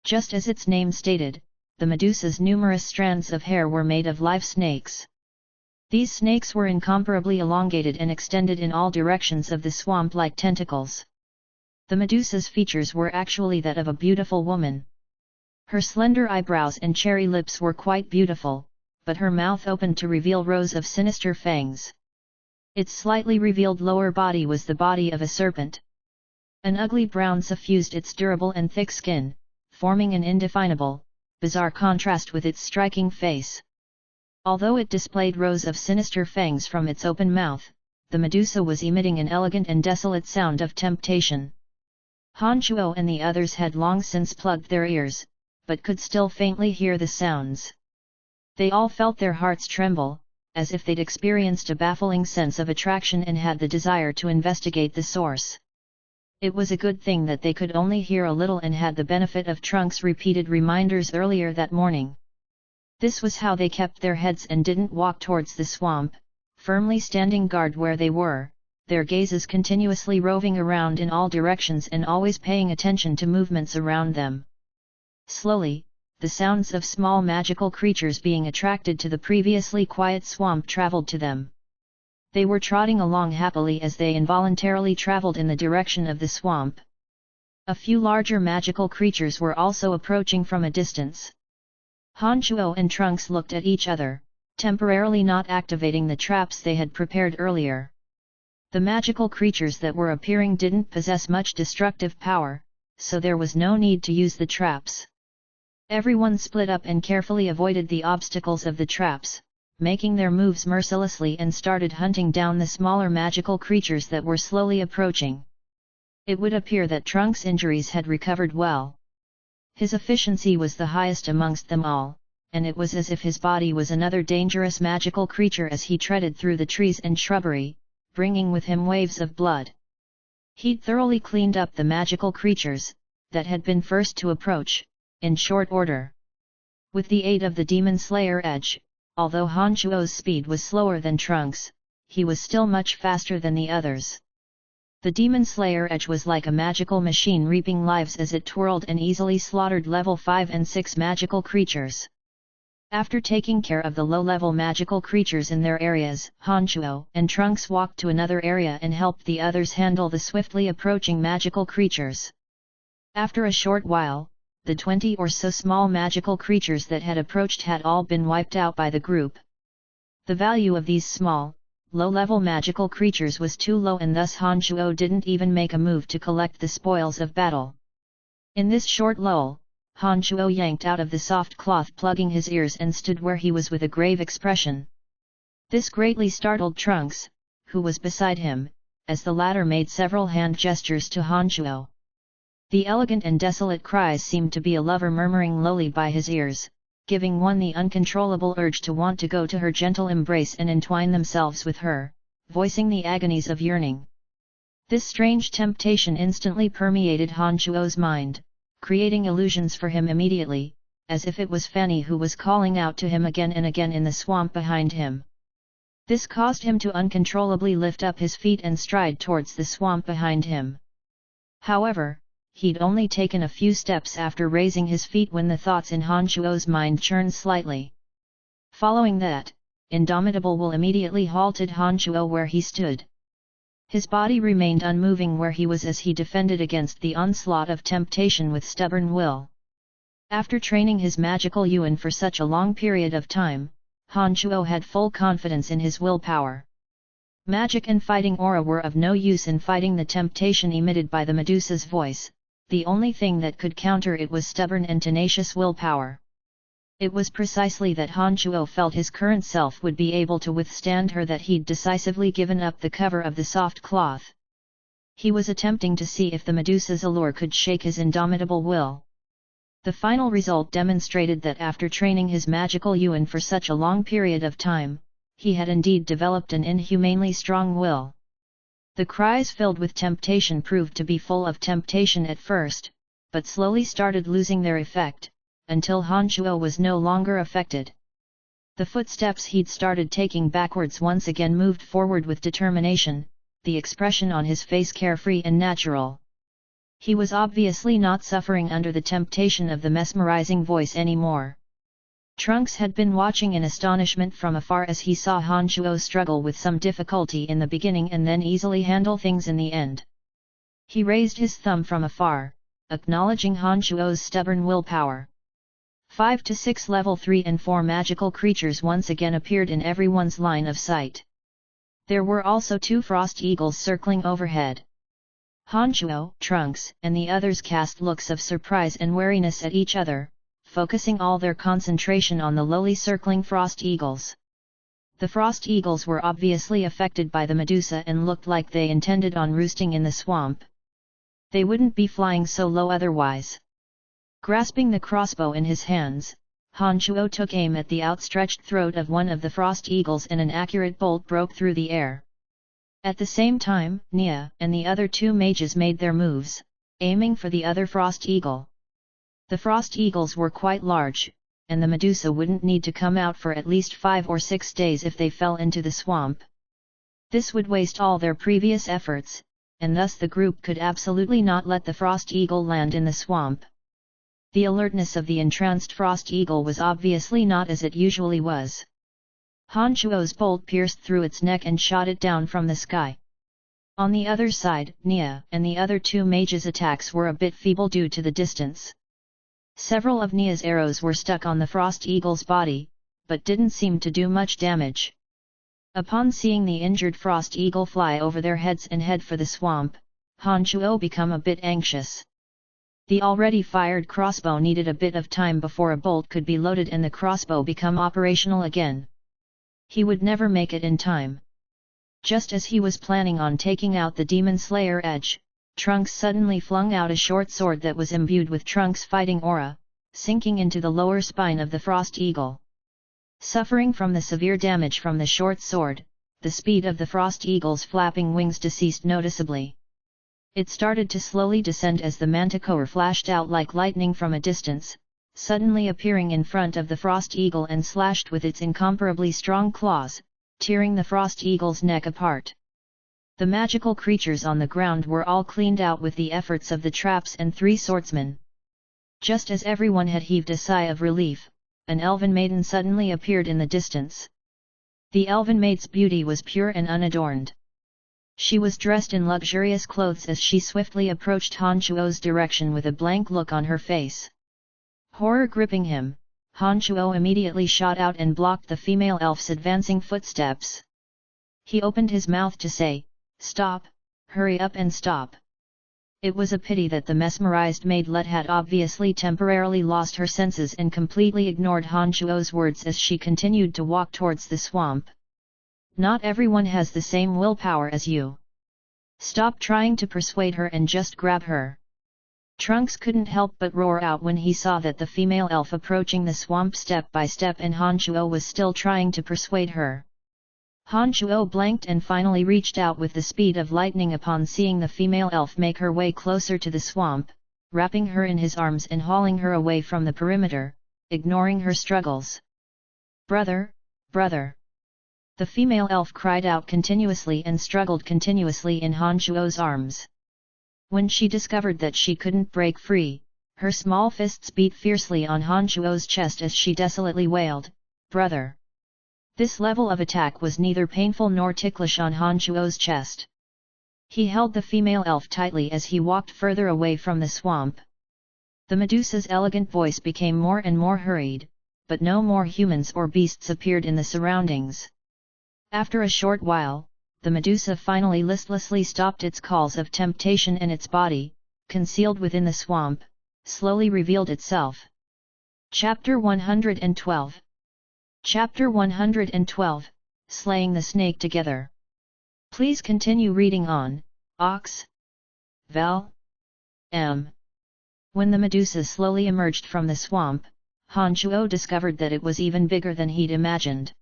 Just as its name stated, the Medusa's numerous strands of hair were made of live snakes. These snakes were incomparably elongated and extended in all directions of the swamp like tentacles. The Medusa's features were actually that of a beautiful woman. Her slender eyebrows and cherry lips were quite beautiful, but her mouth opened to reveal rows of sinister fangs. Its slightly revealed lower body was the body of a serpent. An ugly brown suffused its durable and thick skin, forming an indefinable, bizarre contrast with its striking face. Although it displayed rows of sinister fangs from its open mouth, the Medusa was emitting an elegant and desolate sound of temptation. Han Chuo and the others had long since plugged their ears, but could still faintly hear the sounds. They all felt their hearts tremble, as if they'd experienced a baffling sense of attraction and had the desire to investigate the source. It was a good thing that they could only hear a little and had the benefit of Trunk's repeated reminders earlier that morning. This was how they kept their heads and didn't walk towards the swamp, firmly standing guard where they were, their gazes continuously roving around in all directions and always paying attention to movements around them. Slowly, the sounds of small magical creatures being attracted to the previously quiet swamp traveled to them. They were trotting along happily as they involuntarily traveled in the direction of the swamp. A few larger magical creatures were also approaching from a distance. Han Chuo and Trunks looked at each other, temporarily not activating the traps they had prepared earlier. The magical creatures that were appearing didn't possess much destructive power, so there was no need to use the traps. Everyone split up and carefully avoided the obstacles of the traps, making their moves mercilessly and started hunting down the smaller magical creatures that were slowly approaching. It would appear that Trunks' injuries had recovered well. His efficiency was the highest amongst them all, and it was as if his body was another dangerous magical creature as he treaded through the trees and shrubbery, bringing with him waves of blood. He'd thoroughly cleaned up the magical creatures, that had been first to approach, in short order. With the aid of the Demon Slayer Edge, although Han Chuo's speed was slower than Trunks, he was still much faster than the others. The Demon Slayer Edge was like a magical machine reaping lives as it twirled and easily slaughtered level 5 and 6 magical creatures. After taking care of the low-level magical creatures in their areas, Han Chuo and Trunks walked to another area and helped the others handle the swiftly approaching magical creatures. After a short while, the 20 or so small magical creatures that had approached had all been wiped out by the group. The value of these small, low-level magical creatures was too low and thus Han Chuo didn't even make a move to collect the spoils of battle. In this short lull, Han Chuo yanked out of the soft cloth plugging his ears and stood where he was with a grave expression. This greatly startled Trunks, who was beside him, as the latter made several hand gestures to Han Chuo. The elegant and desolate cries seemed to be a lover murmuring lowly by his ears, giving one the uncontrollable urge to want to go to her gentle embrace and entwine themselves with her, voicing the agonies of yearning. This strange temptation instantly permeated Han Chuo's mind, creating illusions for him immediately, as if it was Fanny who was calling out to him again and again in the swamp behind him. This caused him to uncontrollably lift up his feet and stride towards the swamp behind him. However, he'd only taken a few steps after raising his feet when the thoughts in Han Chuo's mind churned slightly. Following that, indomitable will immediately halted Han Chuo where he stood. His body remained unmoving where he was as he defended against the onslaught of temptation with stubborn will. After training his magical yuan for such a long period of time, Han Chuo had full confidence in his willpower. Magic and fighting aura were of no use in fighting the temptation emitted by the Medusa's voice. The only thing that could counter it was stubborn and tenacious willpower. It was precisely that Han Chuo felt his current self would be able to withstand her that he'd decisively given up the cover of the soft cloth. He was attempting to see if the Medusa's allure could shake his indomitable will. The final result demonstrated that after training his magical yuan for such a long period of time, he had indeed developed an inhumanely strong will. The cries filled with temptation proved to be full of temptation at first, but slowly started losing their effect, until Han Chuo was no longer affected. The footsteps he'd started taking backwards once again moved forward with determination, the expression on his face carefree and natural. He was obviously not suffering under the temptation of the mesmerizing voice anymore. Trunks had been watching in astonishment from afar as he saw Han Shuo struggle with some difficulty in the beginning and then easily handle things in the end. He raised his thumb from afar, acknowledging Han Shuo's stubborn willpower. 5 to 6 level 3 and 4 magical creatures once again appeared in everyone's line of sight. There were also 2 frost eagles circling overhead. Han Shuo, Trunks, and the others cast looks of surprise and wariness at each other, focusing all their concentration on the lowly circling frost eagles. The frost eagles were obviously affected by the Medusa and looked like they intended on roosting in the swamp. They wouldn't be flying so low otherwise. Grasping the crossbow in his hands, Han Shuo took aim at the outstretched throat of one of the frost eagles and an accurate bolt broke through the air. At the same time, Nia and the other 2 mages made their moves, aiming for the other frost eagle. The frost eagles were quite large, and the Medusa wouldn't need to come out for at least 5 or 6 days if they fell into the swamp. This would waste all their previous efforts, and thus the group could absolutely not let the frost eagle land in the swamp. The alertness of the entranced frost eagle was obviously not as it usually was. Han Shuo's bolt pierced through its neck and shot it down from the sky. On the other side, Nia and the other 2 mages' attacks were a bit feeble due to the distance. Several of Nia's arrows were stuck on the frost eagle's body, but didn't seem to do much damage. Upon seeing the injured frost eagle fly over their heads and head for the swamp, Han Shuo became a bit anxious. The already fired crossbow needed a bit of time before a bolt could be loaded and the crossbow become operational again. He would never make it in time. Just as he was planning on taking out the demon slayer edge, Trunks suddenly flung out a short sword that was imbued with Trunks' fighting aura, sinking into the lower spine of the frost eagle. Suffering from the severe damage from the short sword, the speed of the frost eagle's flapping wings decreased noticeably. It started to slowly descend as the manticore flashed out like lightning from a distance, suddenly appearing in front of the frost eagle and slashed with its incomparably strong claws, tearing the frost eagle's neck apart. The magical creatures on the ground were all cleaned out with the efforts of the traps and 3 swordsmen. Just as everyone had heaved a sigh of relief, an elven maiden suddenly appeared in the distance. The elven maid's beauty was pure and unadorned. She was dressed in luxurious clothes as she swiftly approached Han Shuo's direction with a blank look on her face. Horror gripping him, Han Shuo immediately shot out and blocked the female elf's advancing footsteps. He opened his mouth to say, "Stop, hurry up and stop." It was a pity that the mesmerized maidlet had obviously temporarily lost her senses and completely ignored Han Shuo's words as she continued to walk towards the swamp. Not everyone has the same willpower as you. Stop trying to persuade her and just grab her. Trunks couldn't help but roar out when he saw that the female elf approaching the swamp step by step and Han Shuo was still trying to persuade her. Han Shuo blinked and finally reached out with the speed of lightning upon seeing the female elf make her way closer to the swamp, wrapping her in his arms and hauling her away from the perimeter, ignoring her struggles. "Brother, brother!" The female elf cried out continuously and struggled continuously in Han Shuo's arms. When she discovered that she couldn't break free, her small fists beat fiercely on Han Shuo's chest as she desolately wailed, "Brother!" This level of attack was neither painful nor ticklish on Han Shuo's chest. He held the female elf tightly as he walked further away from the swamp. The Medusa's elegant voice became more and more hurried, but no more humans or beasts appeared in the surroundings. After a short while, the Medusa finally listlessly stopped its calls of temptation and its body, concealed within the swamp, slowly revealed itself. Chapter 112. Chapter 112, Slaying the Snake Together. Please continue reading on, Ox. Val. M. When the Medusa slowly emerged from the swamp, Han Shuo discovered that it was even bigger than he'd imagined.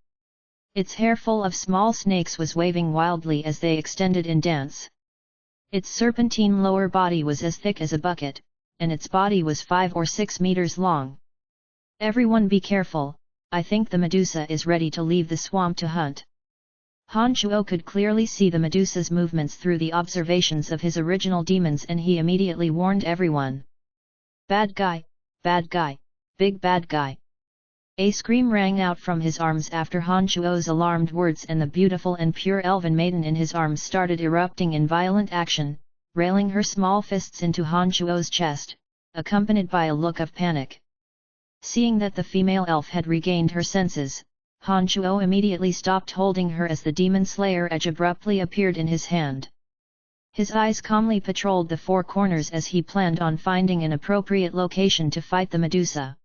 Its hair full of small snakes was waving wildly as they extended in dance. Its serpentine lower body was as thick as a bucket, and its body was 5 or 6 meters long. "Everyone be careful, I think the Medusa is ready to leave the swamp to hunt." Han Shuo could clearly see the Medusa's movements through the observations of his original demons, and he immediately warned everyone. Bad guy, big bad guy. A scream rang out from his arms after Han Shuo's alarmed words, and the beautiful and pure elven maiden in his arms started erupting in violent action, railing her small fists into Han Shuo's chest, accompanied by a look of panic. Seeing that the female elf had regained her senses, Han Shuo immediately stopped holding her as the demon slayer edge abruptly appeared in his hand. His eyes calmly patrolled the four corners as he planned on finding an appropriate location to fight the Medusa.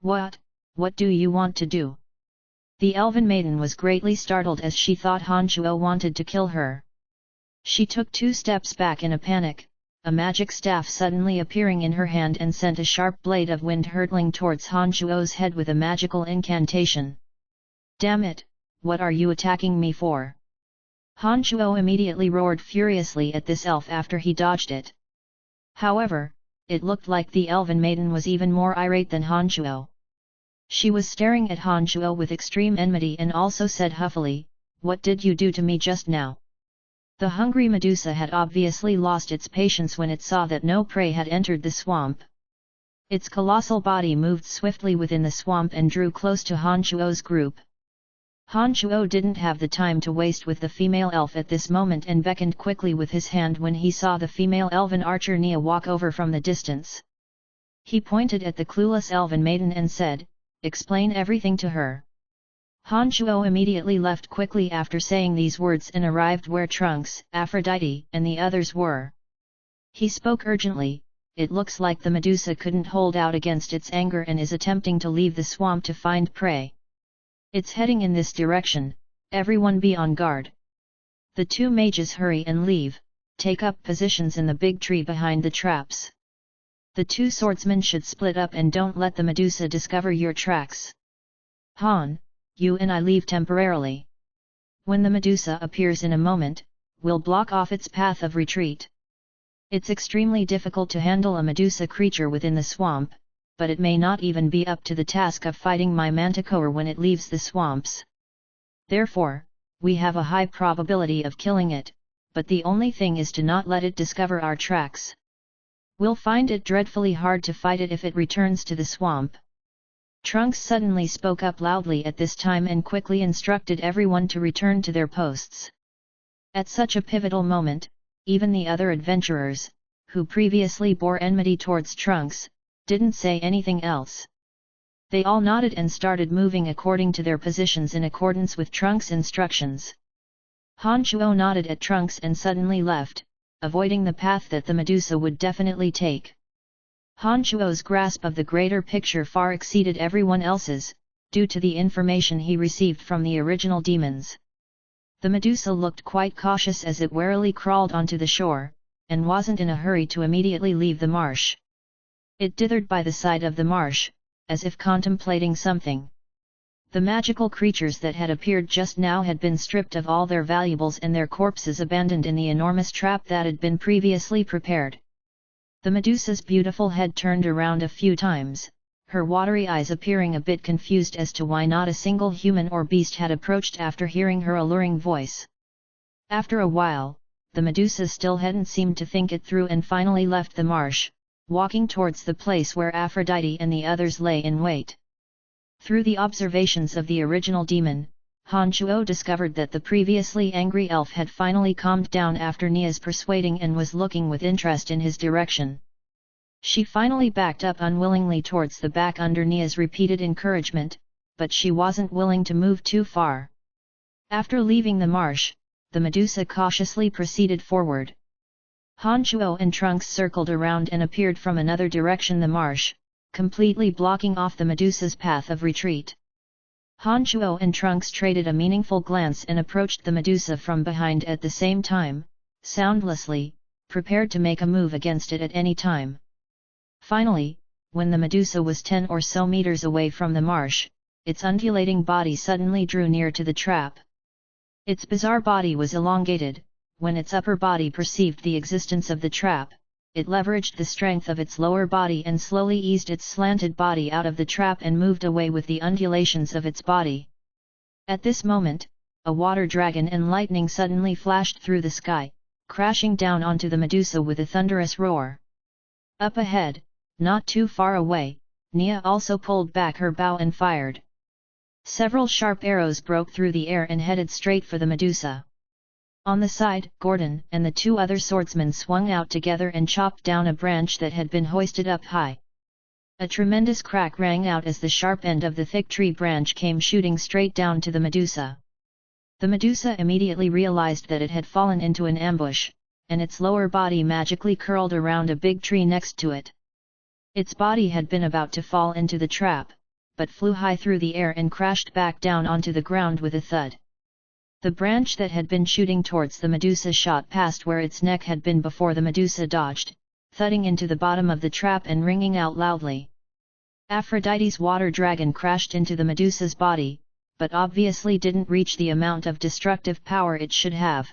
What do you want to do? The elven maiden was greatly startled as she thought Han Shuo wanted to kill her. She took 2 steps back in a panic, a magic staff suddenly appearing in her hand and sent a sharp blade of wind hurtling towards Han Shuo's head with a magical incantation. Damn it, what are you attacking me for? Han Shuo immediately roared furiously at this elf after he dodged it. However, it looked like the elven maiden was even more irate than Han Shuo. She was staring at Han Shuo with extreme enmity and also said huffily, "What did you do to me just now?" The hungry Medusa had obviously lost its patience when it saw that no prey had entered the swamp. Its colossal body moved swiftly within the swamp and drew close to Han Shuo's group. Han Shuo didn't have the time to waste with the female elf at this moment and beckoned quickly with his hand when he saw the female elven archer Nia walk over from the distance. He pointed at the clueless elven maiden and said, "Explain everything to her." Han Shuo immediately left quickly after saying these words and arrived where Trunks, Aphrodite, and the others were. He spoke urgently, "It looks like the Medusa couldn't hold out against its anger and is attempting to leave the swamp to find prey. It's heading in this direction, everyone be on guard." The 2 mages hurry and leave, take up positions in the big tree behind the traps. The 2 swordsmen should split up and don't let the Medusa discover your tracks. Han, you and I leave temporarily. When the Medusa appears in a moment, we'll block off its path of retreat. It's extremely difficult to handle a Medusa creature within the swamp, but it may not even be up to the task of fighting my manticore when it leaves the swamps. Therefore, we have a high probability of killing it, but the only thing is to not let it discover our tracks. We'll find it dreadfully hard to fight it if it returns to the swamp. Trunks suddenly spoke up loudly at this time and quickly instructed everyone to return to their posts. At such a pivotal moment, even the other adventurers, who previously bore enmity towards Trunks, didn't say anything else. They all nodded and started moving according to their positions in accordance with Trunks' instructions. Han Shuo nodded at Trunks and suddenly left, avoiding the path that the Medusa would definitely take. Han Shuo's grasp of the greater picture far exceeded everyone else's, due to the information he received from the original demons. The Medusa looked quite cautious as it warily crawled onto the shore, and wasn't in a hurry to immediately leave the marsh. It dithered by the side of the marsh, as if contemplating something. The magical creatures that had appeared just now had been stripped of all their valuables and their corpses abandoned in the enormous trap that had been previously prepared. The Medusa's beautiful head turned around a few times, her watery eyes appearing a bit confused as to why not a single human or beast had approached after hearing her alluring voice. After a while, the Medusa still hadn't seemed to think it through and finally left the marsh, walking towards the place where Aphrodite and the others lay in wait. Through the observations of the original demon, Han Shuo discovered that the previously angry elf had finally calmed down after Nia's persuading and was looking with interest in his direction. She finally backed up unwillingly towards the back under Nia's repeated encouragement, but she wasn't willing to move too far. After leaving the marsh, the Medusa cautiously proceeded forward. Han Shuo and Trunks circled around and appeared from another direction, the marsh, completely blocking off the Medusa's path of retreat. Han Shuo and Trunks traded a meaningful glance and approached the Medusa from behind at the same time, soundlessly, prepared to make a move against it at any time. Finally, when the Medusa was 10 or so meters away from the marsh, its undulating body suddenly drew near to the trap. Its bizarre body was elongated. When its upper body perceived the existence of the trap, it leveraged the strength of its lower body and slowly eased its slanted body out of the trap and moved away with the undulations of its body. At this moment, a water dragon and lightning suddenly flashed through the sky, crashing down onto the Medusa with a thunderous roar. Up ahead, not too far away, Nia also pulled back her bow and fired. Several sharp arrows broke through the air and headed straight for the Medusa. On the side, Gordon and the two other swordsmen swung out together and chopped down a branch that had been hoisted up high. A tremendous crack rang out as the sharp end of the thick tree branch came shooting straight down to the Medusa. The Medusa immediately realized that it had fallen into an ambush, and its lower body magically curled around a big tree next to it. Its body had been about to fall into the trap, but flew high through the air and crashed back down onto the ground with a thud. The branch that had been shooting towards the Medusa shot past where its neck had been before the Medusa dodged, thudding into the bottom of the trap and ringing out loudly. Aphrodite's water dragon crashed into the Medusa's body, but obviously didn't reach the amount of destructive power it should have.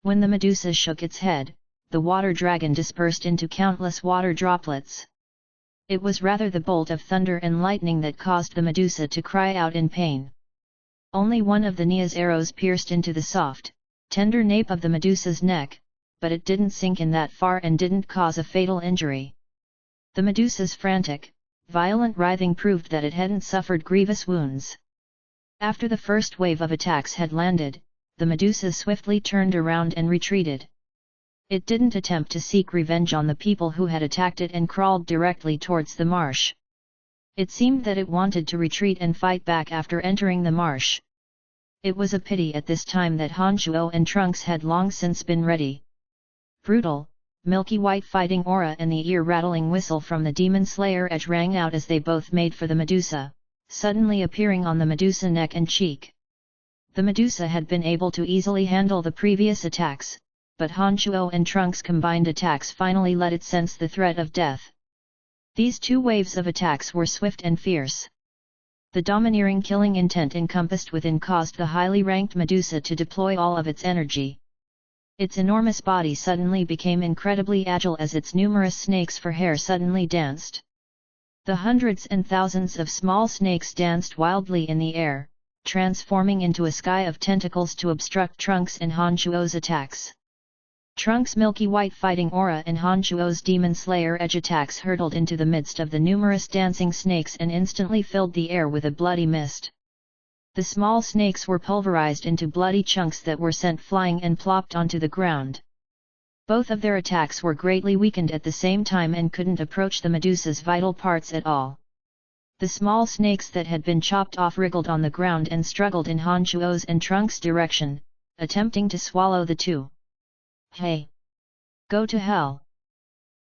When the Medusa shook its head, the water dragon dispersed into countless water droplets. It was rather the bolt of thunder and lightning that caused the Medusa to cry out in pain. Only one of the Nia's arrows pierced into the soft, tender nape of the Medusa's neck, but it didn't sink in that far and didn't cause a fatal injury. The Medusa's frantic, violent writhing proved that it hadn't suffered grievous wounds. After the first wave of attacks had landed, the Medusa swiftly turned around and retreated. It didn't attempt to seek revenge on the people who had attacked it and crawled directly towards the marsh. It seemed that it wanted to retreat and fight back after entering the marsh. It was a pity at this time that Honshuo and Trunks had long since been ready. Brutal, milky white fighting aura and the ear-rattling whistle from the Demon Slayer edge rang out as they both made for the Medusa, suddenly appearing on the Medusa neck and cheek. The Medusa had been able to easily handle the previous attacks, but Honshuo and Trunks' combined attacks finally let it sense the threat of death. These two waves of attacks were swift and fierce. The domineering killing intent encompassed within caused the highly ranked Medusa to deploy all of its energy. Its enormous body suddenly became incredibly agile as its numerous snakes for hair suddenly danced. The hundreds and thousands of small snakes danced wildly in the air, transforming into a sky of tentacles to obstruct Trunks and Honshuo's attacks. Trunks' milky white fighting aura and Honshuo's Demon Slayer edge attacks hurtled into the midst of the numerous dancing snakes and instantly filled the air with a bloody mist. The small snakes were pulverized into bloody chunks that were sent flying and plopped onto the ground. Both of their attacks were greatly weakened at the same time and couldn't approach the Medusa's vital parts at all. The small snakes that had been chopped off wriggled on the ground and struggled in Honshuo's and Trunks' direction, attempting to swallow the two. Hey! Go to hell!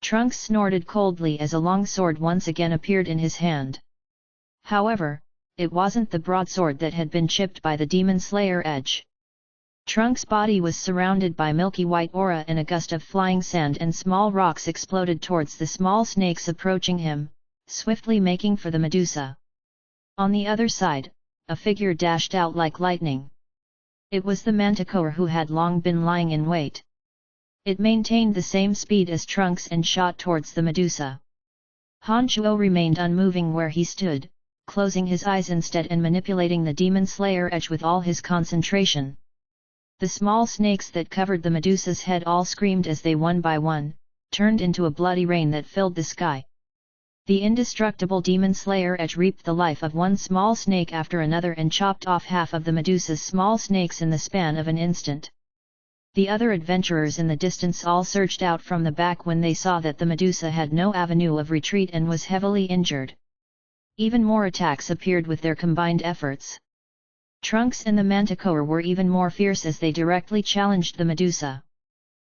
Trunks snorted coldly as a long sword once again appeared in his hand. However, it wasn't the broadsword that had been chipped by the Demon Slayer edge. Trunks' body was surrounded by milky white aura and a gust of flying sand and small rocks exploded towards the small snakes approaching him, swiftly making for the Medusa. On the other side, a figure dashed out like lightning. It was the Manticore who had long been lying in wait. It maintained the same speed as Trunks and shot towards the Medusa. Honshuo remained unmoving where he stood, closing his eyes instead and manipulating the Demon Slayer edge with all his concentration. The small snakes that covered the Medusa's head all screamed as they one by one, turned into a bloody rain that filled the sky. The indestructible Demon Slayer edge reaped the life of one small snake after another and chopped off half of the Medusa's small snakes in the span of an instant. The other adventurers in the distance all surged out from the back when they saw that the Medusa had no avenue of retreat and was heavily injured. Even more attacks appeared with their combined efforts. Trunks and the Manticore were even more fierce as they directly challenged the Medusa.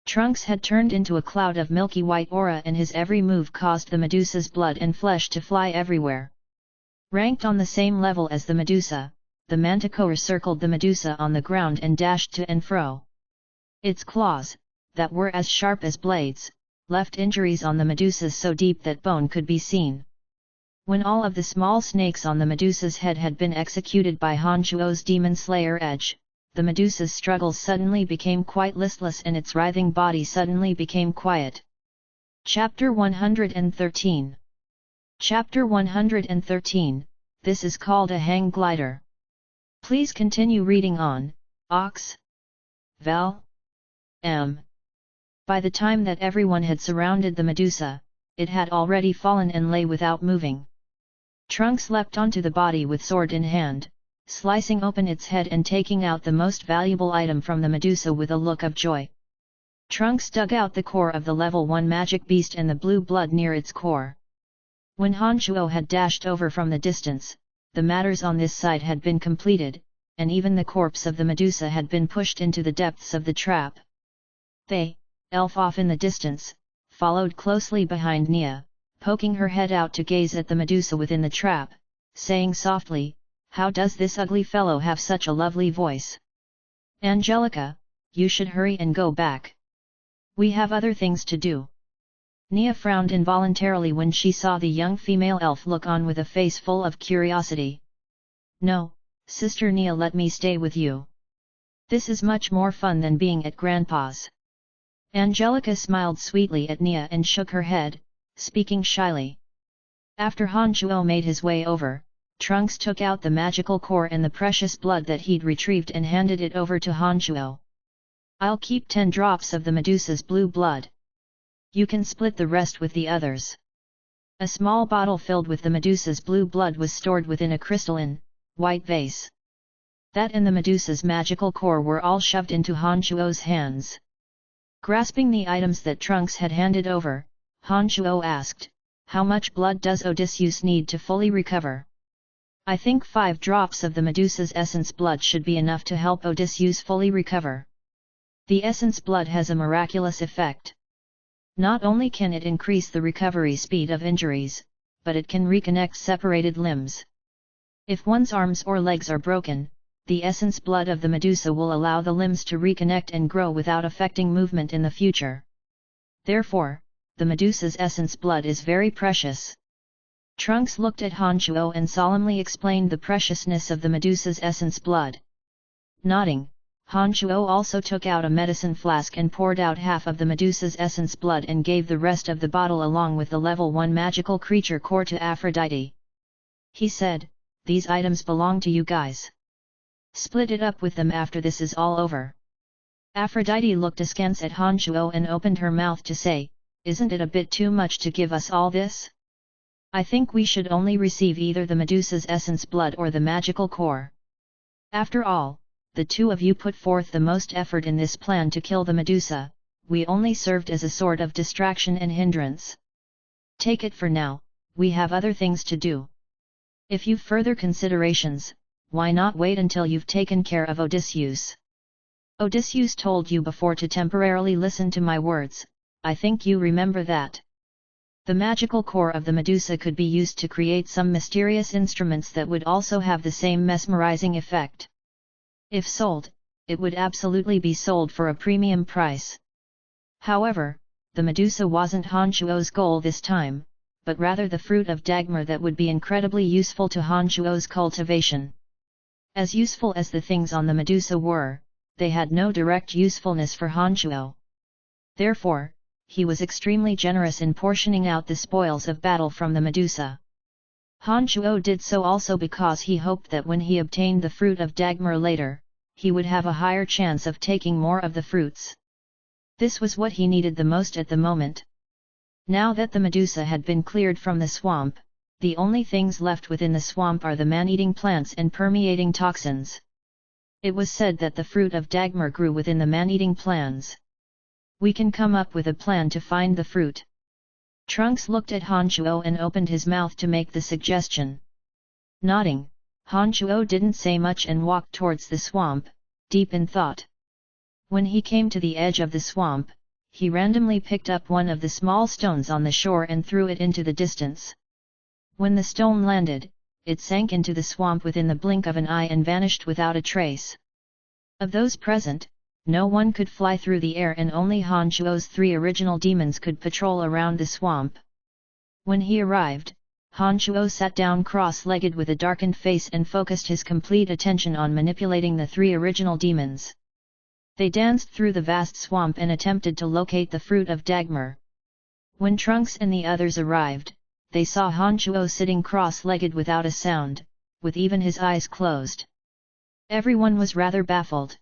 Trunks had turned into a cloud of milky white aura and his every move caused the Medusa's blood and flesh to fly everywhere. Ranked on the same level as the Medusa, the Manticore circled the Medusa on the ground and dashed to and fro. Its claws, that were as sharp as blades, left injuries on the Medusa so deep that bone could be seen. When all of the small snakes on the Medusa's head had been executed by Honshuo's Demon Slayer edge, the Medusa's struggles suddenly became quite listless and its writhing body suddenly became quiet. Chapter 113. Chapter 113, this is called a hang glider. Please continue reading on, Ox? Vel? M. By the time that everyone had surrounded the Medusa, it had already fallen and lay without moving. Trunks leapt onto the body with sword in hand, slicing open its head and taking out the most valuable item from the Medusa with a look of joy. Trunks dug out the core of the level 1 magic beast and the blue blood near its core. When Han Shuo had dashed over from the distance, the matters on this side had been completed, and even the corpse of the Medusa had been pushed into the depths of the trap. They, elf off in the distance, followed closely behind Nia, poking her head out to gaze at the Medusa within the trap, saying softly, "How does this ugly fellow have such a lovely voice? Angelica, you should hurry and go back. We have other things to do." Nia frowned involuntarily when she saw the young female elf look on with a face full of curiosity. "No, Sister Nia, let me stay with you. This is much more fun than being at Grandpa's." Angelica smiled sweetly at Nia and shook her head, speaking shyly. After Han Shuo made his way over, Trunks took out the magical core and the precious blood that he'd retrieved and handed it over to Han Shuo. "I'll keep 10 drops of the Medusa's blue blood. You can split the rest with the others." A small bottle filled with the Medusa's blue blood was stored within a crystalline, white vase. That and the Medusa's magical core were all shoved into Han Shuo's hands. Grasping the items that Trunks had handed over, Han Shuo asked, "How much blood does Odysseus need to fully recover?" "I think 5 drops of the Medusa's essence blood should be enough to help Odysseus fully recover. The essence blood has a miraculous effect. Not only can it increase the recovery speed of injuries, but it can reconnect separated limbs. If one's arms or legs are broken, the essence blood of the Medusa will allow the limbs to reconnect and grow without affecting movement in the future. Therefore, the Medusa's essence blood is very precious." Trunks looked at Han Shuo and solemnly explained the preciousness of the Medusa's essence blood. Nodding, Han Shuo also took out a medicine flask and poured out half of the Medusa's essence blood and gave the rest of the bottle along with the level 1 magical creature core to Aphrodite. He said, "These items belong to you guys. Split it up with them after this is all over." Aphrodite looked askance at Han Shuo and opened her mouth to say, "Isn't it a bit too much to give us all this? I think we should only receive either the Medusa's essence blood or the magical core. After all, the two of you put forth the most effort in this plan to kill the Medusa, we only served as a sort of distraction and hindrance. Take it for now, we have other things to do. If you've further considerations, why not wait until you've taken care of Odysseus? Odysseus told you before to temporarily listen to my words, I think you remember that. The magical core of the Medusa could be used to create some mysterious instruments that would also have the same mesmerizing effect. If sold, it would absolutely be sold for a premium price. However, the Medusa wasn't Han Shuo's goal this time, but rather the fruit of Dagmar that would be incredibly useful to Han Shuo's cultivation. As useful as the things on the Medusa were, they had no direct usefulness for Han Shuo. Therefore, he was extremely generous in portioning out the spoils of battle from the Medusa. Han Shuo did so also because he hoped that when he obtained the fruit of Dagmar later, he would have a higher chance of taking more of the fruits. This was what he needed the most at the moment. Now that the Medusa had been cleared from the swamp, the only things left within the swamp are the man-eating plants and permeating toxins. It was said that the fruit of Dagmar grew within the man-eating plants. We can come up with a plan to find the fruit. Trunks looked at Han Shuo and opened his mouth to make the suggestion. Nodding, Han Shuo didn't say much and walked towards the swamp, deep in thought. When he came to the edge of the swamp, he randomly picked up one of the small stones on the shore and threw it into the distance. When the stone landed, it sank into the swamp within the blink of an eye and vanished without a trace. Of those present, no one could fly through the air and only Han Shuo's 3 original demons could patrol around the swamp. When he arrived, Han Shuo sat down cross-legged with a darkened face and focused his complete attention on manipulating the 3 original demons. They danced through the vast swamp and attempted to locate the fruit of Dagmar. When Trunks and the others arrived, they saw Han Shuo sitting cross-legged without a sound, with even his eyes closed. Everyone was rather baffled.